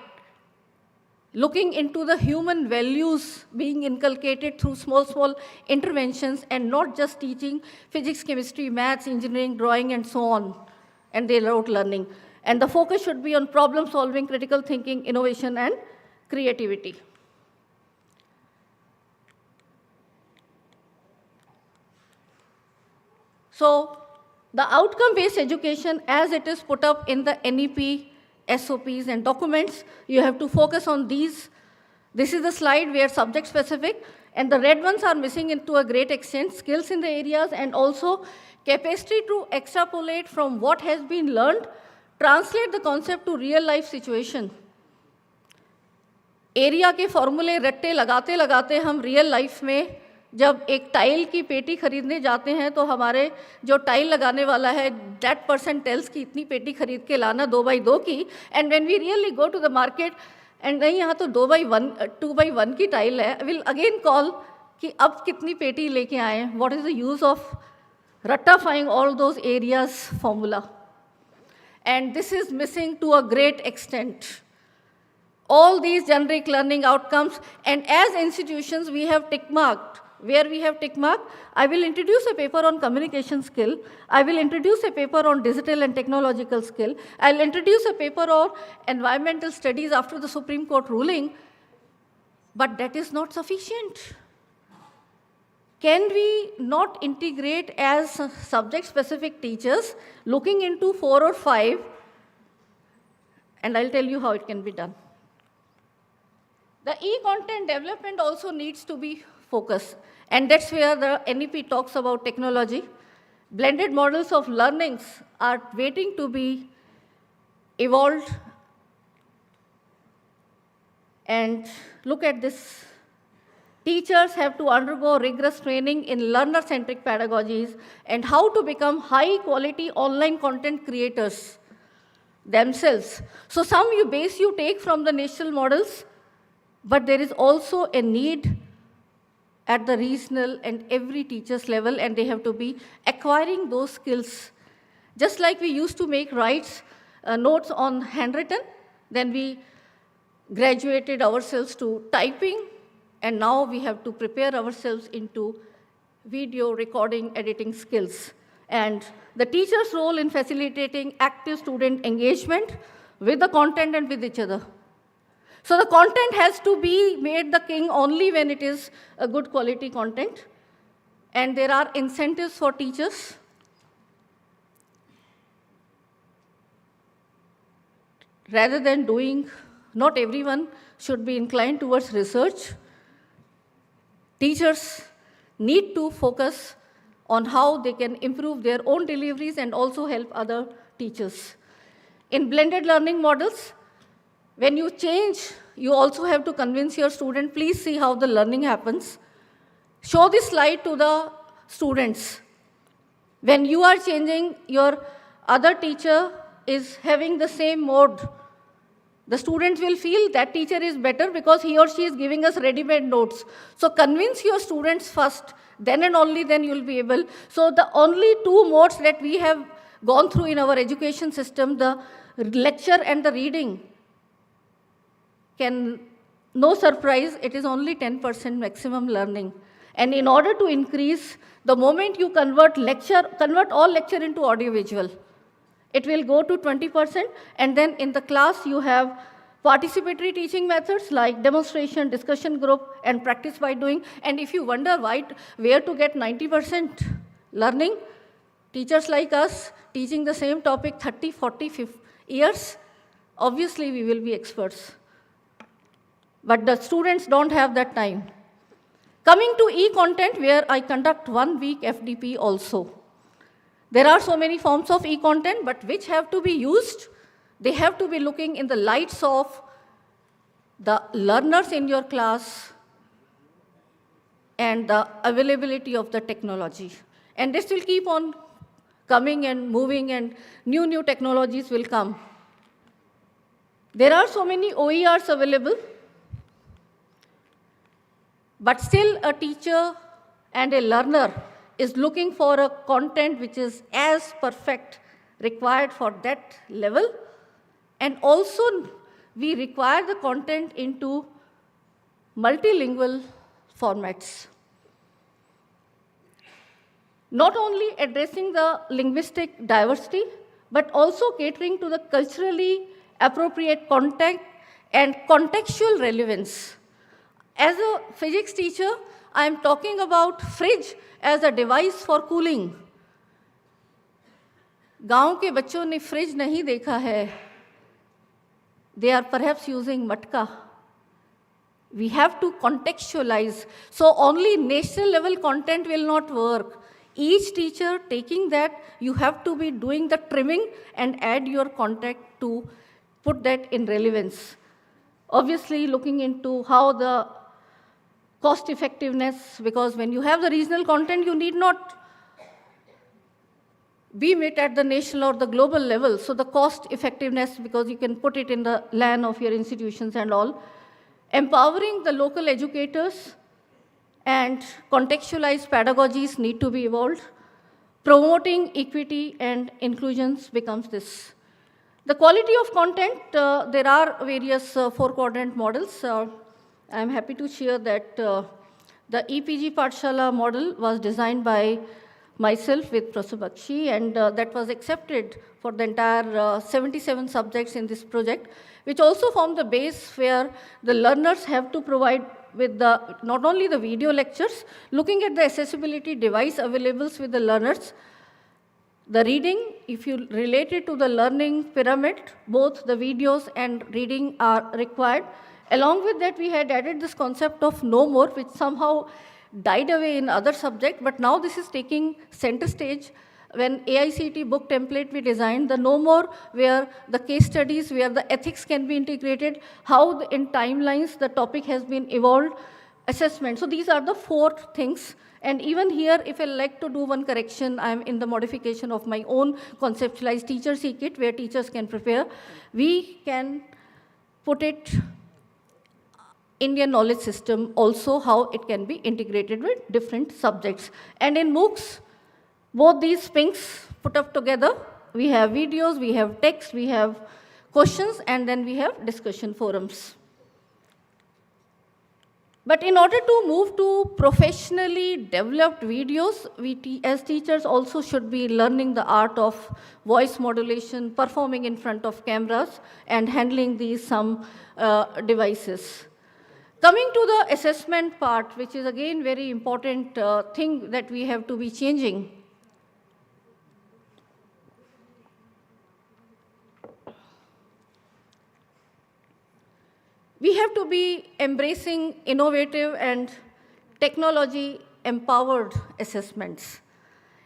looking into the human values being inculcated through small, small interventions and not just teaching physics, chemistry, maths, engineering, drawing, and so on, and they rote learning. And the focus should be on problem solving, critical thinking, innovation, and creativity. So the outcome-based education, as it is put up in the NEP, SOPs, and documents, you have to focus on these This is the slide where subject specific, and the red ones are missing into a great extent, skills in the areas and also capacity to extrapolate from what has been learned, translate the concept to real life situation. Area के फॉर्मूले रट्टे लगाते लगाते हम real life में जब एक tile की पेटी खरीदने जाते हैं तो हमारे जो टाइल लगाने वाला है दैट पर्सन टेल्स कि इतनी पेटी खरीद के लाना 2x2 की, and when we really go to the market and नहीं यहाँ तो 2x1 की टाइल है, विल अगेन कॉल कि अब कितनी पेटी लेके आए, what is the use of ratifying all those areas formula. And this is missing to a great extent. All these generic learning outcomes, and as institutions we have tick marked. Where we have tick marked, I will introduce a paper on communication skill, I will introduce a paper on digital and technological skill, I'll introduce a paper on environmental studies after the Supreme Court ruling, but that is not sufficient. Can we not integrate as subject-specific teachers, looking into 4 or 5, and I'll tell you how it can be done. The e-content development also needs to be focused, and that's where the NEP talks about technology. Blended models of learnings are waiting to be evolved, and look at this. Teachers have to undergo rigorous training in learner-centric pedagogies and how to become high-quality online content creators themselves. So some base you take from the national models, but there is also a need at the regional and every teacher's level, and they have to be acquiring those skills. Just like we used to make notes on handwritten, then we graduated ourselves to typing, and now we have to prepare ourselves into video recording, editing skills. And the teacher's role in facilitating active student engagement with the content and with each other. So the content has to be made the king only when it is a good quality content. And there are incentives for teachers. Rather than doing, not everyone should be inclined towards research. Teachers need to focus on how they can improve their own deliveries and also help other teachers. In blended learning models, when you change, you also have to convince your student, please see how the learning happens. Show this slide to the students. When you are changing, your other teacher is having the same mode. The students will feel that teacher is better because he or she is giving us ready-made notes. So convince your students first, then and only then you will be able. So the only 2 modes that we have gone through in our education system, the lecture and the reading, no surprise, it is only 10% maximum learning. And in order to increase, the moment you convert all lecture into audiovisual, it will go to 20%, and then in the class you have participatory teaching methods like demonstration, discussion group, and practice by doing. And if you wonder where to get 90% learning, teachers like us teaching the same topic 30, 40, 50 years, obviously we will be experts. But the students don't have that time. Coming to e-content, where I conduct 1 week FDP also. There are so many forms of e-content, but which have to be used? They have to be looking in the lights of the learners in your class and the availability of the technology. And this will keep on coming and moving, and new technologies will come. There are so many OERs available, but still a teacher and a learner is looking for a content which is as perfect required for that level. And also we require the content into multilingual formats. Not only addressing the linguistic diversity, but also catering to the culturally appropriate content and contextual relevance. As a physics teacher, I am talking about fridge as a device for cooling. गांव के बच्चों ने fridge नहीं देखा है. They are perhaps using matka. We have to contextualize. So only national level content will not work. Each teacher taking that, you have to be doing the trimming and add your content to put that in relevance. Obviously, looking into how the cost effectiveness, because when you have the regional content, you need not beam it at the national or the global level. So the cost effectiveness, because you can put it in the LAN of your institutions and all. Empowering the local educators and contextualized pedagogies need to be evolved. Promoting equity and inclusions becomes this. The quality of content, there are various 4-quadrant models. I'm happy to share that the EPG Pathshala model was designed by myself with Professor Bakshi, and that was accepted for the entire 77 subjects in this project, which also form the base where the learners have to provide with the, not only the video lectures, looking at the accessibility device availables with the learners. The reading, if you relate it to the learning pyramid, both the videos and reading are required. Along with that, we had added this concept of no more, which somehow died away in other subjects, but now this is taking center stage. When AICT book template we designed, the no more, where the case studies, where the ethics can be integrated, how in timelines the topic has been evolved, assessment. So these are the 4 things. And even here, if I like to do one correction, I'm in the modification of my own conceptualized teacher kit, where teachers can prepare. We can put it Indian knowledge system also, how it can be integrated with different subjects. And in MOOCs, both these things put up together. We have videos, we have text, we have questions, and then we have discussion forums. But in order to move to professionally developed videos, we as teachers also should be learning the art of voice modulation, performing in front of cameras, and handling these some devices. Coming to the assessment part, which is again very important thing that we have to be changing. We have to be embracing innovative and technology-empowered assessments.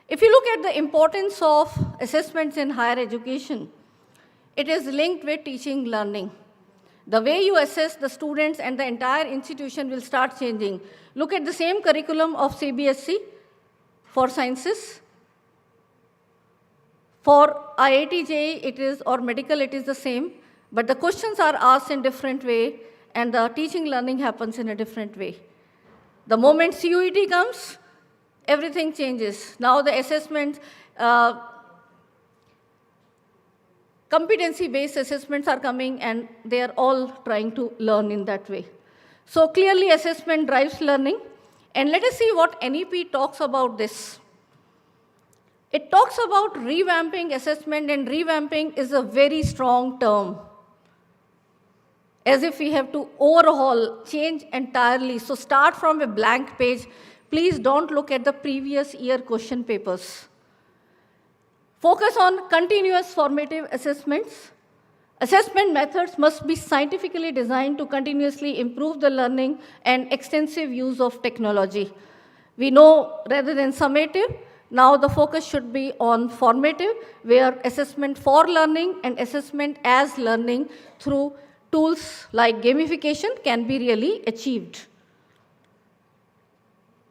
If you look at the importance of assessments in higher education, it is linked with teaching learning. The way you assess the students and the entire institution will start changing. Look at the same curriculum of CBSE for sciences. For IIT JEE, it is, or medical, it is the same. But the questions are asked in different way, and the teaching learning happens in a different way. The moment CUET comes, everything changes. Now the assessment, competency-based assessments are coming, and they are all trying to learn in that way. So clearly assessment drives learning. And let us see what NEP talks about this. It talks about revamping assessment, and revamping is a very strong term. As if we have to overhaul, change entirely. So start from a blank page. Please don't look at the previous year question papers. Focus on continuous formative assessments. Assessment methods must be scientifically designed to continuously improve the learning and extensive use of technology. We know rather than summative, now the focus should be on formative, where assessment for learning and assessment as learning through tools like gamification can be really achieved.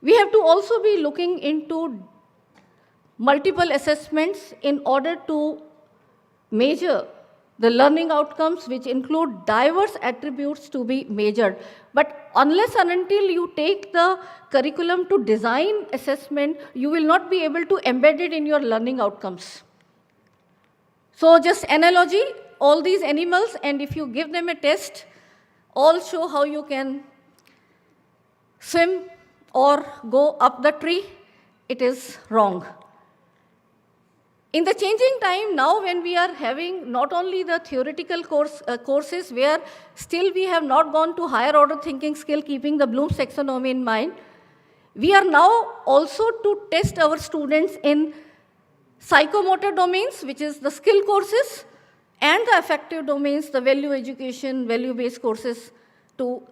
We have to also be looking into multiple assessments in order to measure the learning outcomes, which include diverse attributes to be measured. But unless and until you take the curriculum to design assessment, you will not be able to embed it in your learning outcomes. So just analogy, all these animals, and if you give them a test, all show how you can swim or go up the tree, it is wrong. In the changing time, now when we are having not only the theoretical courses where still we have not gone to higher order thinking skill, keeping the Bloom's taxonomy in mind, we are now also to test our students in psychomotor domains, which is the skill courses, and the affective domains, the value education, value-based courses, to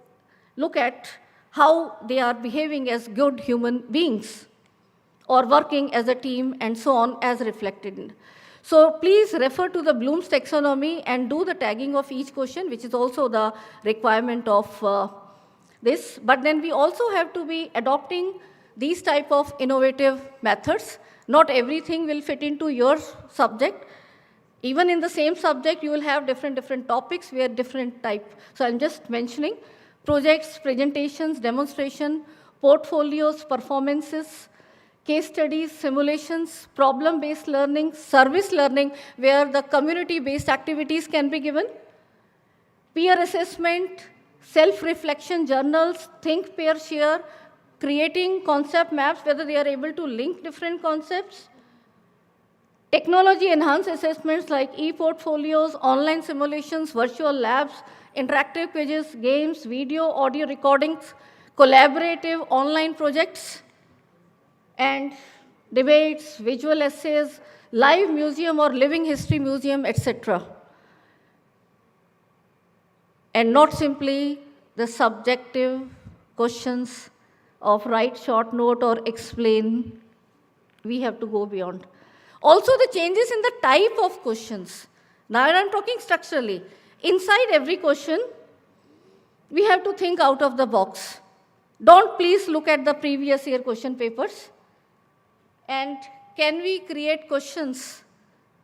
look at how they are behaving as good human beings or working as a team and so on as reflected in. So please refer to the Bloom's taxonomy and do the tagging of each question, which is also the requirement of this. But then we also have to be adopting these type of innovative methods. Not everything will fit into your subject. Even in the same subject, you will have different topics where different type. So I'm just mentioning projects, presentations, demonstration, portfolios, performances, case studies, simulations, problem-based learning, service learning, where the community-based activities can be given, peer assessment, self-reflection journals, think, pair, share, creating concept maps, whether they are able to link different concepts, technology-enhanced assessments like e-portfolios, online simulations, virtual labs, interactive quizzes, games, video, audio recordings, collaborative online projects, and debates, visual essays, live museum or living history museum, etc. And not simply the subjective questions of write short note or explain. We have to go beyond. Also, the changes in the type of questions. Now I'm talking structurally. Inside every question, we have to think out of the box. Don't please look at the previous year question papers. And can we create questions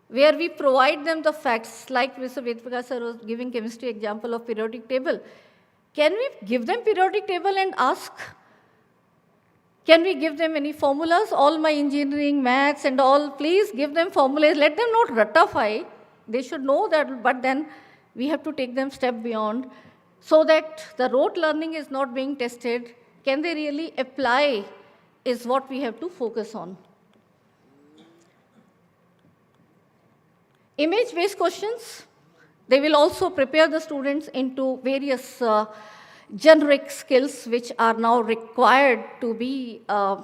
where we provide them the facts, like Mr. Vedprakash sir was giving chemistry example of periodic table. Can we give them periodic table and ask, can we give them any formulas? All my engineering, maths and all, please give them formulas. Let them not ratify. They should know that, but then we have to take them step beyond so that the rote learning is not being tested. Can they really apply is what we have to focus on. Image-based questions, they will also prepare the students into various generic skills which are now required to be a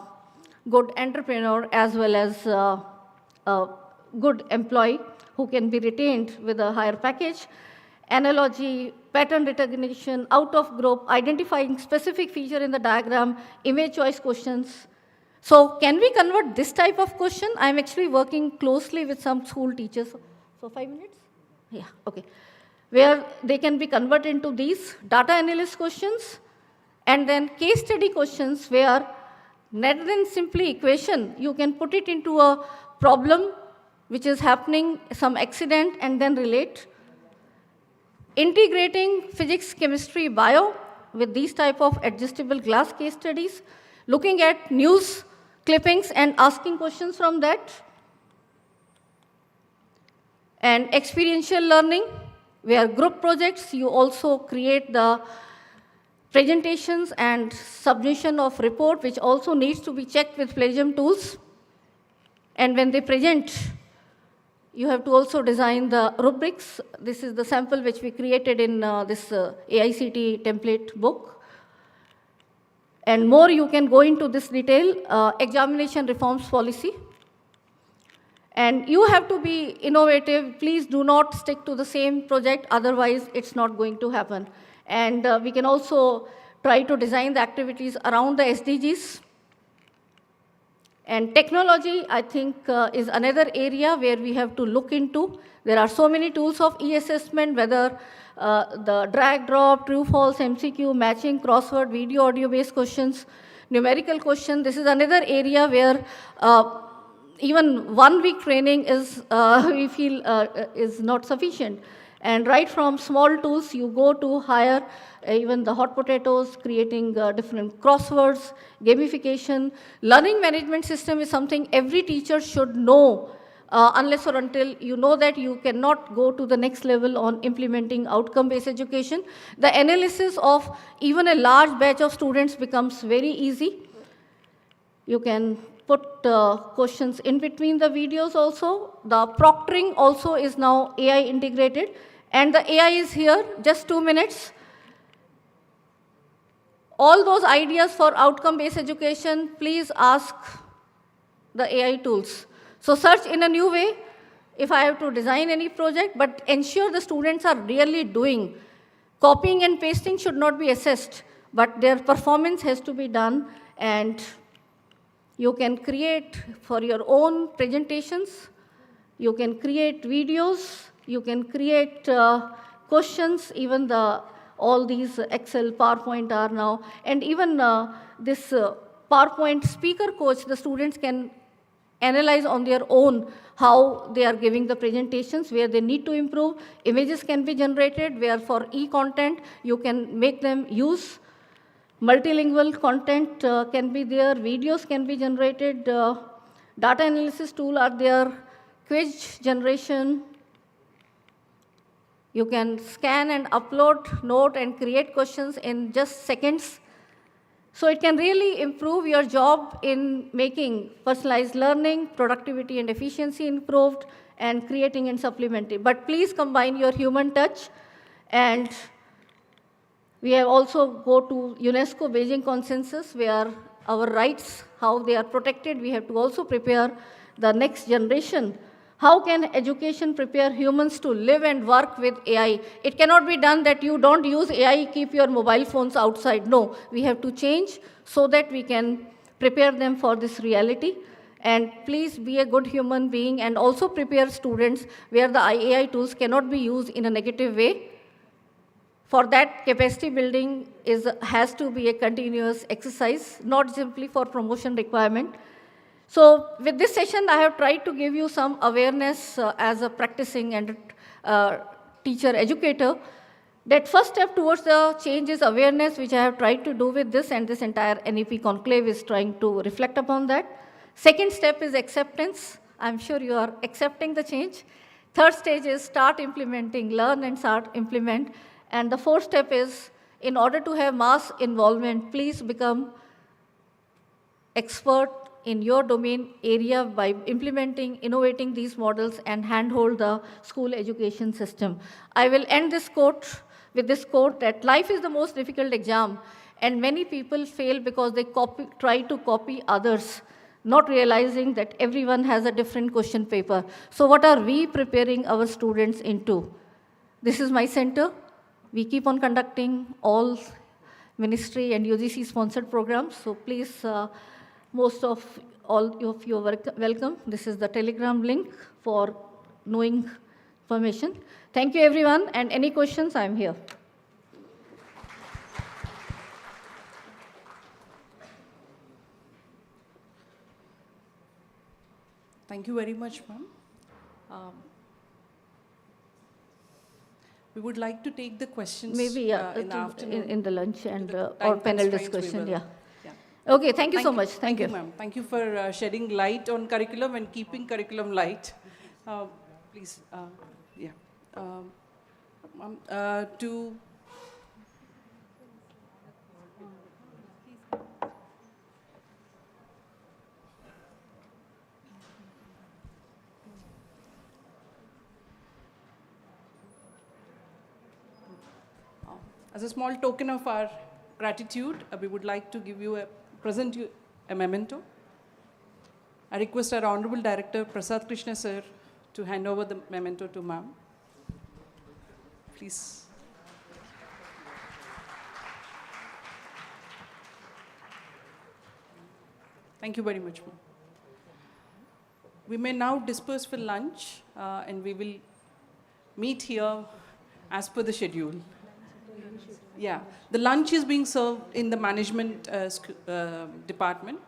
good entrepreneur as well as a good employee who can be retained with a higher package. Analogy, pattern recognition, out of group, identifying specific feature in the diagram, image choice questions. So can we convert this type of question? I'm actually working closely with some school teachers. So 5 minutes? Yeah, okay. Where they can be converted into these data analysis questions and then case study questions where rather than simply equation, you can put it into a problem which is happening, some accident and then relate. Integrating physics, chemistry, bio with these type of adjustable glass case studies, looking at news clippings and asking questions from that. And experiential learning, where group projects, you also create the presentations and submission of report, which also needs to be checked with plagiarism tools. And when they present, you have to also design the rubrics. This is the sample which we created in this AICT template book. And more, you can go into this detail, examination reforms policy. And you have to be innovative. Please do not stick to the same project, otherwise it's not going to happen. And we can also try to design the activities around the SDGs. And technology, I think, is another area where we have to look into. There are so many tools of e-assessment, whether the drag, drop, true, false, MCQ, matching, crossword, video, audio-based questions, numerical question. This is another area where even 1 week training is, we feel, is not sufficient. And right from small tools, you go to higher, even the hot potatoes, creating different crosswords, gamification. Learning management system is something every teacher should know, unless or until you know that you cannot go to the next level on implementing outcome-based education. The analysis of even a large batch of students becomes very easy. You can put questions in between the videos also. The proctoring also is now AI integrated. And the AI is here, just 2 minutes. All those ideas for outcome-based education, please ask the AI tools. So search in a new way if I have to design any project, but ensure the students are really doing. Copying and pasting should not be assessed. but their performance has to be done, and you can create for your own presentations, you can create videos, you can create questions, even all these Excel, PowerPoint are now, and even this PowerPoint speaker coach, the students can analyze on their own how they are giving the presentations, where they need to improve. Images can be generated, where for e-content, you can make them use. Multilingual content can be there, videos can be generated, data analysis tool are there, quiz generation. You can scan and upload note and create questions in just seconds. So it can really improve your job in making personalized learning, productivity and efficiency improved, and creating and supplementing. But please combine your human touch. And we have also go to UNESCO Beijing Consensus, where our rights, how they are protected. We have to also prepare the next generation. How can education prepare humans to live and work with AI? It cannot be done that you don't use AI, keep your mobile phones outside. No, we have to change so that we can prepare them for this reality. And please be a good human being and also prepare students where the AI tools cannot be used in a negative way. For that, capacity building has to be a continuous exercise, not simply for promotion requirement. So with this session, I have tried to give you some awareness as a practicing and teacher educator. That first step towards the change is awareness, which I have tried to do with this, and this entire NEP conclave is trying to reflect upon that. Second step is acceptance. I'm sure you are accepting the change. Third stage is start implementing, learn and start implement. And the fourth step is, in order to have mass involvement, please become expert in your domain area by implementing, innovating these models, and handhold the school education system. I will end this quote with this quote that life is the most difficult exam, and many people fail because they try to copy others, not realizing that everyone has a different question paper. So what are we preparing our students into? This is my center. We keep on conducting all ministry and UGC sponsored programs. So please, most of all of you are welcome. This is the Telegram link for knowing information. Thank you everyone, and any questions, I'm here. Thank you very much, ma'am. We would like to take the questions maybe in the afternoon. In the lunch and Time or panel constraints discussion, we will. yeah. Okay, thank you so much. Thank you. Ma'am. Thank you for shedding light on curriculum and keeping curriculum light. Please, yeah. To as a small token of our gratitude, we would like to present you a memento. I request our Honorable Director, Prasad Krishna sir, to hand over the memento to ma'am. Please. Thank you very much, ma'am. We may now disperse for lunch, and we will meet here as per the schedule. Yeah, the lunch is being served in the management department,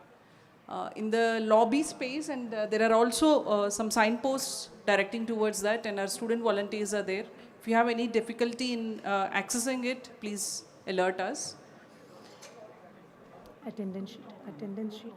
in the lobby space, and there are also some signposts directing towards that, and our student volunteers are there. If you have any difficulty in accessing it, please alert us. Attendance sheet.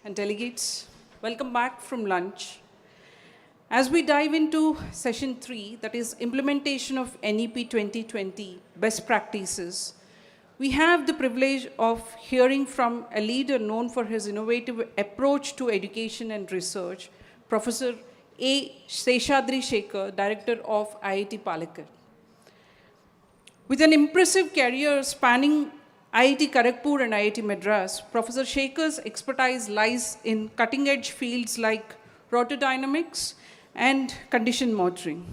and delegates, welcome back from lunch. As we dive into session 3, that is implementation of NEP 2020 best practices, we have the privilege of hearing from a leader known for his innovative approach to education and research, Professor A. Seshadri Shekhar, Director of IIT Palakkad. With an impressive career spanning IIT Kharagpur and IIT Madras, Professor Shekhar's expertise lies in cutting-edge fields like rotodynamics and condition monitoring.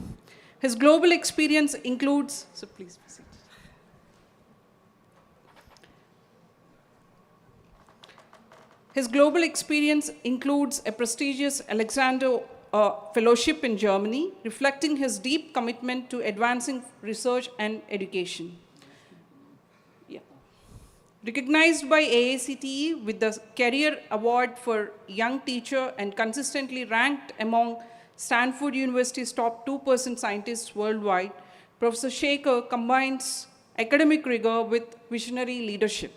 His global experience includes, so please proceed. His global experience includes a prestigious Alexander Fellowship in Germany, reflecting his deep commitment to advancing research and education. Recognized by AICTE with the Career Award for Young Teacher and consistently ranked among Stanford University's top 2% scientists worldwide, Professor Shekhar combines academic rigor with visionary leadership.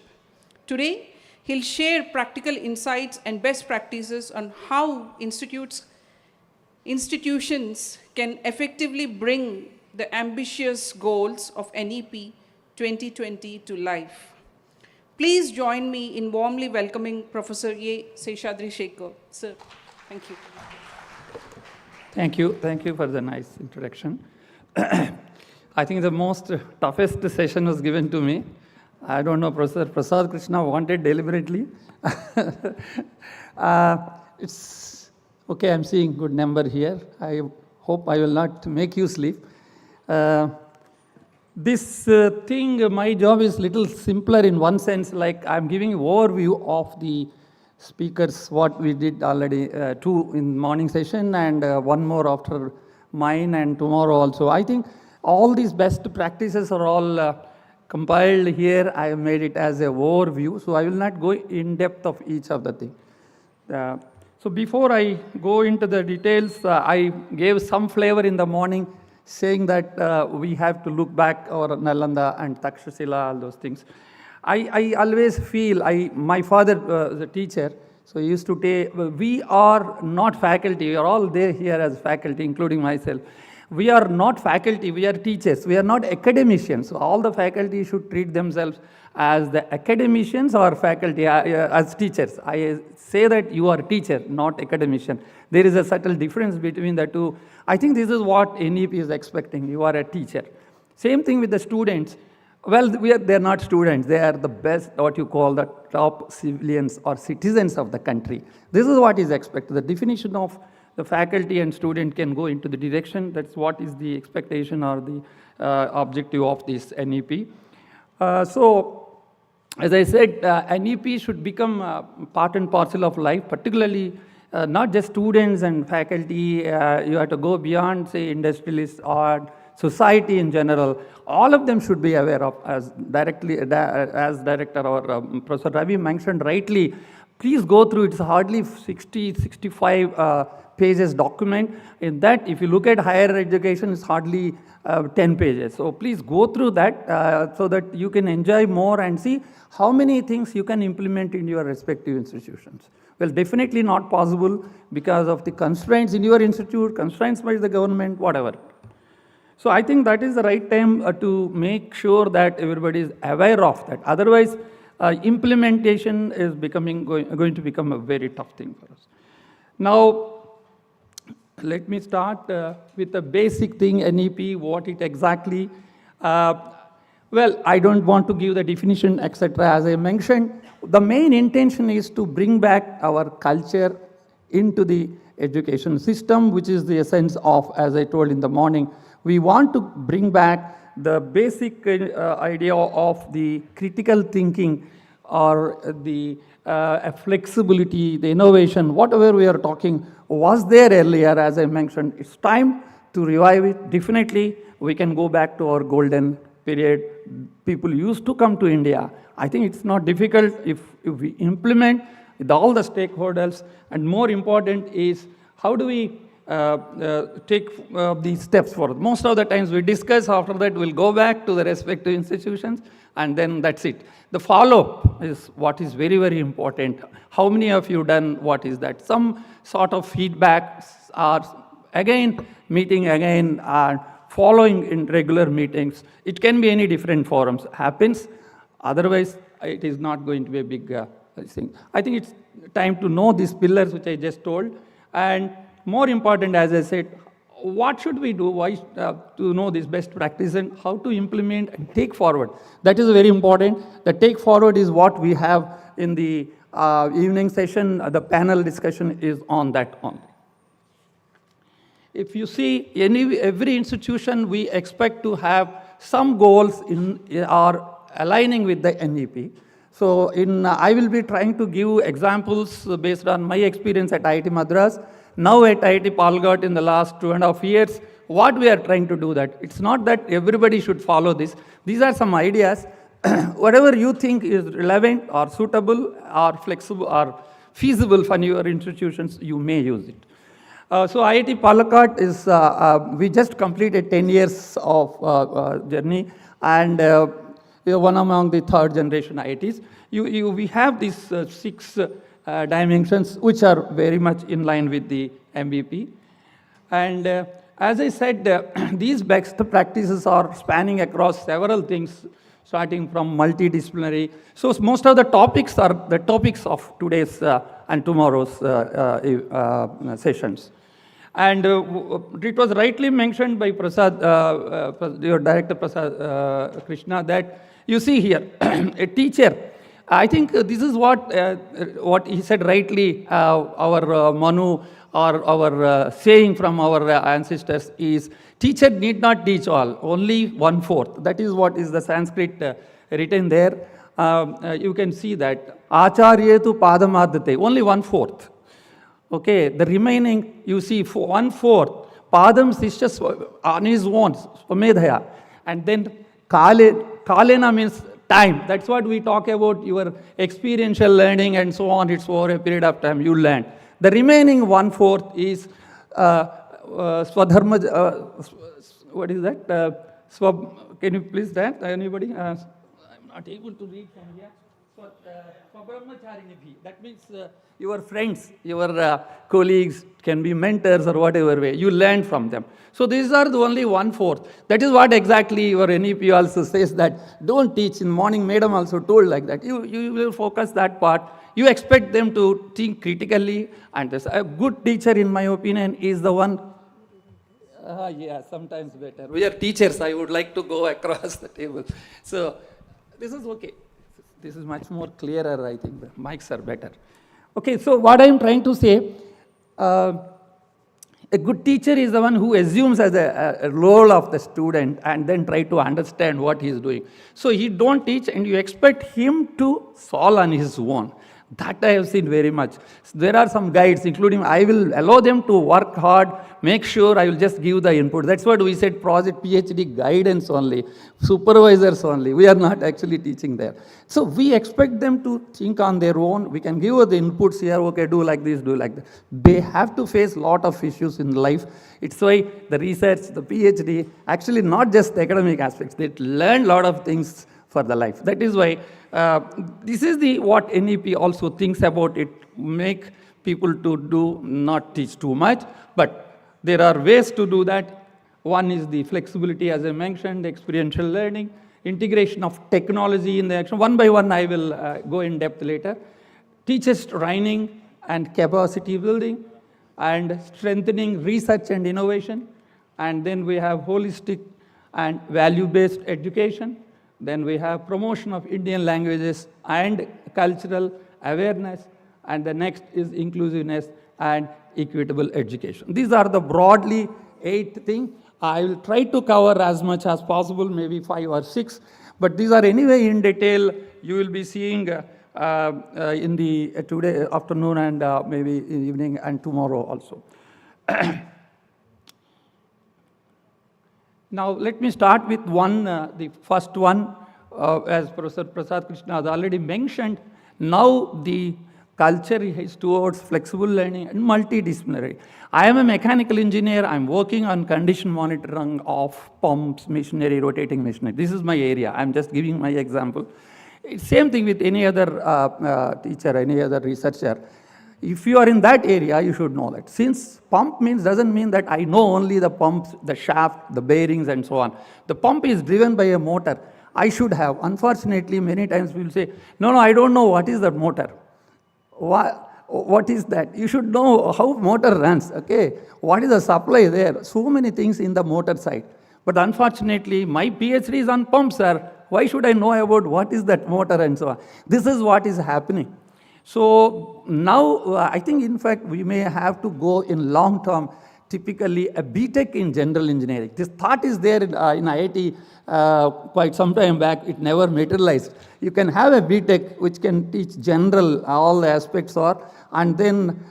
Today, he'll share practical insights and best practices on how institutions can effectively bring the ambitious goals of NEP 2020 to life. Please join me in warmly welcoming Professor A. Seshadri Shekhar. Sir, thank you. Thank you. Thank you for the nice introduction. I think the most toughest session was given to me. I don't know, Professor Prasad Krishna wanted deliberately. It's okay, I'm seeing good number here. I hope I will not make you sleep. This thing, my job is little simpler in one sense, like I'm giving an overview of the speakers, what we did already, 2 in morning session and 1 more after mine and tomorrow also. I think all these best practices are all compiled here. I have made it as an overview, so I will not go in depth of each of the things. So before I go into the details, I gave some flavor in the morning, saying that we have to look back over Nalanda and Takshashila, all those things. I always feel, my father was a teacher, so he used to say, we are not faculty, we are all there here as faculty, including myself. We are not faculty, we are teachers, we are not academicians. So all the faculty should treat themselves as the academicians or faculty, as teachers. I say that you are a teacher, not academician. There is a subtle difference between the two. I think this is what NEP is expecting. You are a teacher. Same thing with the students. Well, they're not students. They are the best, what you call the top civilians or citizens of the country. This is what is expected. The definition of the faculty and student can go into the direction. That's what is the expectation or the objective of this NEP. So, as I said, NEP should become part and parcel of life, particularly not just students and faculty. You have to go beyond, say, industrialists or society in general. All of them should be aware of, as director or Professor Ravi mentioned rightly. Please go through, it's hardly 60, 65 pages document. In that, if you look at higher education, it's hardly 10 pages. So please go through that so that you can enjoy more and see how many things you can implement in your respective institutions. Well, definitely not possible because of the constraints in your institute, constraints by the government, whatever. So I think that is the right time to make sure that everybody is aware of that. Otherwise, implementation is going to become a very tough thing for us. Now, let me start with the basic thing, NEP, what it exactly. Well, I don't want to give the definition, etc. As I mentioned, the main intention is to bring back our culture into the education system, which is the essence of, as I told in the morning, we want to bring back the basic idea of the critical thinking or the flexibility, the innovation, whatever we are talking was there earlier, as I mentioned. It's time to revive it. Definitely, we can go back to our golden period. People used to come to India. I think it's not difficult if we implement with all the stakeholders, and more important is how do we take these steps forward. Most of the times we discuss, after that we'll go back to the respective institutions, and then that's it. The follow-up is what is very, very important. How many of you done what is that? Some sort of feedback are again meeting again and following in regular meetings. It can be any different forums. Happens. Otherwise, it is not going to be a big thing. I think it's time to know these pillars which I just told. And more important, as I said, what should we do? Why to know this best practice and how to implement and take forward? That is very important. The take forward is what we have in the evening session. The panel discussion is on that only. If you see every institution, we expect to have some goals are aligning with the NEP. So I will be trying to give examples based on my experience at IIT Madras. Now at IIT Palghat in the last 2.5 years, what we are trying to do that. It's not that everybody should follow this. These are some ideas. Whatever you think is relevant or suitable or flexible or feasible for your institutions, you may use it. So IIT Palghat is, we just completed 10 years of journey, and we are one among the third generation IITs. We have these 6 dimensions which are very much in line with the MVP. And as I said, these best practices are spanning across several things, starting from multidisciplinary. So most of the topics are the topics of today's and tomorrow's sessions. And it was rightly mentioned by Prasad, your director Prasad Krishna, that you see here, a teacher. I think this is what he said rightly, our Manu or our saying from our ancestors is, teacher need not teach all, only 1/4. That is what is the Sanskrit written there. You can see that, Acharyetu Padamadate, only 1/4. Okay, the remaining, you see, 1/4, Padam Sishya on his own, Swamedhaya. And then Kalena means time. That's what we talk about, your experiential learning and so on. It's over a period of time you learn. The remaining 1/4 is Swadharma, what is that? Can you please that, anybody? I'm not able to read from here. That means your friends, your colleagues, can be mentors or whatever way. You learn from them. So these are the only 1/4. That is what exactly your NEP also says, that don't teach. In morning, madam also told like that. You will focus that part. You expect them to think critically. And a good teacher, in my opinion, is the one. Yeah, sometimes better. We are teachers. I would like to go across the table. So this is okay. This is much more clearer, I think. The mics are better. Okay, so what I am trying to say, a good teacher is the one who assumes as a role of the student and then try to understand what he is doing. So he don't teach and you expect him to solve on his own. That I have seen very much. There are some guides, including I will allow them to work hard, make sure I will just give the input. That's what we said, project PhD guidance only, supervisors only. We are not actually teaching there. So we expect them to think on their own. We can give the inputs here, okay, do like this, do like that. They have to face a lot of issues in life. It's why the research, the PhD, actually not just the academic aspects, they learn a lot of things for the life. That is why this is what NEP also thinks about it, make people to do, not teach too much, but there are ways to do that. One is the flexibility, as I mentioned, experiential learning, integration of technology in the action. One by one, I will go in depth later. Teachers training and capacity building, and strengthening research and innovation. And then we have holistic and value-based education. Then we have promotion of Indian languages and cultural awareness. And the next is inclusiveness and equitable education. These are the broadly 8 things. I will try to cover as much as possible, maybe 5 or 6. But these are anyway in detail. You will be seeing in the today afternoon and maybe in evening and tomorrow also. Now, let me start with the first one, as Professor Prasad Krishna has already mentioned. Now, the culture is towards flexible learning and multidisciplinary. I am a mechanical engineer. I'm working on condition monitoring of pumps, machinery, rotating machinery. This is my area. I'm just giving my example. It's same thing with any other teacher, any other researcher. If you are in that area, you should know that. Since pump doesn't mean that I know only the pumps, the shaft, the bearings, and so on. The pump is driven by a motor. I should have. Unfortunately, many times we will say, no, I don't know what is that motor. What is that? You should know how motor runs, okay? What is the supply there? So many things in the motor side. But unfortunately, my PhD is on pumps, sir. Why should I know about what is that motor and so on? This is what is happening. So now, I think, in fact, we may have to go in long term, typically a BTech in general engineering. This thought is there in IIT quite some time back. It never materialized. You can have a BTech which can teach general, all the aspects are, and then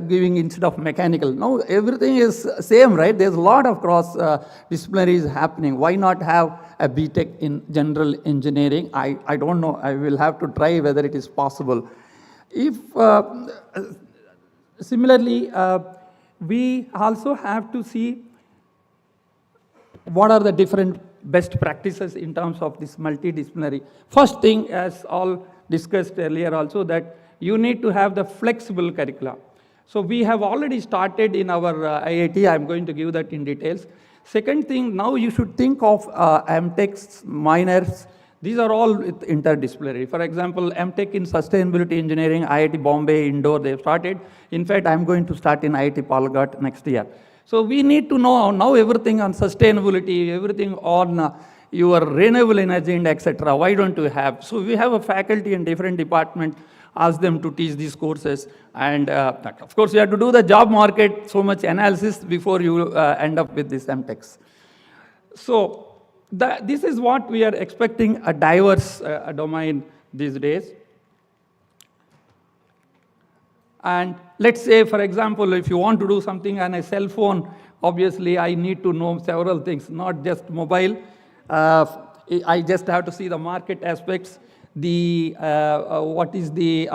giving instead of mechanical. Now, everything is same, right? There's a lot of cross disciplinaries happening. Why not have a BTech in general engineering? I don't know. I will have to try whether it is possible. If similarly, we also have to see what are the different best practices in terms of this multidisciplinary. First thing, as all discussed earlier also, that you need to have the flexible curricula. So we have already started in our IIT. I'm going to give that in details. Second thing, now you should think of MTechs, minors. These are all interdisciplinary. For example, MTech in Sustainability Engineering, IIT Bombay, Indore, they've started. In fact, I'm going to start in IIT Palakkad next year. So we need to know now everything on sustainability, everything on your renewable energy and etc. Why don't you have? So we have a faculty in different departments, ask them to teach these courses. And of course, you have to do the job market, so much analysis before you end up with these MTechs. So this is what we are expecting, a diverse domain these days. And let's say, for example, if you want to do something on a cell phone, obviously I need to know several things, not just mobile. I just have to see the market aspects, the what is the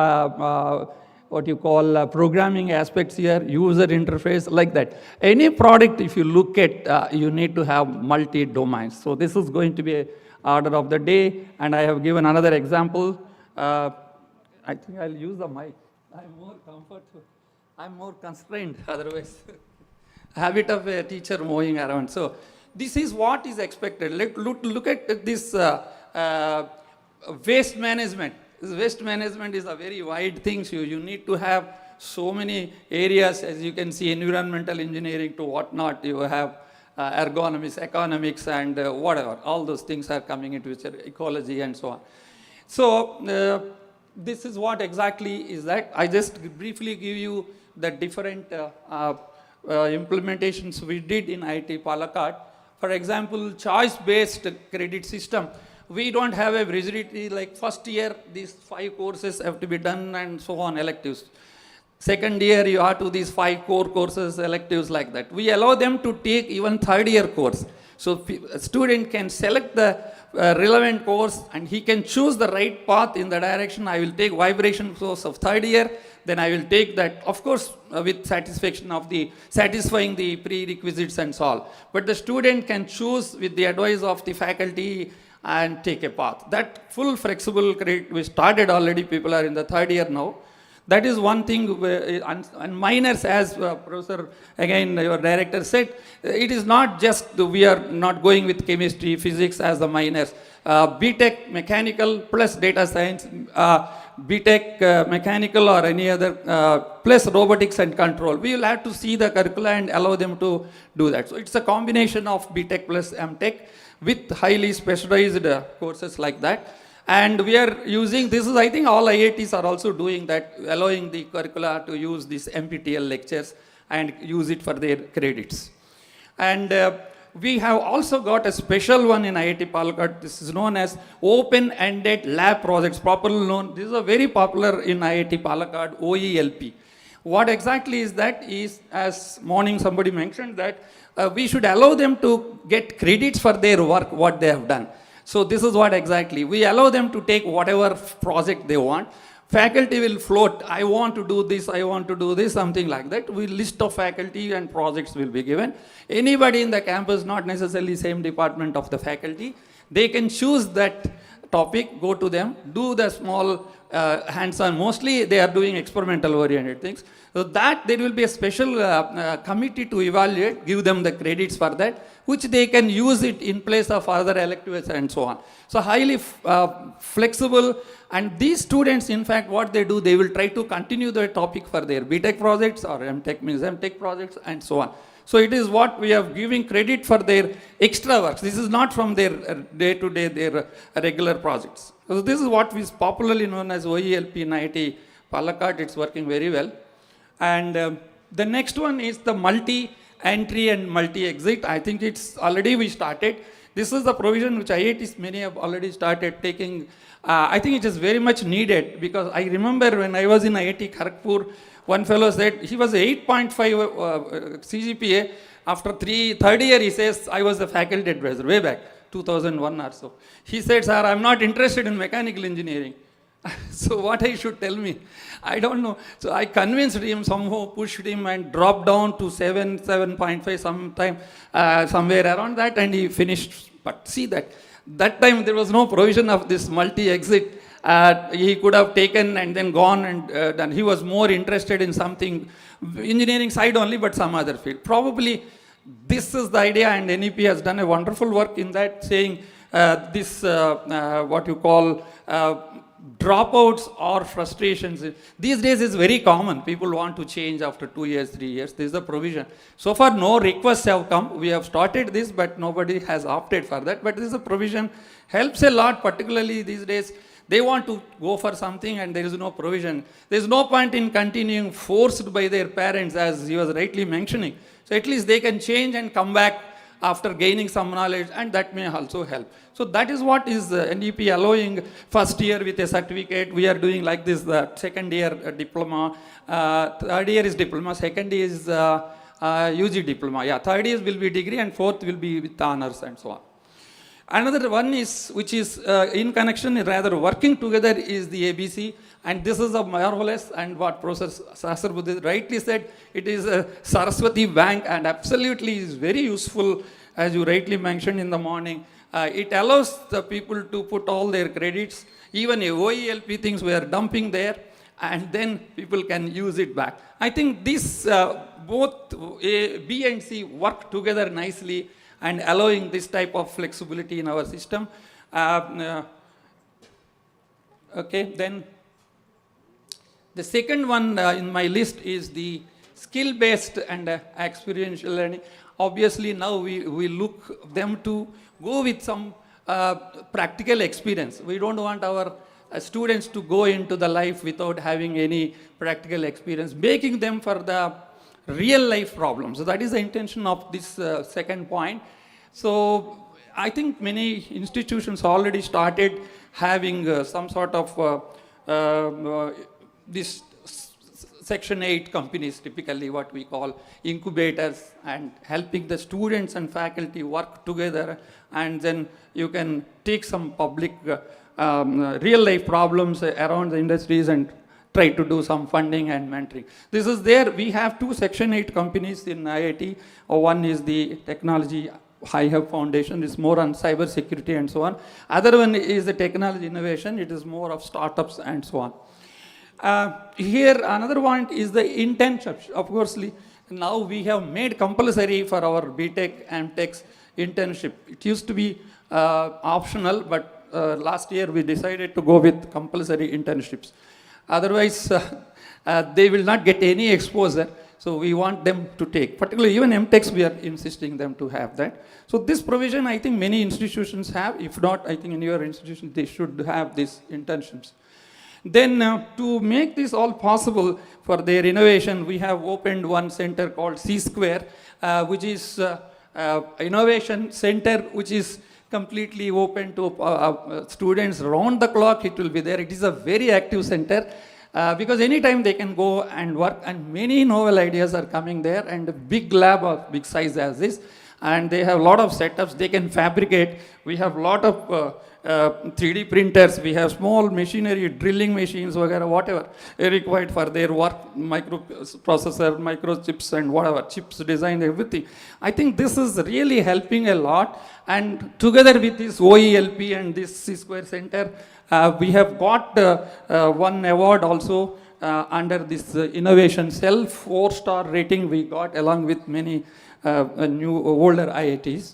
what you call programming aspects here, user interface, like that. Any product, if you look at, you need to have multi-domains. So this is going to be an order of the day, and I have given another example. I think I'll use the mic. I'm more comfortable. I'm more constrained otherwise. Habit of a teacher moving around. So this is what is expected. Look at this waste management. This waste management is a very wide thing. So you need to have so many areas, as you can see, environmental engineering to whatnot. You have ergonomics, economics, and whatever. All those things are coming into which are ecology and so on. So this is what exactly is that. I just briefly give you the different implementations we did in IIT Palakkad. For example, choice-based credit system. We don't have a rigidity like first year, these 5 courses have to be done and so on, electives. Second year, you have to these 5 core courses, electives like that. We allow them to take even third year course. So a student can select the relevant course and he can choose the right path in the direction. I will take vibration course of third year, then I will take that, of course, with satisfaction of satisfying the prerequisites and so on. But the student can choose with the advice of the faculty and take a path. That full flexible credit, we started already, people are in the third year now. That is one thing, and minors, as Professor, again, your director said, it is not just, we are not going with chemistry, physics as the minors. BTech mechanical plus data science, BTech mechanical or any other, plus robotics and control. We will have to see the curricula and allow them to do that. So it's a combination of BTech plus MTech with highly specialized courses like that. And we are using, this is, I think all IITs are also doing that, allowing the curricula to use these NPTEL lectures and use it for their credits. And we have also got a special one in IIT Palakkad. This is known as open-ended lab projects, properly known. This is a very popular in IIT Palakkad, OELP. What exactly is that is, as morning somebody mentioned, that we should allow them to get credits for their work, what they have done. So this is what exactly, we allow them to take whatever project they want. faculty will float, I want to do this, I want to do this, something like that. We list of faculty and projects will be given. Anybody in the campus, not necessarily same department of the faculty, they can choose that topic, go to them, do the small hands-on. Mostly they are doing experimental oriented things. So that there will be a special committee to evaluate, give them the credits for that, which they can use it in place of other electives and so on. So highly flexible, and these students, in fact, what they do, they will try to continue the topic for their BTech projects or MTech means MTech projects and so on. So it is what we are giving credit for their extra works. This is not from their day-to-day, their regular projects. So this is what is popularly known as OELP in IIT Palakkad. It's working very well. And the next one is the multi-entry and multi-exit. I think it's already we started. This is the provision which IITs, many have already started taking. I think it is very much needed, because I remember when I was in IIT Kharagpur, one fellow said he was 8.5 CGPA. After third year, he says, I was the faculty advisor, way back, 2001 or so. He said, sir, I'm not interested in mechanical engineering. So what I should tell me? I don't know. So I convinced him, somehow pushed him and dropped down to 7.5 sometime, somewhere around that, and he finished. But see that time there was no provision of this multi-exit. He could have taken and then gone and done. He was more interested in something, engineering side only, but some other field. Probably this is the idea, and NEP has done a wonderful work in that, saying this, what you call, dropouts or frustrations. These days is very common. People want to change after 2 years, 3 years. This is the provision. So far, no requests have come. We have started this, but nobody has opted for that. But this is a provision. Helps a lot, particularly these days. They want to go for something and there is no provision. There is no point in continuing forced by their parents, as he was rightly mentioning. So at least they can change and come back after gaining some knowledge, and that may also help. So that is what is NEP allowing first year with a certificate. We are doing like this, the second year diploma, third year is diploma, second year is UG diploma. Yeah, third year will be degree and fourth will be with honors and so on. Another one is, which is in connection, rather working together, is the ABC. And this is a marvelous, and what Professor Sahasrabudhe rightly said, it is a Saraswati bank, and absolutely is very useful, as you rightly mentioned in the morning. It allows the people to put all their credits, even OELP things we are dumping there, and then people can use it back. I think this, both B and C work together nicely, and allowing this type of flexibility in our system. Okay, then the second one in my list is the skill-based and experiential learning. Obviously, now we look them to go with some practical experience. We don't want our students to go into the life without having any practical experience, making them for the real life problems. So that is the intention of this second point. So I think many institutions already started having some sort of this Section 8 companies, typically what we call incubators, and helping the students and faculty work together, and then you can take some public real life problems around the industries and try to do some funding and mentoring. This is there. We have 2 Section 8 companies in IIT. One is the Technology High Hub Foundation, is more on cyber security and so on. Other one is the technology innovation. It is more of startups and so on. Here another one is the internships. Of course, now we have made compulsory for our BTech and Tech's internship. It used to be optional, but last year we decided to go with compulsory internships. Otherwise, they will not get any exposure. So we want them to take, particularly even MTechs, we are insisting them to have that. So this provision, I think many institutions have. If not, I think in your institution, they should have these internships. Then to make this all possible for their innovation, we have opened one center called C Square, which is innovation center, which is completely open to students around the clock. It will be there. It is a very active center. Because anytime they can go and work, and many novel ideas are coming there, and a big lab of big size as this, and they have a lot of setups they can fabricate. We have a lot of 3D printers, we have small machinery, drilling machines, whatever required for their work, microprocessor, microchips and whatever, chips design, everything. I think this is really helping a lot. And together with this OELP and this C-Square Center, we have got one award also under this innovation cell, 4-star rating we got along with many older IITs.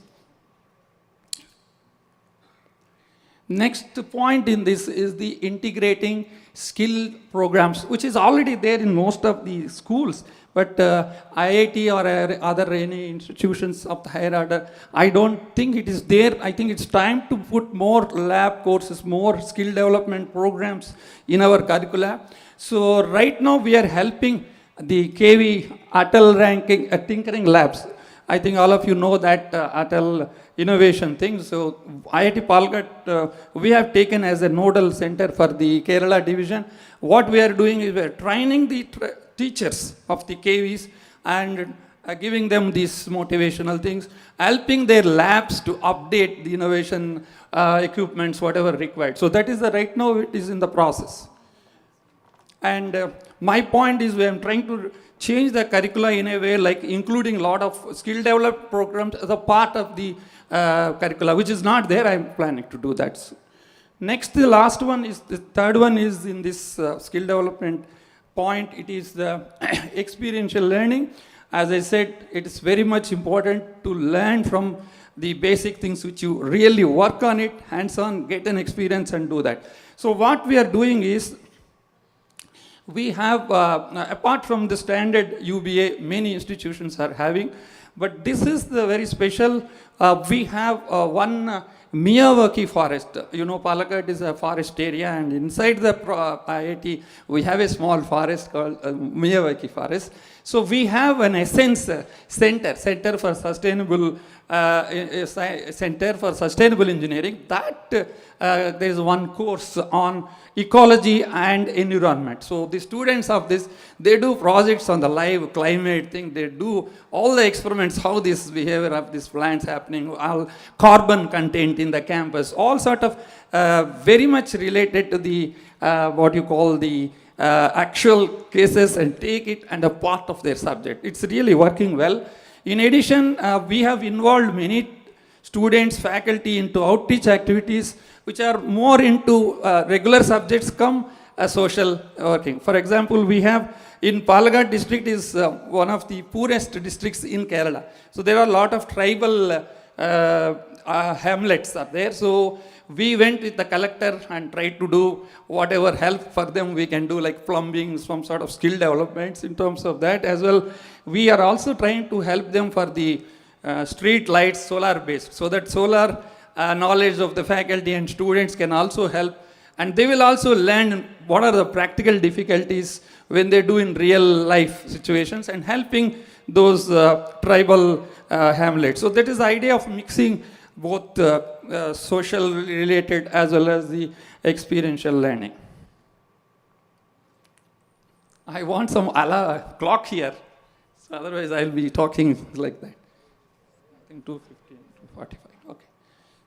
Next point in this is the integrating skill programs, which is already there in most of the schools. But IIT or other any institutions of the higher order, I don't think it is there. I think it's time to put more lab courses, more skill development programs in our curricula. So right now we are helping the KV Atal ranking tinkering labs. I think all of you know that Atal innovation thing. So IIT Palgat, we have taken as a nodal center for the Kerala division. What we are doing is we are training the teachers of the KVs and giving them these motivational things, helping their labs to update the innovation equipments, whatever required. So that is right now it is in the process. And my point is I am trying to change the curricula in a way like including a lot of skill development programs as a part of the curricula, which is not there. I am planning to do that. So next, the last one is, the third one is in this skill development point, it is the experiential learning. As I said, it is very much important to learn from the basic things which you really work on it, hands-on, get an experience and do that. So what we are doing is, we have, apart from the standard UBA, many institutions are having, but this is the very special, we have one Miyawaki forest. You know, Palakkad is a forest area, and inside the IIT, we have a small forest called Miyawaki forest. So we have an essence center for sustainable, center for sustainable engineering. That there is one course on ecology and environment. So the students of this, they do projects on the live climate thing. They do all the experiments, how this behavior of these plants happening, all carbon content in the campus, all sort of very much related to the what you call the actual cases, and take it and a part of their subject. It's really working well. In addition, we have involved many students, faculty into outreach activities which are more into regular subjects come social working. For example, we have in Palakkad district is one of the poorest districts in Kerala. So there are a lot of tribal hamlets are there. So we went with the collector and tried to do whatever help for them we can do, like plumbing, some sort of skill developments in terms of that as well. We are also trying to help them for the street lights, solar based, so that solar knowledge of the faculty and students can also help, and they will also learn what are the practical difficulties when they do in real life situations, and helping those tribal hamlets. So that is the idea of mixing both social related as well as the experiential learning. I want some clock here, so otherwise I'll be talking like that. I think 2:15, 2:45. Okay.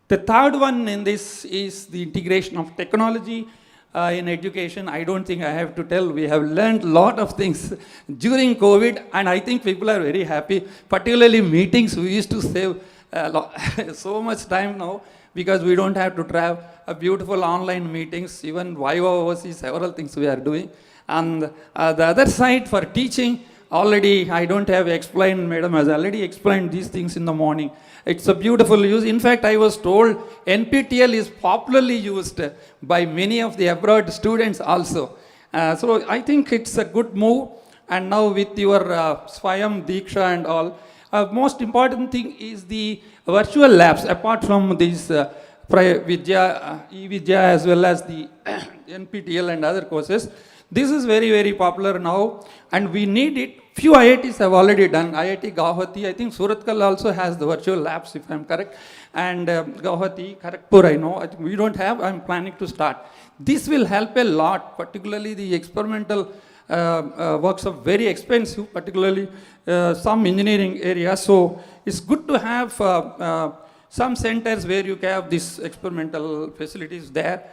The third one in this is the integration of technology in education. I don't think I have to tell. We have learned a lot of things during COVID, and I think people are very happy. Particularly meetings, we used to save so much time now because we don't have to travel. Beautiful online meetings, even Viva overseas, several things we are doing. And the other side for teaching, already I don't have explained, Madam has already explained these things in the morning. It's a beautiful use. In fact, I was told NPTEL is popularly used by many of the abroad students also. So I think it's a good move. And now with your Swayam, Diksha and all, most important thing is the virtual labs, apart from these Vidya, e-Vidya as well as the NPTEL and other courses. This is very, very popular now, and we need it. Few IITs have already done. IIT Guwahati, I think Suratkal also has the virtual labs, if I'm correct. And Guwahati, Kharagpur, I know. I think we don't have. I'm planning to start. This will help a lot, particularly the experimental works are very expensive, particularly some engineering areas. So it's good to have some centers where you have this experimental facilities there,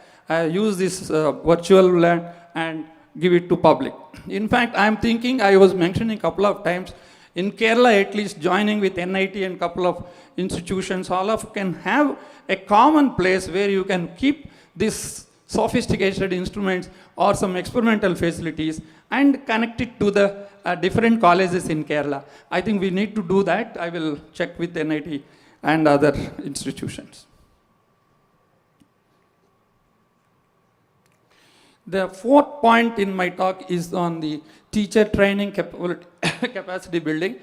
use this virtual lab and give it to public. In fact, I'm thinking, I was mentioning a couple of times, in Kerala at least, joining with NIT and couple of institutions, all of can have a common place where you can keep this sophisticated instruments or some experimental facilities and connect it to the different colleges in Kerala. I think we need to do that. I will check with NIT and other institutions. The fourth point in my talk is on the teacher training capacity building.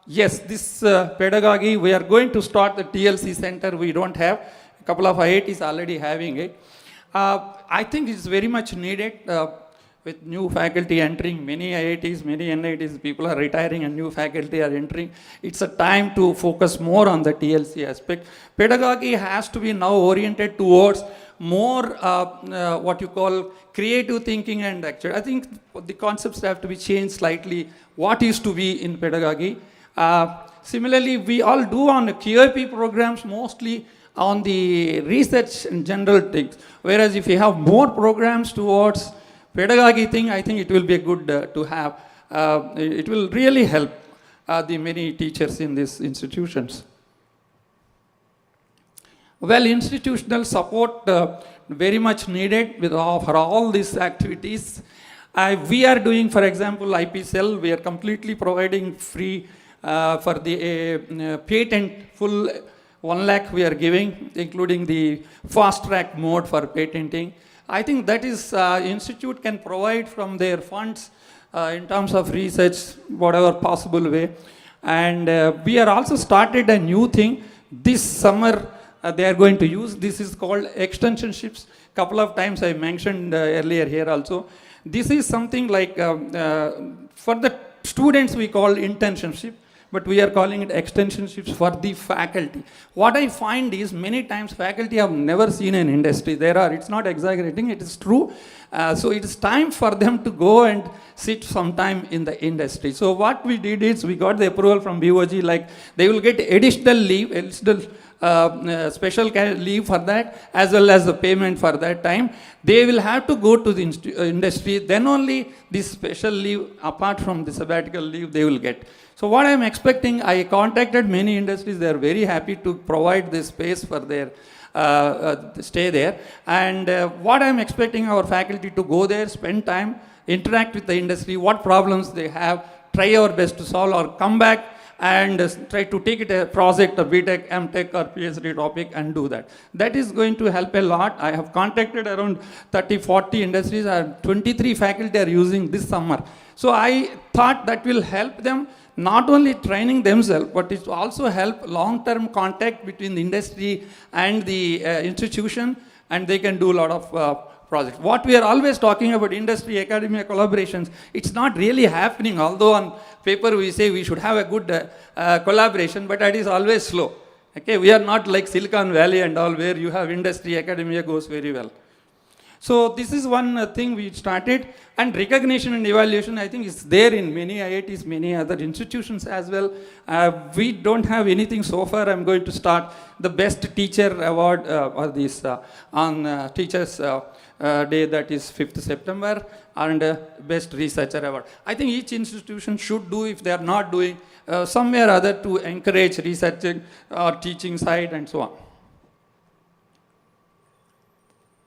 Yes, this pedagogy, we are going to start the TLC center. We don't have. A couple of IITs already having it. I think it's very much needed with new faculty entering. Many IITs, many NITs, people are retiring and new faculty are entering. It's a time to focus more on the TLC aspect. Pedagogy has to be now oriented towards more what you call creative thinking and actually. I think the concepts have to be changed slightly, what is to be in pedagogy. Similarly, we all do on the QIP programs mostly on the research and general things. Whereas if you have more programs towards pedagogy thing, I think it will be a good to have. It will really help the many teachers in these institutions. Well, institutional support very much needed for all these activities. We are doing, for example, IP cell, we are completely providing free for the patent full 1 lakh we are giving, including the fast track mode for patenting. I think that is institute can provide from their funds in terms of research, whatever possible way. And we are also started a new thing this summer. They are going to use, this is called extentionships. Couple of times I mentioned earlier here also. This is something like, for the students we call internship, but we are calling it extentionships for the faculty. What I find is many times faculty have never seen an industry. It's not exaggerating, it is true. So it is time for them to go and sit sometime in the industry. So what we did is we got the approval from BOG, like they will get additional leave, special leave for that, as well as the payment for that time. They will have to go to the industry, then only this special leave, apart from the sabbatical leave, they will get. So what I am expecting, I contacted many industries, they are very happy to provide this space for their stay there. And what I am expecting our faculty to go there, spend time, interact with the industry, what problems they have, try our best to solve, or come back and try to take it a project, a BTech, MTech or PhD topic and do that. That is going to help a lot. I have contacted around 30, 40 industries, and 23 faculty are using this summer. So I thought that will help them, not only training themselves, but it will also help long-term contact between the industry and the institution, and they can do a lot of projects. What we are always talking about industry, academia collaborations, it's not really happening, although on paper we say we should have a good collaboration, but that is always slow. Okay, we are not like Silicon Valley and all where you have industry, academia goes very well. So this is one thing we started, and recognition and evaluation I think is there in many IITs, many other institutions as well. We don't have anything so far. I'm going to start the best teacher award or this on Teachers Day, that is 5th September, and best researcher award. I think each institution should do, if they are not doing, somewhere or other to encourage researching or teaching side and so on.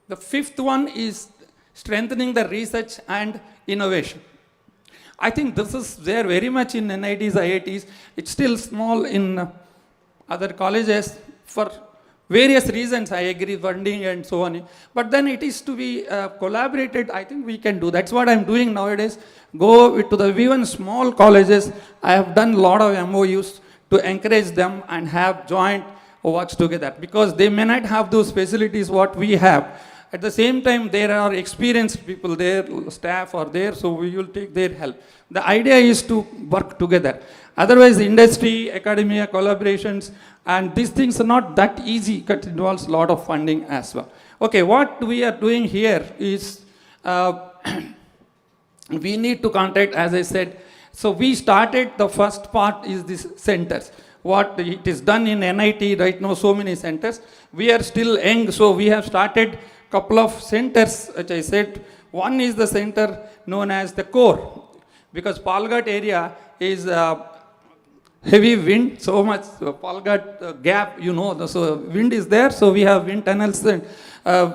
The fifth one is strengthening the research and innovation. I think this is there very much in NITs, IITs. It's still small in other colleges for various reasons. I agree, funding and so on. But then it is to be collaborated. I think we can do. That's what I'm doing nowadays. Go to the even small colleges. I have done a lot of MOUs to encourage them and have joint works together, because they may not have those facilities what we have. At the same time, there are experienced people there, staff are there, so we will take their help. The idea is to work together. Otherwise, industry, academia, collaborations, and these things are not that easy, because it involves a lot of funding as well. Okay, what we are doing here is, we need to contact, as I said, so we started, the first part is these centers. what it is done in NIT right now, so many centers. We are still young, so we have started couple of centers, which I said. One is the center known as the core, because Palghat area is heavy wind, so much Palghat gap, so wind is there, so we have wind tunnels and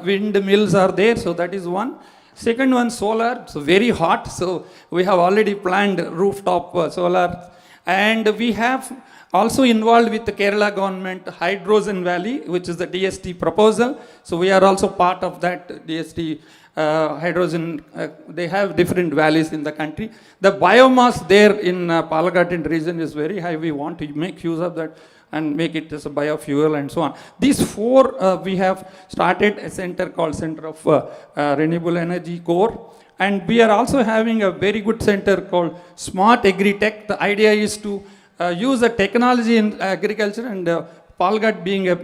windmills are there, so that is one. Second one, solar, so very hot, so we have already planned rooftop solar. And we have also involved with the Kerala government Hydrogen Valley, which is the DST proposal. So we are also part of that DST hydrogen. They have different valleys in the country. The biomass there in Palaghat region is very high. We want to make use of that and make it as a biofuel and so on. These four, we have started a center called Center of Renewable Energy Core. And we are also having a very good center called Smart Agri-Tech. The idea is to use the technology in agriculture, and Palghat being a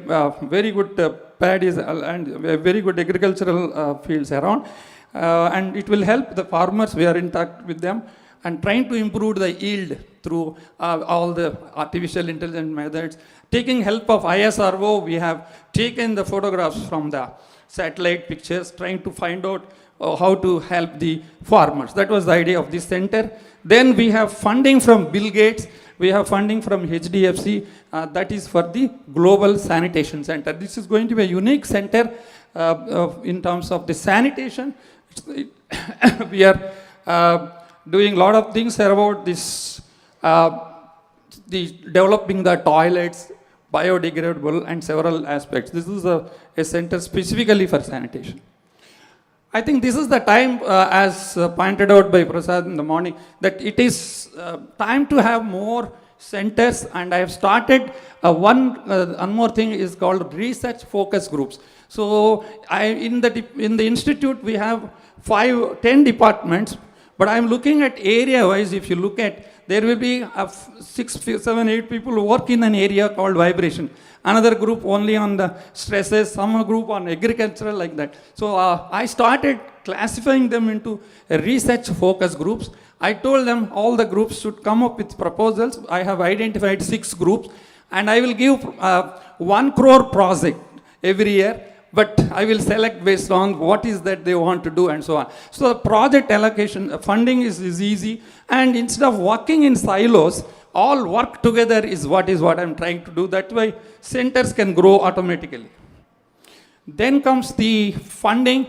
very good paddies and very good agricultural fields around. And it will help the farmers. We are in touch with them and trying to improve the yield through all the artificial intelligence methods. Taking help of ISRO, we have taken the photographs from the satellite pictures, trying to find out how to help the farmers. That was the idea of this center. Then we have funding from Bill Gates. We have funding from HDFC. That is for the Global Sanitation Center. This is going to be a unique center in terms of the sanitation. We are doing a lot of things about this, developing the toilets, biodegradable, and several aspects. This is a center specifically for sanitation. I think this is the time, as pointed out by Prasad in the morning, that it is time to have more centers, and I have started one more thing is called research focus groups. So in the institute we have 10 departments, but I am looking at area wise. If you look at, there will be 6, 7, 8 people who work in an area called vibration. Another group only on the stresses, some group on agricultural, like that. So I started classifying them into research focus groups. I told them all the groups should come up with proposals. I have identified 6 groups, and I will give 1 crore project every year, but I will select based on what is that they want to do and so on. So the project allocation, funding is easy, and instead of working in silos, all work together is what I'm trying to do. That way centers can grow automatically. Then comes the funding.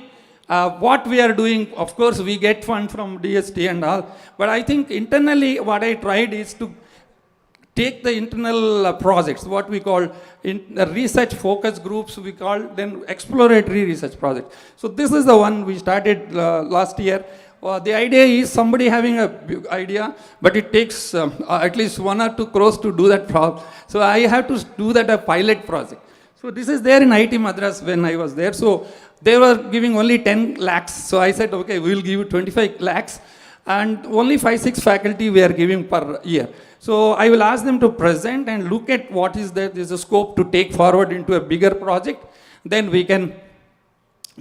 What we are doing, of course, we get fund from DST and all, but I think internally what I tried is to take the internal projects, what we call research focus groups, we call then exploratory research projects. So this is the one we started last year. The idea is somebody having a big idea, but it takes at least 1 or 2 crores to do that problem. So I have to do that a pilot project. So this is there in IT Madras when I was there. So they were giving only 10 lakhs. So I said, okay, we will give you 25 lakhs. And only 5-6 faculty we are giving per year. So I will ask them to present and look at what is there. There's a scope to take forward into a bigger project. Then we can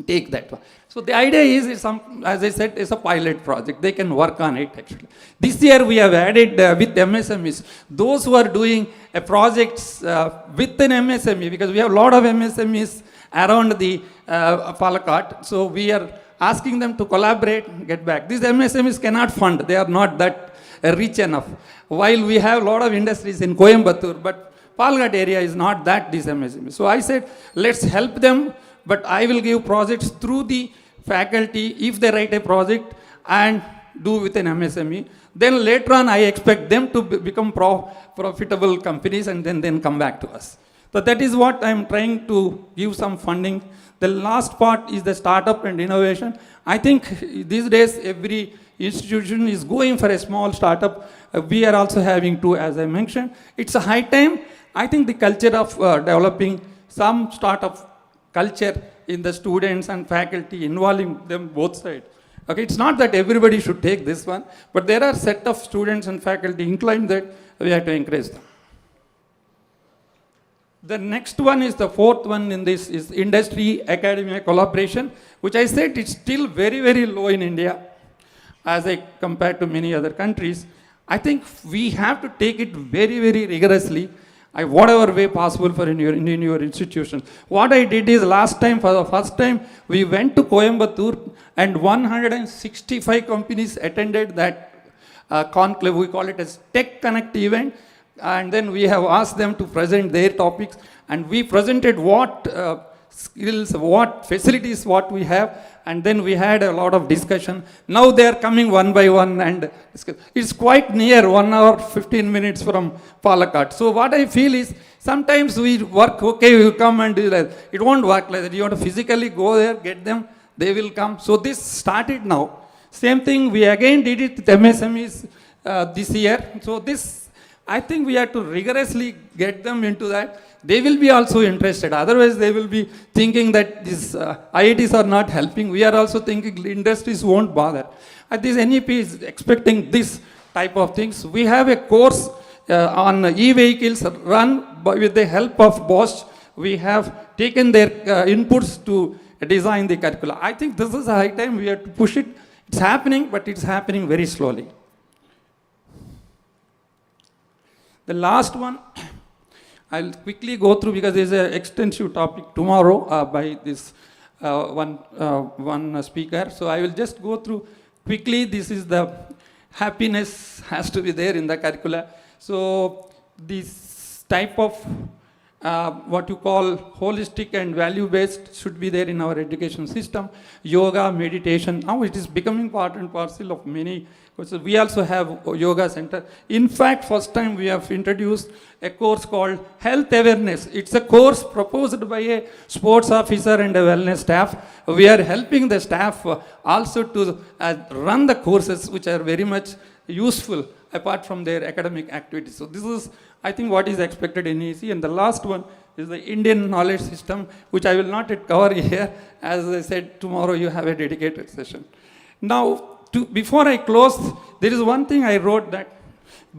take that one. So the idea is, as I said, it's a pilot project. They can work on it actually. This year we have added with MSMEs, those who are doing projects with an MSME, because we have a lot of MSMEs around the Palakhat. So we are asking them to collaborate, get back. These MSMEs cannot fund. They are not that rich enough. While we have a lot of industries in Coimbatore, but Palghat area is not that these MSMEs. So I said, let's help them, but I will give projects through the faculty if they write a project and do with an MSME. Then later on, I expect them to become profitable companies and then come back to us. So that is what I'm trying to give some funding. The last part is the startup and innovation. I think these days every institution is going for a small startup. We are also having 2, as I mentioned. It's a high time. I think the culture of developing some startup culture in the students and faculty, involving them both sides. Okay, it's not that everybody should take this one, but there are set of students and faculty inclined that we have to encourage them. The next one is the 4th one in this is industry academia collaboration, which I said it's still very, very low in India as I compare to many other countries. I think we have to take it very, very rigorously. whatever way possible for in your institution. What I did is last time, for the first time, we went to Coimbatore and 165 companies attended that conclave. We call it as Tech Connect event. And then we have asked them to present their topics. And we presented what skills, what facilities, what we have. And then we had a lot of discussion. Now they are coming one by one and it's quite near, 1 hour, 15 minutes from Palakkad. So what I feel is, sometimes we work, okay, you come and do that. It won't work like that. You have to physically go there, get them, they will come. So this started now. Same thing, we again did it with MSMEs this year. So this, I think we have to rigorously get them into that. They will be also interested. Otherwise, they will be thinking that these IITs are not helping. We are also thinking industries won't bother. This NEP is expecting this type of things. We have a course on e-vehicles run with the help of Bosch. We have taken their inputs to design the curricula. I think this is a high time we have to push it. It's happening, but it's happening very slowly. The last one, I'll quickly go through because there's an extensive topic tomorrow by this one speaker. So I will just go through quickly. This is the happiness has to be there in the curricula. So this type of what you call holistic and value-based should be there in our education system. Yoga, meditation, now it is becoming part and parcel of many courses. We also have yoga center. In fact, first time we have introduced a course called Health Awareness. It's a course proposed by a sports officer and a wellness staff. We are helping the staff also to run the courses which are very much useful apart from their academic activities. So this is, I think, what is expected in EC. And the last one is the Indian knowledge system, which I will not cover here. As I said, tomorrow you have a dedicated session. Now, before I close, there is one thing I wrote, that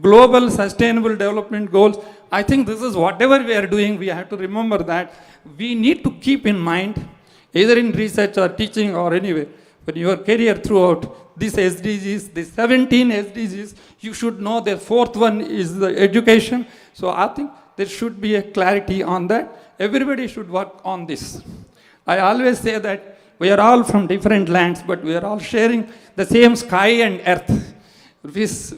global sustainable development goals. I think this is whatever we are doing, we have to remember that we need to keep in mind, either in research or teaching or anyway, but your career throughout, these SDGs, the 17 SDGs, you should know the fourth one is the education. So I think there should be a clarity on that. Everybody should work on this. I always say that we are all from different lands, but we are all sharing the same sky and earth.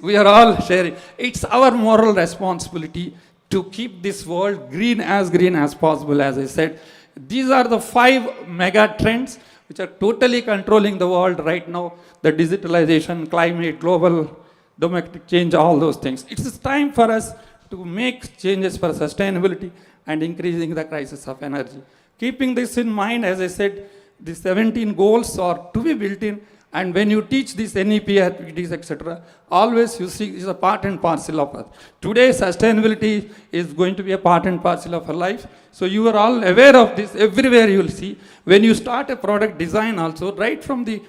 We are all sharing. It's our moral responsibility to keep this world green as possible, as I said. These are the 5 mega trends which are totally controlling the world right now. The digitalization, climate, global, domestic change, all those things. It's time for us to make changes for sustainability and increasing the crisis of energy. Keeping this in mind, as I said, the 17 goals are to be built in, and when you teach these NEP activities, etc., always you see is a part and parcel of us. Today, sustainability is going to be a part and parcel of our life. So you are all aware of this. Everywhere you will see. When you start a product design also, right from the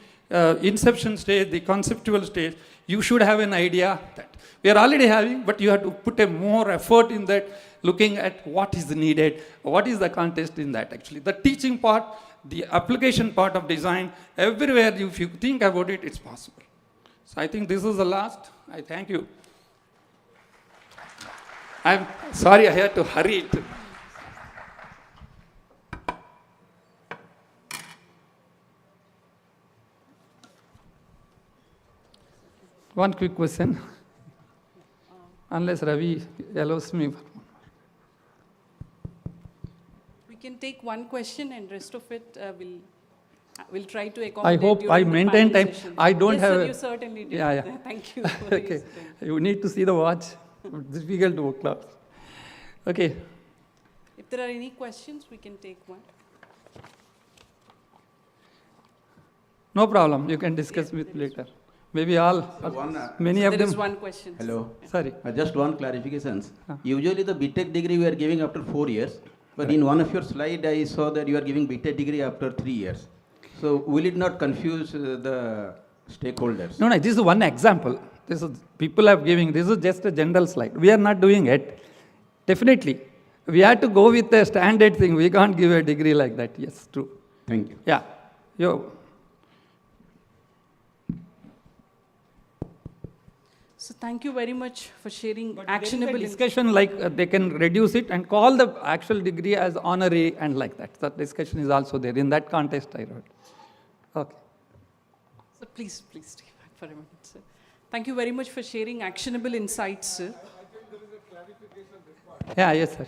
inception stage, the conceptual stage, you should have an idea that we are already having, but you have to put a more effort in that, looking at what is needed, what is the context in that actually. The teaching part, the application part of design, everywhere if you think about it, it's possible. So I think this is the last. I thank you. I'm sorry I had to hurry it. One quick question, unless Ravi allows me. We can take one question and rest of it we'll try to accommodate. I hope I maintain time. Session. I don't yes, have. Sir, you certainly did. Yeah. Thank you. Okay. You need to see the watch. It's difficult to work class. Okay. If there are any questions, we can take one. No problem. You can discuss with later. Maybe all, many of them. There is one question. Hello. Sorry. Just one clarification. Usually the BTech degree we are giving after 4 years, but in one of your slide I saw that you are giving BTech degree after 3 years. So will it not confuse the stakeholders? No, this is one example. This is people are giving. This is just a general slide. We are not doing it. Definitely. We have to go with a standard thing. We can't give a degree like that. Yes, true. Thank you. Yeah. So thank you very much for sharing But actionable there is a discussion like they can reduce it and call the actual degree as honorary and like that. That discussion is also there. In that context, I wrote. Okay. So please stay back for a minute, sir. Thank you very much for sharing actionable insights, sir. Yeah, yes, sir.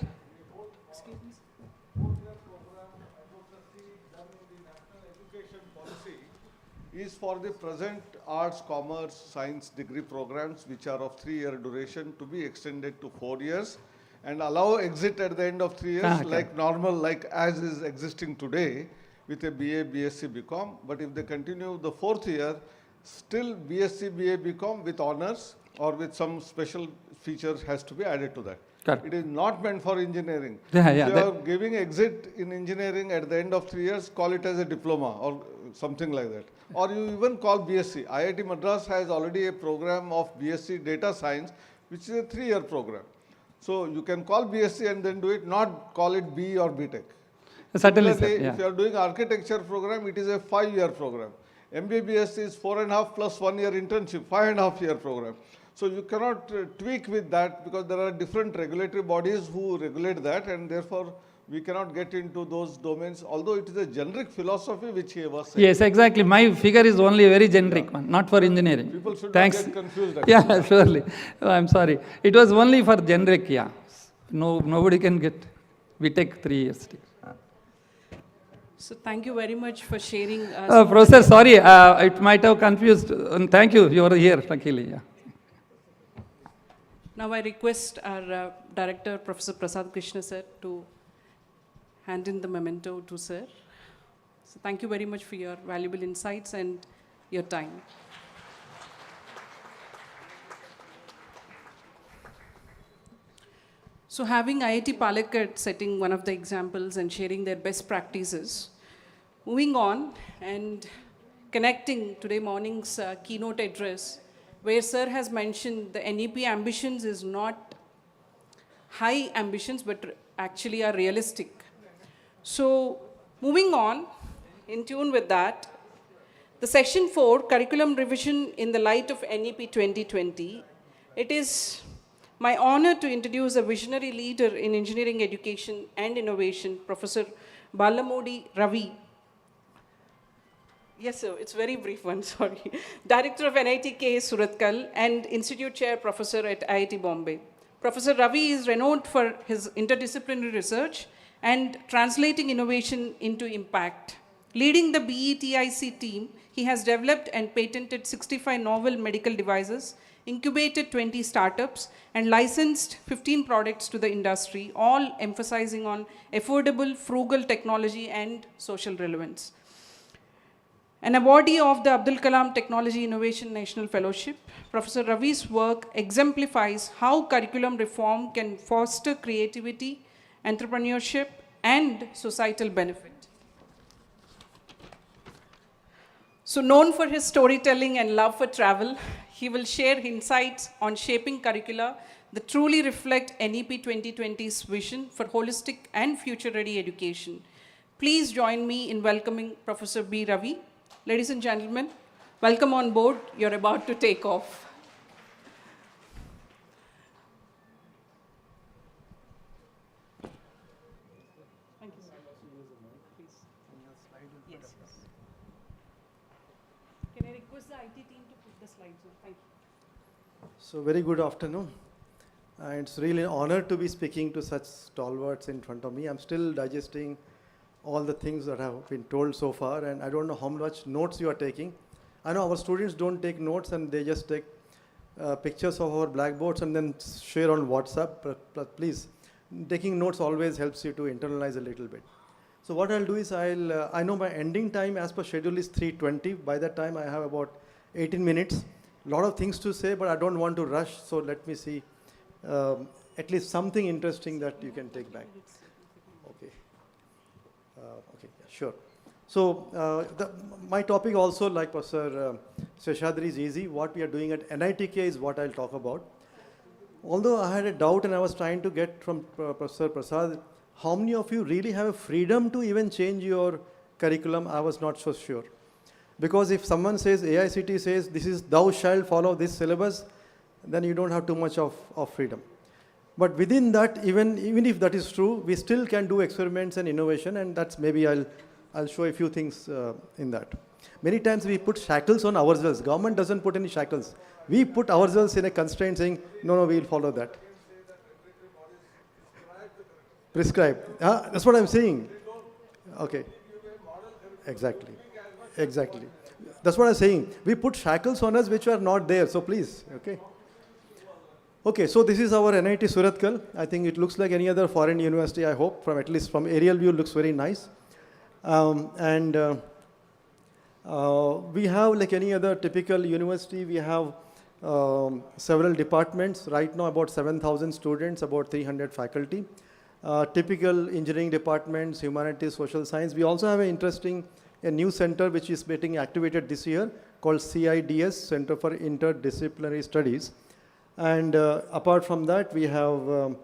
Is for the present arts, commerce, science degree programs which are of 3-year duration to be extended to 4 years and allow exit at the end of 3 years like normal, like as is existing today with a BA, BSc, BCom. But if they continue the 4th year, still BSc, BA, BCom with honors or with some special features has to be added to that. It is not meant for engineering. Yeah, if you are giving exit in engineering at the end of 3 years, call it as a diploma or something like that. Or you even call BSc. IIT Madras has already a program of BSc Data Science, which is a 3-year program. So you can call BSc and then do it, not call it B or BTech. Certainly, sir. If you are doing architecture program, it is a 5-year program. MBBS is 4.5 plus 1 year internship, 5.5-year program. So you cannot tweak with that because there are different regulatory bodies who regulate that, and therefore we cannot get into those domains, although it is a generic philosophy which he was saying. Yes, exactly. My figure is only a very generic one, not for engineering. People should Thanks. not get confused. Yeah, surely. Oh, I'm sorry. It was only for generic, yeah. No, nobody can get. We take 3 years. So thank you very much for sharing. Professor, sorry, it might have confused. Thank you. You are here, luckily. Yeah. Now I request our Director, Professor Prasad Krishna, sir, to hand in the memento to sir. So thank you very much for your valuable insights and your time. So having IIT Palakkad setting one of the examples and sharing their best practices, moving on and connecting today morning's keynote address, where sir has mentioned the NEP ambitions is not high ambitions, but actually are realistic. So moving on, in tune with that, the section 4, curriculum revision in the light of NEP 2020, it is my honor to introduce a visionary leader in engineering education and innovation, Professor Balamudi Ravi. Yes, sir, it's very brief one, sorry. Director of NIT K. Suratkal and Institute Chair Professor at IIT Bombay. Professor Ravi is renowned for his interdisciplinary research and translating innovation into impact. Leading the BETIC team, he has developed and patented 65 novel medical devices, incubated 20 startups, and licensed 15 products to the industry, all emphasizing on affordable, frugal technology and social relevance. An awardee of the Abdul Kalam Technology Innovation National Fellowship, Professor Ravi's work exemplifies how curriculum reform can foster creativity, entrepreneurship, and societal benefit. So known for his storytelling and love for travel, he will share insights on shaping curricula that truly reflect NEP 2020's vision for holistic and future-ready education. Please join me in welcoming Professor B. Ravi. Ladies and gentlemen, welcome on board. You're about to take off. Thank you, sir. Please. Yes. Can I request the IT team to put the slides on? Thank you. So very good afternoon. It's really an honor to be speaking to such stalwarts in front of me. I'm still digesting all the things that have been told so far, and I don't know how much notes you are taking. I know our students don't take notes and they just take pictures of our blackboards and then share on WhatsApp, but please, taking notes always helps you to internalize a little bit. So what I'll do is I know my ending time as per schedule is 3:20. By that time I have about 18 minutes. A lot of things to say, but I don't want to rush, so let me see at least something interesting that you can take back. Okay. Okay, yeah, sure. So my topic also, like Professor Seshadri, is easy. What we are doing at NITK is what I'll talk about. Although I had a doubt and I was trying to get from Professor Prasad, how many of you really have a freedom to even change your curriculum? I was not so sure. Because if someone says, AICT says, this is thou shalt follow this syllabus, then you don't have too much of freedom. But within that, even if that is true, we still can do experiments and innovation, and that's maybe I'll show a few things in that. Many times we put shackles on ourselves. Government doesn't put any shackles. We put ourselves in a constraint saying, no, we'll follow that. Prescribe. That's what I'm saying. Okay. Exactly. That's what I'm saying. We put shackles on us which are not there, so please, okay. Okay, so this is our NIT Surathkal. I think it looks like any other foreign university, I hope, at least from aerial view, looks very nice. We have, like any other typical university, we have several departments. Right now, about 7,000 students, about 300 faculty. Typical engineering departments, humanities, social science. We also have a new center which is getting activated this year called CIDS, Center for Interdisciplinary Studies. And apart from that, we have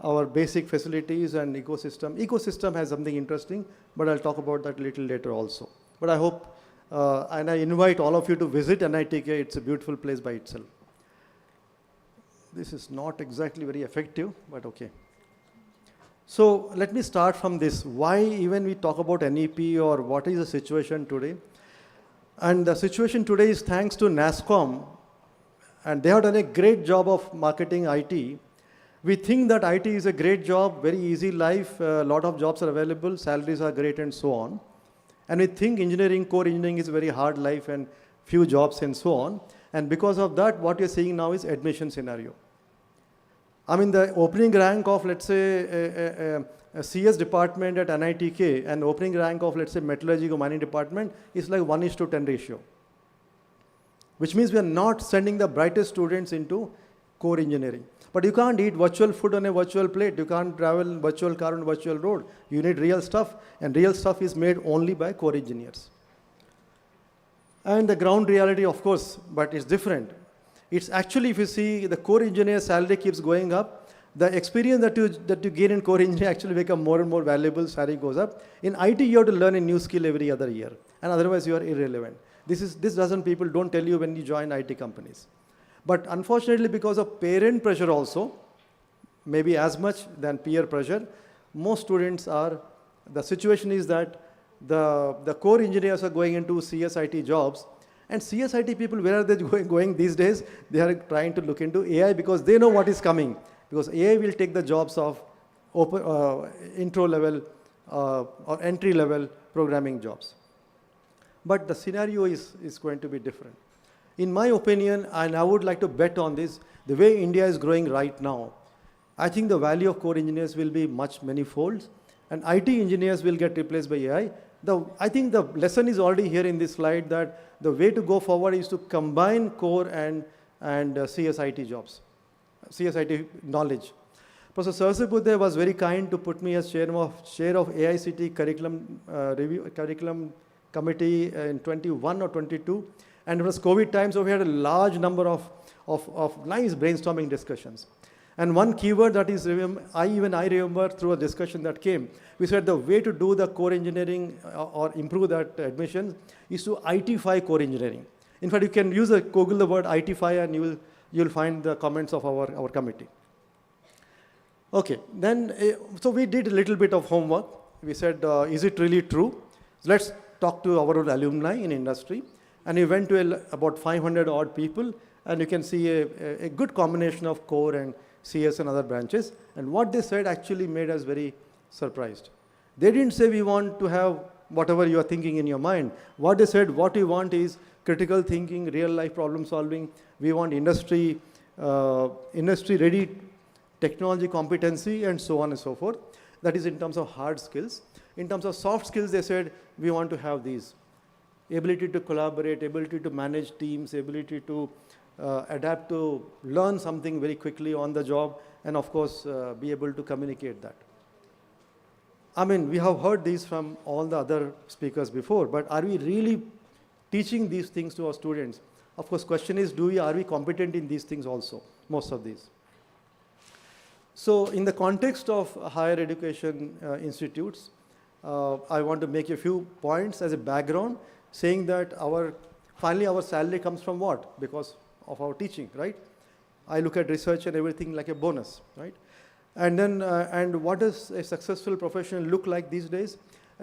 our basic facilities and ecosystem. Ecosystem has something interesting, but I'll talk about that a little later also. But I hope, and I invite all of you to visit NITK. It's a beautiful place by itself. This is not exactly very effective, but okay. So let me start from this. Why even we talk about NEP, or what is the situation today? And the situation today is thanks to NASSCOM, and they have done a great job of marketing IT. We think that IT is a great job, very easy life, a lot of jobs are available, salaries are great and so on. And we think engineering, core engineering is a very hard life and few jobs and so on. And because of that, what you're seeing now is admission scenario. I mean, the opening rank of, let's say, a CS department at NITK and opening rank of, let's say, metallurgy or mining department is like 1:10 ratio. Which means we are not sending the brightest students into core engineering. But you can't eat virtual food on a virtual plate. You can't travel virtual car on virtual road. You need real stuff, and real stuff is made only by core engineers. And the ground reality, of course, but it's different. It's actually, if you see, the core engineer salary keeps going up. The experience that you gain in core engineering actually become more and more valuable, salary goes up. In IT, you have to learn a new skill every other year, and otherwise you are irrelevant. This doesn't people don't tell you when you join IT companies. But unfortunately, because of parent pressure also, maybe as much than peer pressure, most students are, the situation is that the core engineers are going into CSIT jobs, and CSIT people, where are they going these days? They are trying to look into AI because they know what is coming. Because AI will take the jobs of intro level or entry level programming jobs. But the scenario is going to be different. In my opinion, and I would like to bet on this, the way India is growing right now, I think the value of core engineers will be many folds, and IT engineers will get replaced by AI. I think the lesson is already here in this slide, that the way to go forward is to combine core and CSIT jobs, CSIT knowledge. Professor Saraswati was very kind to put me as chair of AICT curriculum committee in 21 or 22, and it was COVID time, so we had a large number of nice brainstorming discussions. And one keyword that is, I remember through a discussion that came, we said the way to do the core engineering or improve that admission is to ITify core engineering. In fact, you can Google the word ITify and you'll find the comments of our committee. Okay, then, so we did a little bit of homework. We said, is it really true? So let's talk to our alumni in industry. And we went to about 500 odd people, and you can see a good combination of core and CS and other branches. And what they said actually made us very surprised. They didn't say we want to have whatever you are thinking in your mind. What they said, what we want is critical thinking, real life problem solving. We want industry ready technology competency, and so on and so forth. That is in terms of hard skills. In terms of soft skills, they said we want to have these. Ability to collaborate, ability to manage teams, ability to adapt to learn something very quickly on the job, and of course, be able to communicate that. I mean, we have heard these from all the other speakers before, but are we really teaching these things to our students? Of course, question is, are we competent in these things also, most of these? So in the context of higher education institutes, I want to make a few points as a background, saying that finally our salary comes from what? Because of our teaching, right? I look at research and everything like a bonus, right? And then, and what does a successful professional look like these days?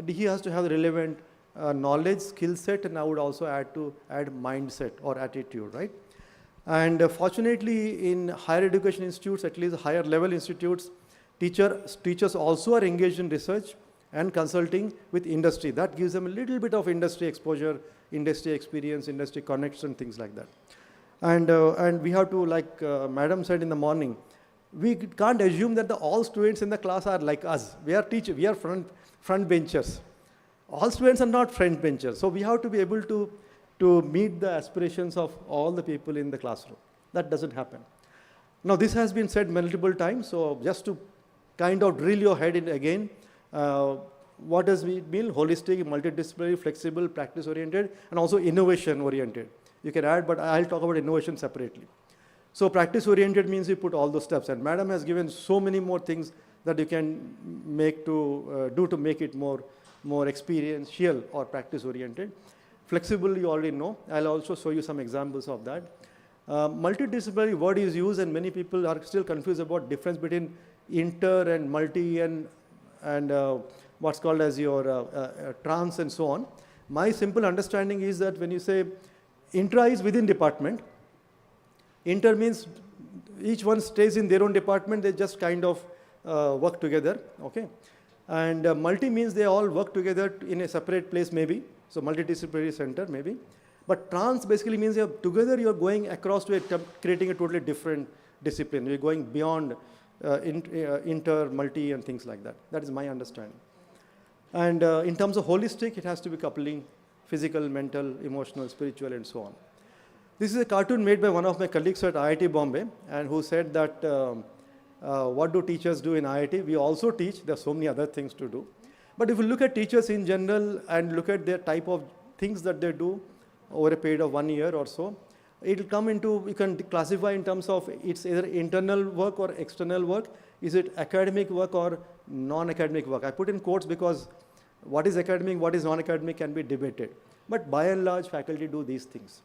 He has to have the relevant knowledge, skill set, and I would also add mindset or attitude, right? And fortunately, in higher education institutes, at least higher level institutes, teachers also are engaged in research and consulting with industry. That gives them a little bit of industry exposure, industry experience, industry connection, things like that. And we have to, like Madam said in the morning, we can't assume that all students in the class are like us. We are front benchers. All students are not front benchers. So we have to be able to meet the aspirations of all the people in the classroom. That doesn't happen. Now this has been said multiple times, so just to kind of drill your head in again, what does it mean? Holistic, multidisciplinary, flexible, practice-oriented, and also innovation-oriented. You can add, but I'll talk about innovation separately. So practice-oriented means you put all those steps, and Madam has given so many more things that you can do to make it more experiential or practice-oriented. Flexible, you already know. I'll also show you some examples of that. Multidisciplinary word is used, and many people are still confused about difference between inter and multi and what's called as your trans and so on. My simple understanding is that when you say intra is within department, inter means each one stays in their own department, they just kind of work together, okay? And multi means they all work together in a separate place maybe, so multidisciplinary center maybe. But trans basically means together you're going across to creating a totally different discipline. You're going beyond inter, multi and things like that. That is my understanding. And in terms of holistic, it has to be coupling physical, mental, emotional, spiritual and so on. This is a cartoon made by one of my colleagues at IIT Bombay, and who said that what do teachers do in IIT? We also teach. There are so many other things to do. But if you look at teachers in general and look at their type of things that they do over a period of 1 year or so, it will come into, you can classify in terms of it's either internal work or external work. Is it academic work or non-academic work? I put in quotes because what is academic, what is non-academic can be debated. But by and large, faculty do these things.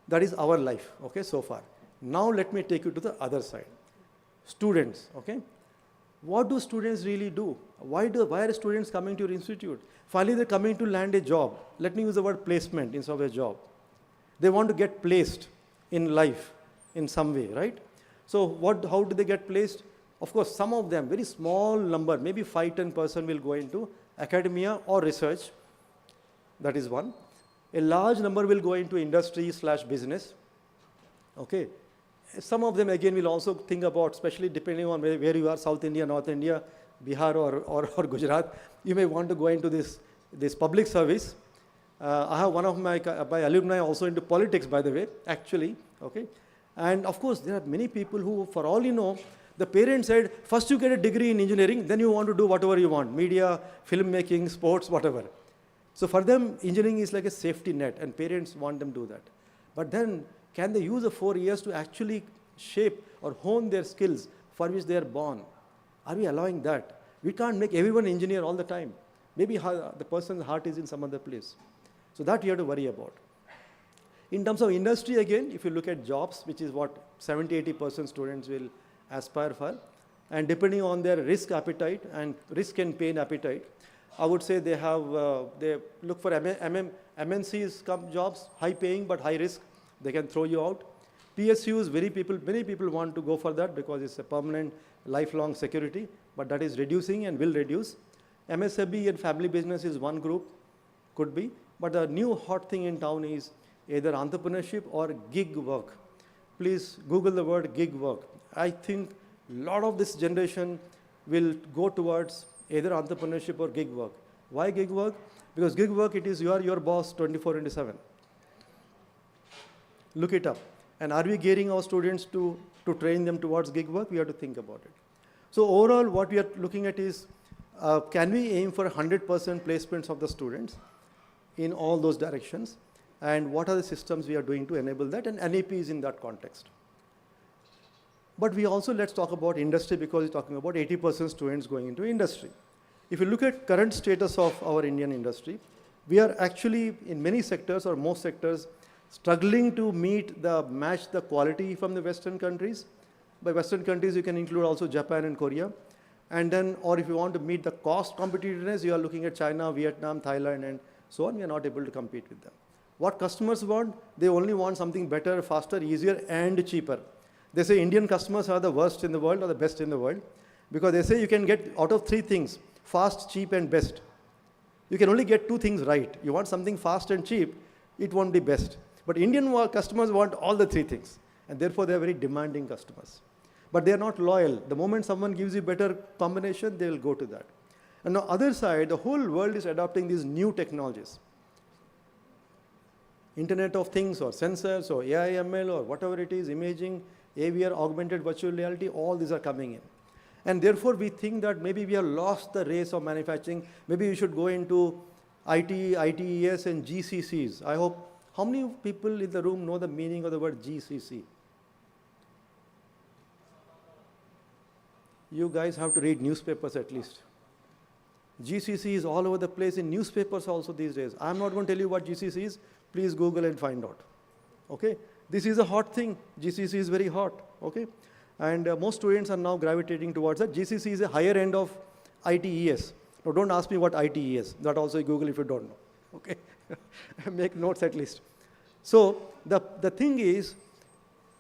That is our life, okay, so far. Now let me take you to the other side. Students, okay? What do students really do? Why are students coming to your institute? Finally, they're coming to land a job. Let me use the word placement instead of a job. They want to get placed in life in some way, right? So how do they get placed? Of course, some of them, very small number, maybe 5-10% will go into academia or research. That is one. A large number will go into industry/business. Okay. Some of them again will also think about, especially depending on where you are, South India, North India, Bihar or Gujarat, you may want to go into this public service. I have one of my alumni also into politics, by the way, actually, okay. And of course, there are many people who, for all you know, the parents said, first you get a degree in engineering, then you want to do whatever you want, media, filmmaking, sports, whatever. So for them, engineering is like a safety net, and parents want them to do that. But then, can they use the 4 years to actually shape or hone their skills for which they are born? Are we allowing that? We can't make everyone engineer all the time. Maybe the person's heart is in some other place. So that you have to worry about. In terms of industry, again, if you look at jobs, which is what 70-80% students will aspire for, and depending on their risk appetite and risk and pain appetite, I would say they look for MNCs jobs, high paying but high risk. They can throw you out. PSUs, many people want to go for that because it's a permanent, lifelong security, but that is reducing and will reduce. MSME and family business is one group, could be, but the new hot thing in town is either entrepreneurship or gig work. Please Google the word gig work. I think a lot of this generation will go towards either entrepreneurship or gig work. Why gig work? Because gig work, it is you are your boss 24/7. Look it up. And are we gearing our students to train them towards gig work? We have to think about it. So overall, what we are looking at is, can we aim for 100% placements of the students in all those directions? And what are the systems we are doing to enable that? And NEP is in that context. But we also, let's talk about industry, because we're talking about 80% students going into industry. If you look at current status of our Indian industry, we are actually in many sectors or most sectors struggling to match the quality from the Western countries. By Western countries, you can include also Japan and Korea. And then, or if you want to meet the cost competitiveness, you are looking at China, Vietnam, Thailand, and so on. We are not able to compete with them. What customers want? They only want something better, faster, easier, and cheaper. They say Indian customers are the worst in the world or the best in the world, because they say you can get out of 3 things, fast, cheap, and best. You can only get 2 things right. You want something fast and cheap, it won't be best. But Indian customers want all the 3 things, and therefore they are very demanding customers. But they are not loyal. The moment someone gives you better combination, they will go to that. And on the other side, the whole world is adopting these new technologies. Internet of Things or sensors or AI, ML or whatever it is, imaging, AVR, augmented virtual reality, all these are coming in. And therefore, we think that maybe we have lost the race of manufacturing. Maybe we should go into IT, ITES and GCCs. I hope, how many people in the room know the meaning of the word GCC? You guys have to read newspapers at least. GCC is all over the place in newspapers also these days. I'm not going to tell you what GCC is. Please Google and find out. Okay? This is a hot thing. GCC is very hot. Okay? And most students are now gravitating towards that. GCC is a higher end of ITES. Now don't ask me what ITES is. That also Google if you don't know. Okay? Make notes at least. So the thing is,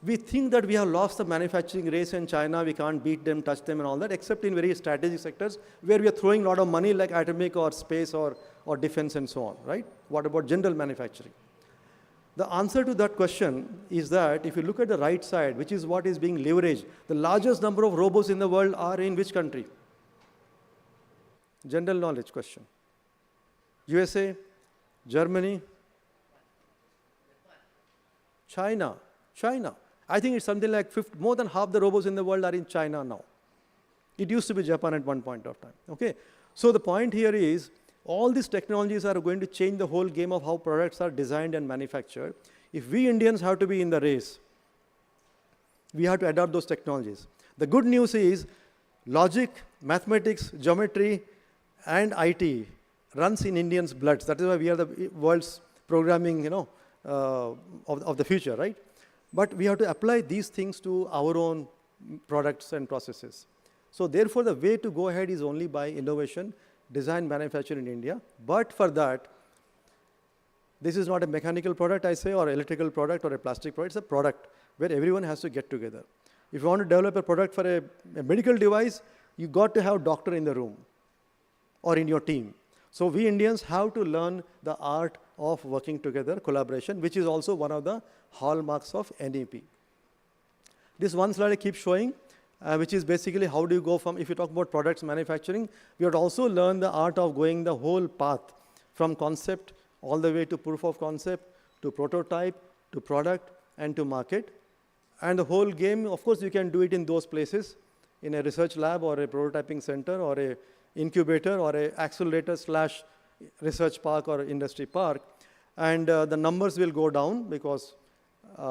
we think that we have lost the manufacturing race in China. We can't beat them, touch them and all that, except in very strategic sectors where we are throwing a lot of money like atomic or space or defense and so on, right? What about general manufacturing? The answer to that question is that if you look at the right side, which is what is being leveraged, the largest number of robots in the world are in which country? General knowledge question. USA, Germany, China. I think it's something like more than half the robots in the world are in China now. It used to be Japan at one point of time. Okay? So the point here is, all these technologies are going to change the whole game of how products are designed and manufactured. If we Indians have to be in the race, we have to adopt those technologies. The good news is, logic, mathematics, geometry, and IT runs in Indians' bloods. That is why we are the world's programming, of the future, right? But we have to apply these things to our own products and processes. So therefore, the way to go ahead is only by innovation, design, manufacture in India. But for that, this is not a mechanical product, I say, or electrical product or a plastic product. It's a product where everyone has to get together. If you want to develop a product for a medical device, you got to have a doctor in the room or in your team. So we Indians have to learn the art of working together, collaboration, which is also one of the hallmarks of NEP. This one slide I keep showing, which is basically how do you go from, if you talk about products manufacturing, we have to also learn the art of going the whole path from concept all the way to proof of concept, to prototype, to product, and to market. And the whole game, of course, you can do it in those places, in a research lab or a prototyping center or a incubator or a accelerator / research park or industry park. And the numbers will go down because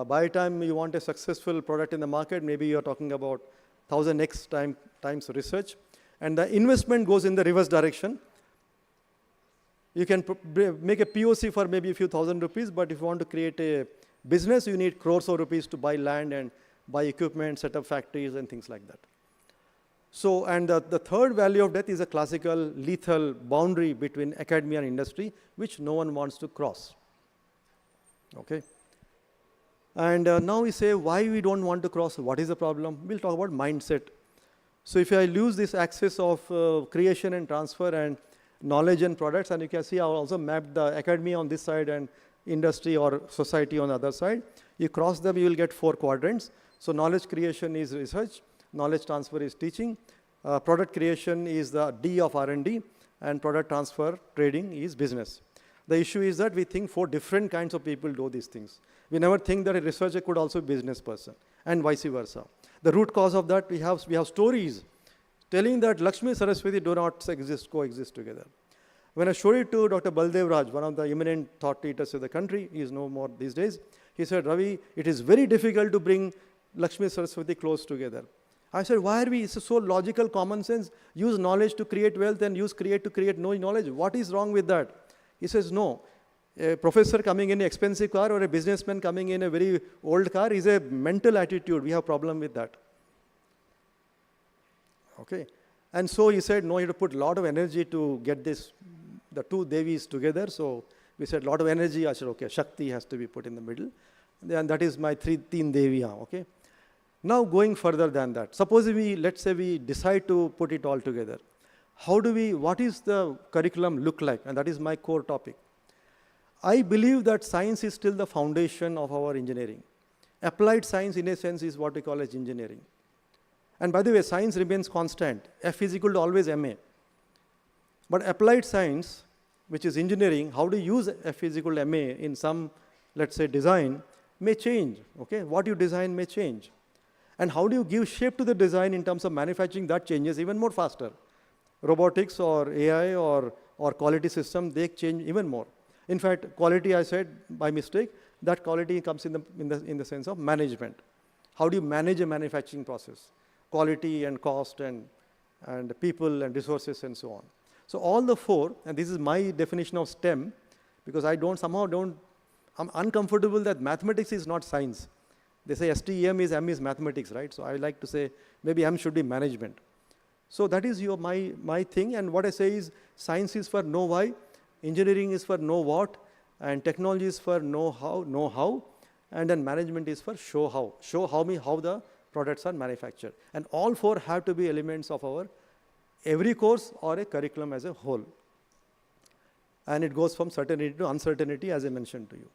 by the time you want a successful product in the market, maybe you're talking about 1000x times research. And the investment goes in the reverse direction. You can make a POC for maybe a few thousand rupees, but if you want to create a business, you need crores of rupees to buy land and buy equipment, set up factories and things like that. So, and the third value of death is a classical lethal boundary between academia and industry, which no one wants to cross. Okay. And now we say why we don't want to cross, what is the problem? We'll talk about mindset. So if I lose this axis of creation and transfer and knowledge and products, and you can see I also mapped the academia on this side and industry or society on the other side. You cross them, you will get 4 quadrants. So knowledge creation is research, knowledge transfer is teaching, product creation is the D of R&D, and product transfer, trading is business. The issue is that we think 4 different kinds of people do these things. We never think that a researcher could also be a business person, and vice versa. The root cause of that, we have stories telling that Lakshmi Saraswati do not coexist together. When I showed it to Dr. Baldev Raj, one of the eminent thought leaders of the country, he is no more these days, he said, Ravi, it is very difficult to bring Lakshmi Saraswati close together. I said, why are we, it's so logical, common sense, use knowledge to create wealth and use create to create no knowledge. What is wrong with that? He says, no, a professor coming in an expensive car or a businessman coming in a very old car is a mental attitude. We have problem with that. Okay. And so he said, no, you have to put a lot of energy to get this, the two Devis together. So we said, a lot of energy. I said, okay, Shakti has to be put in the middle. And that is my teen Devi. Okay. Now going further than that, suppose let's say we decide to put it all together. What is the curriculum look like? And that is my core topic. I believe that science is still the foundation of our engineering. Applied science, in a sense, is what we call as engineering. And by the way, science remains constant. F is equal to always MA. But applied science, which is engineering, how to use F is equal to MA in some, let's say, design, may change. Okay? What you design may change. And how do you give shape to the design in terms of manufacturing, that changes even more faster. Robotics or AI or quality system, they change even more. In fact, quality, I said by mistake, that quality comes in the sense of management. How do you manage a manufacturing process? Quality and cost and people and resources and so on. So all the four, and this is my definition of STEM, because I'm uncomfortable that mathematics is not science. They say STEM is M is mathematics, right? So I like to say maybe M should be management. So that is my thing, and what I say is science is for know why, engineering is for know what, and technology is for know how, and then management is for show how. Show how the products are manufactured. And all four have to be elements of our every course or a curriculum as a whole. And it goes from certainty to uncertainty, as I mentioned to you.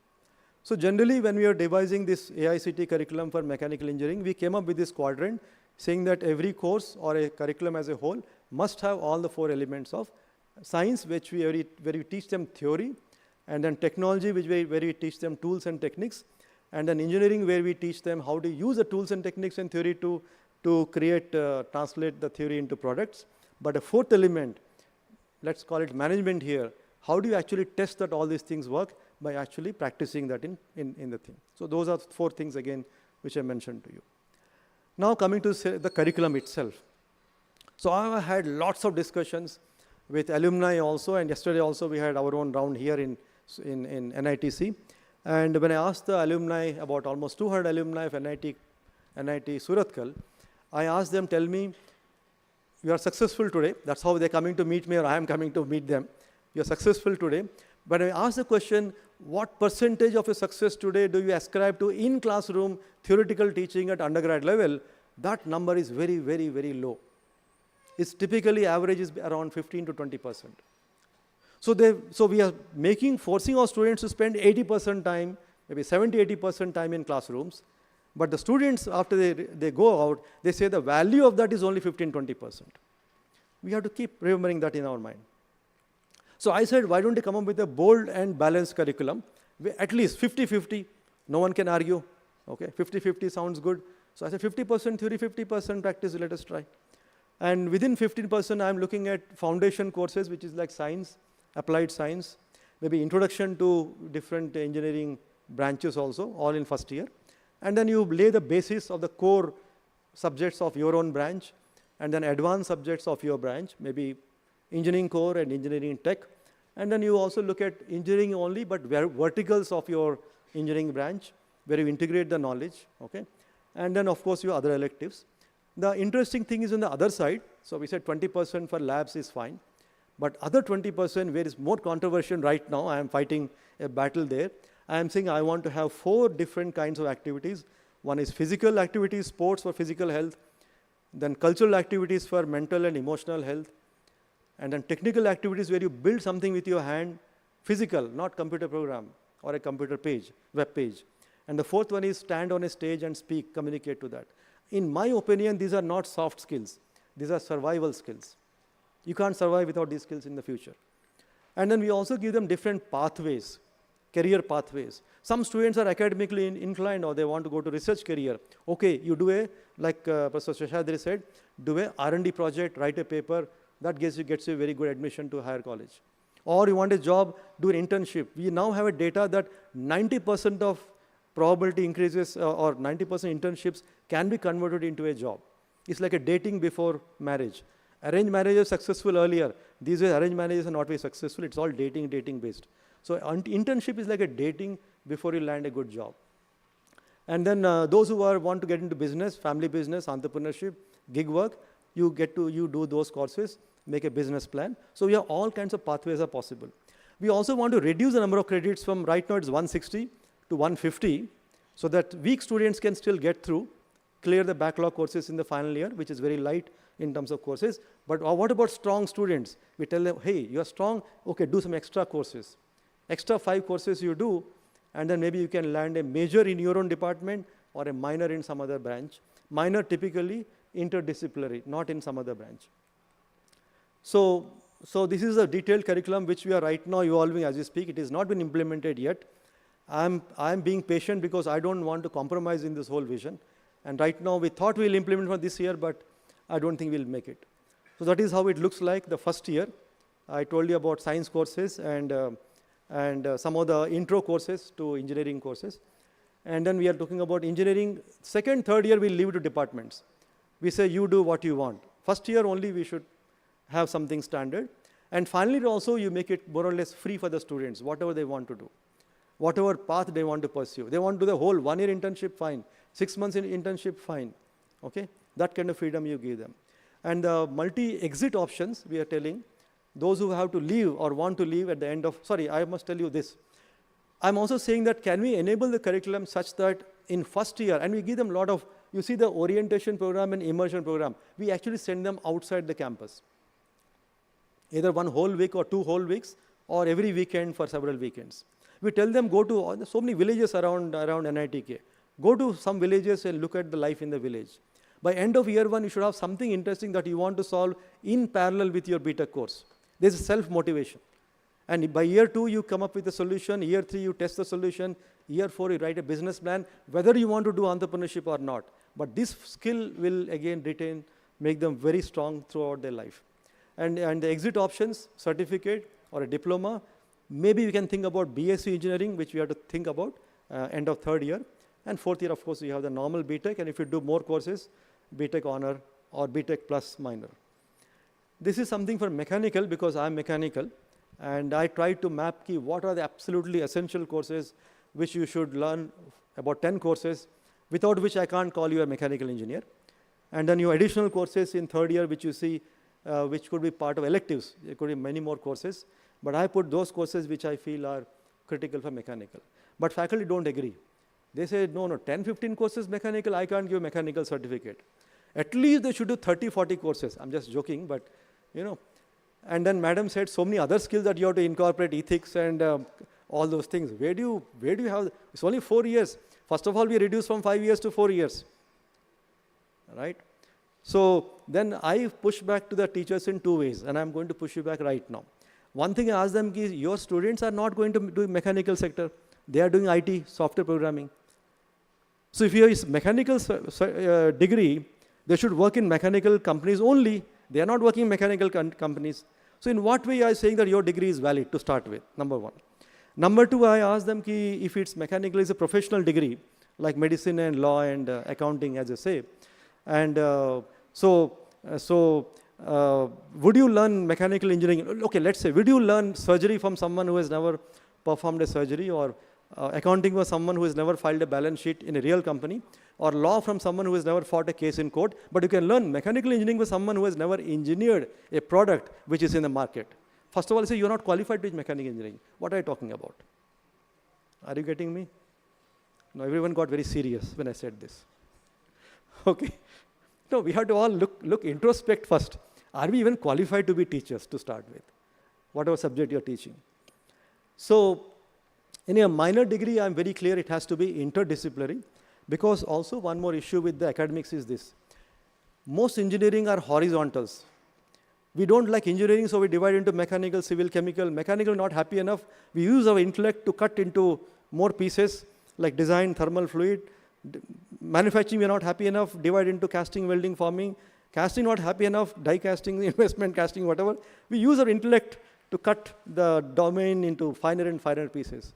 So generally, when we are devising this AICT curriculum for mechanical engineering, we came up with this quadrant saying that every course or a curriculum as a whole must have all the four elements of science, where we teach them theory, and then technology, where we teach them tools and techniques, and then engineering, where we teach them how to use the tools and techniques and theory to translate the theory into products. But a fourth element, let's call it management here, how do you actually test that all these things work? By actually practicing that in the thing. So those are four things again which I mentioned to you. Now coming to the curriculum itself. So I had lots of discussions with alumni also, and yesterday also we had our own round here in NITC. And when I asked the alumni, about almost 200 alumni of NIT Surathkal, I asked them, tell me, you are successful today. That's how they're coming to meet me, or I am coming to meet them. You're successful today. But I asked the question, what percentage of your success today do you ascribe to in classroom theoretical teaching at undergrad level? That number is very, very, very low. It's typically averages around 15 to 20%. So we are forcing our students to spend 80% time, maybe 70, 80% time in classrooms. But the students, after they go out, they say the value of that is only 15, 20%. We have to keep remembering that in our mind. So I said, why don't you come up with a bold and balanced curriculum? At least 50-50, no one can argue. Okay, 50-50 sounds good. So I said 50% theory, 50% practice, let us try. And within 15%, I'm looking at foundation courses, which is like science, applied science, maybe introduction to different engineering branches also, all in first year. And then you lay the basis of the core subjects of your own branch, and then advanced subjects of your branch, maybe engineering core and engineering tech. And then you also look at engineering only, but verticals of your engineering branch, where you integrate the knowledge, okay? And then, of course, your other electives. The interesting thing is on the other side. So we said 20% for labs is fine. But other 20%, where is more controversial right now, I am fighting a battle there. I am saying I want to have 4 different kinds of activities. One is physical activities, sports for physical health, then cultural activities for mental and emotional health, and then technical activities where you build something with your hand, physical, not computer program or a computer page, web page. And the fourth one is stand on a stage and speak, communicate to that. In my opinion, these are not soft skills. These are survival skills. You can't survive without these skills in the future. And then we also give them different pathways, career pathways. Some students are academically inclined, or they want to go to research career. Okay, you do like Professor Sheshadri said, do a R&D project, write a paper, that gets you a very good admission to a higher college. Or you want a job, do an internship. We now have a data that 90% of probability increases or 90% internships can be converted into a job. It's like a dating before marriage. Arranged marriage is successful earlier. These days, arranged marriages are not very successful. It's all dating based. So internship is like a dating before you land a good job. And then those who want to get into business, family business, entrepreneurship, gig work, you do those courses, make a business plan. So we have all kinds of pathways are possible. We also want to reduce the number of credits from right now it's 160 to 150, so that weak students can still get through, clear the backlog courses in the final year, which is very light in terms of courses. But what about strong students? We tell them, hey, you are strong, okay, do some extra courses. Extra 5 courses you do, and then maybe you can land a major in your own department or a minor in some other branch. Minor typically interdisciplinary, not in some other branch. So this is a detailed curriculum which we are right now evolving as we speak. It has not been implemented yet. I'm being patient because I don't want to compromise in this whole vision. And right now we thought we'll implement for this year, but I don't think we'll make it. So that is how it looks like the first year. I told you about science courses and some of the intro courses to engineering courses. And then we are talking about engineering. Second, third year, we'll leave it to departments. We say, you do what you want. First year only, we should have something standard. And finally, also, you make it more or less free for the students, whatever they want to do, whatever path they want to pursue. They want to do the whole 1 year internship, fine. 6 months in internship, fine. Okay? That kind of freedom you give them. And the multi-exit options, we are telling, those who have to leave or want to leave at the end of, sorry, I must tell you this. I'm also saying that can we enable the curriculum such that in first year, and we give them a lot of, you see the orientation program and immersion program, we actually send them outside the campus. Either 1 whole week or 2 whole weeks, or every weekend for several weekends. We tell them go to so many villages around NITK. Go to some villages and look at the life in the village. By end of year 1, you should have something interesting that you want to solve in parallel with your BTech course. There's self-motivation. And by year 2, you come up with a solution. Year 3, you test the solution. Year 4, you write a business plan, whether you want to do entrepreneurship or not. But this skill will again retain, make them very strong throughout their life. And the exit options, certificate or a diploma, maybe we can think about BSc engineering, which we have to think about end of 3rd year. And 4th year, of course, we have the normal BTech. And if you do more courses, BTech honor or BTech plus minor. This is something for mechanical because I'm mechanical. And I tried to map what are the absolutely essential courses which you should learn, about 10 courses, without which I can't call you a mechanical engineer. And then your additional courses in 3rd year, which you see, which could be part of electives. There could be many more courses. But I put those courses which I feel are critical for mechanical. But faculty don't agree. They say, no, 10, 15 courses mechanical, I can't give a mechanical certificate. At least they should do 30, 40 courses. I'm just joking, but you know. And then madam said so many other skills that you have to incorporate, ethics and all those things. Where do you have, it's only 4 years. First of all, we reduced from 5 years to 4 years, right? So then I push back to the teachers in 2 ways, and I'm going to push you back right now. One thing I ask them is, your students are not going to do mechanical sector. They are doing IT, software programming. So if you have a mechanical degree, they should work in mechanical companies only. They are not working in mechanical companies. So in what way are you saying that your degree is valid to start with, number 1. Number 2, I ask them if it's mechanical, it's a professional degree, like medicine and law and accounting, as I say. And would you learn mechanical engineering? Okay, let's say, would you learn surgery from someone who has never performed a surgery, or accounting for someone who has never filed a balance sheet in a real company, or law from someone who has never fought a case in court? But you can learn mechanical engineering for someone who has never engineered a product which is in the market. First of all, I say you're not qualified to teach mechanical engineering. What are you talking about? Are you getting me? No, everyone got very serious when I said this. Okay. No, we have to all look introspect first. Are we even qualified to be teachers to start with? Whatever subject you're teaching. So in a minor degree, I'm very clear it has to be interdisciplinary, because also one more issue with the academics is this. Most engineering are horizontals. We don't like engineering, so we divide into mechanical, civil, chemical. Mechanical not happy enough. We use our intellect to cut into more pieces like design, thermal, fluid. Manufacturing, we are not happy enough, divide into casting, welding, forming. Casting not happy enough, die casting, investment casting, whatever. We use our intellect to cut the domain into finer and finer pieces.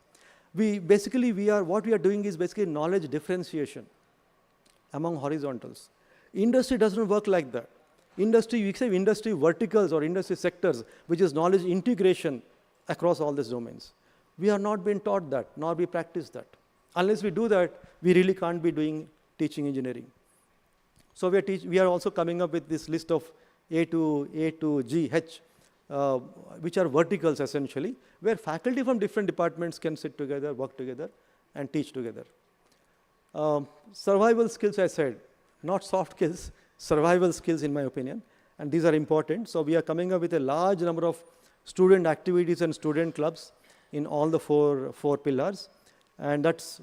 What we are doing is basically knowledge differentiation among horizontals. Industry doesn't work like that. Industry, we say industry verticals or industry sectors, which is knowledge integration across all these domains. We are not being taught that, nor we practice that. Unless we do that, we really can't be doing teaching engineering. So we are also coming up with this list of A to G, H, which are verticals essentially, where faculty from different departments can sit together, work together, and teach together. Survival skills, I said, not soft skills, survival skills in my opinion, and these are important. So we are coming up with a large number of student activities and student clubs in all the four pillars, and that's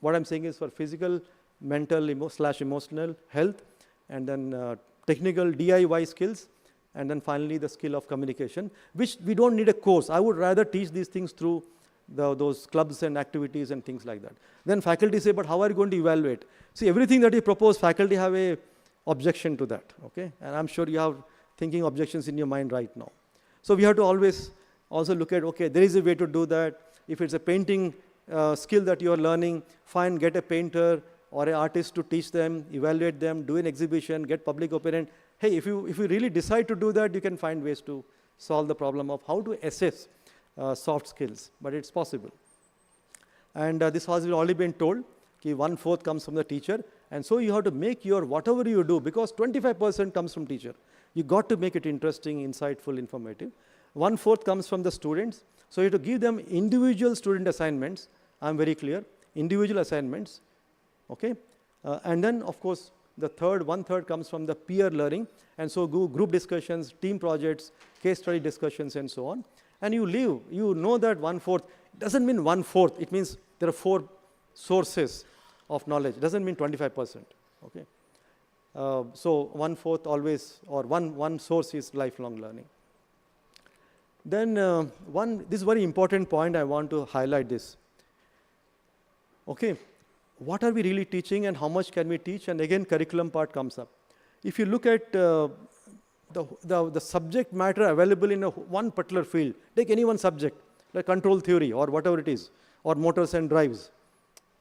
what I'm saying is for physical, mental, emotional health, and then technical DIY skills, and then finally the skill of communication, which we don't need a course. I would rather teach these things through those clubs and activities and things like that. Then faculty say, but how are you going to evaluate? See, everything that you propose, faculty have a objection to that, okay? And I'm sure you have thinking objections in your mind right now. So we have to always also look at, okay, there is a way to do that. If it's a painting skill that you are learning, fine, get a painter or an artist to teach them, evaluate them, do an exhibition, get public opinion. Hey, if you really decide to do that, you can find ways to solve the problem of how to assess soft skills, but it's possible. And this has already been told, 1/4 comes from the teacher, and so you have to make your whatever you do, because 25% comes from teacher. You got to make it interesting, insightful, informative. 1/4 comes from the students, so you have to give them individual student assignments. I'm very clear, individual assignments, okay? And then, of course, the 1/3 comes from the peer learning, and so group discussions, team projects, case study discussions, and so on. And you know that 1/4 doesn't mean 1/4, it means there are 4 sources of knowledge, doesn't mean 25%, okay? So 1/4 always, or one source is lifelong learning. Then this is very important point, I want to highlight this. Okay, what are we really teaching and how much can we teach? And again, curriculum part comes up. If you look at the subject matter available in one particular field, take any one subject, like control theory or whatever it is, or motors and drives,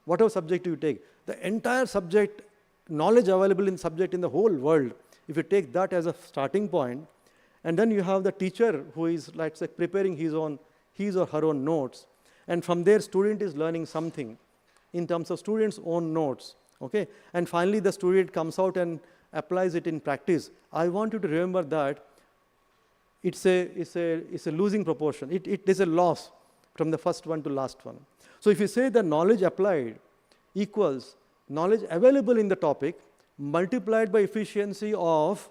whatever subject you take, the entire subject, knowledge available in subject in the whole world, if you take that as a starting point, and then you have the teacher who is, let's say, preparing his or her own notes, and from there student is learning something in terms of student's own notes, okay? And finally the student comes out and applies it in practice. I want you to remember that it's a losing proportion. It is a loss from the first one to last one. So if you say the knowledge applied equals knowledge available in the topic multiplied by efficiency of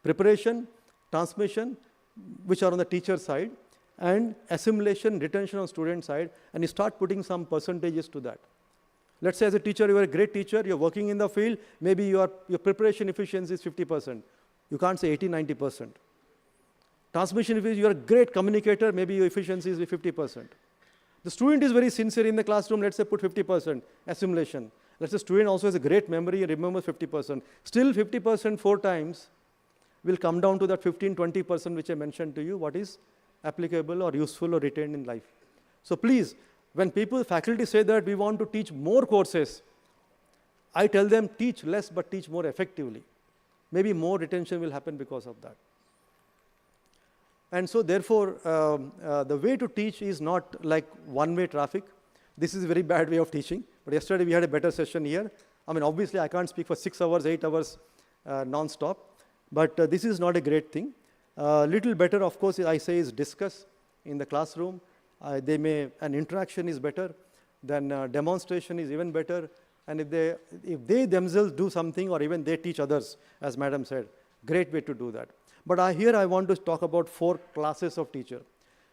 preparation, transmission, which are on the teacher side, and assimilation, retention on student side, and you start putting some percentages to that. Let's say as a teacher, you are a great teacher, you're working in the field, maybe your preparation efficiency is 50%. You can't say 80, 90%. Transmission efficiency, you're a great communicator, maybe your efficiency is 50%. The student is very sincere in the classroom, let's say put 50%, assimilation. Let's say student also has a great memory and remembers 50%. Still 50% 4 times will come down to that 15, 20% which I mentioned to you, what is applicable or useful or retained in life. So please, when faculty say that we want to teach more courses, I tell them teach less but teach more effectively. Maybe more retention will happen because of that. And so therefore, the way to teach is not like one-way traffic. This is a very bad way of teaching. But yesterday we had a better session here. I mean, obviously I can't speak for 6 hours, 8 hours non-stop. But this is not a great thing. Little better, of course, I say is discuss in the classroom. An interaction is better, then demonstration is even better. And if they themselves do something or even they teach others, as madam said, great way to do that. But here I want to talk about 4 classes of teacher.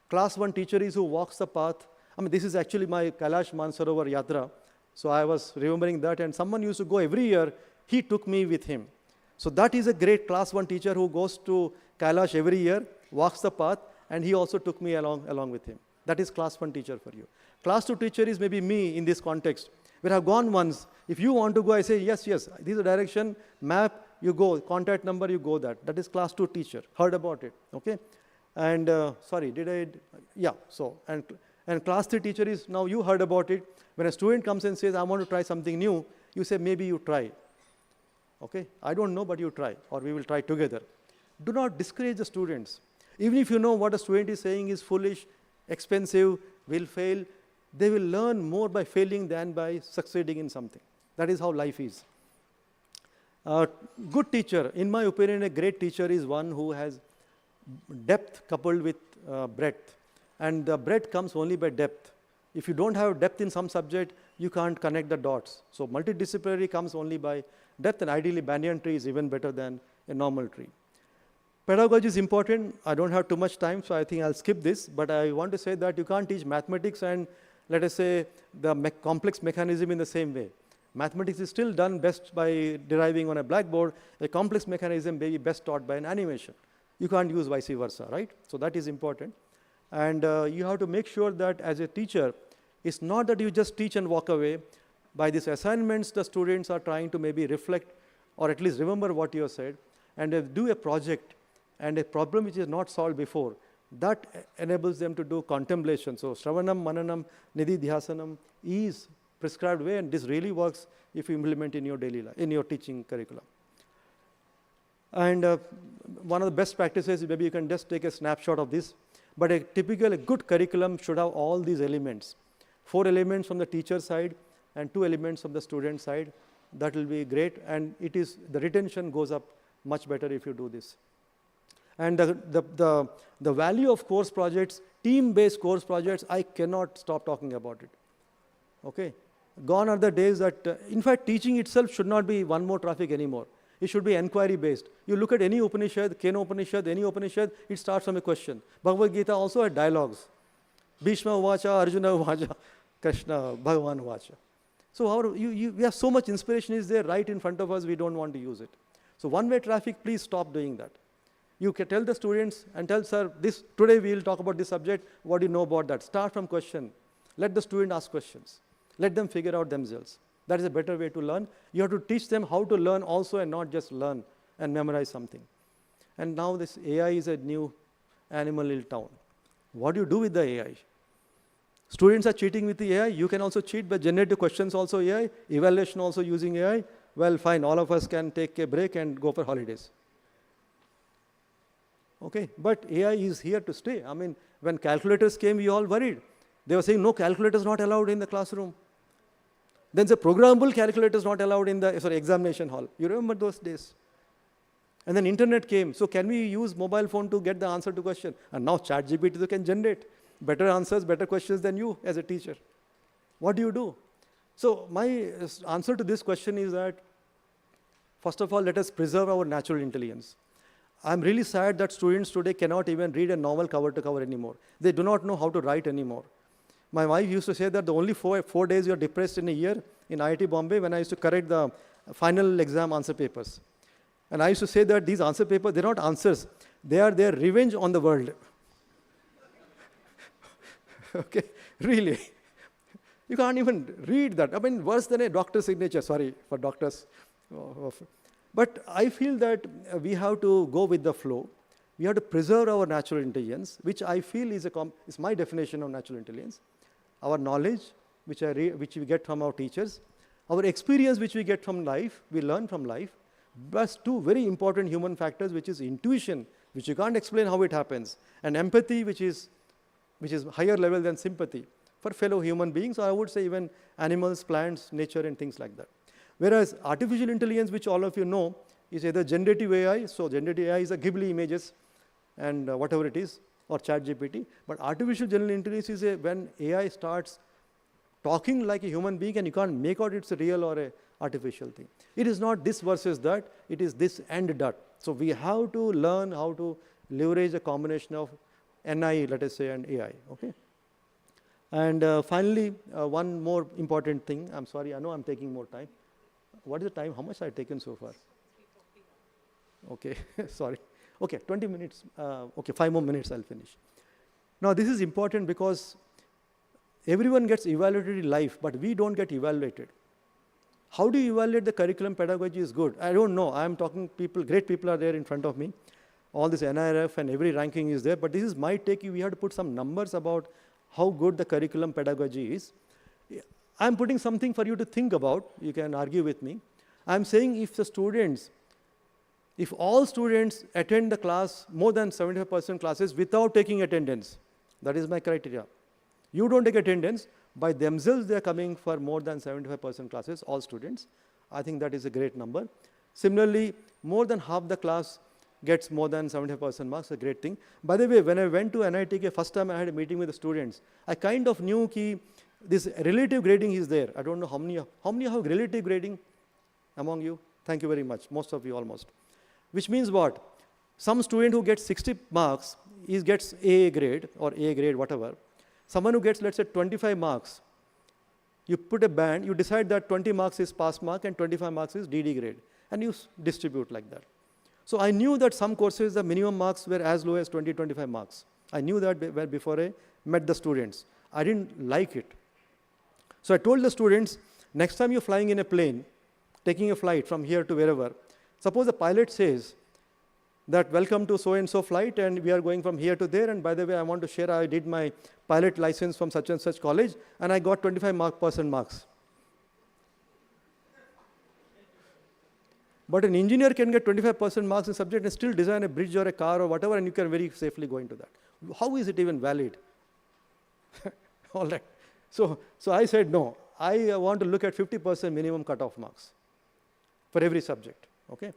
Class 1 teacher is who walks the path. I mean, this is actually my Kailash Mansarovar Yatra. So I was remembering that, and someone used to go every year. He took me with him. So that is a great class 1 teacher who goes to Kailash every year, walks the path, and he also took me along with him. That is class 1 teacher for you. Class 2 teacher is maybe me in this context. Where I've gone once. If you want to go, I say, yes, this is the direction, map, you go, contact number, you go that. That is class 2 teacher, heard about it, okay? And, and class 3 teacher is, now you heard about it. When a student comes and says, I want to try something new, you say, maybe you try. Okay, I don't know, but you try, or we will try together. Do not discourage the students. Even if you know what a student is saying is foolish, expensive, will fail. They will learn more by failing than by succeeding in something. That is how life is. A good teacher, in my opinion, a great teacher is one who has depth coupled with breadth. And the breadth comes only by depth. If you don't have depth in some subject, you can't connect the dots. So multidisciplinary comes only by depth, and ideally banyan tree is even better than a normal tree. Pedagogy is important. I don't have too much time, so I think I'll skip this. But I want to say that you can't teach mathematics and, let us say, the complex mechanism in the same way. Mathematics is still done best by deriving on a blackboard. A complex mechanism may be best taught by an animation. You can't use vice versa, right? So that is important. And you have to make sure that as a teacher, it's not that you just teach and walk away. By these assignments, the students are trying to maybe reflect or at least remember what you have said, and do a project and a problem which is not solved before. That enables them to do contemplation. So Shravanam, Mananam, Nidhi Dhyasanam is prescribed way, and this really works if you implement in your daily life, in your teaching curriculum. And one of the best practices, maybe you can just take a snapshot of this, but a good curriculum should have all these elements. 4 elements from the teacher side and 2 elements from the student side. That will be great, and the retention goes up much better if you do this. And the value of course projects, team-based course projects, I cannot stop talking about it. Okay? Gone are the days that, in fact, teaching itself should not be one more traffic anymore. It should be inquiry-based. You look at any Upanishad, Kena Upanishad, any Upanishad, it starts from a question. Bhagavad Gita also had dialogues. Bhishma Uvacha, Arjuna Uvacha, Krishna, Bhagavan Uvacha. So we have so much inspiration is there right in front of us, we don't want to use it. So one-way traffic, please stop doing that. You can tell the students and tell, sir, today we will talk about this subject, what do you know about that? Start from question. Let the student ask questions. Let them figure out themselves. That is a better way to learn. You have to teach them how to learn also, and not just learn and memorize something. And now this AI is a new animal in town. What do you do with the AI? Students are cheating with the AI. You can also cheat by generative questions also AI, evaluation also using AI. Well, fine, all of us can take a break and go for holidays. Okay, but AI is here to stay. I mean, when calculators came, we all worried. They were saying, no, calculators not allowed in the classroom. Then the programmable calculators not allowed in the examination hall. You remember those days? And then internet came. So can we use mobile phone to get the answer to question? And now ChatGPT can generate better answers, better questions than you as a teacher. What do you do? So my answer to this question is that, first of all, let us preserve our natural intelligence. I'm really sad that students today cannot even read a novel cover to cover anymore. They do not know how to write anymore. My wife used to say that the only 4 days you're depressed in a year in IIT Bombay when I used to correct the final exam answer papers. And I used to say that these answer papers, they're not answers. They are their revenge on the world. Okay, really. You can't even read that. I mean, worse than a doctor's signature. Sorry for doctors. But I feel that we have to go with the flow. We have to preserve our natural intelligence, which I feel is my definition of natural intelligence. Our knowledge, which we get from our teachers. Our experience, which we get from life, we learn from life. Plus 2 very important human factors, which is intuition, which you can't explain how it happens, and empathy, which is higher level than sympathy for fellow human beings, or I would say even animals, plants, nature, and things like that. Whereas artificial intelligence, which all of you know, is either generative AI. So generative AI is a Ghibli images and whatever it is, or ChatGPT. But artificial general intelligence is when AI starts talking like a human being and you can't make out it's a real or a artificial thing. It is not this versus that, it is this and that. So we have to learn how to leverage a combination of NI, let us say, and AI. Okay. And finally, one more important thing. I'm sorry, I know I'm taking more time. What is the time? How much I've taken so far? Okay, sorry. Okay, 20 minutes. Okay, 5 more minutes, I'll finish. Now, this is important because everyone gets evaluated in life, but we don't get evaluated. How do you evaluate the curriculum pedagogy is good? I don't know. I'm talking people, great people are there in front of me. All this NIRF and every ranking is there, but this is my take. We have to put some numbers about how good the curriculum pedagogy is. I'm putting something for you to think about. You can argue with me. I'm saying if all students attend the class, more than 75% classes without taking attendance, that is my criteria. You don't take attendance. By themselves, they are coming for more than 75% classes, all students. I think that is a great number. Similarly, more than half the class gets more than 75% marks, a great thing. By the way, when I went to NITK, first time I had a meeting with the students, I kind of knew that this relative grading is there. I don't know how many have relative grading among you? Thank you very much, most of you almost. Which means what? Some student who gets 60 marks, he gets A grade or A grade, whatever. Someone who gets, let's say, 25 marks, you put a band, you decide that 20 marks is pass mark and 25 marks is DD grade, and you distribute like that. So I knew that some courses, the minimum marks were as low as 20, 25 marks. I knew that before I met the students. I didn't like it. So I told the students, next time you're flying in a plane, taking a flight from here to wherever, suppose the pilot says that welcome to so-and-so flight and we are going from here to there, and by the way, I want to share I did my pilot license from such and such college and I got 25% marks. But an engineer can get 25% marks in subject and still design a bridge or a car or whatever, and you can very safely go into that. How is it even valid? All right. So I said, no, I want to look at 50% minimum cutoff marks for every subject. Okay.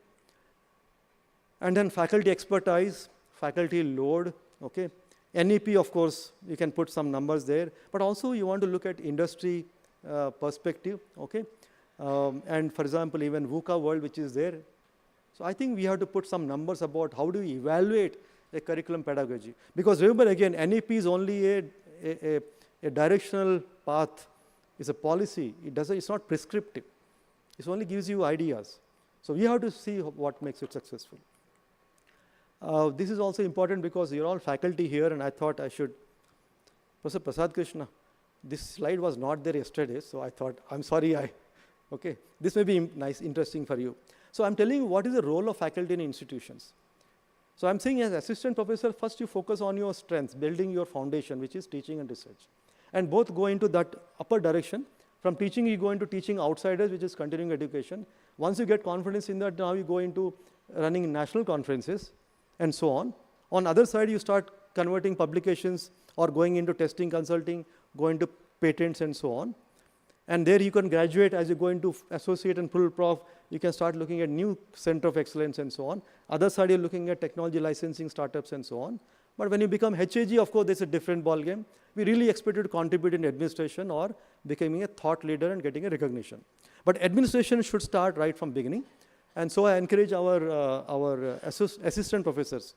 And then faculty expertise, faculty load. Okay. NEP, of course, you can put some numbers there, but also you want to look at industry perspective. Okay. And for example, even VUCA world, which is there. So I think we have to put some numbers about how do we evaluate a curriculum pedagogy. Because remember again, NEP is only a directional path, it's a policy. It's not prescriptive. It only gives you ideas. So we have to see what makes it successful. This is also important because you're all faculty here, and I thought I should. Professor Prasad Krishna, this slide was not there yesterday, so I thought, I'm sorry, okay, this may be nice, interesting for you. So I'm telling you what is the role of faculty in institutions. So I'm saying as assistant professor, first you focus on your strengths, building your foundation, which is teaching and research. And both go into that upper direction. From teaching, you go into teaching outsiders, which is continuing education. Once you get confidence in that, now you go into running national conferences and so on. On the other side, you start converting publications or going into testing, consulting, go into patents and so on. And there you can graduate as you go into associate and full prof. You can start looking at new center of excellence and so on. Other side, you're looking at technology licensing startups and so on. But when you become HAG, of course, there's a different ballgame. We really expect you to contribute in administration or becoming a thought leader and getting a recognition. But administration should start right from beginning. And so I encourage our assistant professors.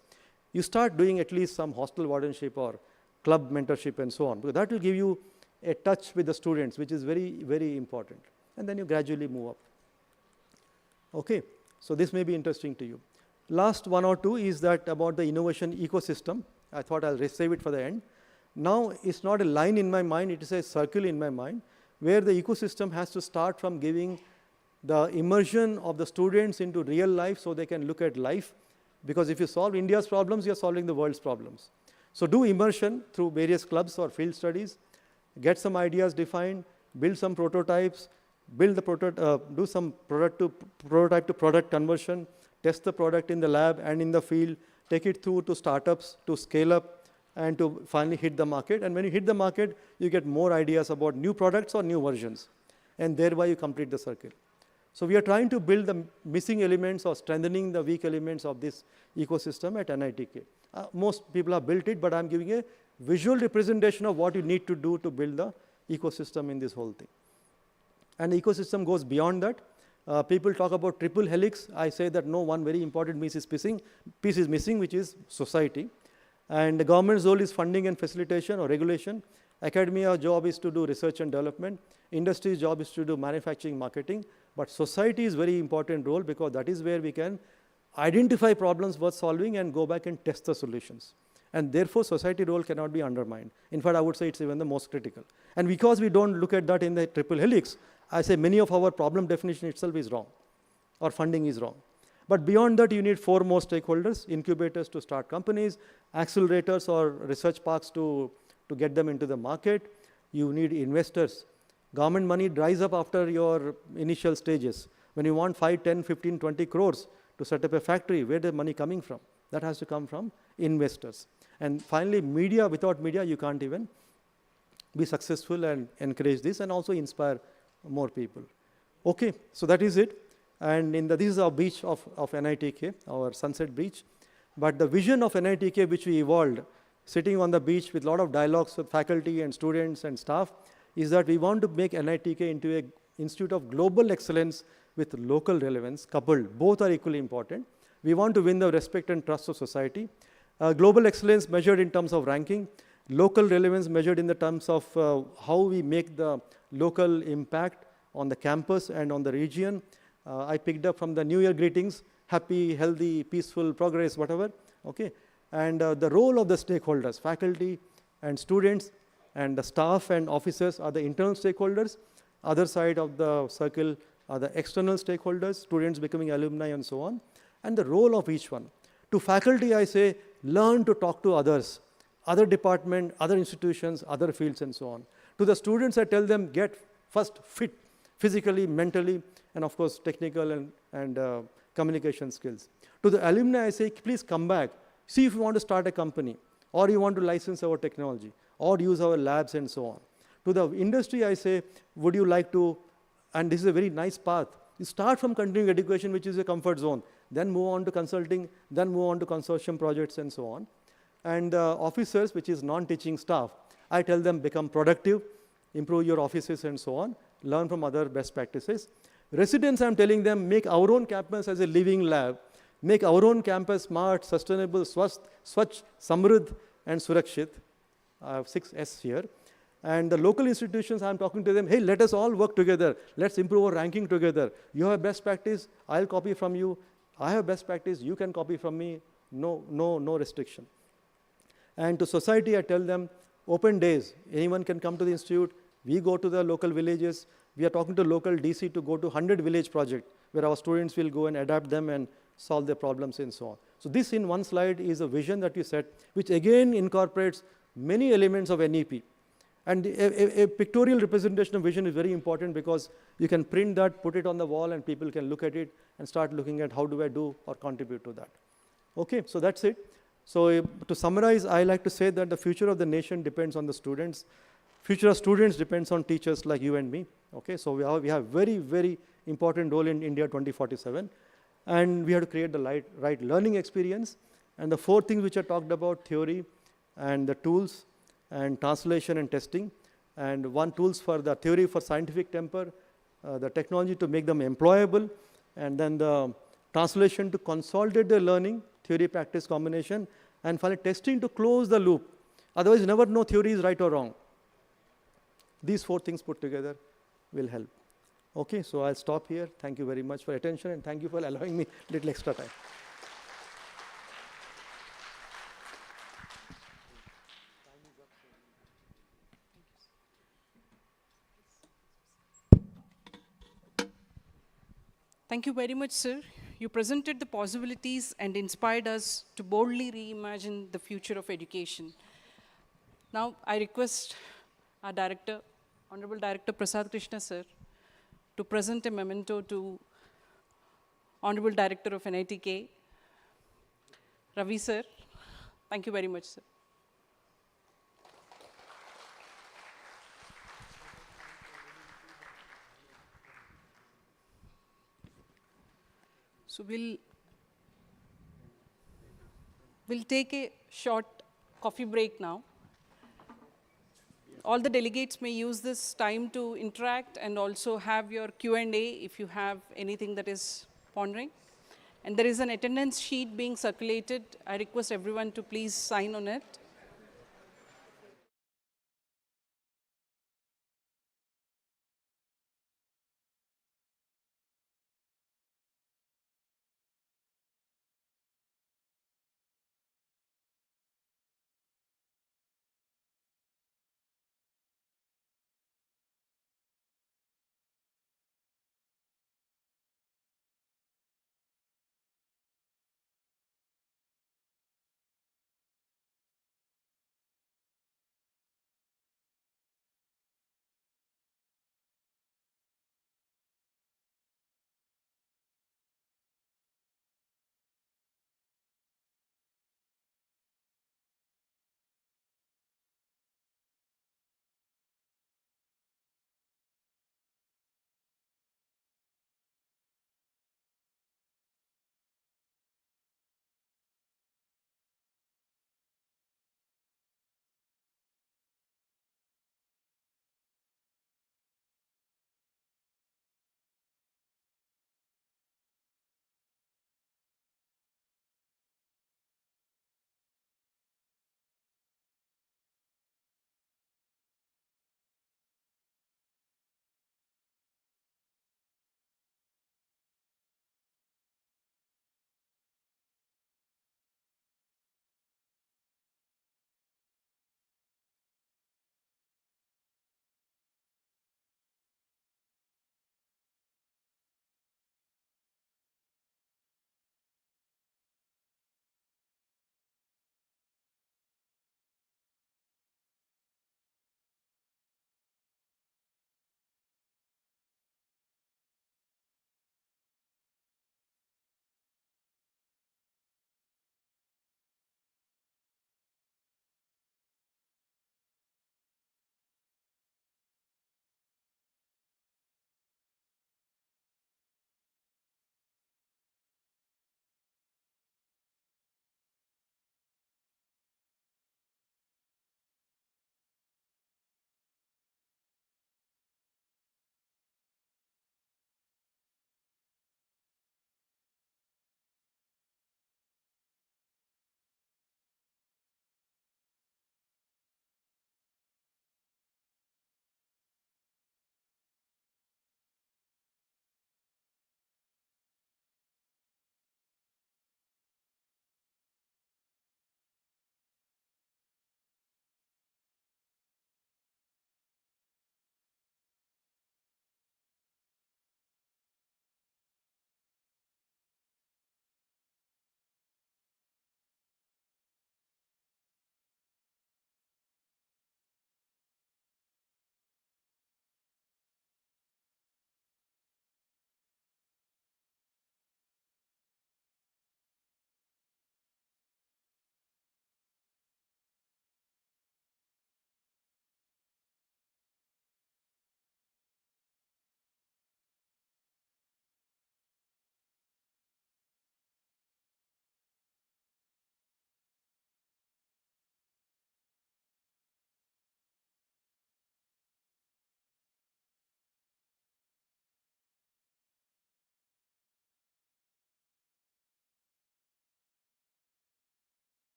You start doing at least some hostel wardenship or club mentorship and so on, because that will give you a touch with the students, which is very, very important. And then you gradually move up. Okay, so this may be interesting to you. Last one or two is that about the innovation ecosystem. I thought I'll save it for the end. Now, it's not a line in my mind, it is a circle in my mind, where the ecosystem has to start from giving the immersion of the students into real life so they can look at life. Because if you solve India's problems, you're solving the world's problems. So do immersion through various clubs or field studies, get some ideas defined, build some prototypes, do some prototype to product conversion, test the product in the lab and in the field, take it through to startups to scale up and to finally hit the market. And when you hit the market, you get more ideas about new products or new versions. And thereby you complete the circle. So we are trying to build the missing elements or strengthening the weak elements of this ecosystem at NITK. Most people have built it, but I'm giving a visual representation of what you need to do to build the ecosystem in this whole thing. And the ecosystem goes beyond that. People talk about triple helix. I say that no, one very important piece is missing, which is society. And the government's role is funding and facilitation or regulation. Academia job is to do research and development. Industry's job is to do manufacturing, marketing. But society is very important role because that is where we can identify problems worth solving and go back and test the solutions. And therefore, society role cannot be undermined. In fact, I would say it's even the most critical. And because we don't look at that in the triple helix, I say many of our problem definition itself is wrong or funding is wrong. But beyond that, you need four more stakeholders: incubators to start companies, accelerators or research parks to get them into the market. You need investors. Government money dries up after your initial stages. When you want 5, 10, 15, 20 crores to set up a factory, where the money coming from? That has to come from investors. And finally, media. Without media, you can't even be successful and encourage this and also inspire more people. Okay, so that is it. And this is our beach of NITK, our sunset beach. But the vision of NITK which we evolved, sitting on the beach with a lot of dialogues with faculty and students and staff, is that we want to make NITK into an institute of global excellence with local relevance coupled. Both are equally important. We want to win the respect and trust of society. Global excellence measured in terms of ranking, local relevance measured in the terms of how we make the local impact on the campus and on the region. I picked up from the New Year greetings, happy, healthy, peaceful, progress, whatever, okay? And the role of the stakeholders, faculty and students and the staff and officers are the internal stakeholders. Other side of the circle are the external stakeholders, students becoming alumni and so on. And the role of each one. To faculty, I say, learn to talk to others, other department, other institutions, other fields and so on. To the students, I tell them, get first fit physically, mentally, and of course, technical and communication skills. To the alumni, I say, please come back. See if you want to start a company, or you want to license our technology, or use our labs and so on. To the industry, I say, would you like to, and this is a very nice path, you start from continuing education, which is a comfort zone, then move on to consulting, then move on to consortium projects and so on. And officers, which is non-teaching staff, I tell them become productive, improve your offices and so on, learn from other best practices. Residents, I'm telling them, make our own campus as a living lab, make our own campus smart, sustainable, Swachh, Samruddh, and Surakshit. I have 6 S here. And the local institutions, I'm talking to them, hey, let us all work together. Let's improve our ranking together. You have best practice, I'll copy from you. I have best practice, you can copy from me. No restriction. And to society, I tell them, open days. Anyone can come to the institute. We go to the local villages. We are talking to local DC to go to 100 village project where our students will go and adapt them and solve their problems and so on. So this in one slide is a vision that you set, which again incorporates many elements of NEP. And a pictorial representation of vision is very important because you can print that, put it on the wall, and people can look at it and start looking at how do I do or contribute to that. Okay, so that's it. So to summarize, I like to say that the future of the nation depends on the students. Future of students depends on teachers like you and me. Okay, so we have very, very important role in India 2047. And we have to create the right learning experience. And the 4 things which I talked about, theory and the tools and translation and testing. And 1 tools for the theory for scientific temper, the technology to make them employable, and then the translation to consolidate their learning, theory practice combination, and finally testing to close the loop. Otherwise, you never know theory is right or wrong. These 4 things put together will help. Okay, so I'll stop here. Thank you very much for attention, and thank you for allowing me a little extra time. Thank you very much, sir. You presented the possibilities and inspired us to boldly reimagine the future of education. Now, I request our director, Honorable Director Prasad Krishna, sir, to present a memento to Honorable Director of NITK, Ravi, sir. Thank you very much, sir. So we'll take a short coffee break now. All the delegates may use this time to interact and also have your Q&A if you have anything that is pondering. And there is an attendance sheet being circulated. I request everyone to please sign on it.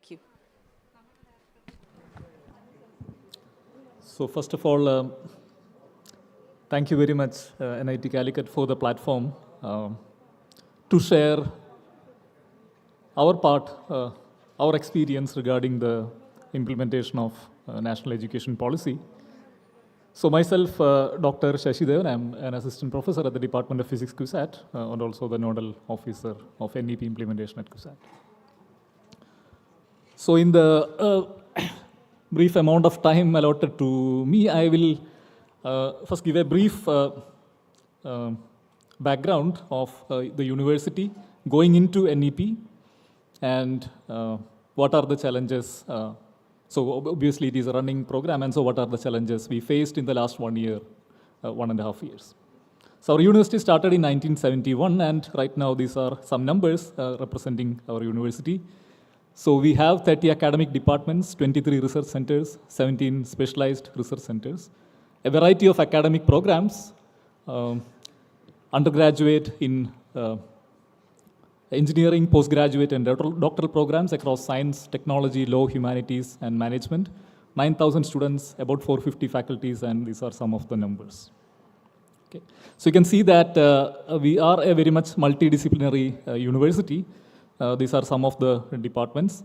Thank you. So first of all, thank you very much, NIT Calicut, for the platform to share our part, our experience regarding the implementation of national education policy. So myself, Dr. Shashi Devan, I'm an assistant professor at the Department of Physics, CUSAT, and also the nodal officer of NEP implementation at CUSAT. So in the brief amount of time allotted to me, I will first give a brief background of the university going into NEP and what are the challenges. So obviously it is a running program, and so what are the challenges we faced in the last 1 year, 1.5 years. So our university started in 1971, and right now these are some numbers representing our university. So we have 30 academic departments, 23 research centers, 17 specialized research centers, a variety of academic programs, undergraduate in engineering, postgraduate and doctoral programs across science, technology, law, humanities, and management. 9,000 students, about 450 faculties, and these are some of the numbers. Okay. So you can see that we are a very much multidisciplinary university. These are some of the departments.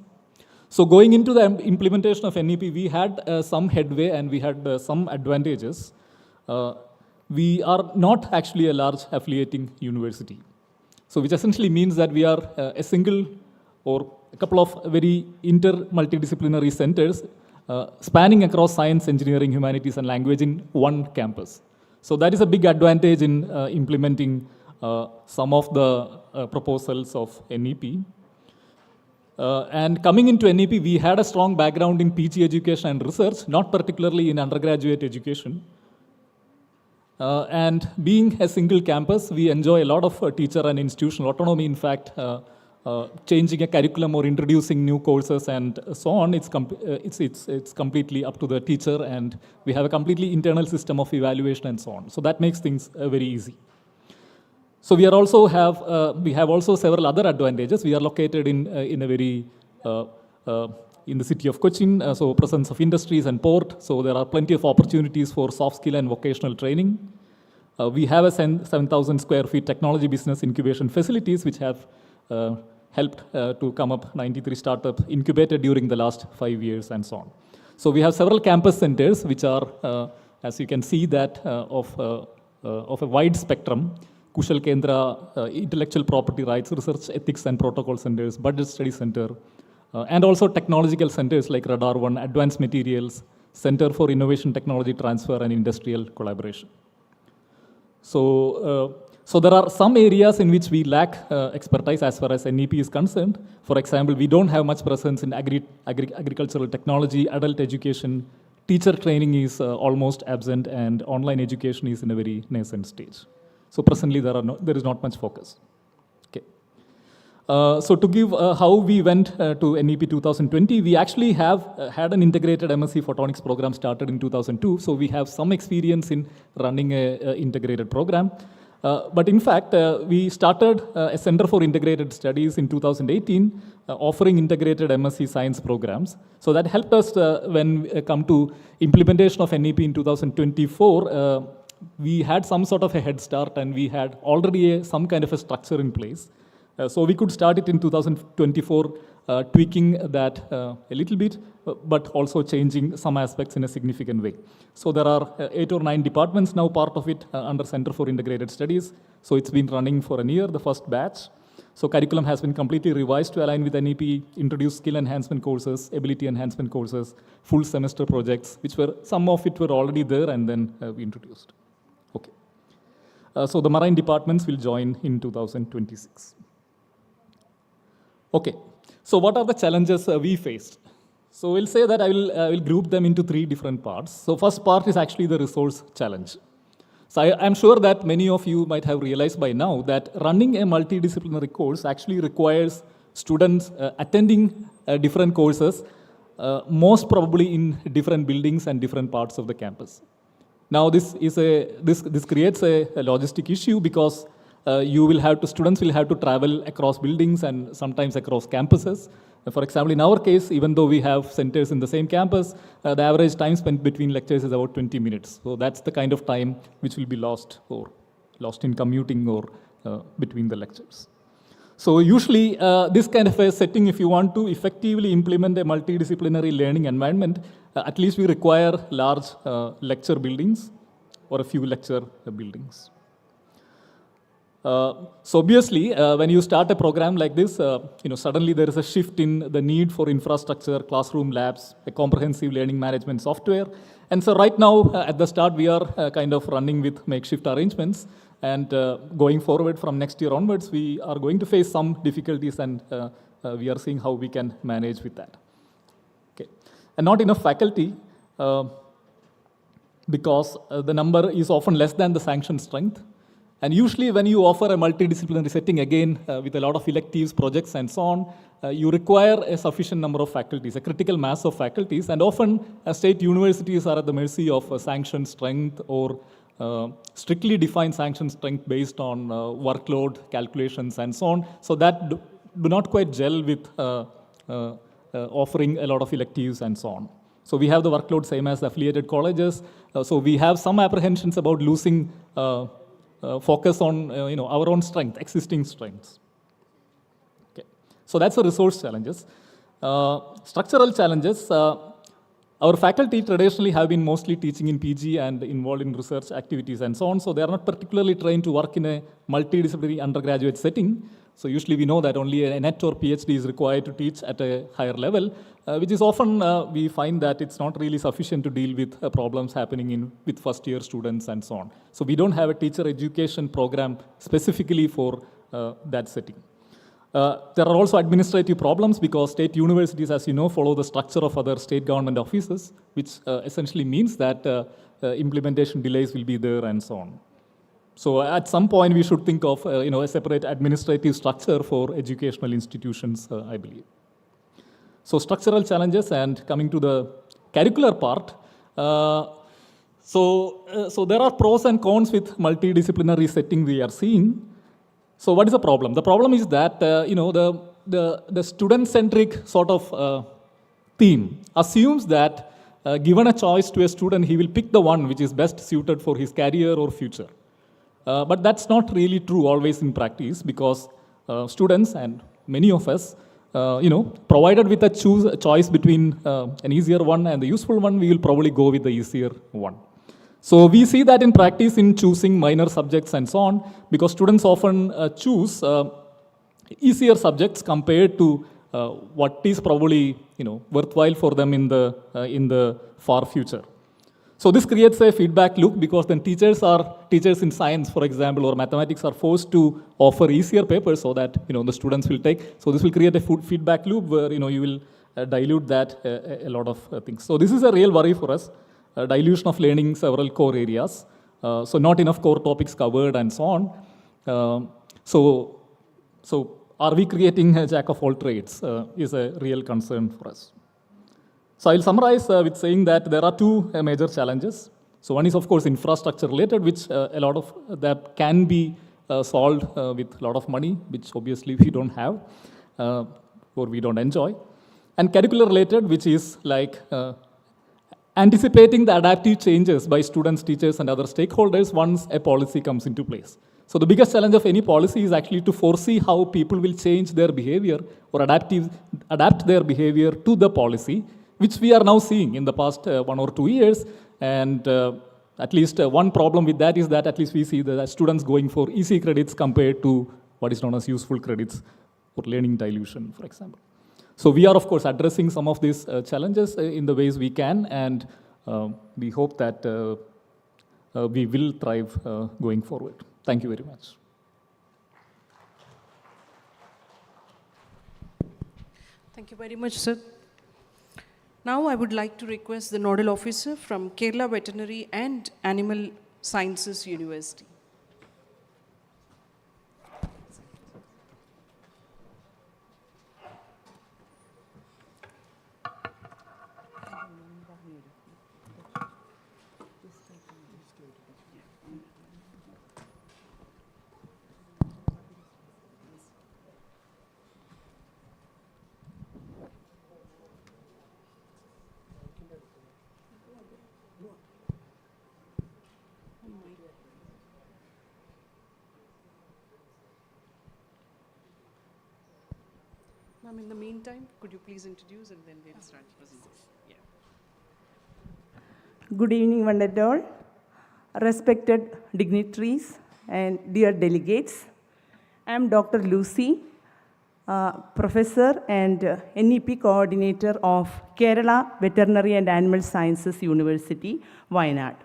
So going into the implementation of NEP, we had some headway and we had some advantages. We are not actually a large affiliating university. So which essentially means that we are a single or a couple of very multidisciplinary centers spanning across science, engineering, humanities, and language in one campus. So that is a big advantage in implementing some of the proposals of NEP. And coming into NEP, we had a strong background in PG education and research, not particularly in undergraduate education. And being a single campus, we enjoy a lot of teacher and institutional autonomy. In fact, changing a curriculum or introducing new courses and so on, it's completely up to the teacher, and we have a completely internal system of evaluation and so on. So that makes things very easy. So we have also several other advantages. We are located in a very in the city of Cochin, so presence of industries and port. So there are plenty of opportunities for soft skill and vocational training. We have a 7,000 square feet technology business incubation facilities, which have helped to come up 93 startups incubated during the last 5 years and so on. So we have several campus centers, which are, as you can see, that of a wide spectrum. Kushal Kendra, intellectual property rights, research ethics and protocol centers, budget study center, and also technological centers like Radar One, Advanced Materials, Center for Innovation Technology Transfer and Industrial Collaboration. So there are some areas in which we lack expertise as far as NEP is concerned. For example, we don't have much presence in agricultural technology, adult education, teacher training is almost absent, and online education is in a very nascent stage. So presently there is not much focus. Okay. So to give how we went to NEP 2020, we actually have had an integrated MSc Photonics program started in 2002. So we have some experience in running an integrated program. But in fact, we started a Center for Integrated Studies in 2018, offering integrated MSc science programs. So that helped us when we come to implementation of NEP in 2024. We had some sort of a head start, and we had already some kind of a structure in place. So we could start it in 2024, tweaking that a little bit, but also changing some aspects in a significant way. So there are 8 or 9 departments now, part of it under Center for Integrated Studies. So it's been running for a year, the first batch. So curriculum has been completely revised to align with NEP, introduced skill enhancement courses, ability enhancement courses, full semester projects, which were, some of it were already there, and then we introduced. Okay. So the marine departments will join in 2026. Okay. So what are the challenges we faced? So we'll say that I will group them into 3 different parts. So first part is actually the resource challenge. So I'm sure that many of you might have realized by now that running a multidisciplinary course actually requires students attending different courses, most probably in different buildings and different parts of the campus. Now this creates a logistic issue, because students will have to travel across buildings and sometimes across campuses. For example, in our case, even though we have centers in the same campus, the average time spent between lectures is about 20 minutes. So that's the kind of time which will be lost in commuting or between the lectures. So usually, this kind of a setting, if you want to effectively implement a multidisciplinary learning environment, at least we require large lecture buildings or a few lecture buildings. So obviously, when you start a program like this, suddenly there is a shift in the need for infrastructure, classroom labs, a comprehensive learning management software. And so right now, at the start, we are kind of running with makeshift arrangements. And going forward from next year onwards, we are going to face some difficulties, and we are seeing how we can manage with that. Okay. And not enough faculty, because the number is often less than the sanctioned strength. And usually when you offer a multidisciplinary setting, again, with a lot of electives, projects, and so on, you require a sufficient number of faculties, a critical mass of faculties, and often state universities are at the mercy of sanctioned strength or strictly defined sanction strength based on workload calculations and so on. So that do not quite gel with offering a lot of electives and so on. So we have the workload same as affiliated colleges. So we have some apprehensions about losing focus on our own strength, existing strengths. Okay. So that's the resource challenges. Structural challenges. Our faculty traditionally have been mostly teaching in PG and involved in research activities and so on, so they are not particularly trained to work in a multidisciplinary undergraduate setting. So usually we know that only a NET or PhD is required to teach at a higher level, which is often we find that it's not really sufficient to deal with problems happening with first year students and so on. So we don't have a teacher education program specifically for that setting. There are also administrative problems because state universities, as you know, follow the structure of other state government offices, which essentially means that implementation delays will be there and so on. So at some point, we should think of a separate administrative structure for educational institutions, I believe. So structural challenges, and coming to the curricular part. So there are pros and cons with multidisciplinary setting we are seeing. So what is the problem? The problem is that the student-centric sort of theme assumes that given a choice to a student, he will pick the one which is best suited for his career or future. But that's not really true always in practice, because students and many of us, provided with a choice between an easier one and the useful one, we will probably go with the easier one. So we see that in practice in choosing minor subjects and so on, because students often choose easier subjects compared to what is probably worthwhile for them in the far future. So this creates a feedback loop, because then teachers in science, for example, or mathematics are forced to offer easier papers so that the students will take. So this will create a feedback loop where you will dilute that a lot of things. So this is a real worry for us. Dilution of learning several core areas, so not enough core topics covered and so on. So are we creating a jack of all trades is a real concern for us. So I'll summarize with saying that there are two major challenges. So one is of course infrastructure related, which a lot of that can be solved with a lot of money, which obviously we don't have or we don't enjoy. And curricular related, which is like anticipating the adaptive changes by students, teachers, and other stakeholders once a policy comes into place. So the biggest challenge of any policy is actually to foresee how people will change their behavior or adapt their behavior to the policy, which we are now seeing in the past 1 or 2 years. And at least one problem with that is that at least we see the students going for easy credits compared to what is known as useful credits for learning dilution, for example. So we are, of course, addressing some of these challenges in the ways we can, and we hope that we will thrive going forward. Thank you very much. Thank you very much, sir. Now I would like to request the nodal officer from Kerala Veterinary and Animal Sciences University. Ma'am, in the meantime, could you please introduce and then we'll start the presentation. Yeah. Good evening, one and all. Respected dignitaries and dear delegates, I am Dr. Lucy, Professor and NEP Coordinator of Kerala Veterinary and Animal Sciences University, Wayanad.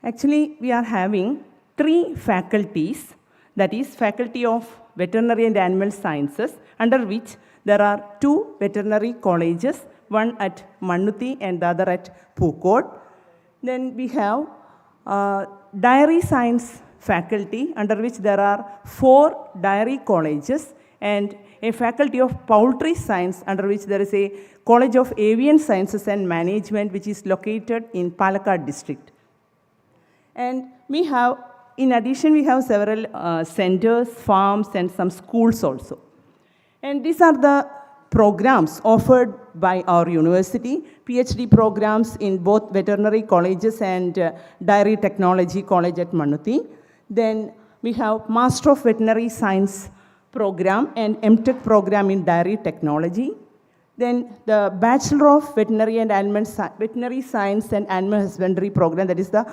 Actually, we are having 3 faculties, that is Faculty of Veterinary and Animal Sciences, under which there are 2 veterinary colleges, one at Mannuthi and the other at Pukod. Then we have Dairy Science faculty, under which there are 4 dairy colleges, and a Faculty of Poultry Science, under which there is a College of Avian Sciences and Management, which is located in Palakkad district. And we have, in addition, we have several centers, farms, and some schools also. And these are the programs offered by our university, PhD programs in both veterinary colleges and Dairy Technology College at Mannuthi. Then we have Master of Veterinary Science program and MTech program in Dairy Technology. Then the Bachelor of Veterinary and Veterinary Science and Animal Husbandry program, that is the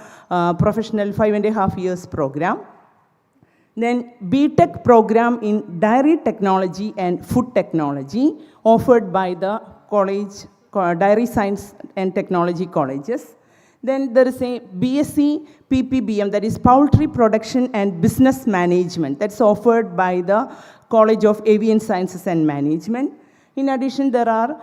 professional 5.5 years program. Then BTech program in Dairy Technology and Food Technology offered by the college, Dairy Science and Technology colleges. Then there is a BSc PPBM, that is Poultry Production and Business Management, that's offered by the College of Avian Sciences and Management. In addition, there are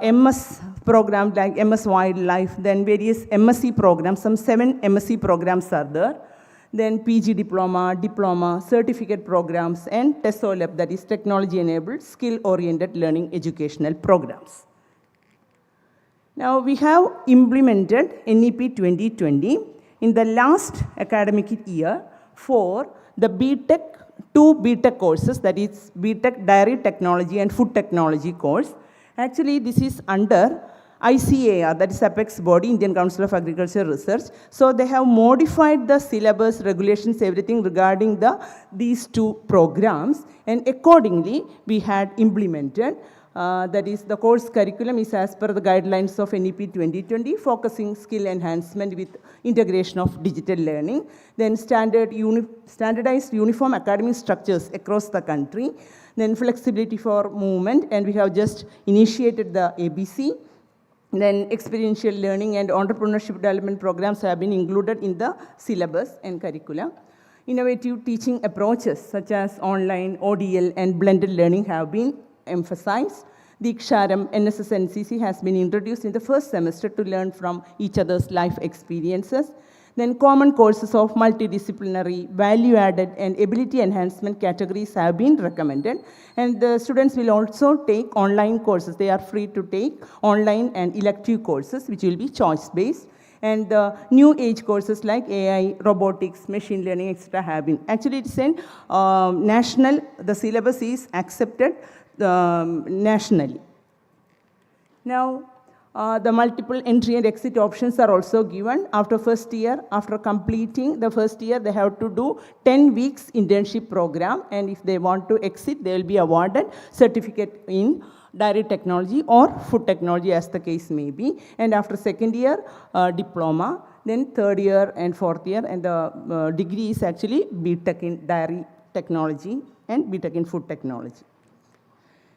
MS programs like MS Wildlife, then various MSc programs, some 7 MSc programs are there. Then PG diploma, certificate programs, and TESOLAB, that is technology-enabled, skill-oriented learning educational programs. Now, we have implemented NEP 2020 in the last academic year for the BTech, 2 BTech courses, that is BTech Dairy Technology and Food Technology course. Actually, this is under ICAR, that is Apex Body, Indian Council of Agricultural Research. So they have modified the syllabus, regulations, everything regarding these 2 programs, and accordingly we had implemented. That is, the course curriculum is as per the guidelines of NEP 2020, focusing skill enhancement with integration of digital learning. Then standardized uniform academic structures across the country. Then flexibility for movement, and we have just initiated the ABC. Then experiential learning and entrepreneurship development programs have been included in the syllabus and curriculum. Innovative teaching approaches such as online, ODL, and blended learning have been emphasized. Diksharam NSS NCC has been introduced in the first semester to learn from each other's life experiences. Then common courses of multidisciplinary, value-added, and ability enhancement categories have been recommended. And the students will also take online courses. They are free to take online and elective courses, which will be choice-based. And the new age courses like AI, robotics, machine learning, etc. have been. Actually, it's in national, the syllabus is accepted nationally. Now, the multiple entry and exit options are also given after first year. After completing the first year, they have to do 10 weeks internship program, and if they want to exit, they will be awarded certificate in Dairy Technology or Food Technology, as the case may be. And after second year, diploma, then third year and fourth year, and the degree is actually BTech in Dairy Technology and BTech in Food Technology.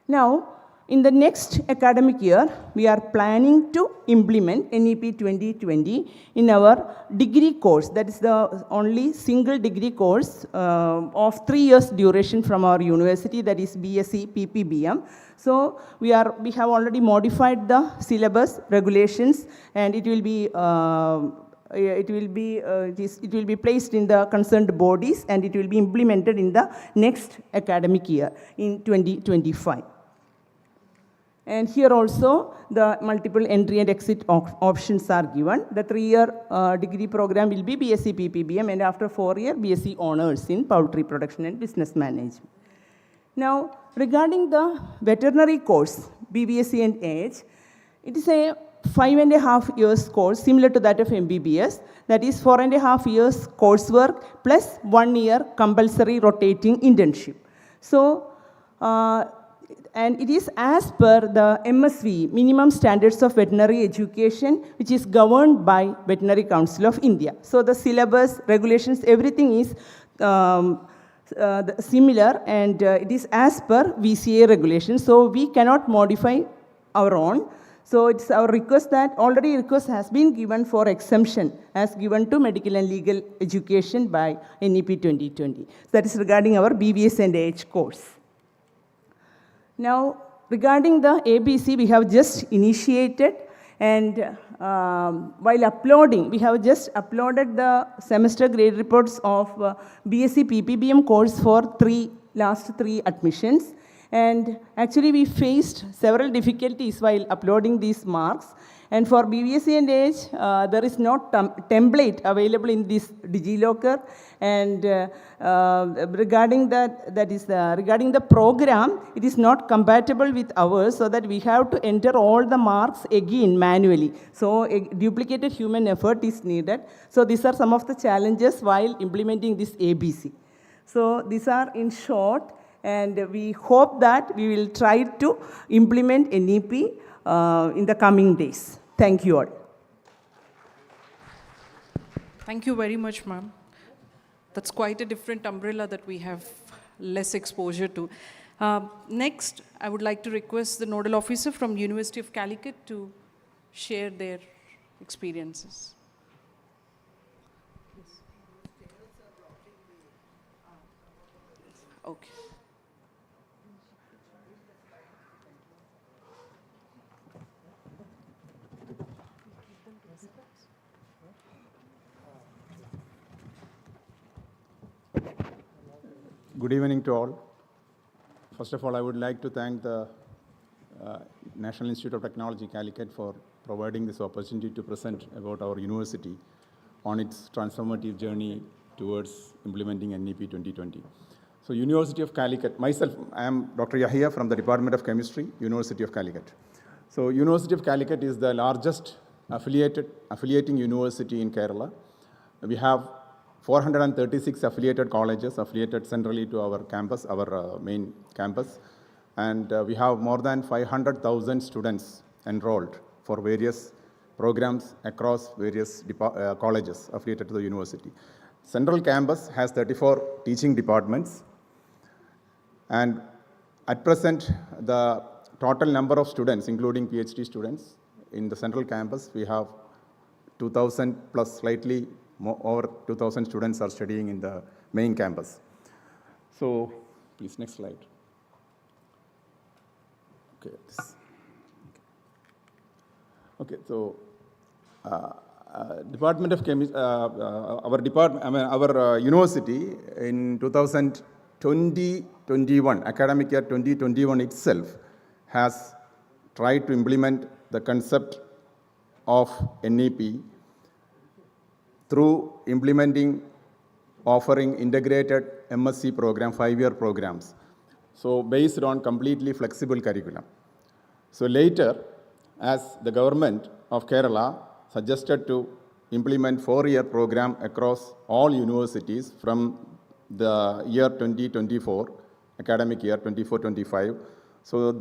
Now, in the next academic year, we are planning to implement NEP 2020 in our degree course. That is the only single degree course of 3 years duration from our university, that is BSc PPBM. So we have already modified the syllabus regulations, and it will be placed in the concerned bodies, and it will be implemented in the next academic year in 2025. And here also, the multiple entry and exit options are given. The 3-year degree program will be BSc PPBM, and after 4 years, BSc Honours in Poultry Production and Business Management. Now, regarding the veterinary course, BBSc and AH, it is a 5.5 years course similar to that of MBBS, that is 4.5 years coursework plus 1 year compulsory rotating internship. So, and it is as per the MSV, Minimum Standards of Veterinary Education, which is governed by Veterinary Council of India. So the syllabus, regulations, everything is similar, and it is as per VCA regulations. So we cannot modify our own. So it's our request that already request has been given for exemption as given to medical and legal education by NEP 2020. So that is regarding our BVS and AH course. Now, regarding the ABC, we have just initiated, and while uploading, we have just uploaded the semester grade reports of BSc PPBM course for last three admissions. And actually, we faced several difficulties while uploading these marks. And for BVSC and AH, there is no template available in this DigiLocker. And regarding regarding the program, it is not compatible with ours, so that we have to enter all the marks again manually. So a duplicated human effort is needed. So these are some of the challenges while implementing this ABC. So these are in short. And we hope that we will try to implement NEP in the coming days. Thank you all. Thank you very much, ma'am. That's quite a different umbrella that we have less exposure to. Next, I would like to request the nodal officer from University of Calicut to share their experiences. Okay. Good evening to all. First of all, I would like to thank the National Institute of Technology, Calicut, for providing this opportunity to present about our university on its transformative journey towards implementing NEP 2020. So, University of Calicut, myself, I am Dr. Yahya from the Department of Chemistry, University of Calicut. So, University of Calicut is the largest affiliating university in Kerala. We have 436 affiliated colleges affiliated centrally to our campus, our main campus. And we have more than 500,000 students enrolled for various programs across various colleges affiliated to the university. Central campus has 34 teaching departments. And at present, the total number of students, including PhD students, in the central campus, we have 2,000 plus slightly more, over 2,000 students are studying in the main campus. So, please, next slide. Okay. Okay. So, Department of Chemistry, our university in 2020-21 academic year 2021 itself has tried to implement the concept of NEP through offering integrated MSc program, 5-year programs. So based on completely flexible curriculum. So later, as the government of Kerala suggested to implement 4-year program across all universities from the year 2024, academic year 24-25. So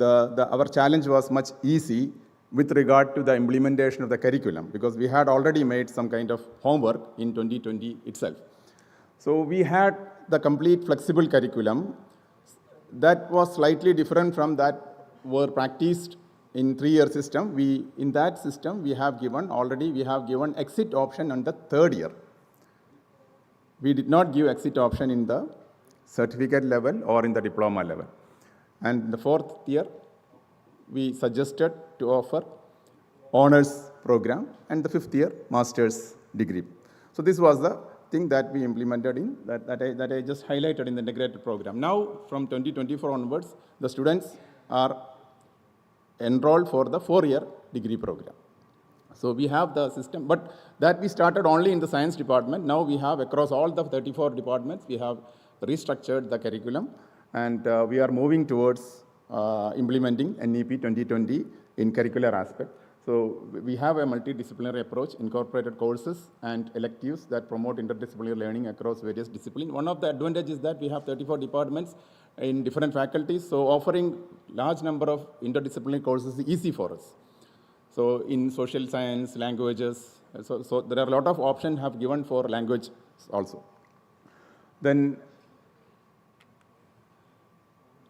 our challenge was much easy with regard to the implementation of the curriculum, because we had already made some kind of homework in 2020 itself. So we had the complete flexible curriculum that was slightly different from that were practiced in 3-year system. In that system, we have given exit option on the 3rd year. We did not give exit option in the certificate level or in the diploma level. And the 4th year, we suggested to offer honors program, and the 5th year master's degree. So this was the thing that we implemented in that I just highlighted in the integrated program. Now from 2024 onwards, the students are enrolled for the 4-year degree program. So we have the system, but that we started only in the science department. Now we have across all the 34 departments, we have restructured the curriculum, and we are moving towards implementing NEP 2020 in curricular aspect. So we have a multidisciplinary approach, incorporated courses and electives that promote interdisciplinary learning across various disciplines. One of the advantages is that we have 34 departments in different faculties, so offering large number of interdisciplinary courses is easy for us. So in social science, languages, so there are a lot of options have given for language also. Then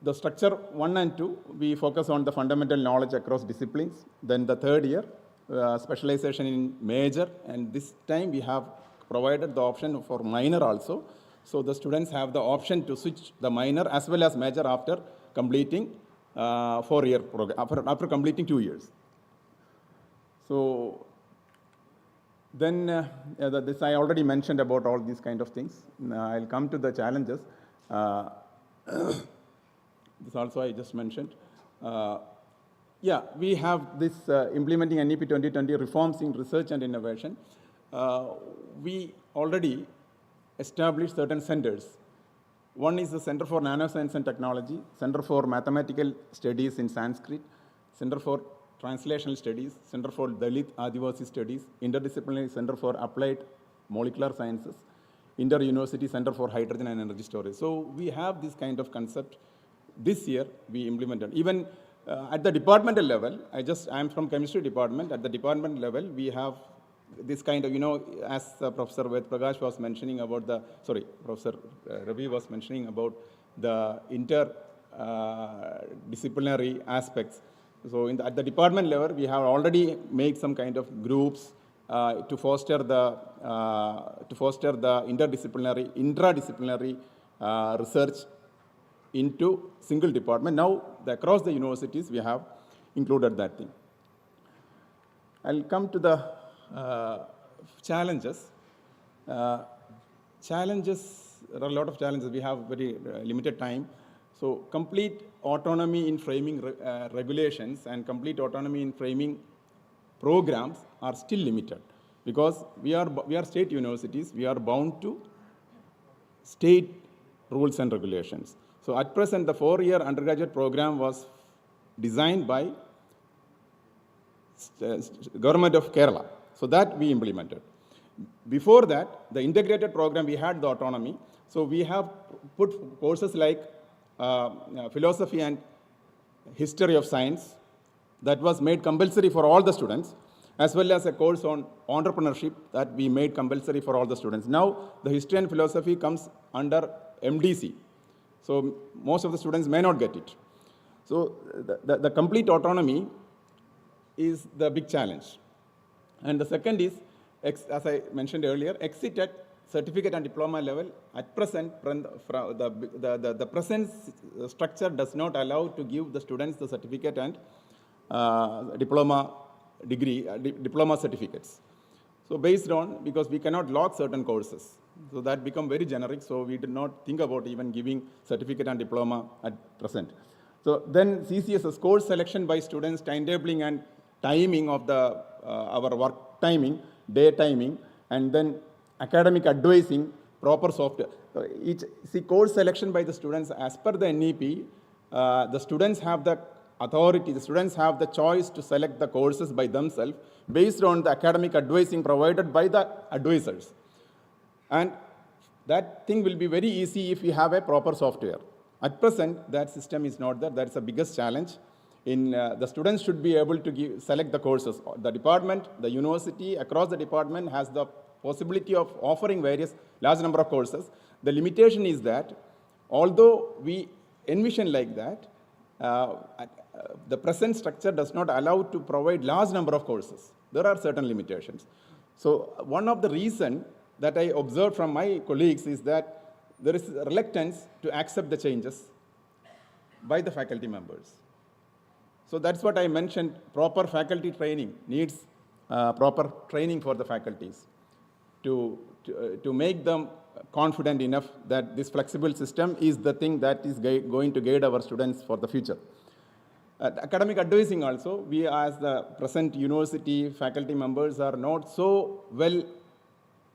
the structure 1 and 2, we focus on the fundamental knowledge across disciplines. Then the third year, specialization in major, and this time we have provided the option for minor also. So the students have the option to switch the minor as well as major after completing 4-year program, after completing 2 years. So then this I already mentioned about all these kind of things. I'll come to the challenges. This also I just mentioned. Yeah, we have this implementing NEP 2020 reforms in research and innovation. We already established certain centers. One is the Center for Nanoscience and Technology, Center for Mathematical Studies in Sanskrit, Center for Translational Studies, Center for Dalit Adivasi Studies, Interdisciplinary Center for Applied Molecular Sciences, Inter-University Center for Hydrogen and Energy Storage. So we have this kind of concept. This year we implemented. Even at the departmental level, I'm from chemistry department. At the department level, we have this kind of, as Professor Ved Prakash was mentioning about Professor Ravi was mentioning about the interdisciplinary aspects. So at the department level, we have already made some kind of groups to foster the interdisciplinary research into single department. Now, across the universities, we have included that thing. I'll come to the challenges. There are a lot of challenges. We have very limited time. So, complete autonomy in framing regulations and complete autonomy in framing programs are still limited because we are state universities. We are bound to state rules and regulations. So at present, the 4-year undergraduate program was designed by Government of Kerala. So that we implemented. Before that, the integrated program, we had the autonomy. So we have put courses like philosophy and history of science that was made compulsory for all the students, as well as a course on entrepreneurship that we made compulsory for all the students. Now, the history and philosophy comes under MDC. So most of the students may not get it. So the complete autonomy is the big challenge. And the second is, as I mentioned earlier, exit at certificate and diploma level. At present, the present structure does not allow to give the students the certificate and diploma certificates. So based on, because we cannot log certain courses. So that become very generic, so we did not think about even giving certificate and diploma at present. So then CCSS, course selection by students, timetabling and timing of our work timing, day timing, and then academic advising, proper software. So course selection by the students as per the NEP, the students have the authority, the students have the choice to select the courses by themselves based on the academic advising provided by the advisors. And that thing will be very easy if we have a proper software. At present, that system is not there. That's the biggest challenge. The students should be able to select the courses. The department, the university, across the department has the possibility of offering large number of courses. The limitation is that, although we envision like that, the present structure does not allow to provide large number of courses. There are certain limitations. So one of the reasons that I observed from my colleagues is that there is reluctance to accept the changes by the faculty members. So that's what I mentioned, proper faculty training needs proper training for the faculties to make them confident enough that this flexible system is the thing that is going to guide our students for the future. Academic advising also, we as the present university faculty members are not so well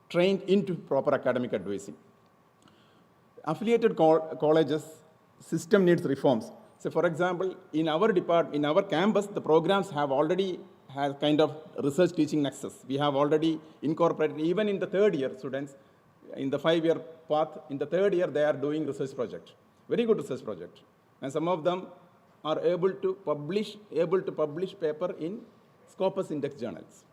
trained into proper academic advising. Affiliated colleges system needs reforms. So for example, in our campus, the programs have already has kind of research teaching nexus. We have already incorporated, even in the third year students, in the 5-year path, in the third year they are doing research project, very good research project. And some of them are able to publish paper in Scopus Index journals.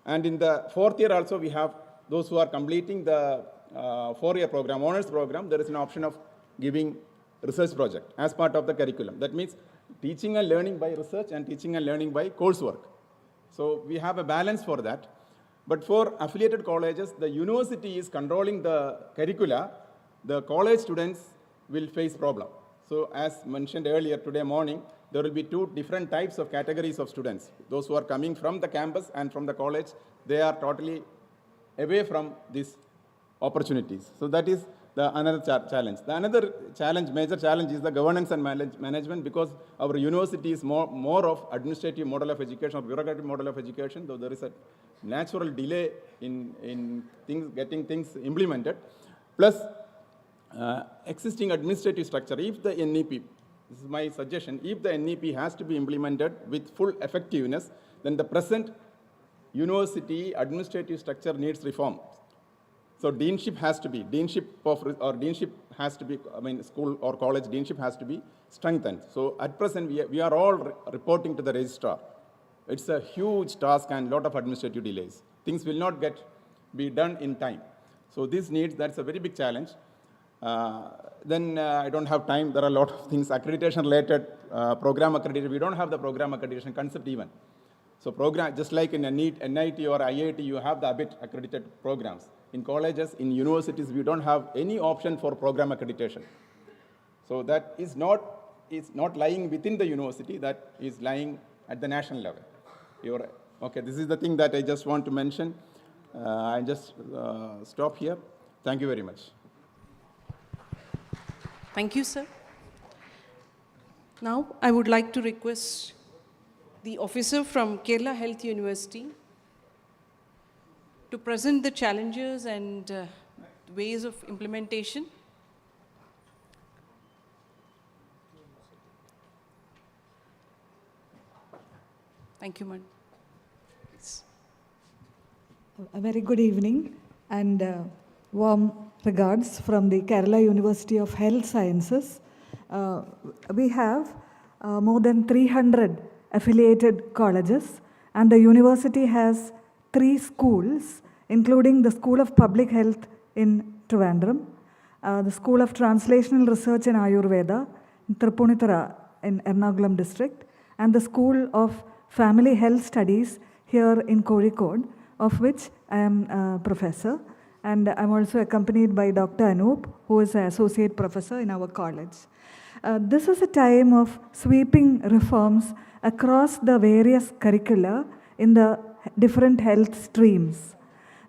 And in the 4th year also we have those who are completing the 4-year program, honors program, there is an option of giving research project as part of the curriculum. That means teaching and learning by research and teaching and learning by coursework. So we have a balance for that. But for affiliated colleges, the university is controlling the curricula. The college students will face problem. So as mentioned earlier today morning, there will be 2 different types of categories of students. Those who are coming from the campus and from the college, they are totally away from these opportunities. So that is the another challenge. The another challenge, major challenge, is the governance and management, because our university is more of administrative model of education, or bureaucratic model of education, though there is a natural delay in getting things implemented. Plus, existing administrative structure, if the NEP, this is my suggestion, if the NEP has to be implemented with full effectiveness, then the present university administrative structure needs reform. So deanship has to be, school or college deanship has to be strengthened. So at present, we are all reporting to the registrar. It's a huge task and lot of administrative delays. Things will not be done in time. So that's a very big challenge. Then I don't have time. There are a lot of things, accreditation related, program accreditation. We don't have the program accreditation concept even. So program, just like in NET or IIT, you have the ABIT accredited programs. In colleges, in universities, we don't have any option for program accreditation. So that is not lying within the university, that is lying at the national level. Okay, this is the thing that I just want to mention. I just stop here. Thank you very much. Thank you, sir. Now, I would like to request the officer from Kerala Health University to present the challenges and ways of implementation. Thank you, madam. A very good evening and warm regards from the Kerala University of Health Sciences. We have more than 300 affiliated colleges, and the university has 3 schools, including the School of Public Health in Trivandrum, the School of Translational Research in Ayurveda in Tripunithura in Ernakulam district, and the School of Family Health Studies here in Kozhikode, of which I am a professor. And I'm also accompanied by Dr. Anoop, who is an associate professor in our college. This is a time of sweeping reforms across the various curricula in the different health streams.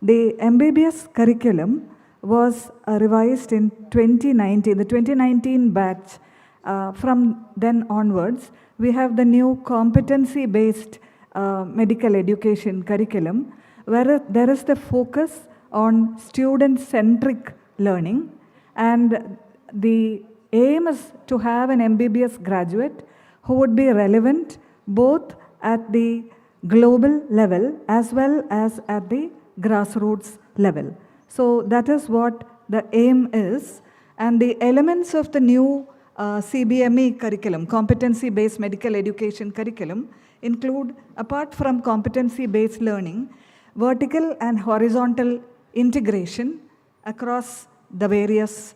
The MBBS curriculum was revised in 2019, the 2019 batch. From then onwards, we have the new competency-based medical education curriculum, where there is the focus on student-centric learning, and the aim is to have an MBBS graduate who would be relevant both at the global level as well as at the grassroots level. So that is what the aim is, and the elements of the new CBME curriculum, competency-based medical education curriculum, include, apart from competency-based learning, vertical and horizontal integration across the various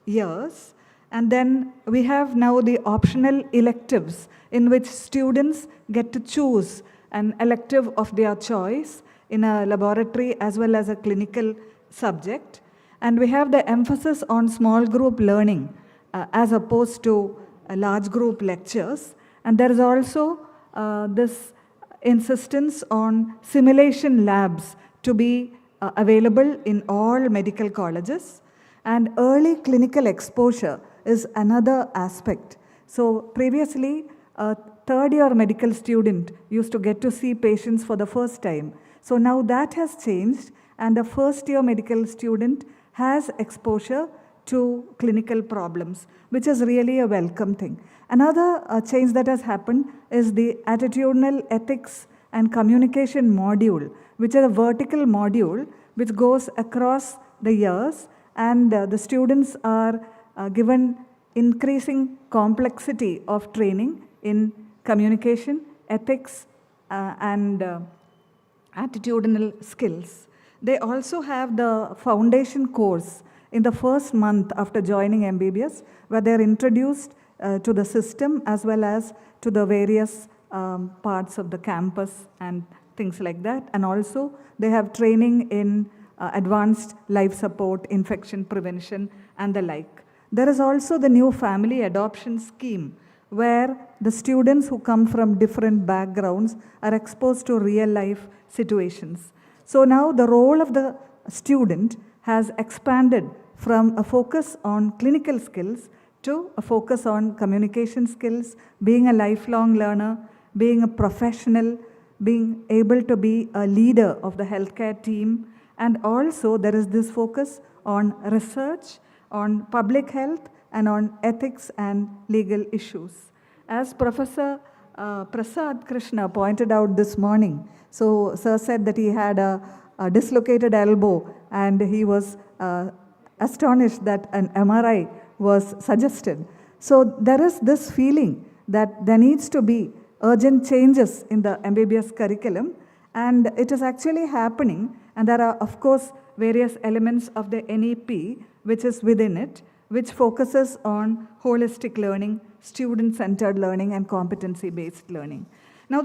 years. And then we have now the optional electives in which students get to choose an elective of their choice in a laboratory as well as a clinical subject. And we have the emphasis on small group learning as opposed to large group lectures. And there is also this insistence on simulation labs to be available in all medical colleges. And early clinical exposure is another aspect. So previously, a third-year medical student used to get to see patients for the first time. So now that has changed, and a first-year medical student has exposure to clinical problems, which is really a welcome thing. Another change that has happened is the attitudinal ethics and communication module, which is a vertical module which goes across the years, and the students are given increasing complexity of training in communication, ethics, and attitudinal skills. They also have the foundation course in the first month after joining MBBS, where they're introduced to the system as well as to the various parts of the campus and things like that. And also they have training in advanced life support, infection prevention, and the like. There is also the new family adoption scheme, where the students who come from different backgrounds are exposed to real life situations. So now the role of the student has expanded from a focus on clinical skills to a focus on communication skills, being a lifelong learner, being a professional, being able to be a leader of the healthcare team. And also there is this focus on research, on public health, and on ethics and legal issues. As Professor Prasad Krishna pointed out this morning, so Sir said that he had a dislocated elbow, and he was astonished that an MRI was suggested. So there is this feeling that there needs to be urgent changes in the MBBS curriculum, and it is actually happening, and there are of course various elements of the NEP which is within it, which focuses on holistic learning, student-centered learning, and competency-based learning. Now,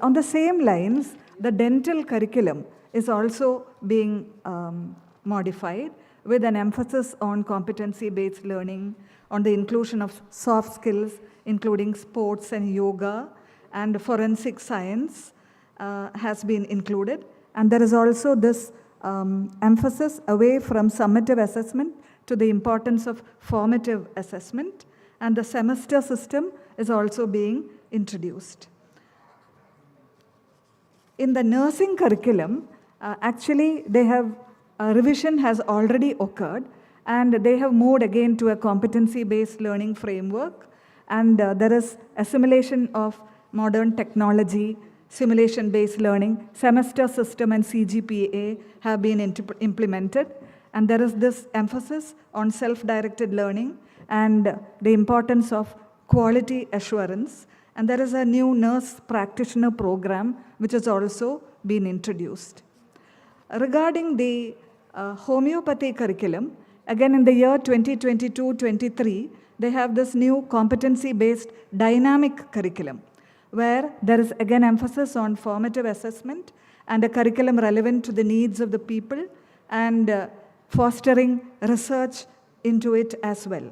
on the same lines, the dental curriculum is also being modified with an emphasis on competency-based learning, on the inclusion of soft skills, including sports and yoga, and forensic science has been included. And there is also this emphasis away from summative assessment to the importance of formative assessment, and the semester system is also being introduced. In the nursing curriculum, actually they have revision has already occurred, and they have moved again to a competency-based learning framework, and there is assimilation of modern technology, simulation-based learning, semester system and CGPA have been implemented, and there is this emphasis on self-directed learning and the importance of quality assurance, and there is a new nurse practitioner program which has also been introduced. Regarding the homeopathy curriculum, again in the year 2022-23, they have this new competency-based dynamic curriculum, where there is again emphasis on formative assessment and a curriculum relevant to the needs of the people, and fostering research into it as well.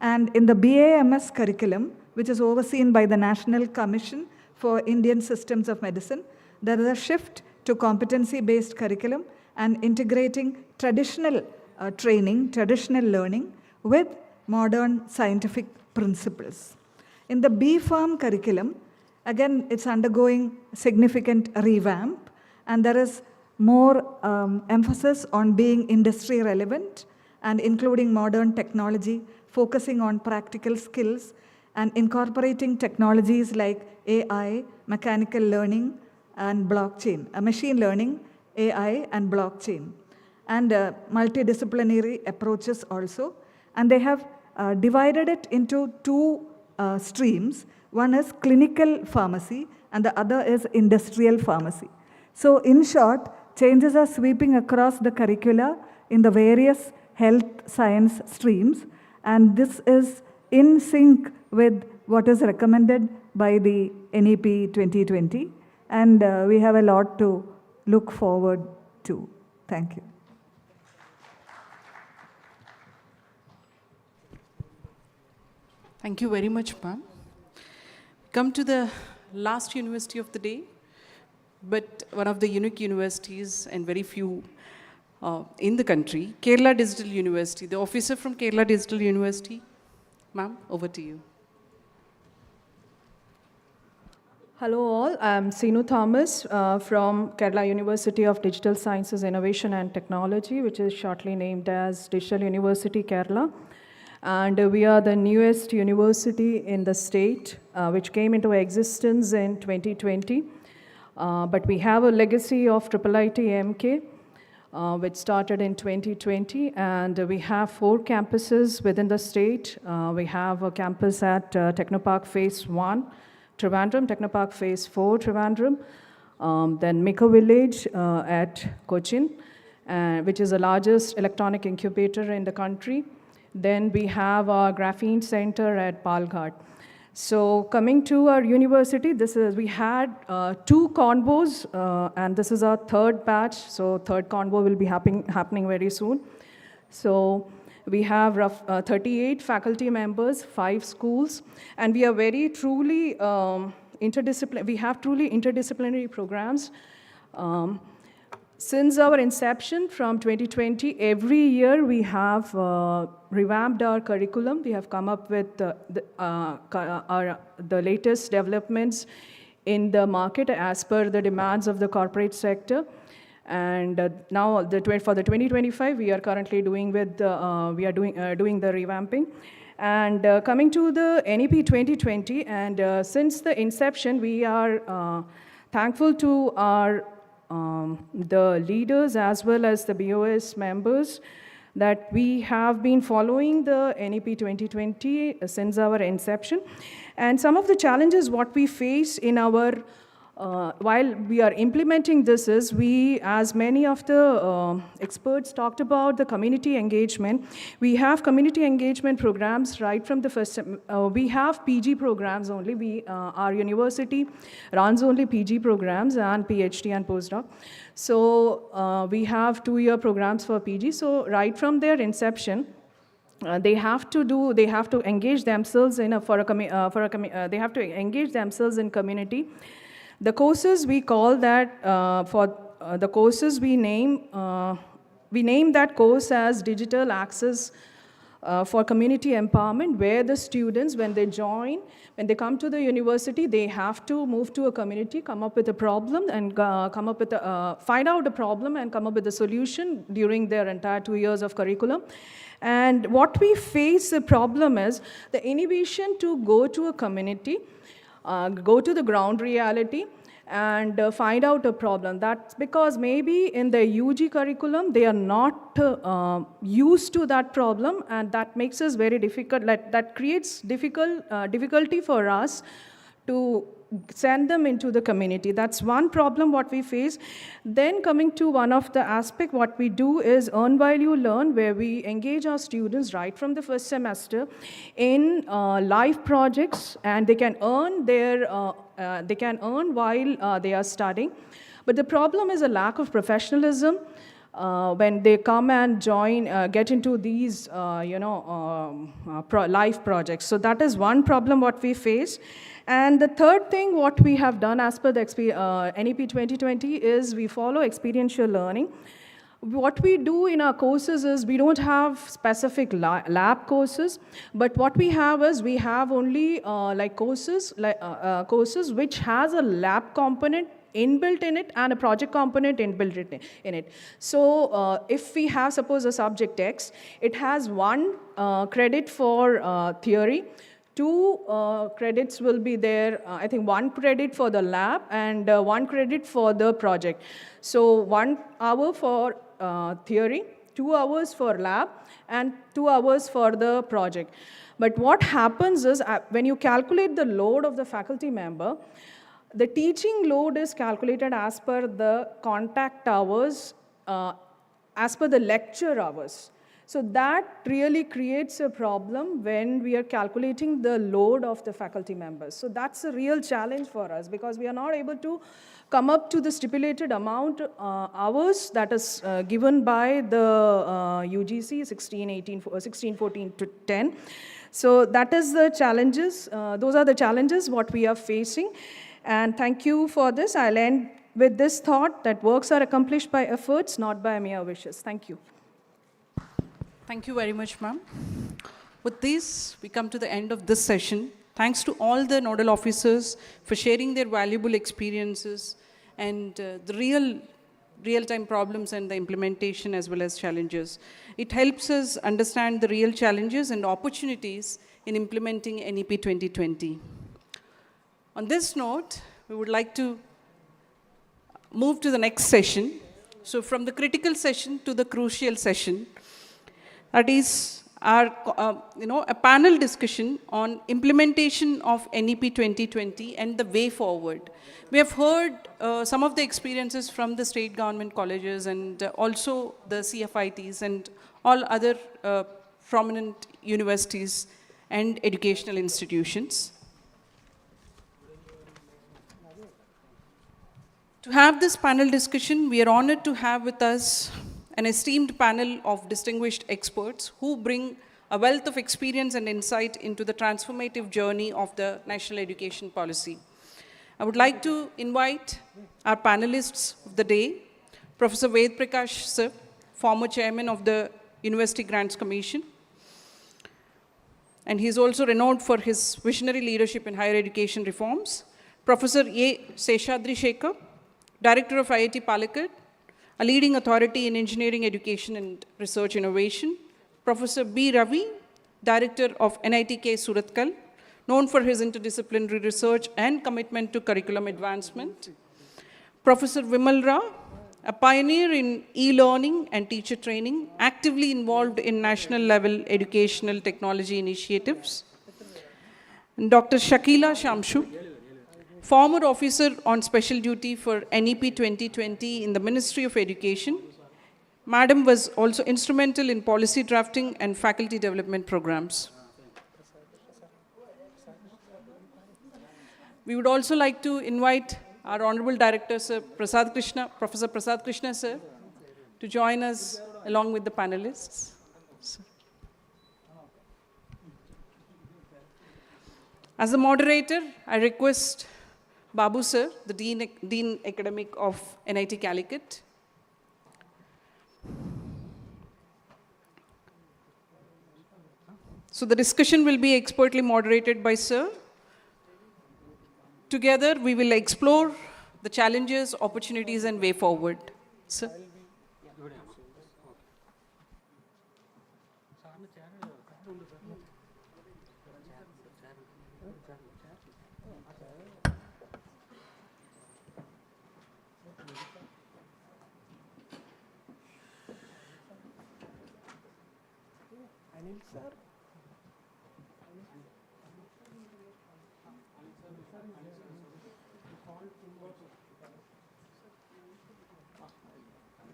And in the BAMS curriculum, which is overseen by the National Commission for Indian Systems of Medicine, there is a shift to competency-based curriculum and integrating traditional training, traditional learning with modern scientific principles. In the B-Farm curriculum, again, it's undergoing significant revamp, and there is more emphasis on being industry relevant and including modern technology, focusing on practical skills and incorporating technologies like AI, mechanical learning, and blockchain, machine learning, AI, and blockchain, and multidisciplinary approaches also. And they have divided it into two streams. One is clinical pharmacy and the other is industrial pharmacy. So in short, changes are sweeping across the curricula in the various health science streams, and this is in sync with what is recommended by the NEP 2020, and we have a lot to look forward to. Thank you. Thank you very much, ma'am. Come to the last university of the day, but one of the unique universities and very few in the country, Kerala Digital University. The officer from Kerala Digital University, ma'am, over to you. Hello all, I'm Seenu Thomas from Kerala University of Digital Sciences, Innovation and Technology, which is shortly named as Digital University Kerala. And we are the newest university in the state, which came into existence in 2020. But we have a legacy of IIIT MK, which started in 2020, and we have 4 campuses within the state. We have a campus at Technopark Phase 1, Trivandrum, Technopark Phase 4, Trivandrum, then Miko Village at Cochin, which is the largest electronic incubator in the country. Then we have our Graphene Center at Palghat. So coming to our university, we had 2 convos, and this is our 3rd batch, so 3rd convo will be happening very soon. So we have 38 faculty members, 5 schools, and we are very truly interdisciplinary. We have truly interdisciplinary programs. Since our inception from 2020, every year we have revamped our curriculum. We have come up with the latest developments in the market as per the demands of the corporate sector. And now for the 2025, we are currently doing doing the revamping. And coming to the NEP 2020, and since the inception, we are thankful to our the leaders as well as the BOS members that we have been following the NEP 2020 since our inception. And some of the challenges what we face in our while we are implementing this is, as many of the experts talked about the community engagement, we have community engagement programs right from the first, we have PG programs only. Our university runs only PG programs and PhD and postdoc. So we have 2-year programs for PG. So right from their inception, they have to engage themselves in they have to engage themselves in community. The courses we call that, the courses we name that course as Digital Access for Community Empowerment, where the students, when they come to the university, they have to move to a community, come up with a problem, and find out the problem and come up with a solution during their entire 2 years of curriculum. And what we face the problem is the inhibition to go to a community, go to the ground reality, and find out a problem. That's because maybe in the UG curriculum, they are not used to that problem, and that makes us very difficult, that creates difficulty for us to send them into the community. That's one problem what we face. Then coming to one of the aspect, what we do is Earn While You Learn, where we engage our students right from the first semester in live projects, and they can earn while they are studying. But the problem is a lack of professionalism when they come and get into these live projects. So that is one problem what we face. And the third thing what we have done as per the NEP 2020 is we follow experiential learning. What we do in our courses is we don't have specific lab courses, but what we have is we have only courses which has a lab component inbuilt in it and a project component inbuilt in it. So if we have, suppose, a subject X, it has 1 credit for theory, 2 credits will be there, I think 1 credit for the lab and 1 credit for the project. So 1 hour for theory, 2 hours for lab, and 2 hours for the project. But what happens is when you calculate the load of the faculty member, the teaching load is calculated as per the contact hours, as per the lecture hours. So that really creates a problem when we are calculating the load of the faculty members. So that's a real challenge for us because we are not able to come up to the stipulated amount hours that is given by the UGC 16, 14 to 10. So that is the challenges. Those are the challenges what we are facing. And thank you for this. I'll end with this thought that works are accomplished by efforts, not by mere wishes. Thank you. Thank you very much, ma'am. With this, we come to the end of this session. Thanks to all the nodal officers for sharing their valuable experiences and the real-time problems and the implementation as well as challenges. It helps us understand the real challenges and opportunities in implementing NEP 2020. On this note, we would like to move to the next session. So from the critical session to the crucial session, that is our, a panel discussion on implementation of NEP 2020 and the way forward. We have heard some of the experiences from the state government colleges and also the CFITs and all other prominent universities and educational institutions. To have this panel discussion, we are honored to have with us an esteemed panel of distinguished experts who bring a wealth of experience and insight into the transformative journey of the national education policy. I would like to invite our panelists of the day, Professor Ved Prakash sir, former chairman of the University Grants Commission, and he is also renowned for his visionary leadership in higher education reforms. Professor A. Seshadri Shekhar, Director of IIT Palakkad, a leading authority in engineering education and research innovation. Professor B. Ravi, Director of NITK Surathkal, known for his interdisciplinary research and commitment to curriculum advancement. Professor Vimal Rao, a pioneer in e-learning and teacher training, actively involved in national level educational technology initiatives. And Dr. Shakila Shamshu, former officer on special duty for NEP 2020 in the Ministry of Education. Madam was also instrumental in policy drafting and faculty development programs. We would also like to invite our Honorable Director, Sir Prasad Krishna, Professor Prasad Krishna, sir, to join us along with the panelists. As a moderator, I request Babu sir, the Dean Academic of NIT Calicut. So the discussion will be expertly moderated by sir. Together, we will explore the challenges, opportunities, and way forward. Sir.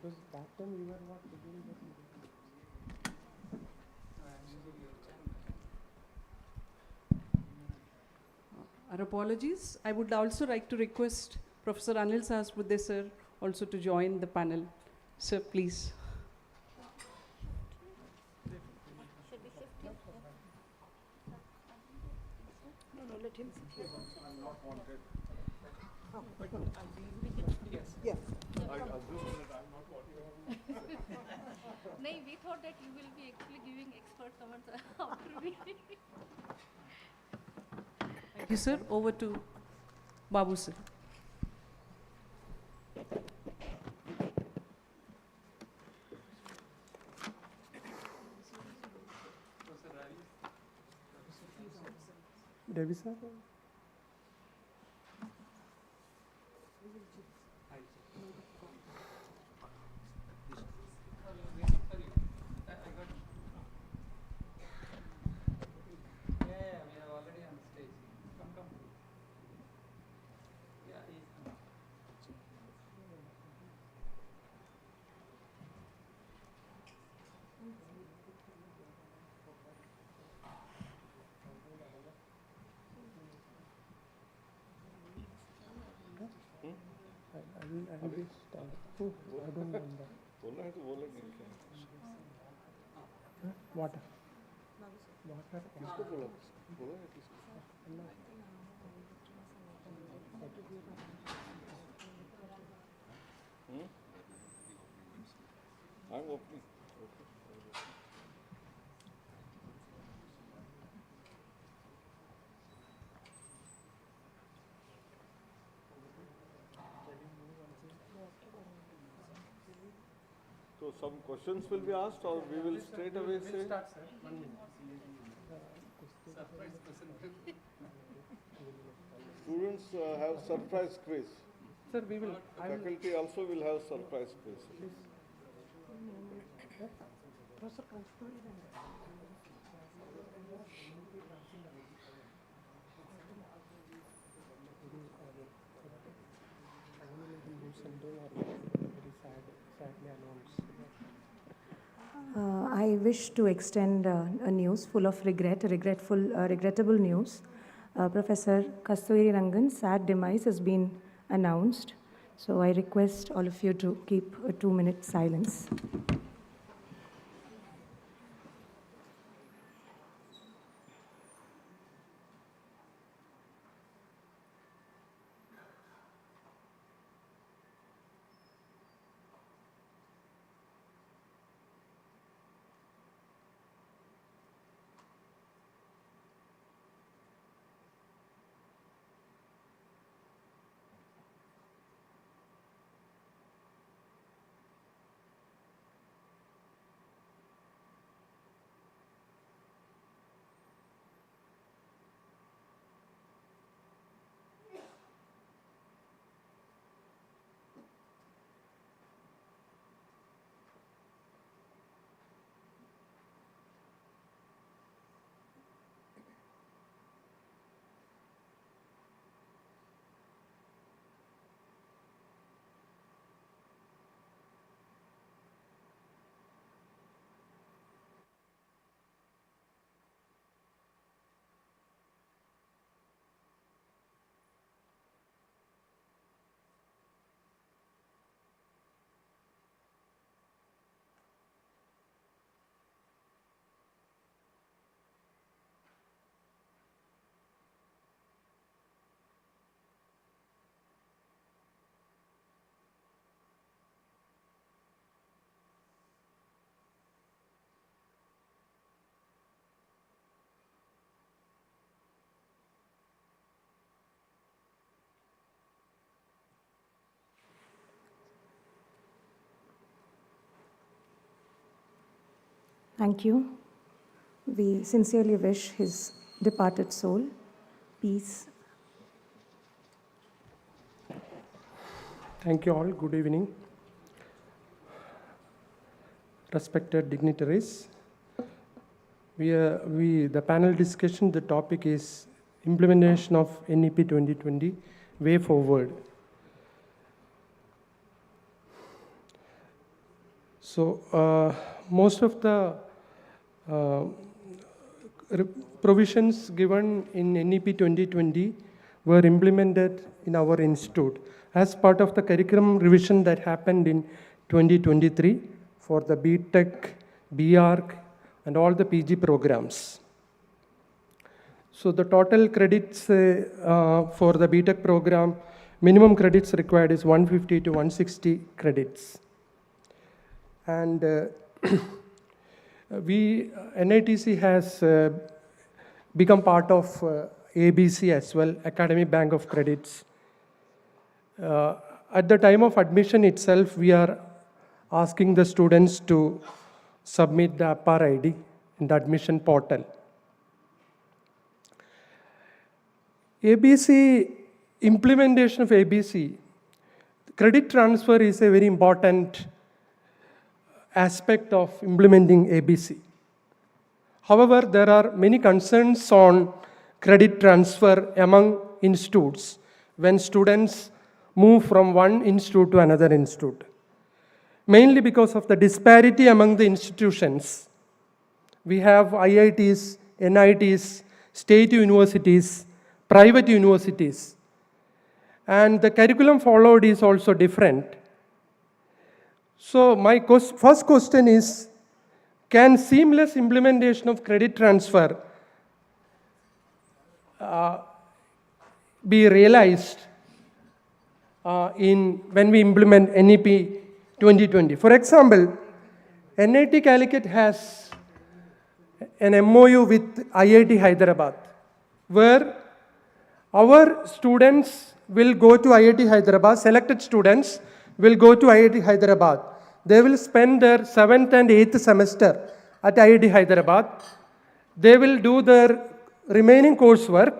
Because that time we were not doing that. Our apologies. I would also like to request Professor Anil Sahasrabudhe sir also to join the panel. Sir, please. No, let him sit here. I'm not wanted. Yes. I assume that I'm not wanted. No, we thought that you will be actually giving expert comments after me. Thank you, sir. Over to Babu sir. Devi sir? I will stand. Oh, I don't want that. Water. I'm opening. some questions will be asked, or we will straight away say? Students have surprise quiz. Sir, we will. Faculty also will have surprise quiz. I wish to extend a news full of regrettable news. Professor Kasturi Rangan's sad demise has been announced. So I request all of you to keep a 2-minute silence. Thank you. We sincerely wish his departed soul peace. Thank you all. Good evening. Respected dignitaries, the panel discussion, the topic is implementation of NEP 2020, way forward. So most of the provisions given in NEP 2020 were implemented in our institute as part of the curriculum revision that happened in 2023 for the BTech, BArch, and all the PG programs. So the total credits for the BTech program, minimum credits required is 150 to 160 credits. And NITC has become part of ABC as well, Academic Bank of Credits. At the time of admission itself, we are asking the students to submit the APAR ID in the admission portal. ABC, implementation of ABC, credit transfer is a very important aspect of implementing ABC. However, there are many concerns on credit transfer among institutes when students move from one institute to another institute, mainly because of the disparity among the institutions. We have IITs, NITs, state universities, private universities, and the curriculum followed is also different. So my first question is, can seamless implementation of credit transfer be realized when we implement NEP 2020? For example, NIT Calicut has an MOU with IIT Hyderabad, where our students will go to IIT Hyderabad, selected students will go to IIT Hyderabad. they will spend their 7th and 8th semester at IIT Hyderabad. They will do their remaining coursework,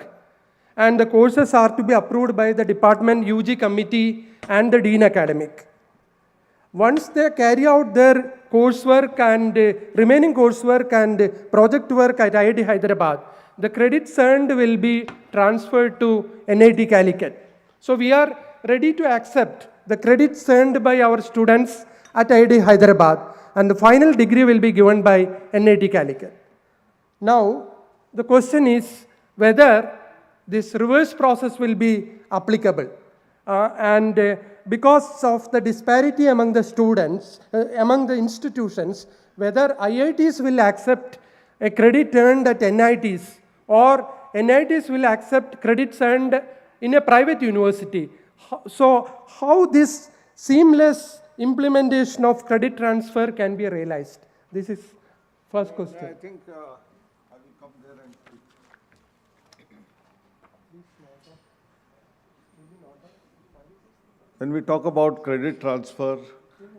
and the courses are to be approved by the department UG committee and the Dean Academic. Once they carry out their coursework and remaining coursework and project work at IIT Hyderabad, the credits earned will be transferred to NIT Calicut. So we are ready to accept the credits earned by our students at IIT Hyderabad, and the final degree will be given by NIT Calicut. Now, the question is whether this reverse process will be applicable. Because of the disparity among the students, among the institutions, whether IITs will accept a credit earned at NITs or NITs will accept credits earned in a private university. So how this seamless implementation of credit transfer can be realized? This is first question. I think I will come there and speak. When we talk about credit transfer,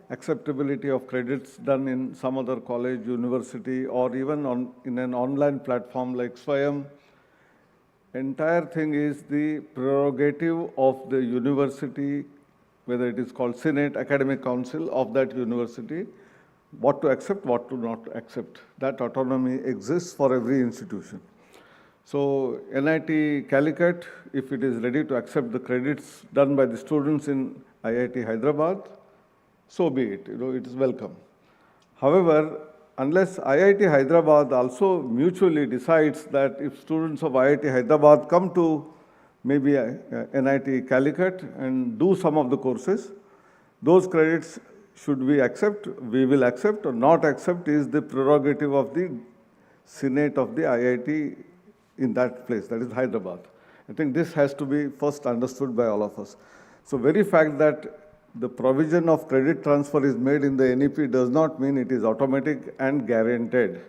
acceptability of credits done in some other college, university, or even in an online platform like Swayam, entire thing is the prerogative of the university, whether it is called Senate, Academic Council of that university, what to accept, what to not accept. That autonomy exists for every institution. So NIT Calicut, if it is ready to accept the credits done by the students in IIT Hyderabad, so be it, it is welcome. However, unless IIT Hyderabad also mutually decides that if students of IIT Hyderabad come to maybe NIT Calicut and do some of the courses, those credits should we accept, we will accept, or not accept is the prerogative of the Senate of the IIT in that place, that is Hyderabad. I think this has to be first understood by all of us. So very fact that the provision of credit transfer is made in the NEP does not mean it is automatic and guaranteed.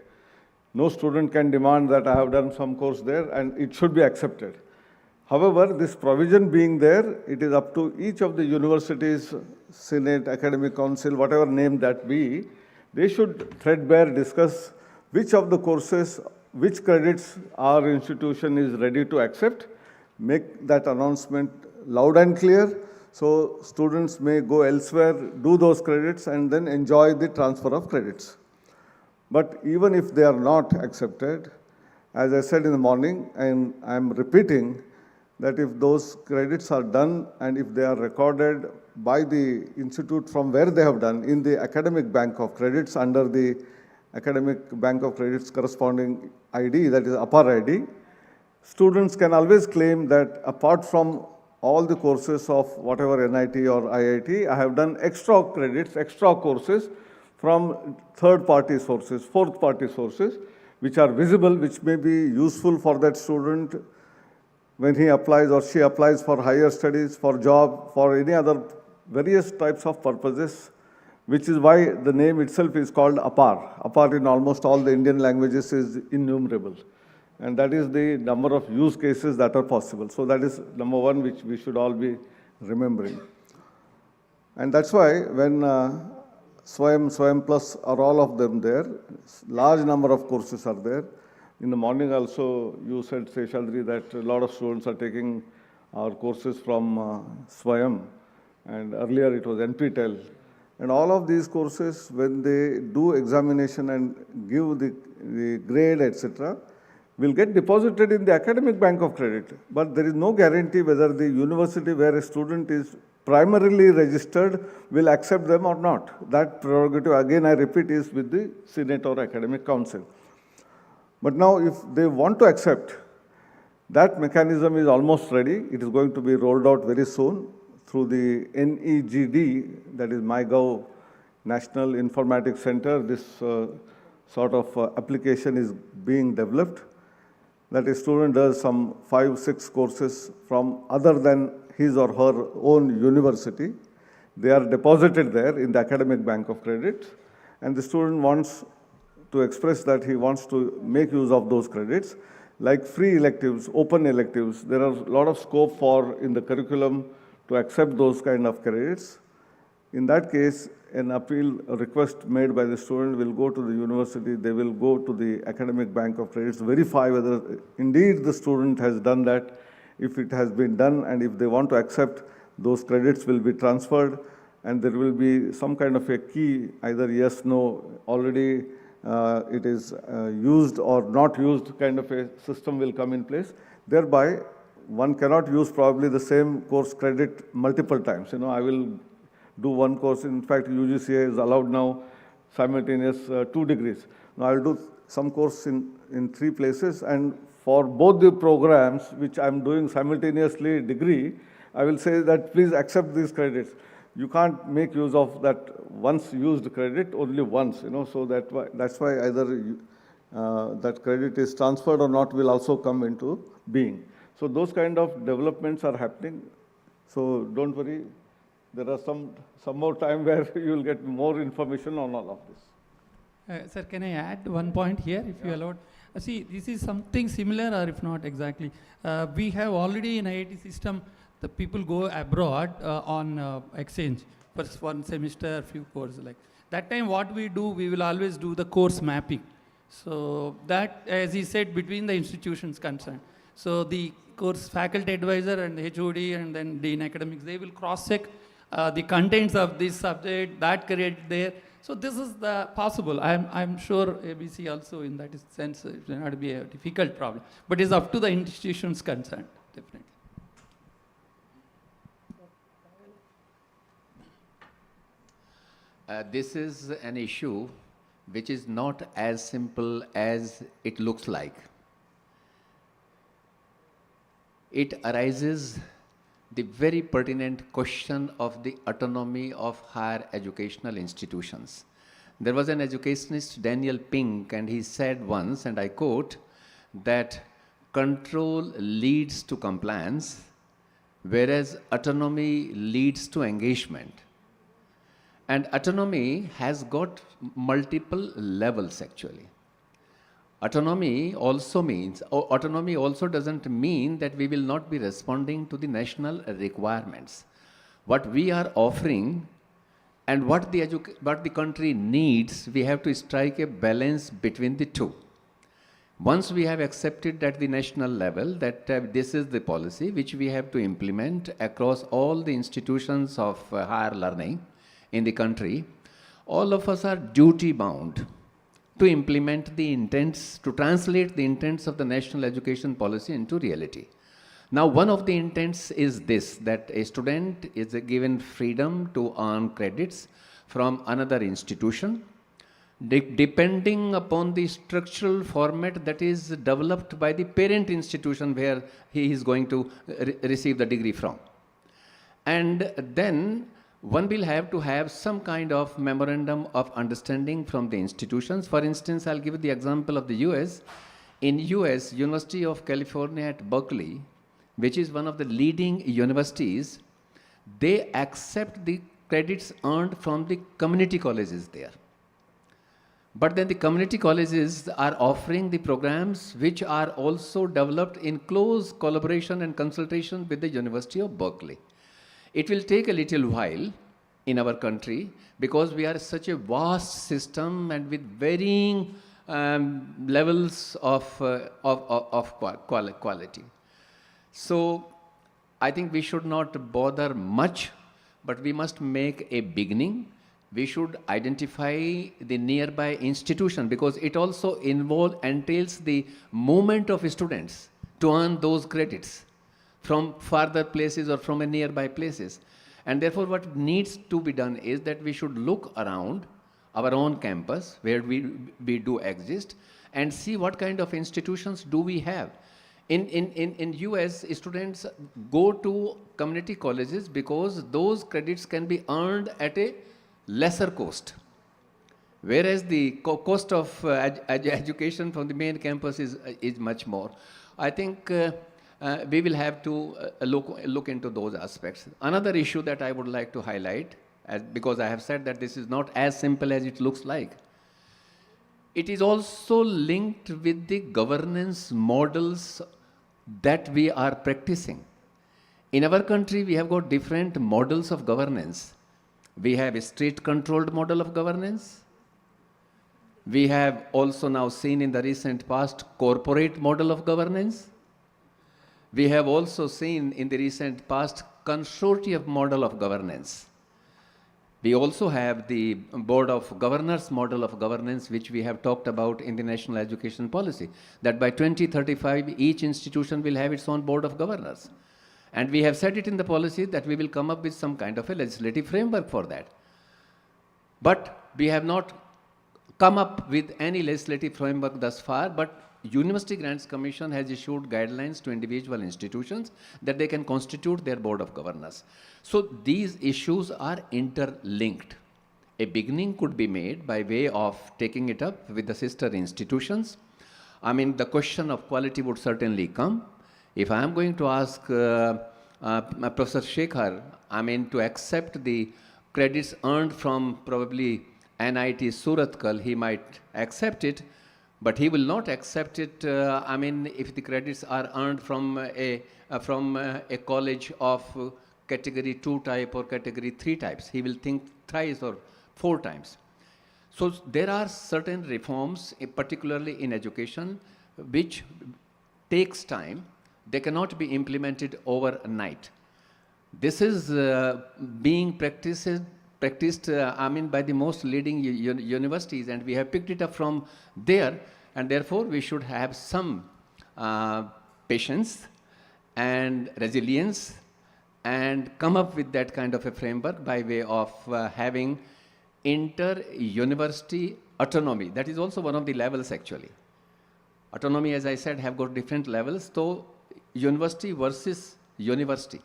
No student can demand that I have done some course there and it should be accepted. However, this provision being there, it is up to each of the universities, Senate, Academic Council, whatever name that be, they should threadbare discuss which of the courses, which credits our institution is ready to accept, make that announcement loud and clear, so students may go elsewhere, do those credits, and then enjoy the transfer of credits. But even if they are not accepted, as I said in the morning, and I'm repeating, that if those credits are done and if they are recorded by the institute from where they have done in the academic bank of credits under the academic bank of credits corresponding ID, that is APAR ID, students can always claim that apart from all the courses of whatever NIT or IIT, I have done extra credits, extra courses from third-party sources, fourth-party sources, which are visible, which may be useful for that student when he applies or she applies for higher studies, for job, for any other various types of purposes, which is why the name itself is called APAR. APAR in almost all the Indian languages is innumerable. And that is the number of use cases that are possible. So that is number one, which we should all be remembering. And that's why when Swayam Plus are all of them there, large number of courses are there. In the morning also, you said, Seshadri, that a lot of students are taking our courses from Swayam. And earlier it was NPTEL. And all of these courses, when they do examination and give the grade, etc., will get deposited in the academic bank of credit. But there is no guarantee whether the university where a student is primarily registered will accept them or not. That prerogative, again I repeat, is with the Senate or Academic Council. But now if they want to accept, that mechanism is almost ready. It is going to be rolled out very soon through the NEGD, that is MyGov National Informatics Center. This sort of application is being developed, that a student does some 5-6 courses from other than his or her own university. They are deposited there in the academic bank of credit, and the student wants to express that he wants to make use of those credits. Like free electives, open electives, there are a lot of scope for in the curriculum to accept those kind of credits. In that case, an appeal, a request made by the student will go to the university, they will go to the academic bank of credits, verify whether indeed the student has done that. If it has been done and if they want to accept, those credits will be transferred and there will be some kind of a key, either yes, no, already it is used or not used kind of a system will come in place. Thereby, one cannot use probably the same course credit multiple times. I will do one course. In fact, UGCA is allowed now simultaneous 2 degrees. Now, I will do some course in 3 places, and for both the programs which I am doing simultaneously degree, I will say that please accept these credits. You can't make use of that once used credit only once, so that's why either that credit is transferred or not will also come into being. So those kind of developments are happening. So don't worry, there are some more time where you will get more information on all of this. Sir, can I add one point here, if you allowed? See, this is something similar, or if not exactly. We have already in IIT system, the people go abroad on exchange for 1 semester, few courses. Like that time, what we do, we will always do the course mapping. So that, as he said, between the institutions concerned. So the course faculty advisor and the HOD and then Dean Academics, they will cross-check the contents of this subject, that credit there. So this is the possible. I'm sure ABC also in that sense it will not be a difficult problem. But it's up to the institutions concerned, definitely. This is an issue which is not as simple as it looks like. It arises the very pertinent question of the autonomy of higher educational institutions. There was an educationist, Daniel Pink, and he said once, and I quote, that control leads to compliance, whereas autonomy leads to engagement. And autonomy has got multiple levels actually. Autonomy also doesn't mean that we will not be responding to the national requirements. What we are offering and what the country needs, we have to strike a balance between the two. Once we have accepted at the national level that this is the policy which we have to implement across all the institutions of higher learning in the country, all of us are duty bound to implement the intents, to translate the intents of the national education policy into reality. Now, one of the intents is this, that a student is given freedom to earn credits from another institution, depending upon the structural format that is developed by the parent institution where he is going to receive the degree from. And then one will have to have some kind of memorandum of understanding from the institutions. For instance, I'll give you the example of the US. In US, University of California at Berkeley, which is one of the leading universities, they accept the credits earned from the community colleges there. But then the community colleges are offering the programs which are also developed in close collaboration and consultation with the University of Berkeley. It will take a little while in our country because we are such a vast system and with varying levels of quality. So I think we should not bother much, but we must make a beginning. We should identify the nearby institution because it also entails the movement of students to earn those credits from farther places or from nearby places. And therefore, what needs to be done is that we should look around our own campus where we do exist and see what kind of institutions do we have. In US, students go to community colleges because those credits can be earned at a lesser cost. Whereas the cost of education from the main campus is much more. I think we will have to look into those aspects. Another issue that I would like to highlight, because I have said that this is not as simple as it looks like, it is also linked with the governance models that we are practicing. In our country, we have got different models of governance. We have a state-controlled model of governance. We have also now seen in the recent past corporate model of governance. We have also seen in the recent past consortium model of governance. We also have the Board of Governors model of governance, which we have talked about in the National Education Policy, that by 2035, each institution will have its own Board of Governors. And we have said it in the policy that we will come up with some kind of a legislative framework for that. But we have not come up with any legislative framework thus far, but University Grants Commission has issued guidelines to individual institutions that they can constitute their Board of Governors. So these issues are interlinked. A beginning could be made by way of taking it up with the sister institutions. I mean, the question of quality would certainly come. If I am going to ask Professor Shekhar, I mean, to accept the credits earned from probably NIT Surathkal, he might accept it, but he will not accept it, I mean, if the credits are earned from a college of category 2 type or category 3 types. He will think thrice or 4 times. So there are certain reforms, particularly in education, which takes time. They cannot be implemented overnight. This is being practiced I mean, by the most leading universities, and we have picked it up from there, and therefore we should have some patience and resilience and come up with that kind of a framework by way of having inter-university autonomy. That is also one of the levels actually. Autonomy, as I said, have got different levels, so university versus university.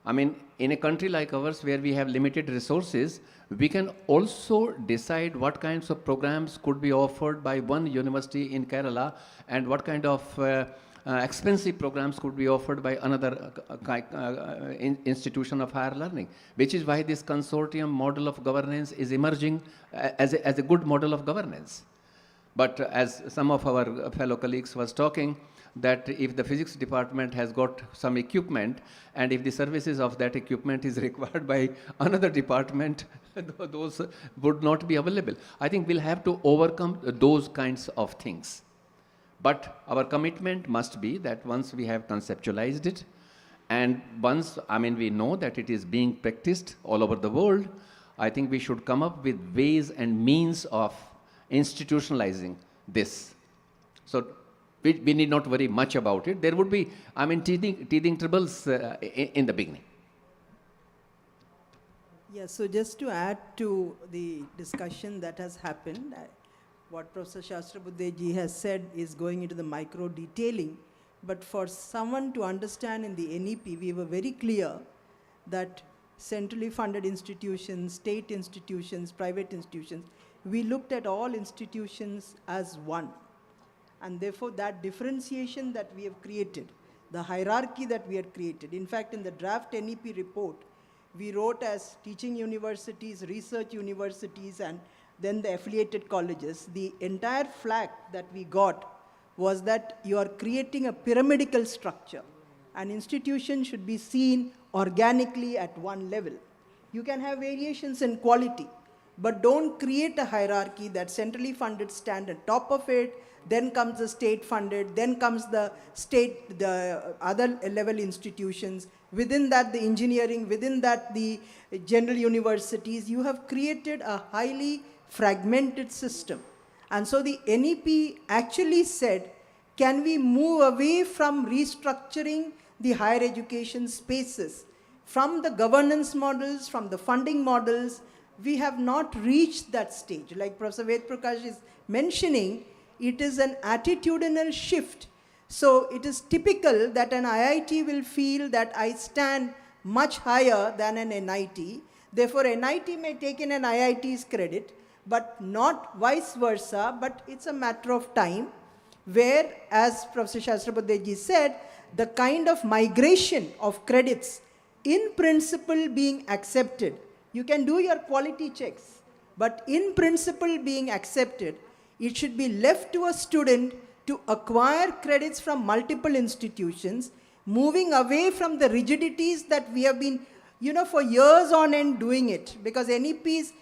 I mean, in a country like ours where we have limited resources, we can also decide what kinds of programs could be offered by one university in Kerala and what kind of expensive programs could be offered by another institution of higher learning, which is why this consortium model of governance is emerging as a good model of governance. But as some of our fellow colleagues was talking, that if the physics department has got some equipment and if the services of that equipment is required by another department, those would not be available. I think we'll have to overcome those kinds of things. But our commitment must be that once we have conceptualized it and once, I mean, we know that it is being practiced all over the world, I think we should come up with ways and means of institutionalizing this. So we need not worry much about it. There would be, I mean, teething troubles in the beginning. Yes, so just to add to the discussion that has happened, what Professor Shastrabuddhe has said is going into the micro detailing, but for someone to understand in the NEP, we were very clear that centrally funded institutions, state institutions, private institutions, we looked at all institutions as one. And therefore, that differentiation that we have created, the hierarchy that we had created, in fact, in the draft NEP report, we wrote as teaching universities, research universities, and then the affiliated colleges. The entire flag that we got was that you are creating a pyramidal structure. An institution should be seen organically at one level. You can have variations in quality, but don't create a hierarchy that centrally funded stand on top of it, then comes the state funded, then comes the other level institutions, within that the engineering, within that the general universities. You have created a highly fragmented system. And so the NEP actually said, can we move away from restructuring the higher education spaces? From the governance models, from the funding models, we have not reached that stage. Like Professor Ved Prakash is mentioning, it is an attitudinal shift. So it is typical that an IIT will feel that I stand much higher than an NIT. Therefore, NIT may take in an IIT's credit, but not vice versa, but it's a matter of time, where, as Professor Shastrabuddhe said, the kind of migration of credits in principle being accepted. You can do your quality checks, but in principle being accepted, it should be left to a student to acquire credits from multiple institutions, moving away from the rigidities that we have been for years on end doing it, because NEP's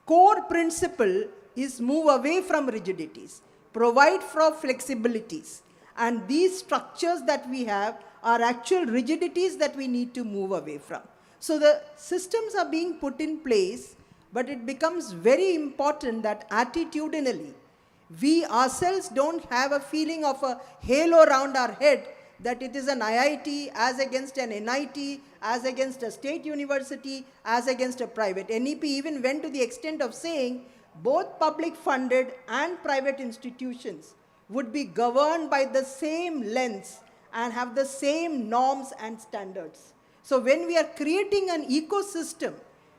core principle is move away from rigidities, provide for flexibilities. And these structures that we have are actual rigidities that we need to move away from. So the systems are being put in place, but it becomes very important that attitudinally, we ourselves don't have a feeling of a halo around our head that it is an IIT as against an NIT, as against a state university, as against a private. NEP even went to the extent of saying both public funded and private institutions would be governed by the same lens and have the same norms and standards. So when we are creating an ecosystem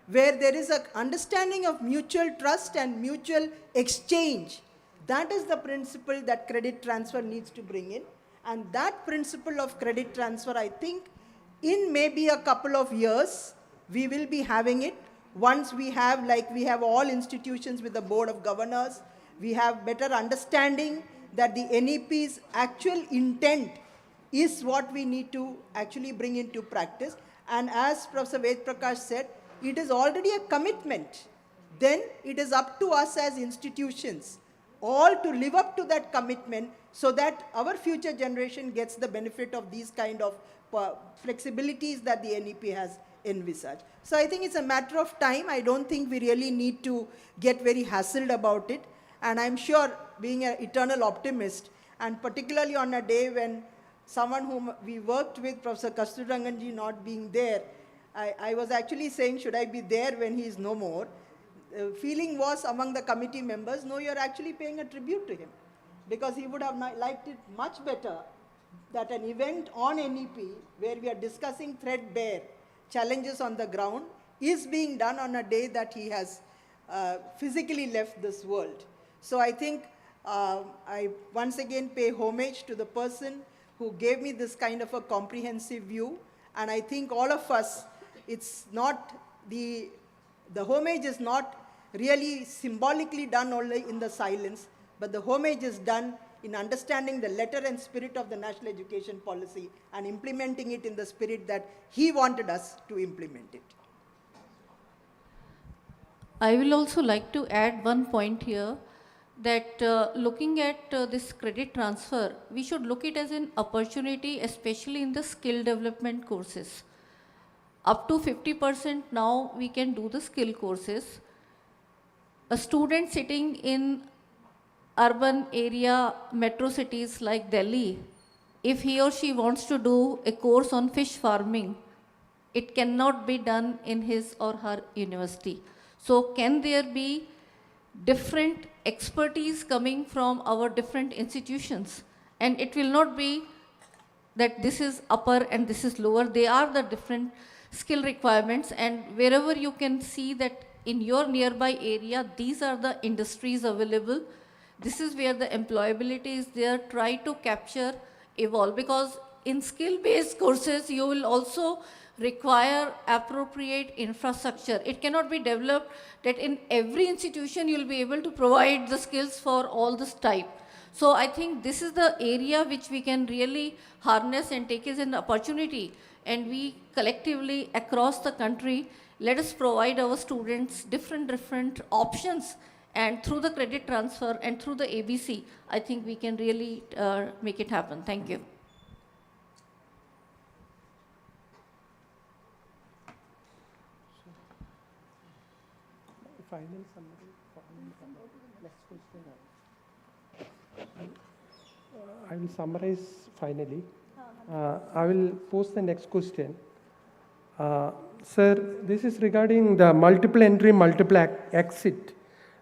where there is an understanding of mutual trust and mutual exchange, that is the principle that credit transfer needs to bring in. And that principle of credit transfer, I think, in maybe a couple of years, we will be having it. Once we have, like we have all institutions with the board of governors, we have better understanding that the NEP's actual intent is what we need to actually bring into practice. And as Professor Ved Prakash said, it is already a commitment. Then it is up to us as institutions all to live up to that commitment so that our future generation gets the benefit of these kind of flexibilities that the NEP has envisaged. So I think it's a matter of time. I don't think we really need to get very hassled about it. And I'm sure, being an eternal optimist, and particularly on a day when someone whom we worked with, Professor Kasturiranganji, not being there, I was actually saying, should I be there when he is no more? Feeling was among the committee members, no, you're actually paying a tribute to him, because he would have liked it much better that an event on NEP where we are discussing threadbare challenges on the ground is being done on a day that he has physically left this world. So I think I once again pay homage to the person who gave me this kind of a comprehensive view. And I think all of us, it's not the homage is not really symbolically done only in the silence, but the homage is done in understanding the letter and spirit of the national education policy and implementing it in the spirit that he wanted us to implement it. I will also like to add one point here, that looking at this credit transfer, we should look it as an opportunity, especially in the skill development courses. Up to 50% now we can do the skill courses. A student sitting in urban area, metro cities like Delhi, if he or she wants to do a course on fish farming, it cannot be done in his or her university. So can there be different expertise coming from our different institutions? And it will not be that this is upper and this is lower. They are the different skill requirements, and wherever you can see that in your nearby area, these are the industries available. This is where the employability is there. Try to capture, evolve, because in skill-based courses, you will also require appropriate infrastructure. It cannot be developed that in every institution you'll be able to provide the skills for all this type. So I think this is the area which we can really harness and take as an opportunity, and we collectively across the country, let us provide our students different options, and through the credit transfer and through the ABC, I think we can really make it happen. Thank you. Final summary. Next question. I will summarize finally. I will post the next question. Sir, this is regarding the multiple entry, multiple exit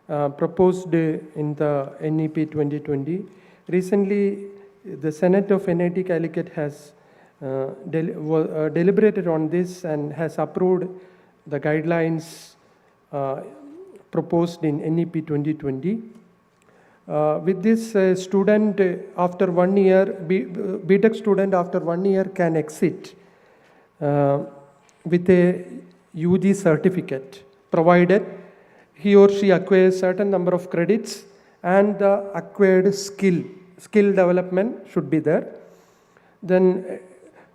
proposed in the NEP 2020. Recently, the Senate of NIT Calicut has deliberated on this and has approved the guidelines proposed in NEP 2020. With this, student after 1 year, BTech student after 1 year can exit with a UG certificate, provided he or she acquires certain number of credits and the acquired skill development should be there. Then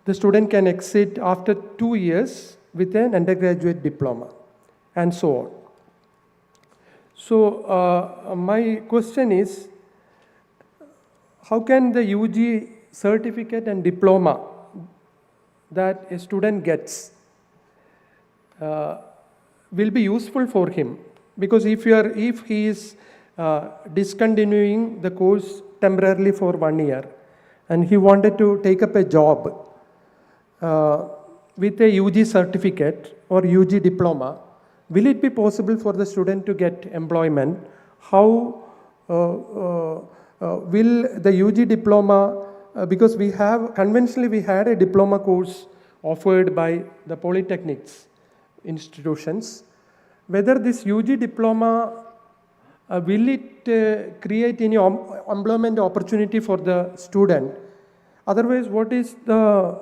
the student can exit after 2 years with an undergraduate diploma, and so on. So my question is, how can the UG certificate and diploma that a student gets will be useful for him? Because if he is discontinuing the course temporarily for 1 year and he wanted to take up a job with a UG certificate or UG diploma, will it be possible for the student to get employment? How will the UG diploma, because conventionally we had a diploma course offered by the polytechnics institutions, whether this UG diploma, will it create any employment opportunity for the student? Otherwise, what is the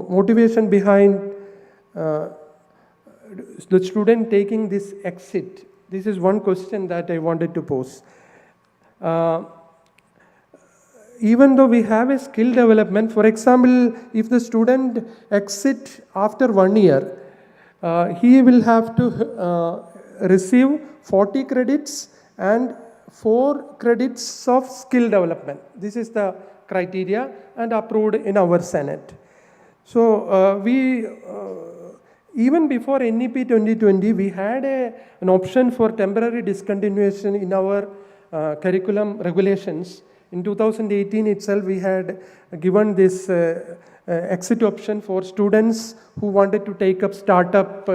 motivation behind the student taking this exit? This is one question that I wanted to pose. Even though we have a skill development, for example, if the student exit after 1 year, he will have to receive 40 credits and 4 credits of skill development. This is the criteria and approved in our Senate. So even before NEP 2020, we had an option for temporary discontinuation in our curriculum regulations. In 2018 itself, we had given this exit option for students who wanted to take up startup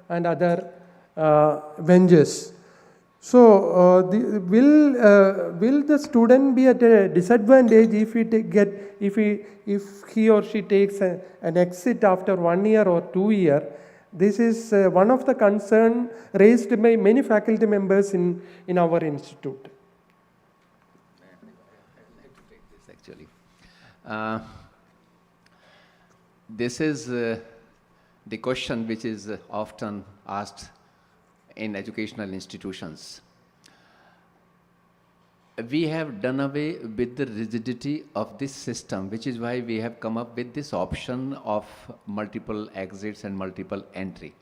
and other ventures. So will the student be at a disadvantage if he or she takes an exit after 1 year or 2 years? This is one of the concerns raised by many faculty members in our institute. Actually, this is the question which is often asked in educational institutions. We have done away with the rigidity of this system, which is why we have come up with this option of multiple exits and multiple entry.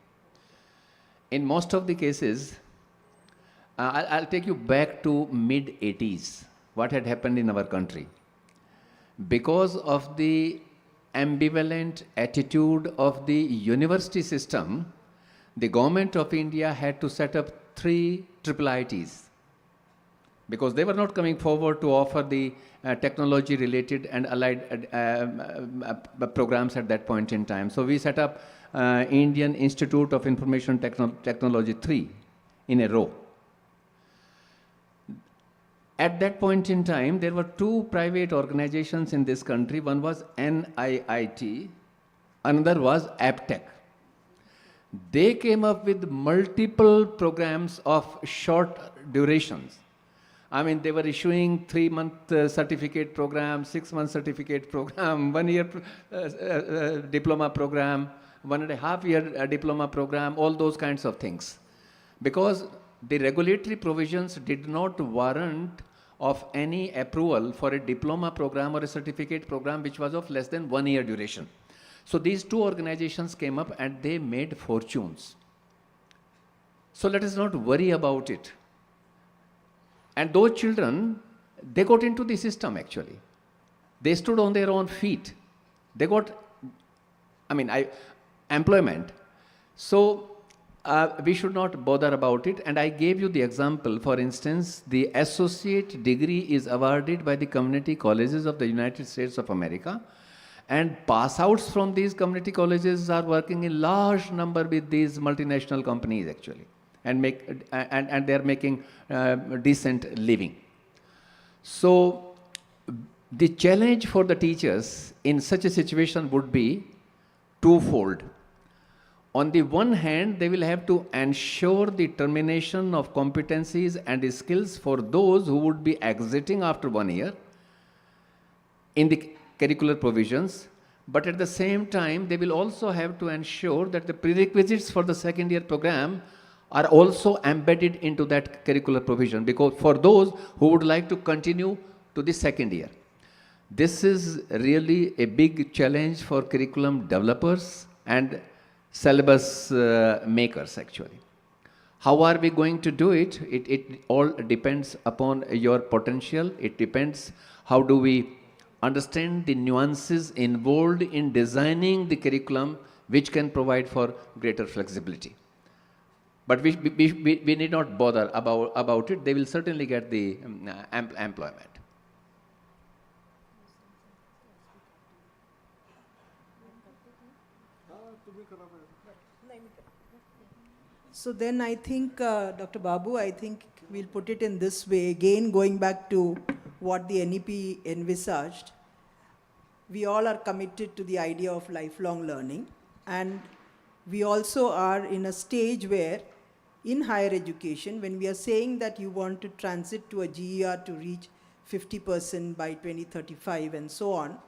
In most of the cases, I'll take you back to mid-80s, what had happened in our country. Because of the ambivalent attitude of the university system, the government of India had to set up 3 IIITs because they were not coming forward to offer the technology-related and allied programs at that point in time. So we set up Indian Institute of Information Technology 3 in a row. At that point in time, there were 2 private organizations in this country. One was NIIT, another was AppTech. They came up with multiple programs of short durations. I mean, they were issuing 3-month certificate program, 6-month certificate program, 1-year diploma program, 1.5-year diploma program, all those kinds of things. Because the regulatory provisions did not warrant of any approval for a diploma program or a certificate program which was of less than 1 year duration. So these 2 organizations came up and they made fortunes. So let us not worry about it. And those children, they got into the system actually. They stood on their own feet. They got, employment. So we should not bother about it. And I gave you the example, for instance, the associate degree is awarded by the community colleges of the United States of America. And pass-outs from these community colleges are working in large number with these multinational companies actually. And they're making decent living. So the challenge for the teachers in such a situation would be twofold. On the one hand, they will have to ensure the termination of competencies and skills for those who would be exiting after 1 year in the curricular provisions, but at the same time, they will also have to ensure that the prerequisites for the second year program are also embedded into that curricular provision, because for those who would like to continue to the second year. This is really a big challenge for curriculum developers and syllabus makers actually. How are we going to do it? It all depends upon your potential. It depends how do we understand the nuances involved in designing the curriculum which can provide for greater flexibility. But we need not bother about it. They will certainly get the employment. So then I think, Dr. Babu, I think we'll put it in this way, again going back to what the NEP envisaged. We all are committed to the idea of lifelong learning, and we also are in a stage where in higher education, when we are saying that you want to transit to a GER to reach 50% by 2035 and so on,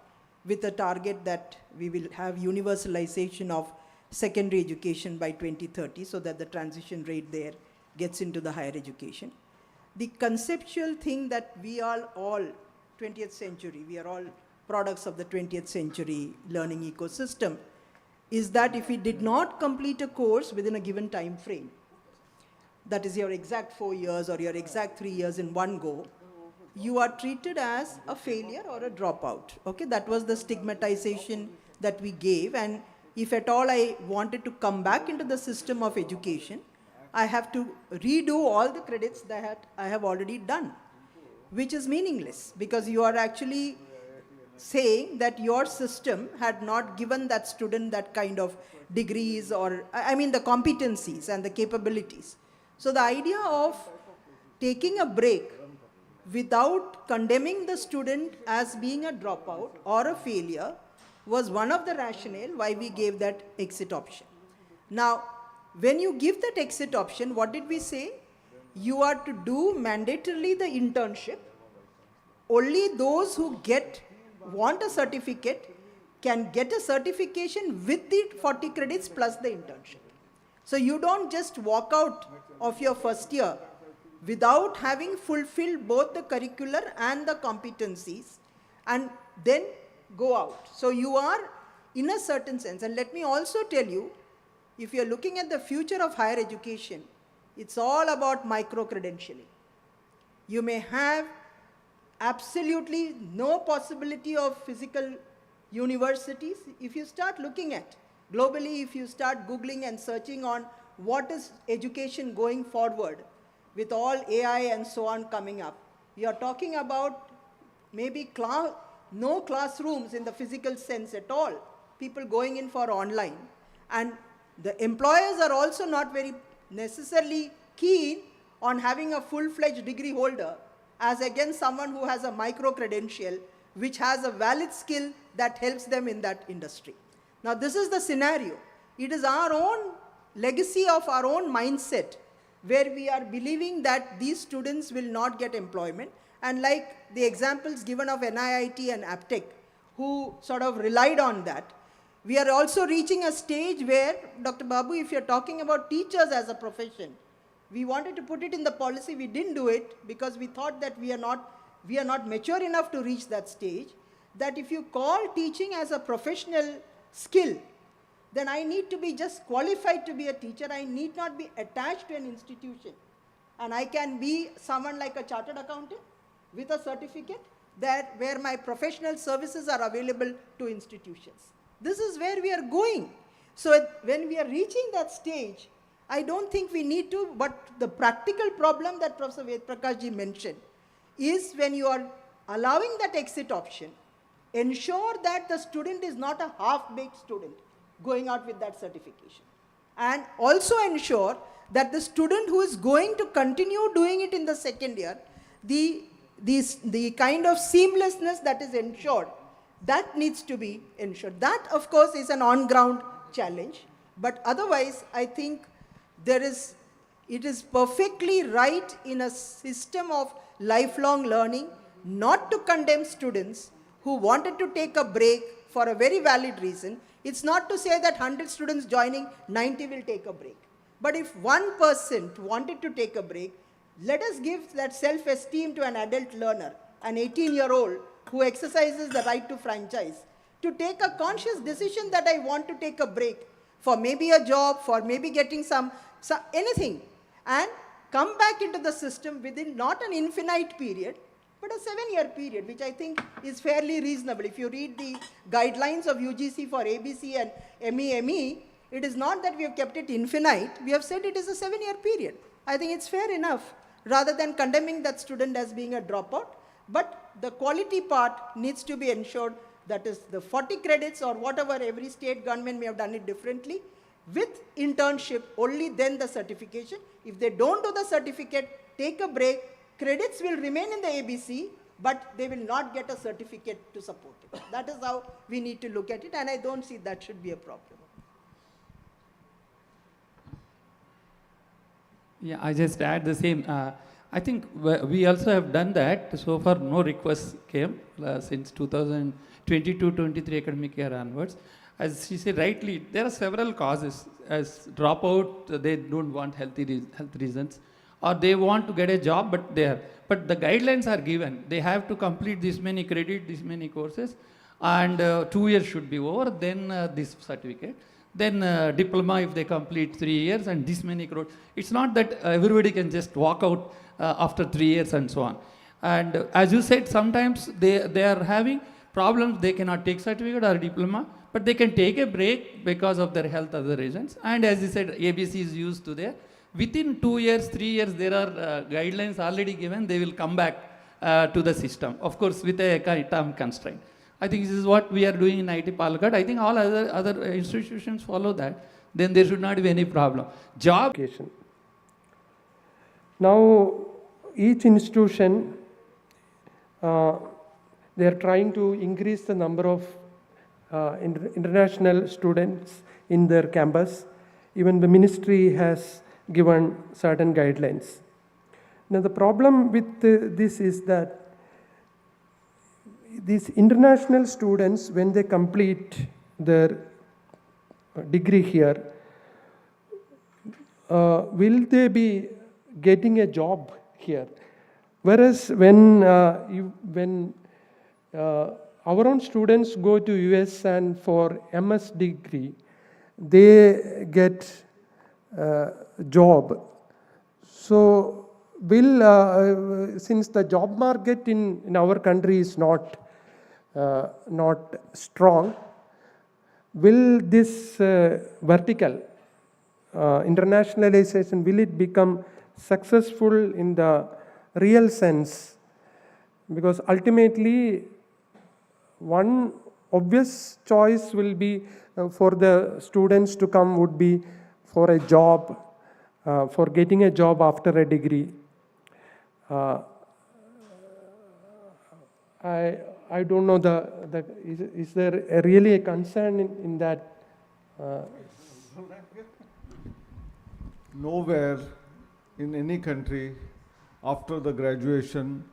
with a target that we will have universalization of secondary education by 2030 so that the transition rate there gets into the higher education. The conceptual thing that we are all 20th century, we are all products of the 20th century learning ecosystem, is that if we did not complete a course within a given time frame, that is your exact 4 years or your exact 3 years in one go, you are treated as a failure or a dropout. Okay, that was the stigmatization that we gave, and if at all I wanted to come back into the system of education, I have to redo all the credits that I have already done, which is meaningless because you are actually saying that your system had not given that student that kind of degrees or, I mean, the competencies and the capabilities. So the idea of taking a break without condemning the student as being a dropout or a failure was one of the rationale why we gave that exit option. Now, when you give that exit option, what did we say? You are to do mandatorily the internship. Only those who want a certificate can get a certification with the 40 credits plus the internship. So you don't just walk out of your first year without having fulfilled both the curricular and the competencies and then go out. So you are, in a certain sense, and let me also tell you, if you're looking at the future of higher education, it's all about micro-credentialing. You may have absolutely no possibility of physical universities. If you start looking at, globally, if you start Googling and searching on what is education going forward with all AI and so on coming up, we are talking about maybe no classrooms in the physical sense at all, people going in for online. And the employers are also not very necessarily keen on having a full-fledged degree holder as against someone who has a micro-credential which has a valid skill that helps them in that industry. Now this is the scenario. It is our own legacy of our own mindset where we are believing that these students will not get employment. And like the examples given of NIIT and Aptech, who sort of relied on that, we are also reaching a stage where, Dr. Babu, if you're talking about teachers as a profession, we wanted to put it in the policy, we didn't do it because we thought that we are not mature enough to reach that stage, that if you call teaching as a professional skill, then I need to be just qualified to be a teacher. I need not be attached to an institution. And I can be someone like a chartered accountant with a certificate where my professional services are available to institutions. This is where we are going. So when we are reaching that stage, I don't think we need to, but the practical problem that Professor Ved Prakash ji mentioned is when you are allowing that exit option, ensure that the student is not a half-baked student going out with that certification. And also ensure that the student who is going to continue doing it in the second year, the kind of seamlessness that is ensured, that needs to be ensured. That, of course, is an on-ground challenge. But otherwise, I think it is perfectly right in a system of lifelong learning not to condemn students who wanted to take a break for a very valid reason. It's not to say that 100 students joining, 90 will take a break. But if 1% wanted to take a break, let us give that self-esteem to an adult learner, an 18-year-old who exercises the right to franchise, to take a conscious decision that I want to take a break for maybe a job, for maybe getting some anything, and come back into the system within not an infinite period, but a 7-year period, which I think is fairly reasonable. If you read the guidelines of UGC for ABC and MEME, it is not that we have kept it infinite, we have said it is a 7-year period. I think it's fair enough, rather than condemning that student as being a dropout. But the quality part needs to be ensured, that is the 40 credits or whatever, every state government may have done it differently, with internship, only then the certification. If they don't do the certificate, take a break, credits will remain in the ABC, but they will not get a certificate to support it. That is how we need to look at it, and I don't see that should be a problem. Yeah, I just add the same. I think we also have done that. So far, no requests came since 2022-23 academic year onwards. As she said rightly, there are several causes. As dropout, they don't want health reasons, or they want to get a job, but the guidelines are given. They have to complete this many credit, this many courses, and 2 years should be over. Then this certificate. Then diploma if they complete 3 years, and this many crores. It's not that everybody can just walk out after 3 years and so on. And as you said, sometimes they are having problems. They cannot take certificate or diploma, but they can take a break because of their health other reasons. And as you said, ABC is used to there. Within 2 years, 3 years, there are guidelines already given. They will come back to the system, of course, with a term constraint. I think this is what we are doing in IIT Palakkad. I think all other institutions follow that. Then there should not be any problem. Job. Now, each institution, they are trying to increase the number of international students in their campus. Even the ministry has given certain guidelines. Now, the problem with this is that these international students, when they complete their degree here, will they be getting a job here? Whereas when our own students go to US and for MS degree, they get job. So since the job market in our country is not strong, will this vertical internationalization, will it become successful in the real sense? Because ultimately, one obvious choice will be for the students to come would be for a job, for getting a job after a degree. I don't know, is there really a concern in that? Nowhere in any country after the graduation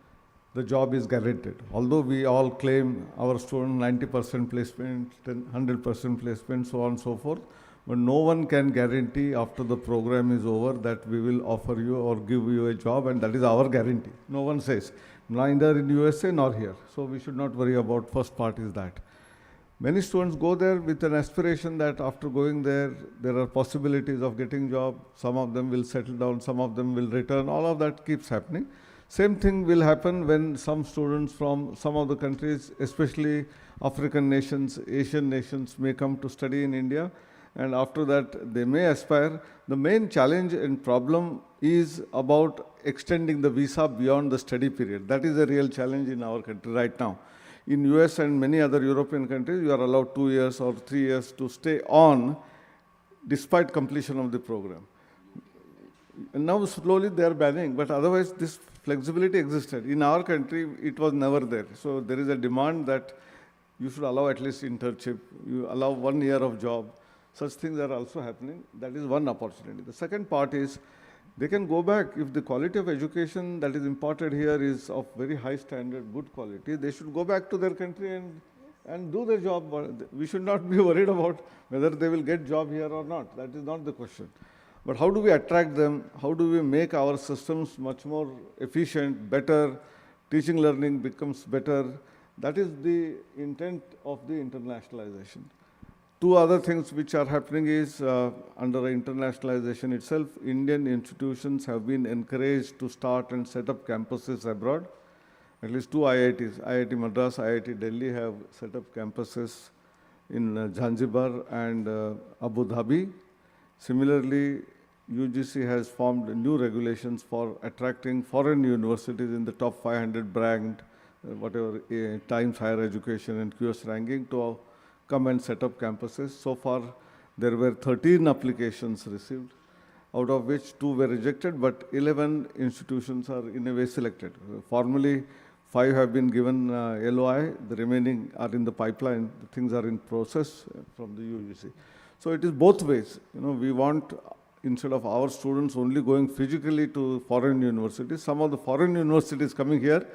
the job is guaranteed. Although we all claim our student 90% placement, 100% placement, so on and so forth, but no one can guarantee after the program is over that we will offer you or give you a job, and that is our guarantee. No one says, neither in USA nor here. So we should not worry about first part is that. Many students go there with an aspiration that after going there, there are possibilities of getting job. Some of them will settle down, some of them will return. All of that keeps happening. Same thing will happen when some students from some of the countries, especially African nations, Asian nations, may come to study in India. And after that, they may aspire. The main challenge and problem is about extending the visa beyond the study period. That is a real challenge in our country right now. In US and many other European countries, you are allowed 2 years or 3 years to stay on despite completion of the program. And now slowly they are banning, but otherwise this flexibility existed. In our country, it was never there. So there is a demand that you should allow at least internship, you allow 1 year of job. Such things are also happening. That is one opportunity. The second part is they can go back. If the quality of education that is imparted here is of very high standard, good quality, they should go back to their country and do their job. We should not be worried about whether they will get job here or not. That is not the question. But how do we attract them? How do we make our systems much more efficient, better? Teaching learning becomes better. That is the intent of the internationalization. Two other things which are happening is under internationalization itself, Indian institutions have been encouraged to start and set up campuses abroad. At least two IITs, IIT Madras, IIT Delhi have set up campuses in Zanzibar and Abu Dhabi. Similarly, UGC has formed new regulations for attracting foreign universities in the top 500 ranked, Times Higher Education and QS ranking to come and set up campuses. So far, there were 13 applications received, out of which 2 were rejected, but 11 institutions are in a way selected. Formally, 5 have been given LOI, the remaining are in the pipeline, the things are in process from the UGC. So it is both ways. We want, instead of our students only going physically to foreign universities, some of the foreign universities coming here,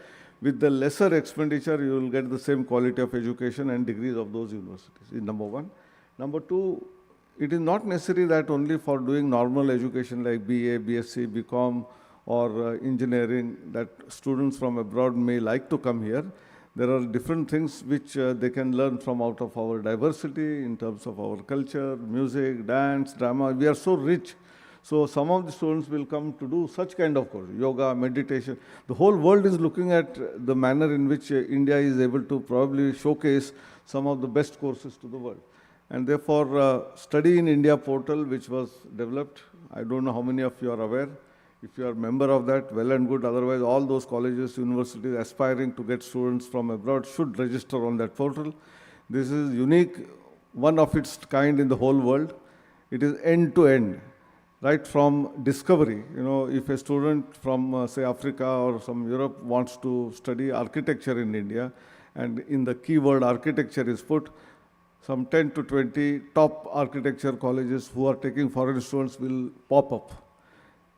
with the lesser expenditure, you will get the same quality of education and degrees of those universities, is number one. Number two, it is not necessary that only for doing normal education like BA, BSc, BCom, or engineering that students from abroad may like to come here. There are different things which they can learn from out of our diversity in terms of our culture, music, dance, drama. We are so rich. So some of the students will come to do such kind of course, yoga, meditation. The whole world is looking at the manner in which India is able to probably showcase some of the best courses to the world. And therefore, Study in India portal, which was developed, I don't know how many of you are aware. If you are a member of that, well and good. Otherwise, all those colleges, universities aspiring to get students from abroad should register on that portal. This is unique, one of its kind in the whole world. It is end-to-end. Right from discovery, if a student from, say, Africa or some Europe wants to study architecture in India, and in the keyword architecture is put, some 10 to 20 top architecture colleges who are taking foreign students will pop up.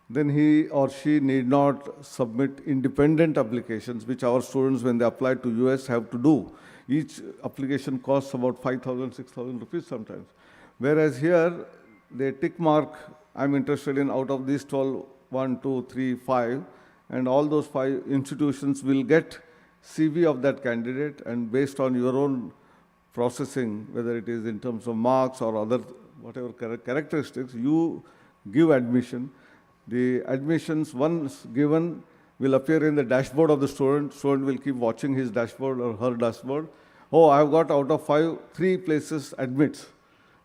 Then he or she need not submit independent applications, which our students, when they apply to US, have to do. Each application costs about 5,000, 6,000 rupees sometimes. Whereas here, they tick mark, I'm interested in out of these 12, 1, 2, 3, 5, and all those 5 institutions will get CV of that candidate, and based on your own processing, whether it is in terms of marks or other whatever characteristics, you give admission. The admissions, once given, will appear in the dashboard of the student. Student will keep watching his dashboard or her dashboard. Oh, I've got out of 5, 3 places admits,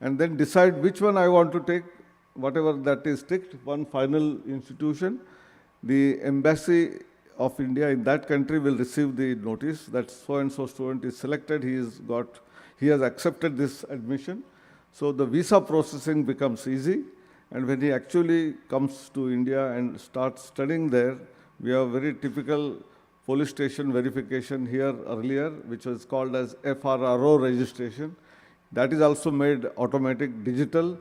and then decide which one I want to take. Whatever that is ticked, one final institution, the embassy of India in that country will receive the notice that so-and-so student is selected, he has accepted this admission. So the visa processing becomes easy, and when he actually comes to India and starts studying there, we have very typical police station verification here earlier, which was called as FRRO registration. That is also made automatic, digital.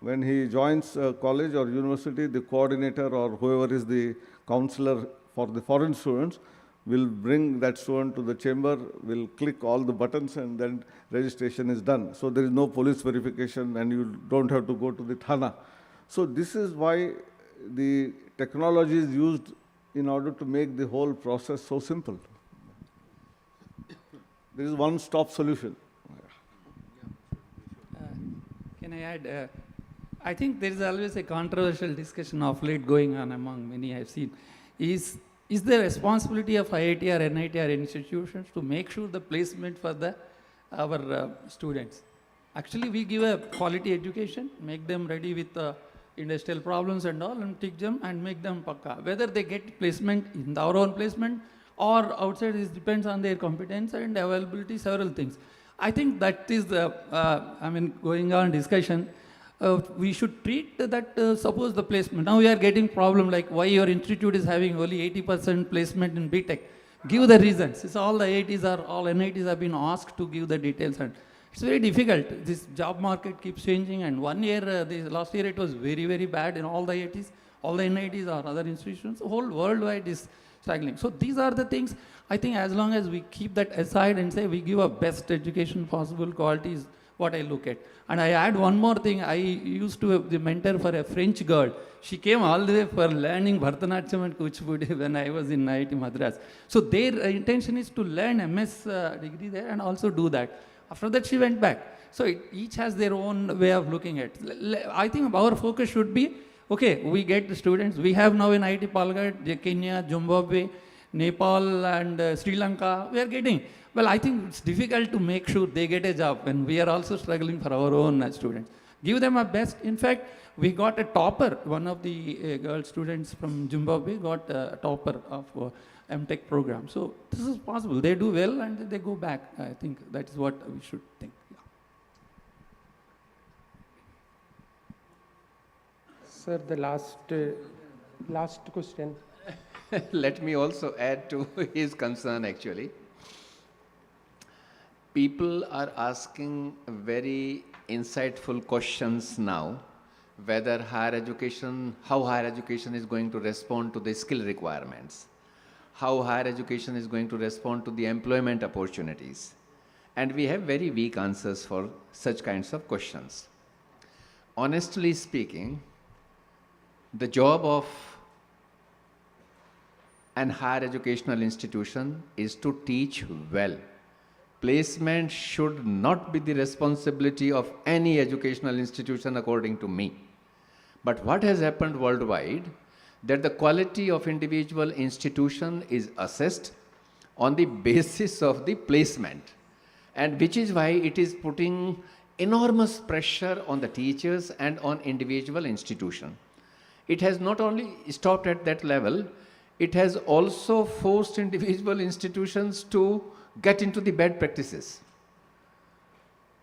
When he joins a college or university, the coordinator or whoever is the counselor for the foreign students will bring that student to the chamber, will click all the buttons, and then registration is done. So there is no police verification, and you don't have to go to the Thana. So this is why the technology is used in order to make the whole process so simple. This is one-stop solution. Can I add? I think there is always a controversial discussion of late going on among many I've seen. Is the responsibility of IIT or NIT or institutions to make sure the placement for our students? Actually, we give a quality education, make them ready with industrial problems and all, and teach them and make them pakka. Whether they get placement in our own placement or outside, it depends on their competence and availability, several things. I think that is the, going on discussion. We should treat that, suppose the placement. Now we are getting problem like why your institute is having only 80% placement in BTech. Give the reasons. It's all the IITs all NITs have been asked to give the details, and it's very difficult. This job market keeps changing, and 1 year, last year it was very, very bad in all the IITs, all the NITs or other institutions. The whole worldwide is struggling. So these are the things, I think as long as we keep that aside and say we give a best education possible, quality is what I look at. And I add one more thing. I used to be the mentor for a French girl. She came all the way for learning Bharatanatyam and Kuchipudi when I was in IIT Madras. So their intention is to learn MS degree there and also do that. After that, she went back. So each has their own way of looking at it. I think our focus should be, okay, we get the students. We have now in IIT Palghat, Kenya, Zimbabwe, Nepal and Sri Lanka. We are getting. Well, I think it's difficult to make sure they get a job when we are also struggling for our own students. Give them our best. In fact, we got a topper. One of the girl students from Zimbabwe got a topper of MTech program. So this is possible. They do well and they go back. I think that is what we should think. Yeah. Sir, the last question. Let me also add to his concern actually. People are asking very insightful questions now, whether how higher education is going to respond to the skill requirements, how higher education is going to respond to the employment opportunities. And we have very weak answers for such kinds of questions. Honestly speaking, the job of an higher educational institution is to teach well. Placement should not be the responsibility of any educational institution according to me. But what has happened worldwide, that the quality of individual institution is assessed on the basis of the placement, and which is why it is putting enormous pressure on the teachers and on individual institution. It has not only stopped at that level, it has also forced individual institutions to get into the bad practices.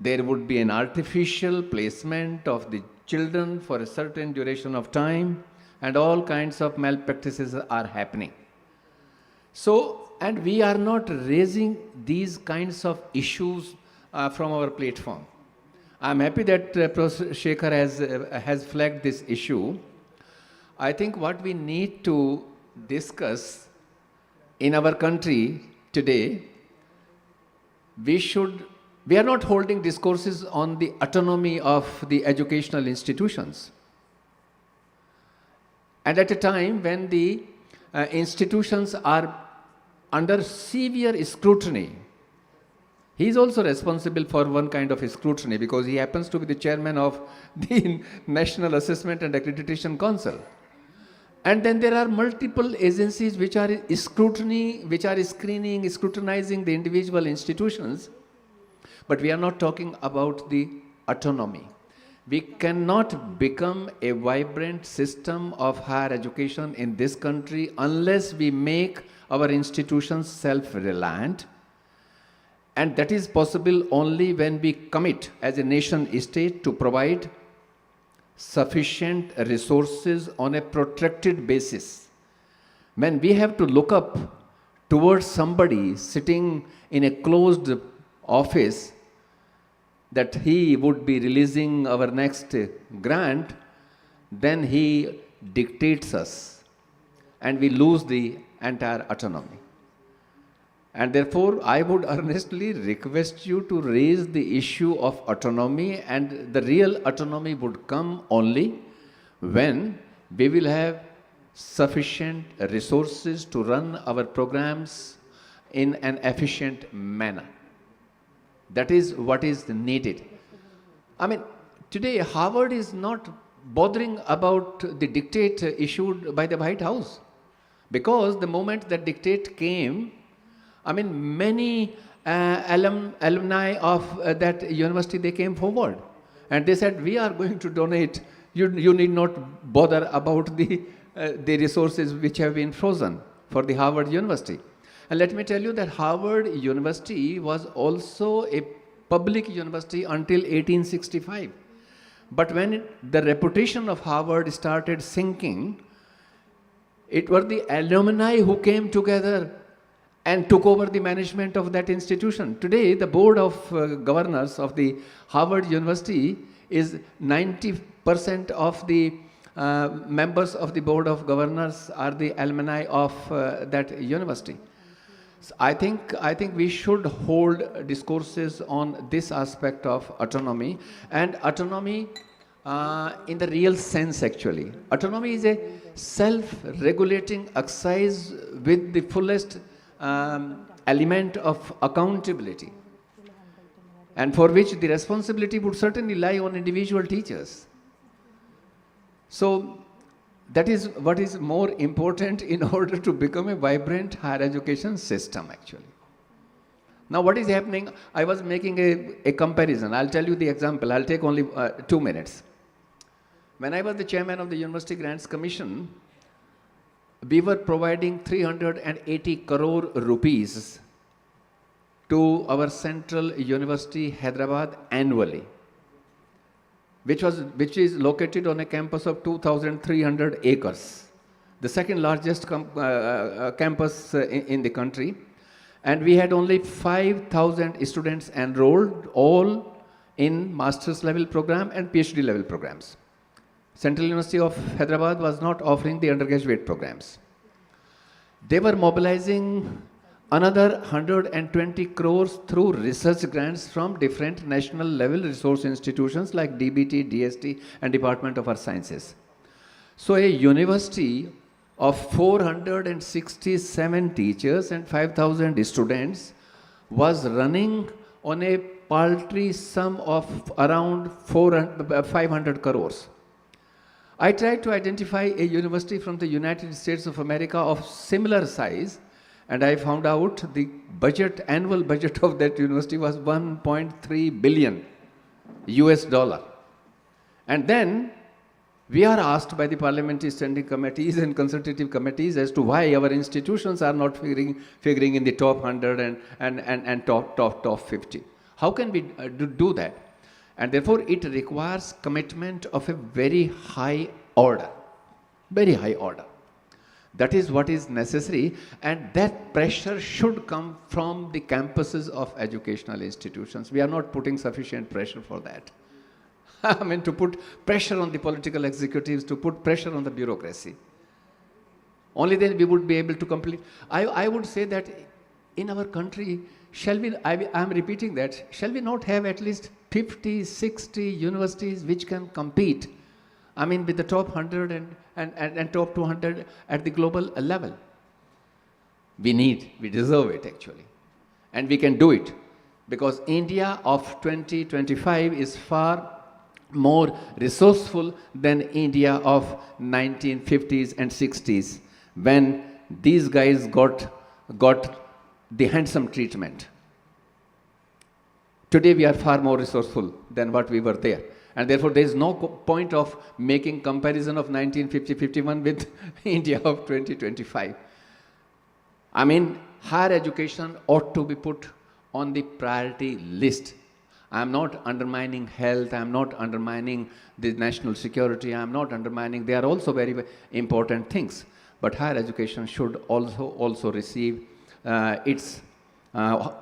There would be an artificial placement of the children for a certain duration of time, and all kinds of malpractices are happening. So, and we are not raising these kinds of issues from our platform. I'm happy that Professor Shekhar has flagged this issue. I think what we need to discuss in our country today, we are not holding discourses on the autonomy of the educational institutions. And at a time when the institutions are under severe scrutiny, he is also responsible for one kind of scrutiny because he happens to be the chairman of the National Assessment and Accreditation Council. And then there are multiple agencies which are screening, scrutinizing the individual institutions. But we are not talking about the autonomy. We cannot become a vibrant system of higher education in this country unless we make our institutions self-reliant. And that is possible only when we commit as a nation state to provide sufficient resources on a protracted basis. When we have to look up towards somebody sitting in a closed office that he would be releasing our next grant, then he dictates us and we lose the entire autonomy. And therefore, I would earnestly request you to raise the issue of autonomy, and the real autonomy would come only when we will have sufficient resources to run our programs in an efficient manner. That is what is needed. I mean, today Harvard is not bothering about the dictate issued by the White House, because the moment that dictate came, I mean, many alumni of that university, they came forward and they said, we are going to donate. You need not bother about the resources which have been frozen for the Harvard University. And let me tell you that Harvard University was also a public university until 1865. But when the reputation of Harvard started sinking, it were the alumni who came together and took over the management of that institution. Today, the board of governors of the Harvard University is 90% of the members of the board of governors are the alumni of that university. So I think we should hold discourses on this aspect of autonomy, and autonomy in the real sense actually. Autonomy is a self-regulating exercise with the fullest element of accountability. and for which the responsibility would certainly lie on individual teachers. So that is what is more important in order to become a vibrant higher education system actually. Now what is happening, I was making a comparison. I'll tell you the example. I'll take only 2 minutes. When I was the chairman of the University Grants Commission, we were providing 380 crore rupees to our Central University, Hyderabad annually, which is located on a campus of 2,300 acres, the second largest campus in the country. And we had only 5,000 students enrolled, all in master's level program and PhD level programs. Central University of Hyderabad was not offering the undergraduate programs. They were mobilizing another 120 crores through research grants from different national level resource institutions like DBT, DST and Department of Earth Sciences. So a university of 467 teachers and 5,000 students was running on a paltry sum of around 500 crores. I tried to identify a university from the United States of America of similar size, and I found out the annual budget of that university was 1.3 billion US dollar. And then we are asked by the parliamentary standing committees and consultative committees as to why our institutions are not figuring in the top 100 and top 50. How can we do that? And therefore it requires commitment of a very high order, very high order. That is what is necessary, and that pressure should come from the campuses of educational institutions. We are not putting sufficient pressure for that. I mean, to put pressure on the political executives, to put pressure on the bureaucracy. Only then we would be able to complete. I would say that in our country, shall we, I'm repeating that, shall we not have at least 50, 60 universities which can compete, I mean, with the top 100 and top 200 at the global level? We deserve it actually. And we can do it because India of 2025 is far more resourceful than India of 1950s and 60s when these guys got the handsome treatment. Today we are far more resourceful than what we were there. And therefore there is no point of making comparison of 1950-51 with India of 2025. I mean, higher education ought to be put on the priority list. I am not undermining health, I am not undermining the national security, I am not undermining, they are also very, very important things. But higher education should also receive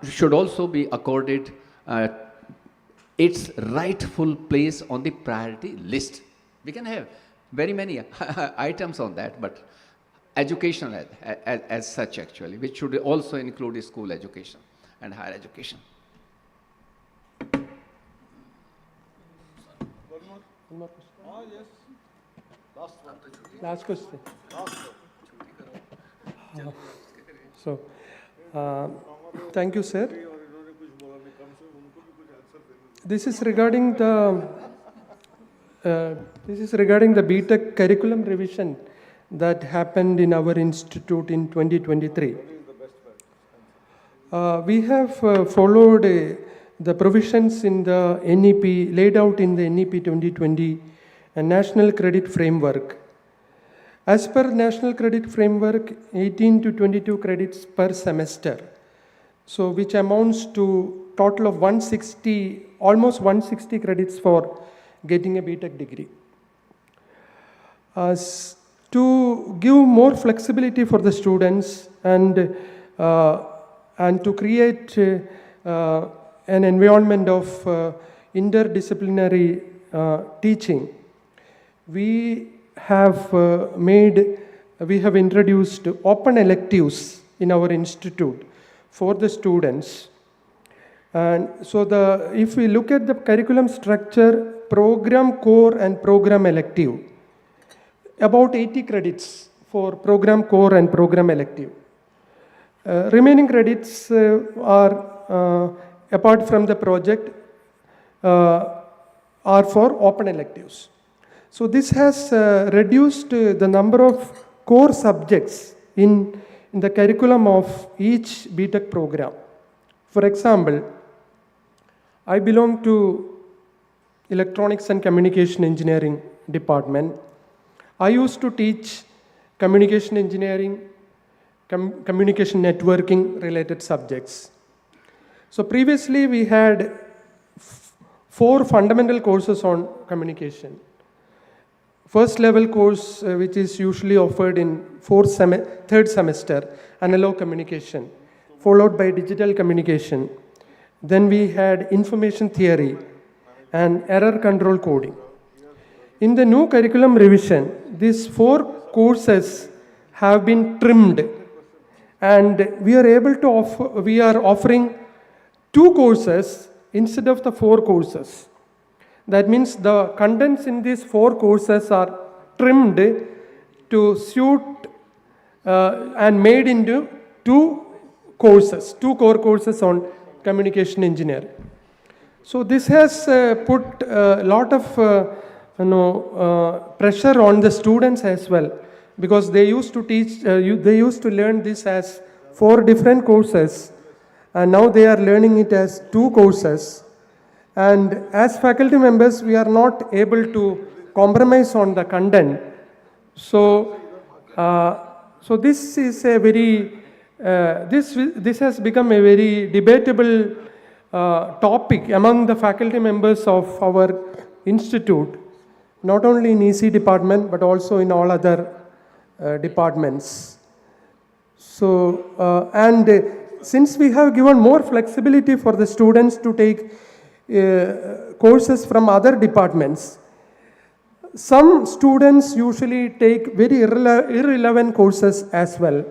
should also be accorded its rightful place on the priority list. We can have very many items on that, but education as such actually, which should also include school education and higher education. One more question. Oh, yes. Last question. Thank you, sir. This is regarding the BTech curriculum revision that happened in our institute in 2023. We have followed the provisions in the NEP, laid out in the NEP 2020 and National Credit Framework. As per National Credit Framework, 18 to 22 credits per semester, so which amounts to total of almost 160 credits for getting a BTech degree. To give more flexibility for the students and to create an environment of interdisciplinary teaching, we have introduced open electives in our institute for the students. And so if we look at the curriculum structure, program core and program elective, about 80 credits for program core and program elective. Remaining credits are, apart from the project, are for open electives. So this has reduced the number of core subjects in the curriculum of each BTech program. For example, I belong to Electronics and Communication Engineering department. I used to teach communication engineering, communication networking related subjects. So previously we had 4 fundamental courses on communication. First level course, which is usually offered in third semester, analog communication, followed by digital communication. Then we had information theory and error control coding. In the new curriculum revision, these 4 courses have been trimmed, and we are offering 2 courses instead of the 4 courses. That means the contents in these 4 courses are trimmed to suit and made into 2 courses, 2 core courses on communication engineering. So this has put a lot of pressure on the students as well, because they used to they used to learn this as 4 different courses, and now they are learning it as 2 courses. And as faculty members, we are not able to compromise on the content. So, so this is a very, this has become a very debatable topic among the faculty members of our institute, not only in EC department, but also in all other departments. So, and since we have given more flexibility for the students to take courses from other departments, some students usually take very irrelevant courses as well,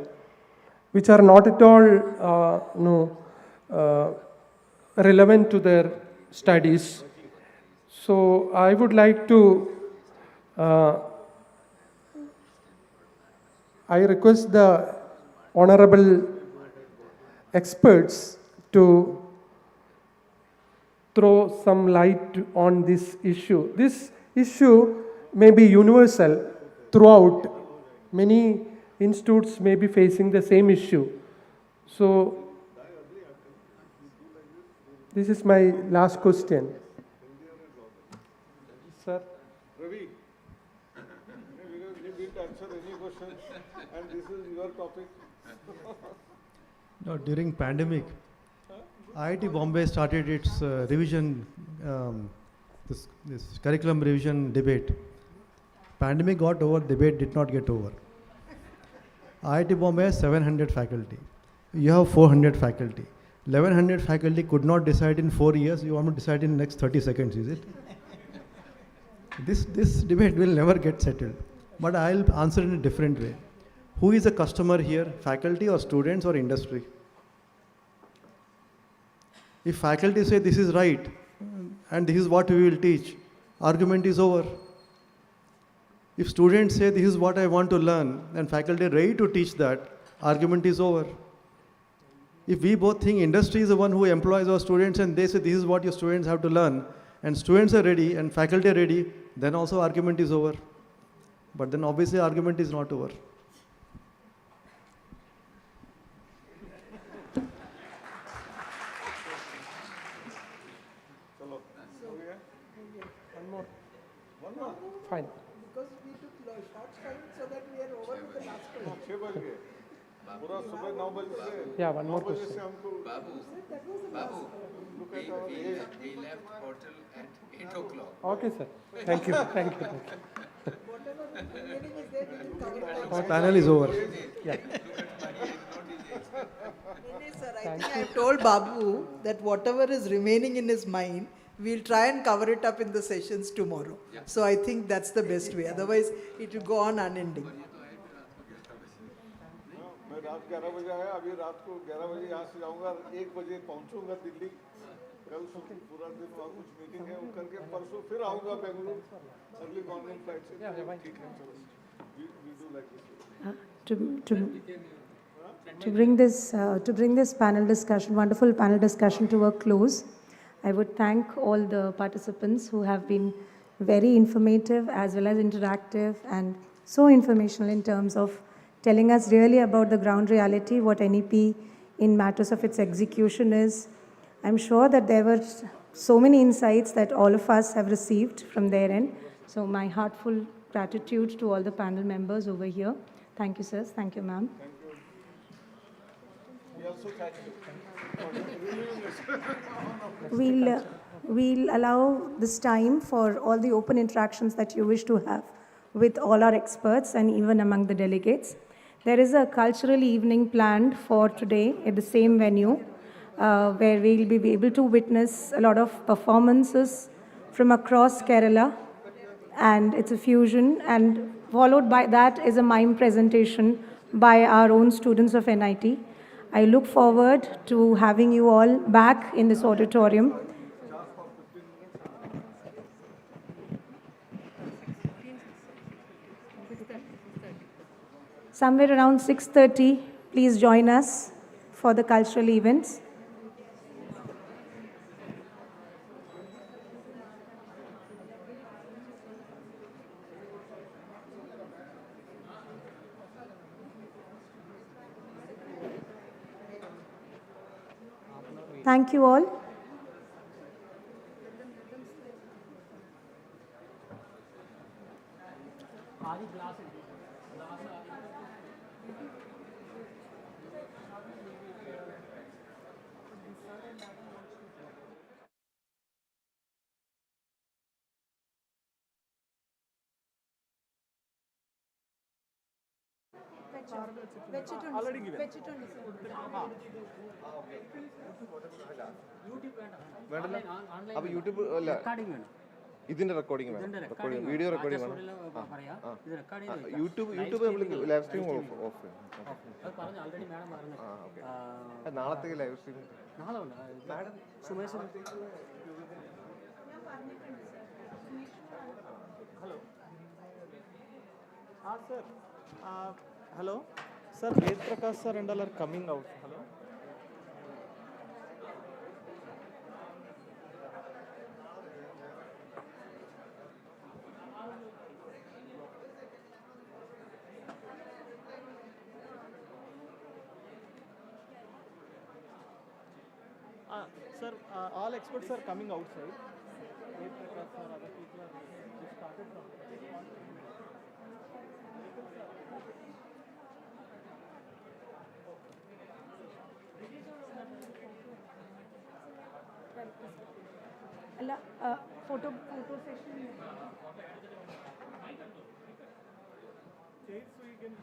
which are not at all relevant to their studies. So I would like to, I request the honorable experts to throw some light on this issue. This issue may be universal throughout. Many institutes may be facing the same issue. So, this is my last question. Sir? Ravi, you didn't answer any questions, and this is your topic. No, during pandemic, IIT Bombay started its revision, this curriculum revision debate. Pandemic got over, debate did not get over. IIT Bombay has 700 faculty. You have 400 faculty. 1100 faculty could not decide in 4 years. You want to decide in the next 30 seconds, is it? This debate will never get settled. But I'll answer in a different way. Who is the customer here? Faculty or students or industry? If faculty say this is right and this is what we will teach, argument is over. If students say this is what I want to learn and faculty are ready to teach that, argument is over. If we both think industry is the one who employs our students and they say this is what your students have to learn and students are ready and faculty are ready, then also argument is over. But then obviously argument is not over. Fine. Because we took short time so that we are over with the last one. Yeah, one more question. Babu, we left hotel at 8 o'clock. Okay, sir. Thank you. Thank you. Whatever remaining is there, we will cover it. Our panel is over. Yeah. Sir, I think I have told Babu that whatever is remaining in his mind, we'll try and cover it up in the sessions tomorrow. Yeah. So I think that's the best way. Otherwise, it will go on unending. मैं रात 11 बजे आया, अभी रात को 11 बजे यहाँ से जाऊँगा, 1 बजे पहुँचूँगा दिल्ली, कल पूरा दिन वहाँ कुछ मीटिंग है, वो करके परसों फिर आऊँगा बेंगलुरु, अर्ली मॉर्निंग फ्लाइट से, ठीक है, चलो, we do like this. To bring this panel discussion, wonderful panel discussion to a close, I would thank all the participants who have been very informative as well as interactive and so informational in terms of telling us really about the ground reality, what NEP in matters of its execution is. I'm sure that there were so many insights that all of us have received from their end. So my heartfelt gratitude to all the panel members over here. Thank you, sirs. Thank you, ma'am. We'll allow this time for all the open interactions that you wish to have with all our experts and even among the delegates. There is a cultural evening planned for today at the same venue where we'll be able to witness a lot of performances from across Kerala, and it's a fusion, and followed by that is a mime presentation by our own students of NIT. I look forward to having you all back in this auditorium. Somewhere around 6:30, please join us for the cultural events. Thank you all. അപ്പോൾ YouTube അല്ല ഇതിന്റെ recording വേണം, video recording വേണം. YouTube നമ്മൾ live stream of നാളത്തേക്ക് live stream madam Sumesh. Hello. Sir. Hello. Sir, Ved Prakash sir and all are coming out. Hello. Sir, all experts are coming outside. Ved Prakash sir, other people are just started from. Photo session. Chairs we can.